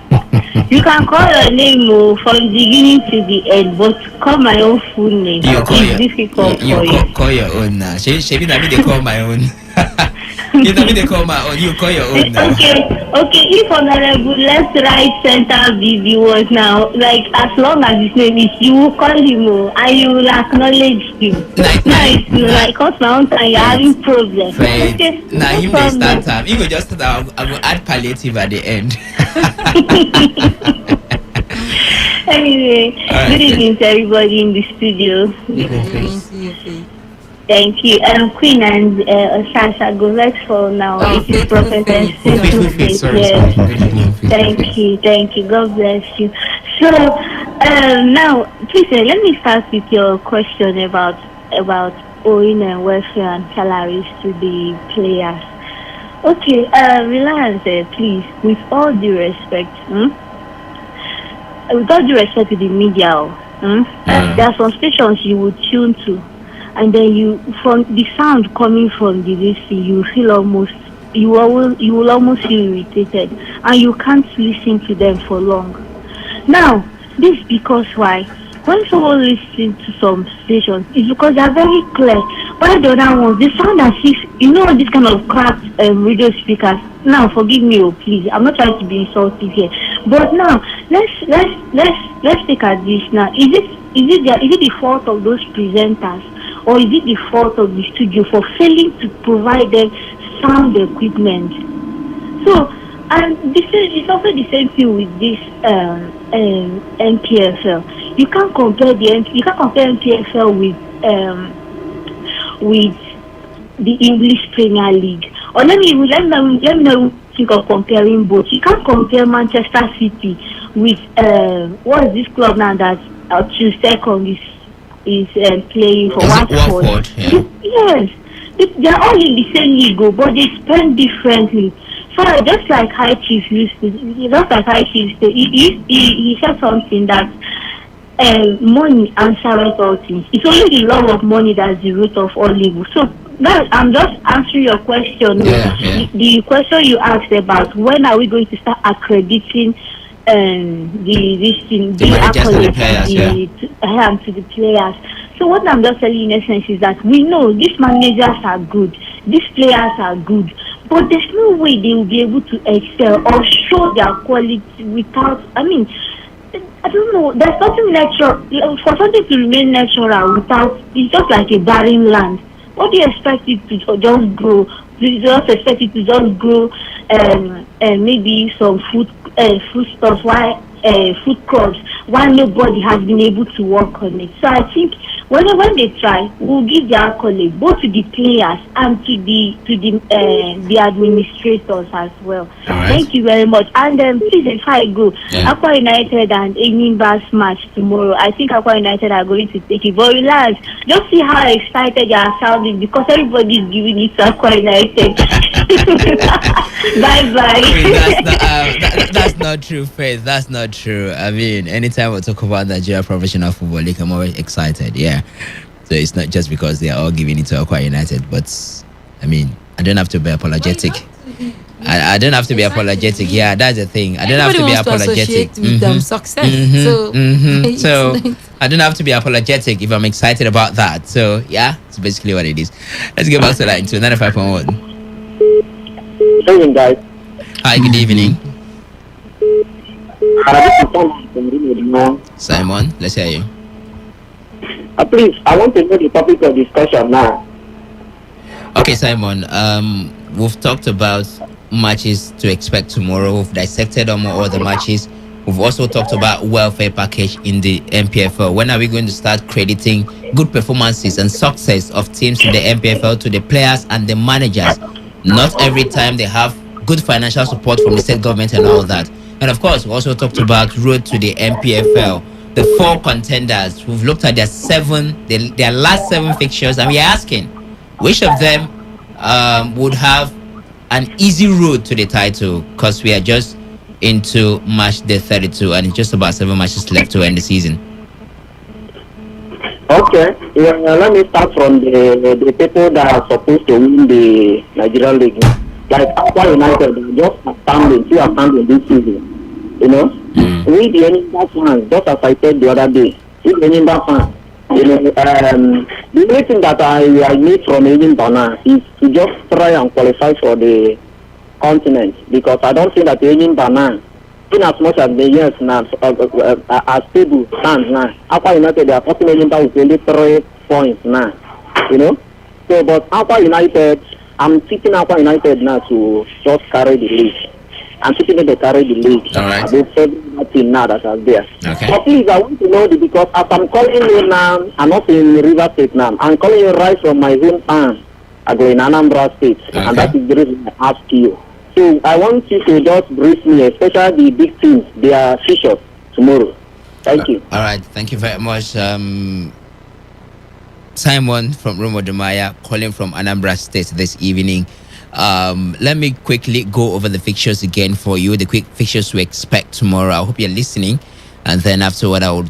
You can call your name from the beginning to the end, but call my own full name. It's difficult for you. Call your own now. Shebi na me they call my own. You know me they call my own. You call your own now. Okay. If honorable left, right, center, BB was now, like as long as his name is, you will call him and you will acknowledge him. It's like cause my own time you're having problems. Okay. Now him they start time. You go just I will add palliative at the end. Anyway, good evening to everybody in the studio. Thank you. Queen and Sasha, go right for now. It is Prophetess. Thank you. God bless you. So now, please let me start with your question about owing and welfare and salaries to the players. Okay, Reliance, please, with all due respect, with all due respect to the media, there are some stations you would tune to, and then from the sound coming from the DC, you will almost feel irritated, and you can't listen to them for long. Now, this because why? When someone listens to some stations, it's because they are very clear. While the other ones, they sound as if, this kind of cracked radio speakers. Now, forgive me, please. I'm not trying to be insultive here. But now, let's take at this now. Is it the fault of those presenters, or is it the fault of the studio for failing to provide them sound equipment? So, and it's also the same thing with this MPFL. You can't compare MPFL with the English Premier League. Or let me think of comparing both. You can't compare Manchester City with what is this club now that second is playing for Watford. Yeah. Yes, they're all in the same league, but they spend differently. So just like High Chief he said something that money answers all things. It's only the love of money that's the root of all evil. So that I'm just answering your question. The question you asked about when are we going to start accrediting the accolades to the players. So what I'm just telling you in essence is that we know these managers are good, these players are good, but there's no way they will be able to excel or show their quality without, I don't know. There's something natural for something to remain natural without. It's just like a barren land. What do you expect it to just grow? You just expect it to just grow, maybe some food stuff. Why food crops? Why nobody has been able to work on it? So I think when they try, we'll give the accolade both to the players and to the administrators as well. Right. Thank you very much. And please, if I go, Aqua United and Enyimba's match tomorrow, I think Aqua United are going to take it. But relax, just see how excited you are sounding because everybody is giving it to Aqua United. Bye bye. That's not true, Faith. That's not true. I mean, anytime we talk about Nigeria Professional Football League, I'm always excited. Yeah. So it's not just because they are all giving it to Aqua United, but I mean, I don't have to be apologetic. I don't have to be apologetic. Yeah, that's the thing. I don't have to be apologetic with success. So I don't have to be apologetic if I'm excited about that. So yeah, it's basically what it is. Let's get back to line 95.1. Evening, guys. Hi, good evening. Simon, let's hear you. Please, I want to know the topic of discussion now. Okay, Simon. We've talked about matches to expect tomorrow. We've dissected all the matches. We've also talked about welfare package in the MPFL. When are we going to start crediting good performances and success of teams in the MPFL to the players and the managers? Not every time they have good financial support from the state government and all that. And of course, we also talked about road to the MPFL. The 4 contenders, we've looked at their last 7 fixtures, and we are asking which of them would have an easy road to the title, because we are just into match day 32 and it's just about 7 matches left to end the season. Okay, let me start from the people that are supposed to win the Nigerian League. Like Aqua United, just outstanding this season. You know, we the Enyimba fans, just as I said the other day, we the Enyimba fans, you know, the only thing that I need from Enyimba now is to just try and qualify for the continent, because I don't think that Enyimba now, in as much as the years now, as stable stands now, Aqua United, they are putting Enyimba with only 3 points now, you know. So, but Aqua United, I'm tipping Aqua United now to just carry the league. I'm tipping them to carry the league. All right. They've said team now that are there. Okay. But please, I want to know because as I'm calling you now, I'm not in River State now. I'm calling you right from my hometown. I go in Anambra State, and that is the reason I ask you. So I want you to just brief me, especially the big teams, their features tomorrow. Thank you. All right. Thank you very much. Simon from Romo Dumaya calling from Anambra State this evening. Let me quickly go over the fixtures again for you, the quick fixtures to expect tomorrow. I hope you're listening, and then afterward I will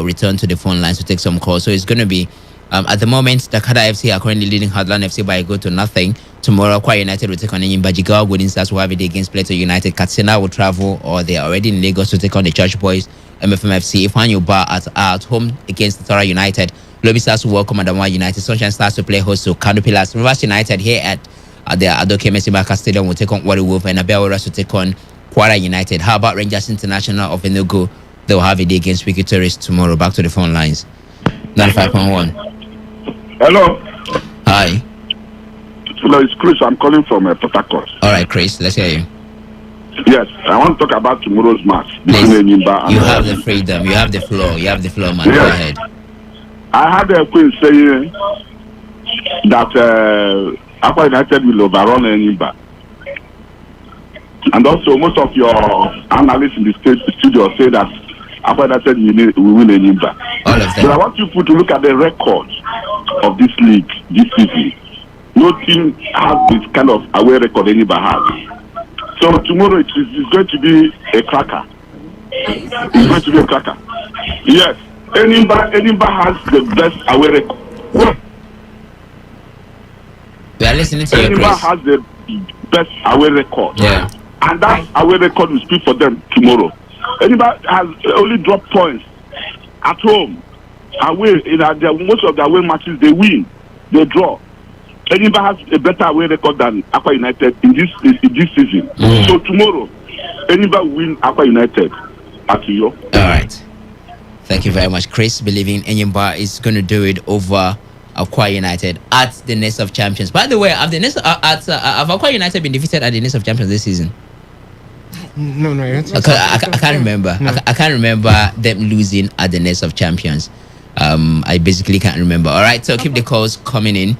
return to the phone lines to take some calls. So it's going to be at the moment Takada FC are currently leading Heartland FC by a goal to nothing. Tomorrow Aqua United will take on Enyimba. Jigawa Golden Stars will have it against Plateau United. Katsina will travel, or they are already in Lagos, to take on the Church Boys. MFM FC Ifeanyi Bar at home against Tora United. Lobby Stars will welcome Adamawa United. Sunshine Stars will play host to Kano Pillars. Rivers United here at the Adoke Mesibaka Stadium will take on Wari Wolf, and Abia Warriors will take on Kwara United. How about Rangers International of Enugu? They will have a day against Wiki Tourist tomorrow. Back to the phone lines. 95.1. Hello. Hi. Hello, it's Chris. I'm calling from Port Harcourt. All right, Chris. Let's hear you. Yes, I want to talk about tomorrow's match between Enyimba and you have the freedom. You have the floor. You have the floor, man. Yes. Go ahead. I had a queen saying that Aqua United will overrun Enyimba. And also, most of your analysts in the studio say that Aqua United will win Enyimba. All of them. But I want you to look at the record of this league this season. No team has this kind of away record Enyimba has. So tomorrow it is going to be a cracker. It's going to be a cracker. Yes, Enyimba has the best away record. We are listening to you, Enyimba Chris. has the best away record. Yeah. And that away record will speak for them tomorrow. Enyimba has only dropped points at home. Away, most of the away matches they win, they draw. Enyimba has a better away record than Aqua United in this season. So tomorrow, Enyimba will win Aqua United. Back to you. All right. Thank you very much, Chris. Believing Enyimba is going to do it over Aqua United at the Nest of Champions. By the way, have Aqua United been defeated at the Nest of Champions this season? No, I can't remember. No. I can't remember them losing at the Nest of Champions. I basically can't remember. All right, so keep the calls coming in.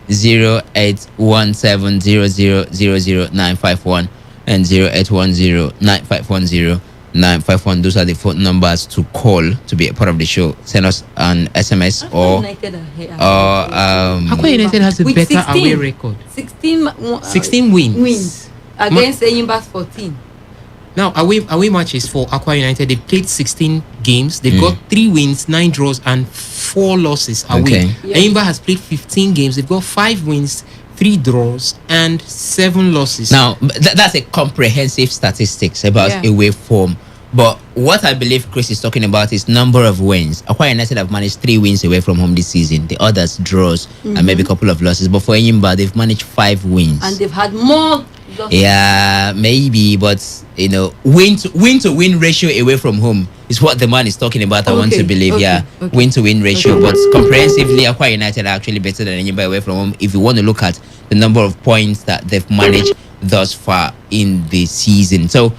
0817000951 and 08109510. Those are the phone numbers to call to be a part of the show. Send us an SMS or Aqua United has a With better 16. away record. 16 wins. against Enyimba's 14. Now, away matches for Aqua United, they played 16 games. They've got 3 wins, 9 draws, and 4 losses away. Okay. Yes. Enyimba has played 15 games. They've got 5 wins, 3 draws, and 7 losses. Now, that's a comprehensive statistics about away form. But what I believe Chris is talking about is number of wins. Aqua United have managed 3 wins away from home this season. The others draws and maybe a couple of losses. But for Enyimba, they've managed 5 wins. And they've had more losses. Yeah, maybe, but you know, win to win ratio away from home is what the man is talking about. I want to believe, win to win ratio. But comprehensively, Aqua United are actually better than Enyimba away from home. If you want to look at the number of points that they've managed thus far in the season. So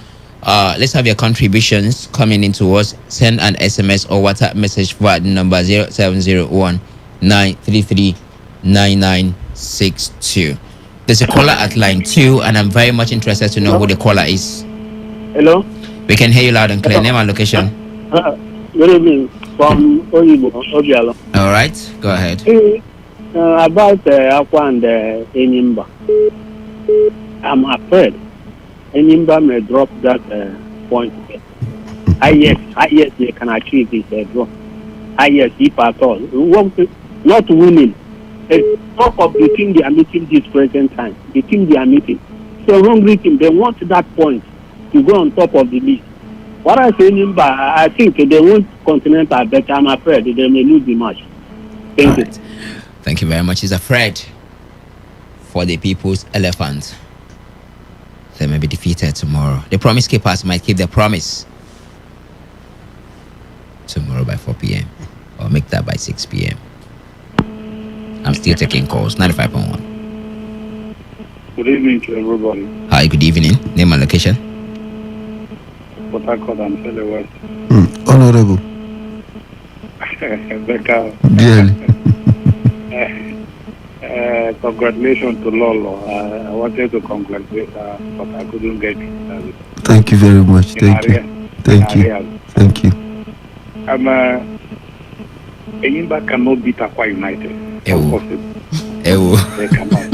let's have your contributions coming into us. Send an SMS or WhatsApp message via the number 0701 933 9962. There's a caller at line 2, and I'm very much interested to know who the caller is. Hello? We can hear you loud and clear. Name and location. Good evening from Oyibo, Obialo. All right, go ahead. About Aqua and Enyimba. I'm afraid Enyimba may drop that point. Yes, they can achieve this draw. Yes, if at all. Not winning. The top of the team they are meeting this present time. The team they are meeting. So hungry team, they want that point to go on top of the league. What I say, Enyimba, I think they want Continental, but I'm afraid they may lose the match. Thank you. Thank you very much. He's afraid for the people's elephant. They may be defeated tomorrow. The promise keepers might keep their promise tomorrow by 4 p.m. or make that by 6 p.m. I'm still taking calls. 95.1. Good evening to everybody. Hi, good evening. Name and location. Port Harcourt and Sele West. Honorable. Becca. Dearly. Congratulations to Lolo. I wanted to congratulate her, but I couldn't get it. Thank you very much. Thank you. Thank you. Thank you. Enyimba cannot beat Aqua United. Impossible. They cannot.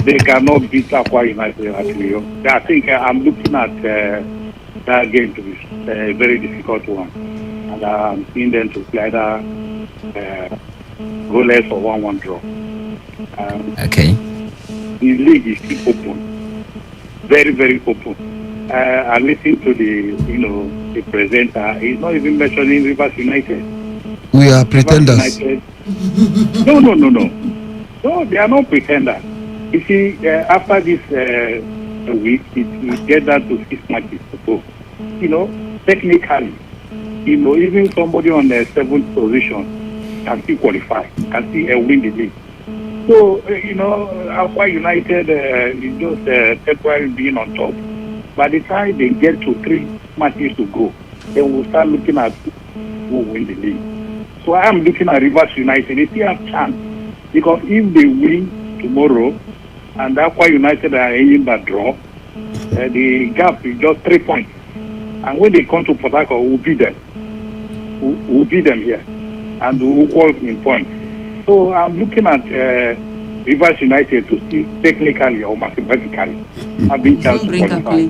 They cannot beat Aqua United. Actually, I think I'm looking at that game to be a very difficult one, and I'm seeing them to play either goalless or 1-1 draw. Okay. The league is still open, very very open. I listened to the presenter. He's not even mentioning Rivers United. We are pretenders. No. No, they are not pretenders. You see, after this week, it get down to 6 matches to go. Technically, even somebody on the 7th position can still qualify, can still win the league. So, Aqua United is just temporarily being on top. By the time they get to 3 matches to go, they will start looking at who will win the league. So I am looking at Rivers United. They still have chance, because if they win tomorrow and Aqua United are Enyimba draw, the gap is just 3 points. And when they come to Port Harcourt, we'll beat them. We'll beat them here, and we'll equal in points. So I'm looking at Rivers United to see technically or mathematically having chance to qualify.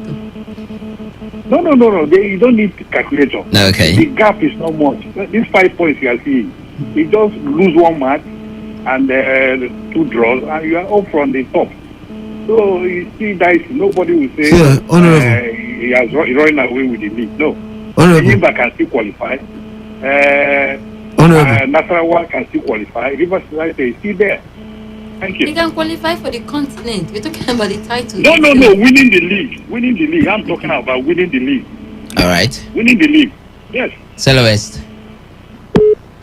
No. You don't need calculator. Okay. The gap is not much. These 5 points you are seeing, you just lose 1 match and 2 draws, and you are up from the top. So you see, guys, nobody will say he has run away with the league. No. Enyimba can still qualify. Nasarawa can still qualify. Rivers United is still there. Thank you. They can qualify for the continent. We're talking about the title. No, winning the league. Winning the league. I'm talking about winning the league. All right. Winning the league. Yes. Celeste.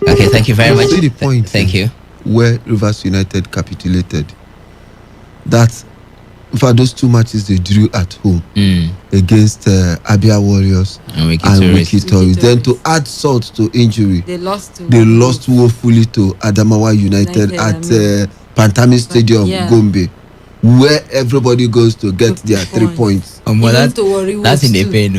Okay, thank you very much. See the point. Thank you. Where Rivers United capitulated. That, in fact, those two matches they drew at home against Abia Warriors and Wiki Tourists. Then to add salt to injury, They lost woefully to Adamawa United at Pantami Stadium, Gombe, where everybody goes to get their 3 points. That's in the pain.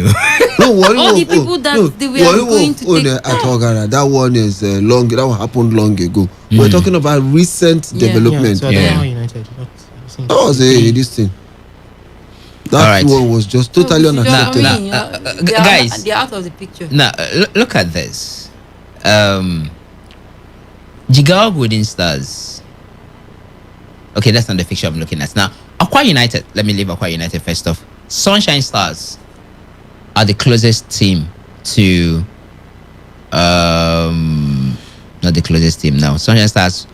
No, worry. All the people that they were going to take at Ogara, that one is long. That one happened long ago. We're talking about recent development. That was this thing. That one was just totally unacceptable. Guys, they're out of the picture. Now, look at this. Jigawa Golden Stars. Okay, that's not the picture I'm looking at. Now, Akwa United. Let me leave Akwa United first off. Sunshine Stars are the closest team to not the closest team now. Sunshine Stars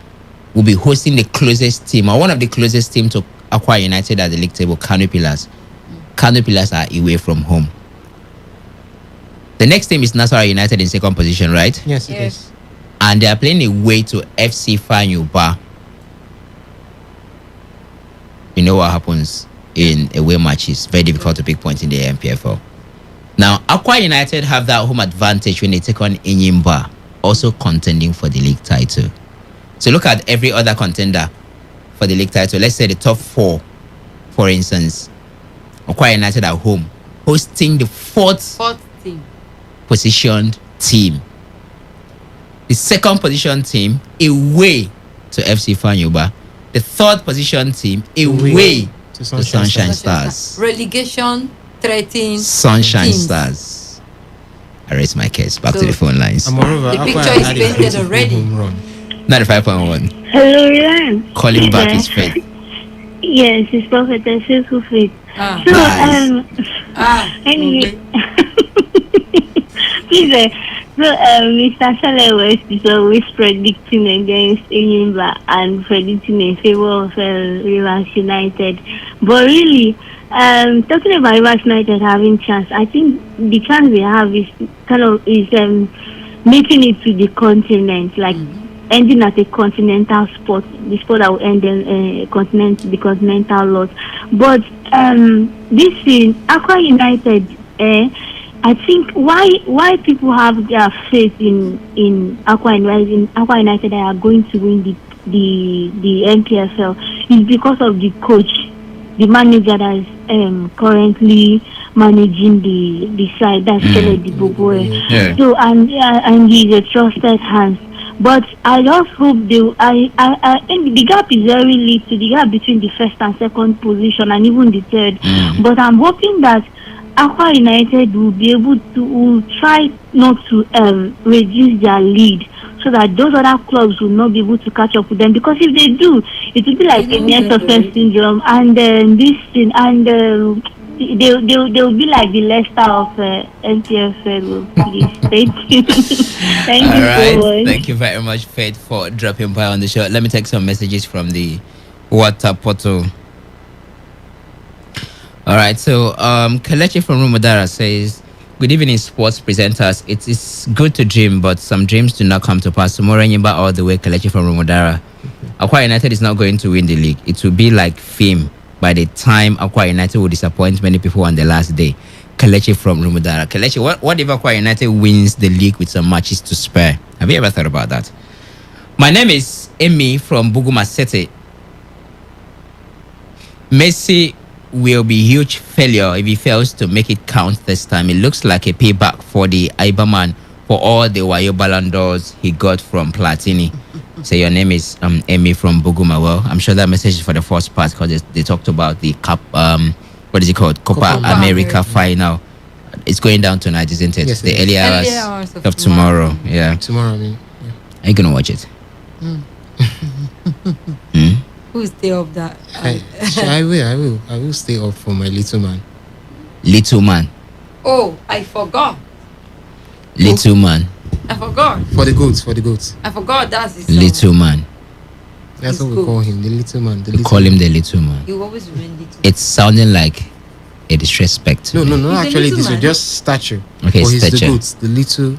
will be hosting the closest team, or one of the closest team to Akwa United at the league table, Kano Pillars. Kano Pillars are away from home. The next team is Nasarawa United in second position, right? Yes, it is. And they are playing away to FC Fanyuba. You know what happens in away matches. Very difficult to pick points in the MPFL. Now, Akwa United have that home advantage when they take on Enyimba, also contending for the league title. So look at every other contender for the league title. Let's say the top four, for instance. Akwa United at home, hosting the fourth team. Positioned team. The second position team away to FC Fanyuba. The third position team away to Sunshine Stars. Relegation 13. Sunshine Stars. I raise my case. Back to the phone lines. The picture is painted already. 95.1. Hello, Ryan. Calling back is Faith. Yes, it's Prophetess Faithful Faith. Anyway. Please, Mr. Saleh West is always predicting against Enyimba and predicting in favor of Rivers United. But really, talking about Rivers United having chance, I think the chance they have is making it to the continent, like ending at a continental spot, the spot that will end in the continental lot. But this is Aqua United. I think why people have their faith in Aqua United that are going to win the MPFL is because of the coach, the manager that is currently managing the side. That's Kele Diboboe. So and he's a trusted hand. But I just hope I think the gap is very little, the gap between the first and second position and even the third. But I'm hoping that Aqua United will be able to try not to reduce their lead, so that those other clubs will not be able to catch up with them. Because if they do, it will be like a near success syndrome, and this thing, and they'll be like the Leicester of NPFL. Please, thank you. Thank you so much. Thank you very much, Faith, for dropping by on the show. Let me take some messages from the WhatsApp portal. All right, so Kelechi from Rumudara says, "Good evening, sports presenters. It is good to dream, but some dreams do not come to pass. Tomorrow, Nyimba all the way." Kelechi from Rumudara. Aqua United is not going to win the league. It will be like fame by the time Aqua United will disappoint many people on the last day. Kelechi from Rumudara. Kelechi, what if Aqua United wins the league with some matches to spare? Have you ever thought about that? My name is Emi from Buguma City. Messi will be huge failure if he fails to make it count this time. It looks like a payback for the Iberman for all the Wayo Ballon d'Ors he got from Platini. So your name is Emi from Buguma. Well, I'm sure that message is for the first part, because they talked about the Cup, what is it called? Copa America final. It's going down tonight, isn't it? Yes, the early hours of tomorrow. Yeah. Tomorrow, I mean. Yeah. Are you gonna watch it? Who's stay up that? I will stay up for my little man. Little man. Oh, I forgot. Little man. I forgot. For the goats. I forgot that's his Little man. That's He's what we good. call him, the little man. The We little call him the little man. He will always remain little. It's sounding like a disrespect to No, me. no, He's a actually, little this is man. just stature. Okay, Or he's the stature. goat. The little.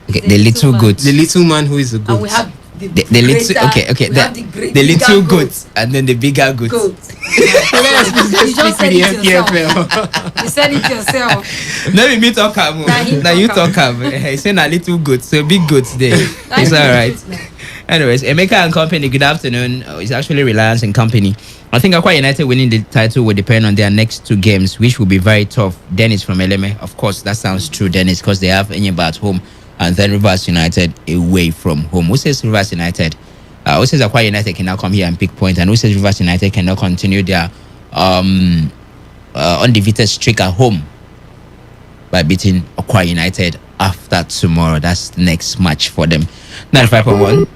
Okay, The the little little man. goat. The little man who is the goat. And we have the little. greater- Okay, okay. we have the great- The bigger little goat. goat and then the bigger goat. Goat. Let's You just said speak it with the yourself. MPFL. You said it yourself. No, me talk am. Nah, him Now you talk talk am. He say na little goat, so big goat there. It's all right. Anyways, Emeka and Company, good afternoon. It's actually Reliance and Company. I think Aqua United winning the title will depend on their next two games, which will be very tough. Dennis from Eleme, of course, that sounds true, Dennis, because they have Enyimba at home and then Rivers United away from home. Who says Rivers United? Who says Aqua United can now come here and pick points? And who says Rivers United cannot continue their undefeated streak at home by beating Aqua United after tomorrow? That's the next match for them. 95.1.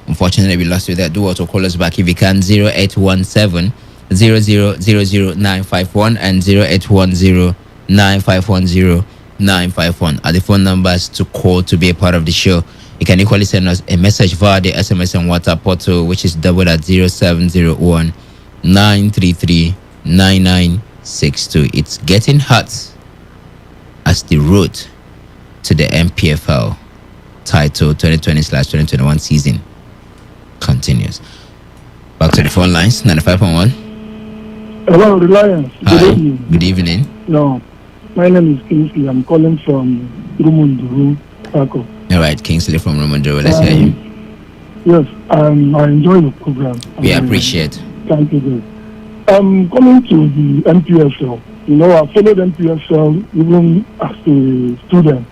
Unfortunately, we lost you there. Do also call us back if you can. 0817 0000951 and 0810 9510 951 are the phone numbers to call to be a part of the show. You can equally send us a message via the SMS and WhatsApp portal, which is double at 0701 933 9962. It's getting hot as the road to the MPFL title 2020/2021 season continues. Back to the phone lines. 95.1. Hello, Reliance. Hi. Good evening. Good evening. No, my name is Kingsley. I'm calling from Rumunduru, Krakow. All right, Kingsley from Romandro. Let's hear you. Yes, I enjoy the program. We appreciate. Thank you, guys. Coming to the MPSL, you know, I followed MPSL even as a student.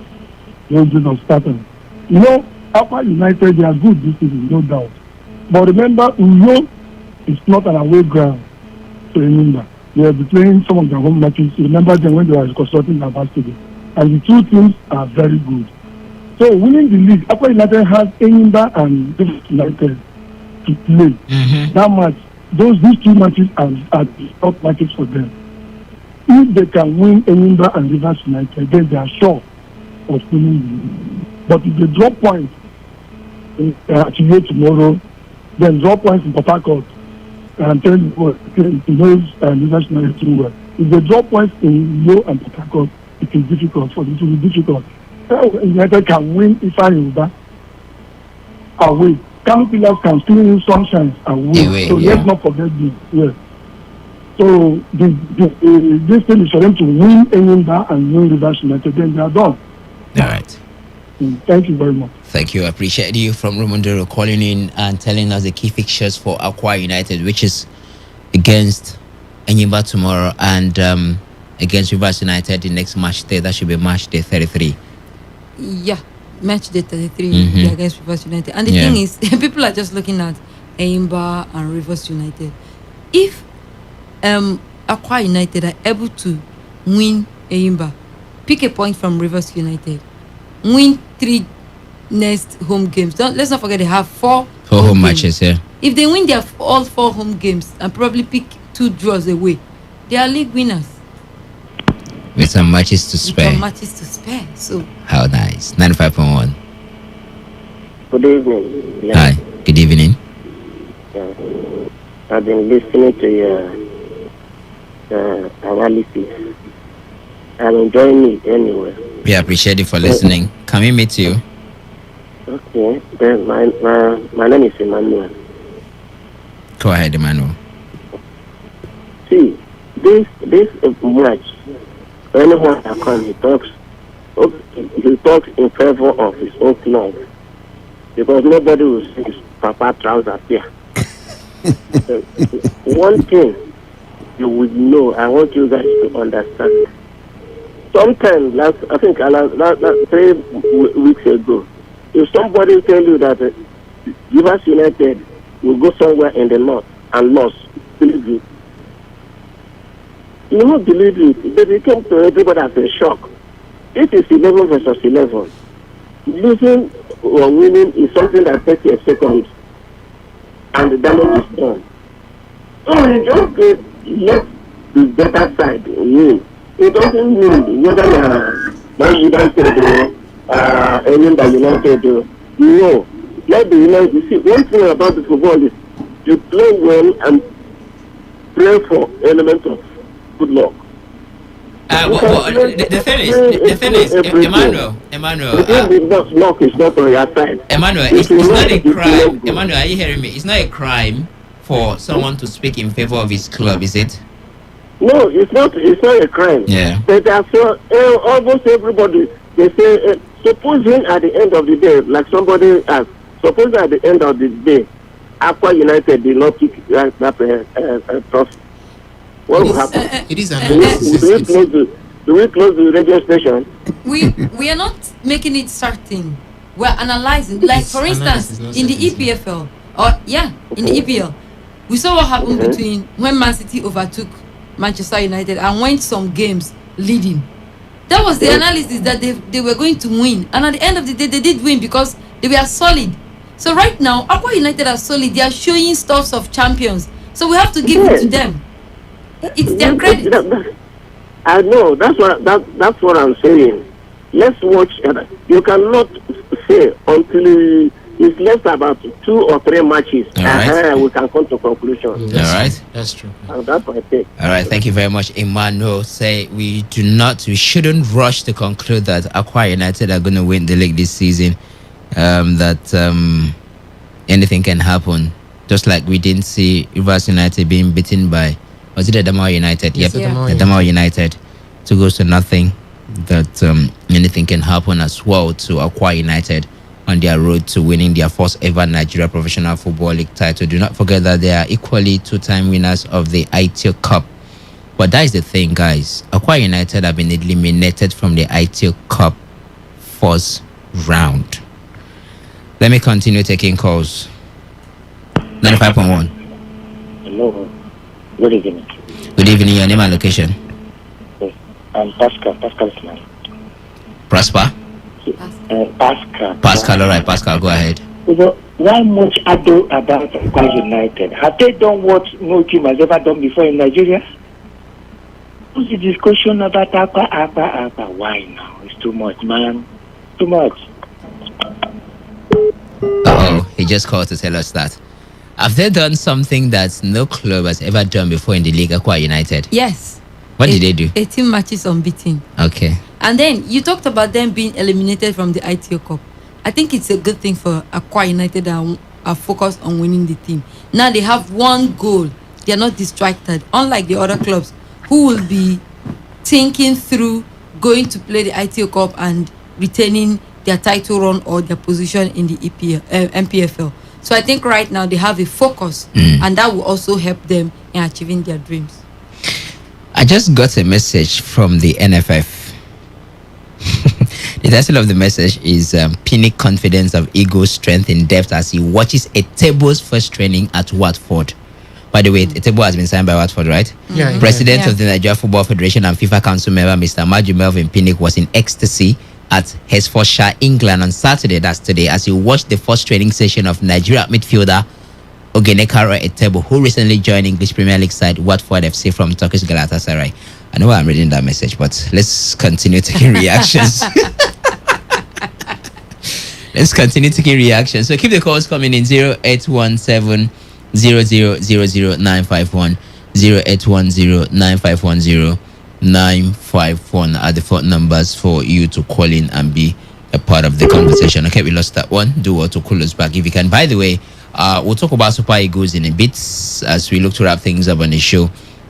Those days of starting. You know, Aqua United, they are good this season, no doubt. But remember, Uyo is not an away ground to Enyimba. They will be playing some of their home matches. Remember them when they were constructing their stadium. And the two teams are very good. So winning the league, Aqua United has Enyimba and Rivers United to play. That match, these two matches are the top matches for them. If they can win Enyimba and Rivers United, then they are sure of winning the league. But if they drop points today, tomorrow, then drop points in Port Harcourt and tell you those Rivers United too well. If they drop points in Yo and Port Harcourt, it is difficult for them. It will be difficult. United can win Ifa Yoruba away. Kano Pillars can still win Sunshine away. So let's not forget this. Yes. So this thing is for them to win Enyimba and win Rivers United. Then they are done. All right. Thank you very much. Thank you. I appreciate you from Romandro calling in and telling us the key fixtures for Aqua United, which is against Enyimba tomorrow and against Rivers United the next match day. That should be match day 33. Yeah, match day 33 against Rivers United. And the thing is, people are just looking at Enyimba and Rivers United. If Aqua United are able to win Enyimba, pick a point from Rivers United, win 3 next home games. Let's not forget they have 4 home matches. Yeah. If they win their all 4 home games and probably pick 2 draws away, they are league winners. With some matches to spare. So how nice. 95.1. Good evening. Yeah. Hi. Good evening. Yeah. I've been listening to your analysis. I'm enjoying it anyway. We appreciate you for listening. Can we meet you? Okay. Then my name is Emmanuel. Go ahead, Emmanuel. See, this match, anyone that comes, he talks in favor of his own club because nobody will see his papa trousers here. One thing you would know, I want you guys to understand. Sometimes, I think 3 weeks ago, if somebody tell you that Rivers United will go somewhere in the north and lost, believe it. You won't believe it. They became to everybody as a shock. It is 11 versus 11. Losing or winning is something that takes a second, and the damage is done. So you just let the better side win. It doesn't mean whether Man United or Enyimba United. No, let the you see, one thing about the football is you play well and pray for element of good luck. The thing is, Emmanuel, the luck is not on your side. Emmanuel, it's not a crime. Emmanuel, are you hearing me? It's not a crime for someone to speak in favor of his club, is it? No, it's not. It's not a crime. Yeah. But almost everybody they say, supposing at the end of the day, like somebody asked, supposing at the end of the day, Aqua United did not pick that trophy. What will happen? It is an do we close the radio station? We are not making it certain. We're analyzing. Like for instance, in the EPFL, in the EPL, we saw what happened between when Man City overtook Manchester United and went some games leading. That was the analysis that they were going to win, and at the end of the day, they did win because they were solid. So right now, Aqua United are solid. They are showing stuffs of champions. So we have to give it to them. It's their credit. I know. That's what I'm saying. Let's watch. You cannot say until it's less about 2 or 3 matches. Right. We can come to conclusion. All right. That's true. And that's what I think. All right. Thank you very much, Emmanuel. Say we shouldn't rush to conclude that Aqua United are going to win the league this season. Anything can happen. Just like we didn't see Rivers United being beaten by, was it Adamawa United? Yes, Yep, Adamawa Adamawa United. 2 goals to nothing. That anything can happen as well to Aqua United on their road to winning their first ever Nigeria Professional Football League title. Do not forget that they are equally 2-time winners of the ITO Cup. But that is the thing, guys. Aqua United have been eliminated from the ITO Cup first round. Let me continue taking calls. 95.1. Hello. Good evening. Good evening. Your name and location? Yes. I'm Pascal. Pascal is my name. Prosper? Pascal. Pascal, all right. Pascal, go ahead. Why much ado about Aqua United? Have they done what no team has ever done before in Nigeria? What's the discussion about Aqua? Why now? It's too much, man. Too much. He just called to tell us that. Have they done something that no club has ever done before in the league, Aqua United? Yes. What did they do? 18 matches unbeaten. Okay. And then you talked about them being eliminated from the ITO Cup. I think it's a good thing for Aqua United that are focused on winning the team. Now they have one goal. They are not distracted, unlike the other clubs who will be thinking through going to play the ITO Cup and retaining their title run or their position in the MPFL. So I think right now they have a focus, and that will also help them in achieving their dreams. I just got a message from the NFF. The title of the message is Pinnick Confidence of Eagles Strength in Depth as he watches a table's first training at Watford. By the way, a table has been signed by Watford, right? Yeah. President of the Nigeria Football Federation and FIFA Council member, Mr. Maju Melvin Pinnick, was in ecstasy at Hertfordshire, England on Saturday, that's today, as he watched the first training session of Nigeria midfielder Ogenekaro Etebo, who recently joined English Premier League side Watford FC from Turkish Galatasaray. I know I'm reading that message, but let's continue taking reactions. Let's continue taking reactions. So keep the calls coming in 0817 0000951, 0810 9510 951 are the 4 numbers for you to call in and be a part of the conversation. Okay, we lost that one. Do what to call us back if you can. By the way, we'll talk about Super Eagles in a bit as we look to wrap things up on the show,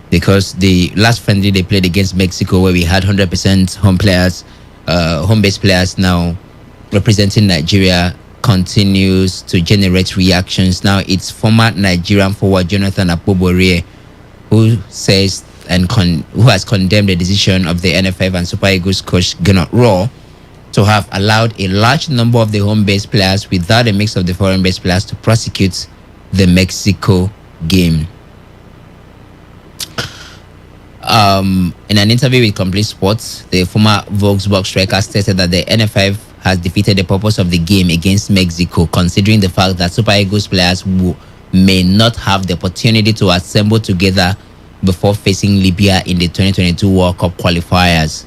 because the last friendly they played against Mexico, where we had 100% home players, home-based players now representing Nigeria, continues to generate reactions. Now it's former Nigerian forward Jonathan Akpobore who says who has condemned the decision of the NFF and Super Eagles coach Gernot Rohr to have allowed a large number of the home-based players without a mix of the foreign-based players to prosecute the Mexico game. In an interview with Complete Sports, the former Volkswagen striker stated that the NFF has defeated the purpose of the game against Mexico, considering the fact that Super Eagles players may not have the opportunity to assemble together before facing Libya in the 2022 World Cup qualifiers.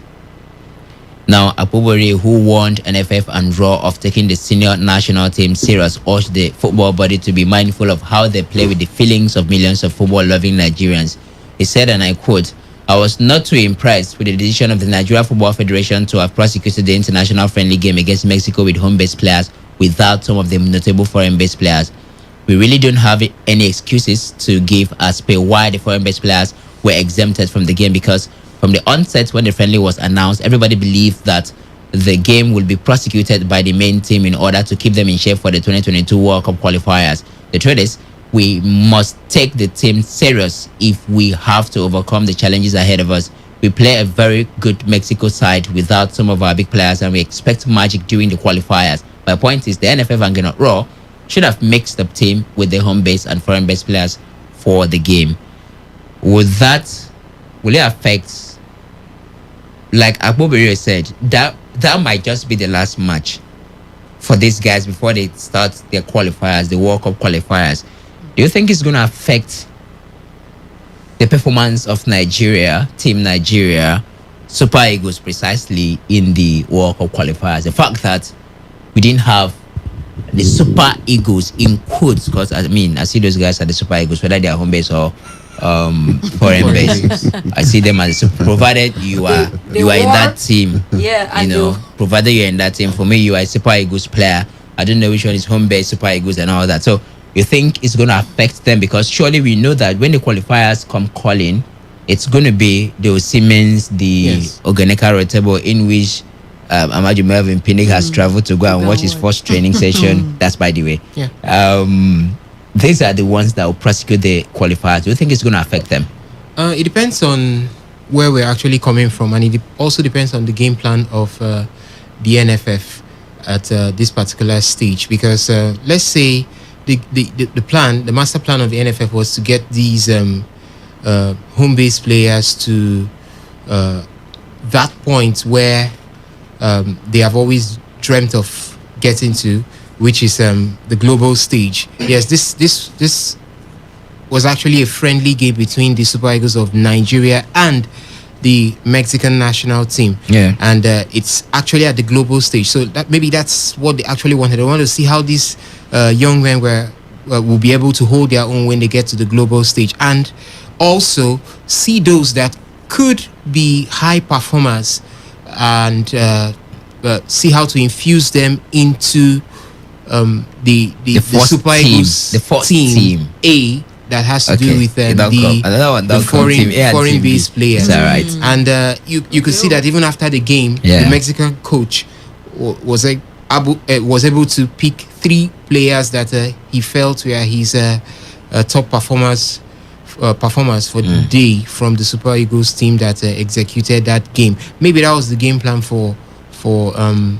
Now, Akpobore, who warned NFF and RAW of taking the senior national team serious, urged the football body to be mindful of how they play with the feelings of millions of football-loving Nigerians. He said, and I quote, "I was not too impressed with the decision of the Nigeria Football Federation to have prosecuted the international friendly game against Mexico with home-based players without some of the notable foreign-based players. We really don't have any excuses to give as per why the foreign-based players were exempted from the game, because from the onset when the friendly was announced, everybody believed that the game will be prosecuted by the main team in order to keep them in shape for the 2022 World Cup qualifiers. The truth is, we must take the team serious if we have to overcome the challenges ahead of us. We play a very good Mexico side without some of our big players, and we expect magic during the qualifiers. My point is, the NFF and Ghana Raw should have mixed up team with the home-based and foreign-based players for the game. Will it affect, like Akpobere said, that might just be the last match for these guys before they start their qualifiers, the World Cup qualifiers? Do you think it's going to affect the performance of Nigeria, Team Nigeria, Super Eagles precisely in the World Cup qualifiers? The fact that we didn't have the Super Eagles in quotes, because I see those guys are the Super Eagles, whether they are home base or foreign base. I see them as provided you are in that team. Yeah, provided you're in that team. For me, you are a Super Eagles player. I don't know which one is home base, Super Eagles, and all that. So you think it's going to affect them? Because surely we know that when the qualifiers come calling, it's going to be the Siemens, the Oganeka Rotebo, in which Amaju Melvin Pinnick has traveled to go and watch his first training session. That's by the way. Yeah. These are the ones that will prosecute the qualifiers. Do you think it's going to affect them? It depends on where we're actually coming from, and it also depends on the game plan of the NFF at this particular stage. Because let's say the master plan of the NFF was to get these home-based players to that point where they have always dreamt of getting to, which is the global stage. Yes, this was actually a friendly game between the Super Eagles of Nigeria and the Mexican national team. Yeah, and it's actually at the global stage. So that's what they actually wanted. They wanted to see how these young men will be able to hold their own when they get to the global stage, and also see those that could be high performers and see how to infuse them into the Super Eagles, the fourth team A, that has to do with the foreign based players. Right. And you could see that even after the game, the Mexican coach was able to pick 3 players that he felt were his top performers for the day from the Super Eagles team that executed that game. Maybe that was the game plan for the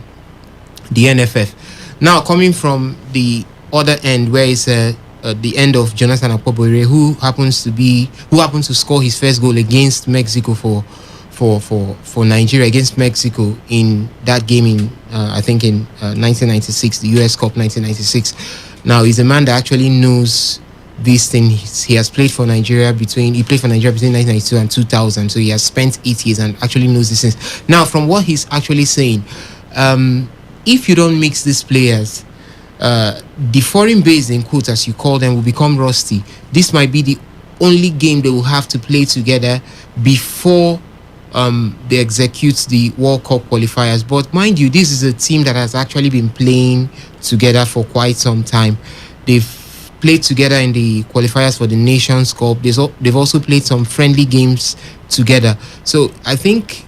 NFF. Now, coming from the other end, where it's the end of Jonathan Akpobore, who happens to score his first goal against Mexico for Nigeria, against Mexico in that game in I think in 1996, the US Cup 1996. Now, he's a man that actually knows these things. He has played for Nigeria between 1992 and 2000, so he has spent 8 years and actually knows these things. Now, from what he's actually saying, if you don't mix these players, the foreign base, in quotes as you call them, will become rusty. This might be the only game they will have to play together before they execute the World Cup qualifiers. But mind you, this is a team that has actually been playing together for quite some time. They've played together in the qualifiers for the Nations Cup. They've also played some friendly games together. So I think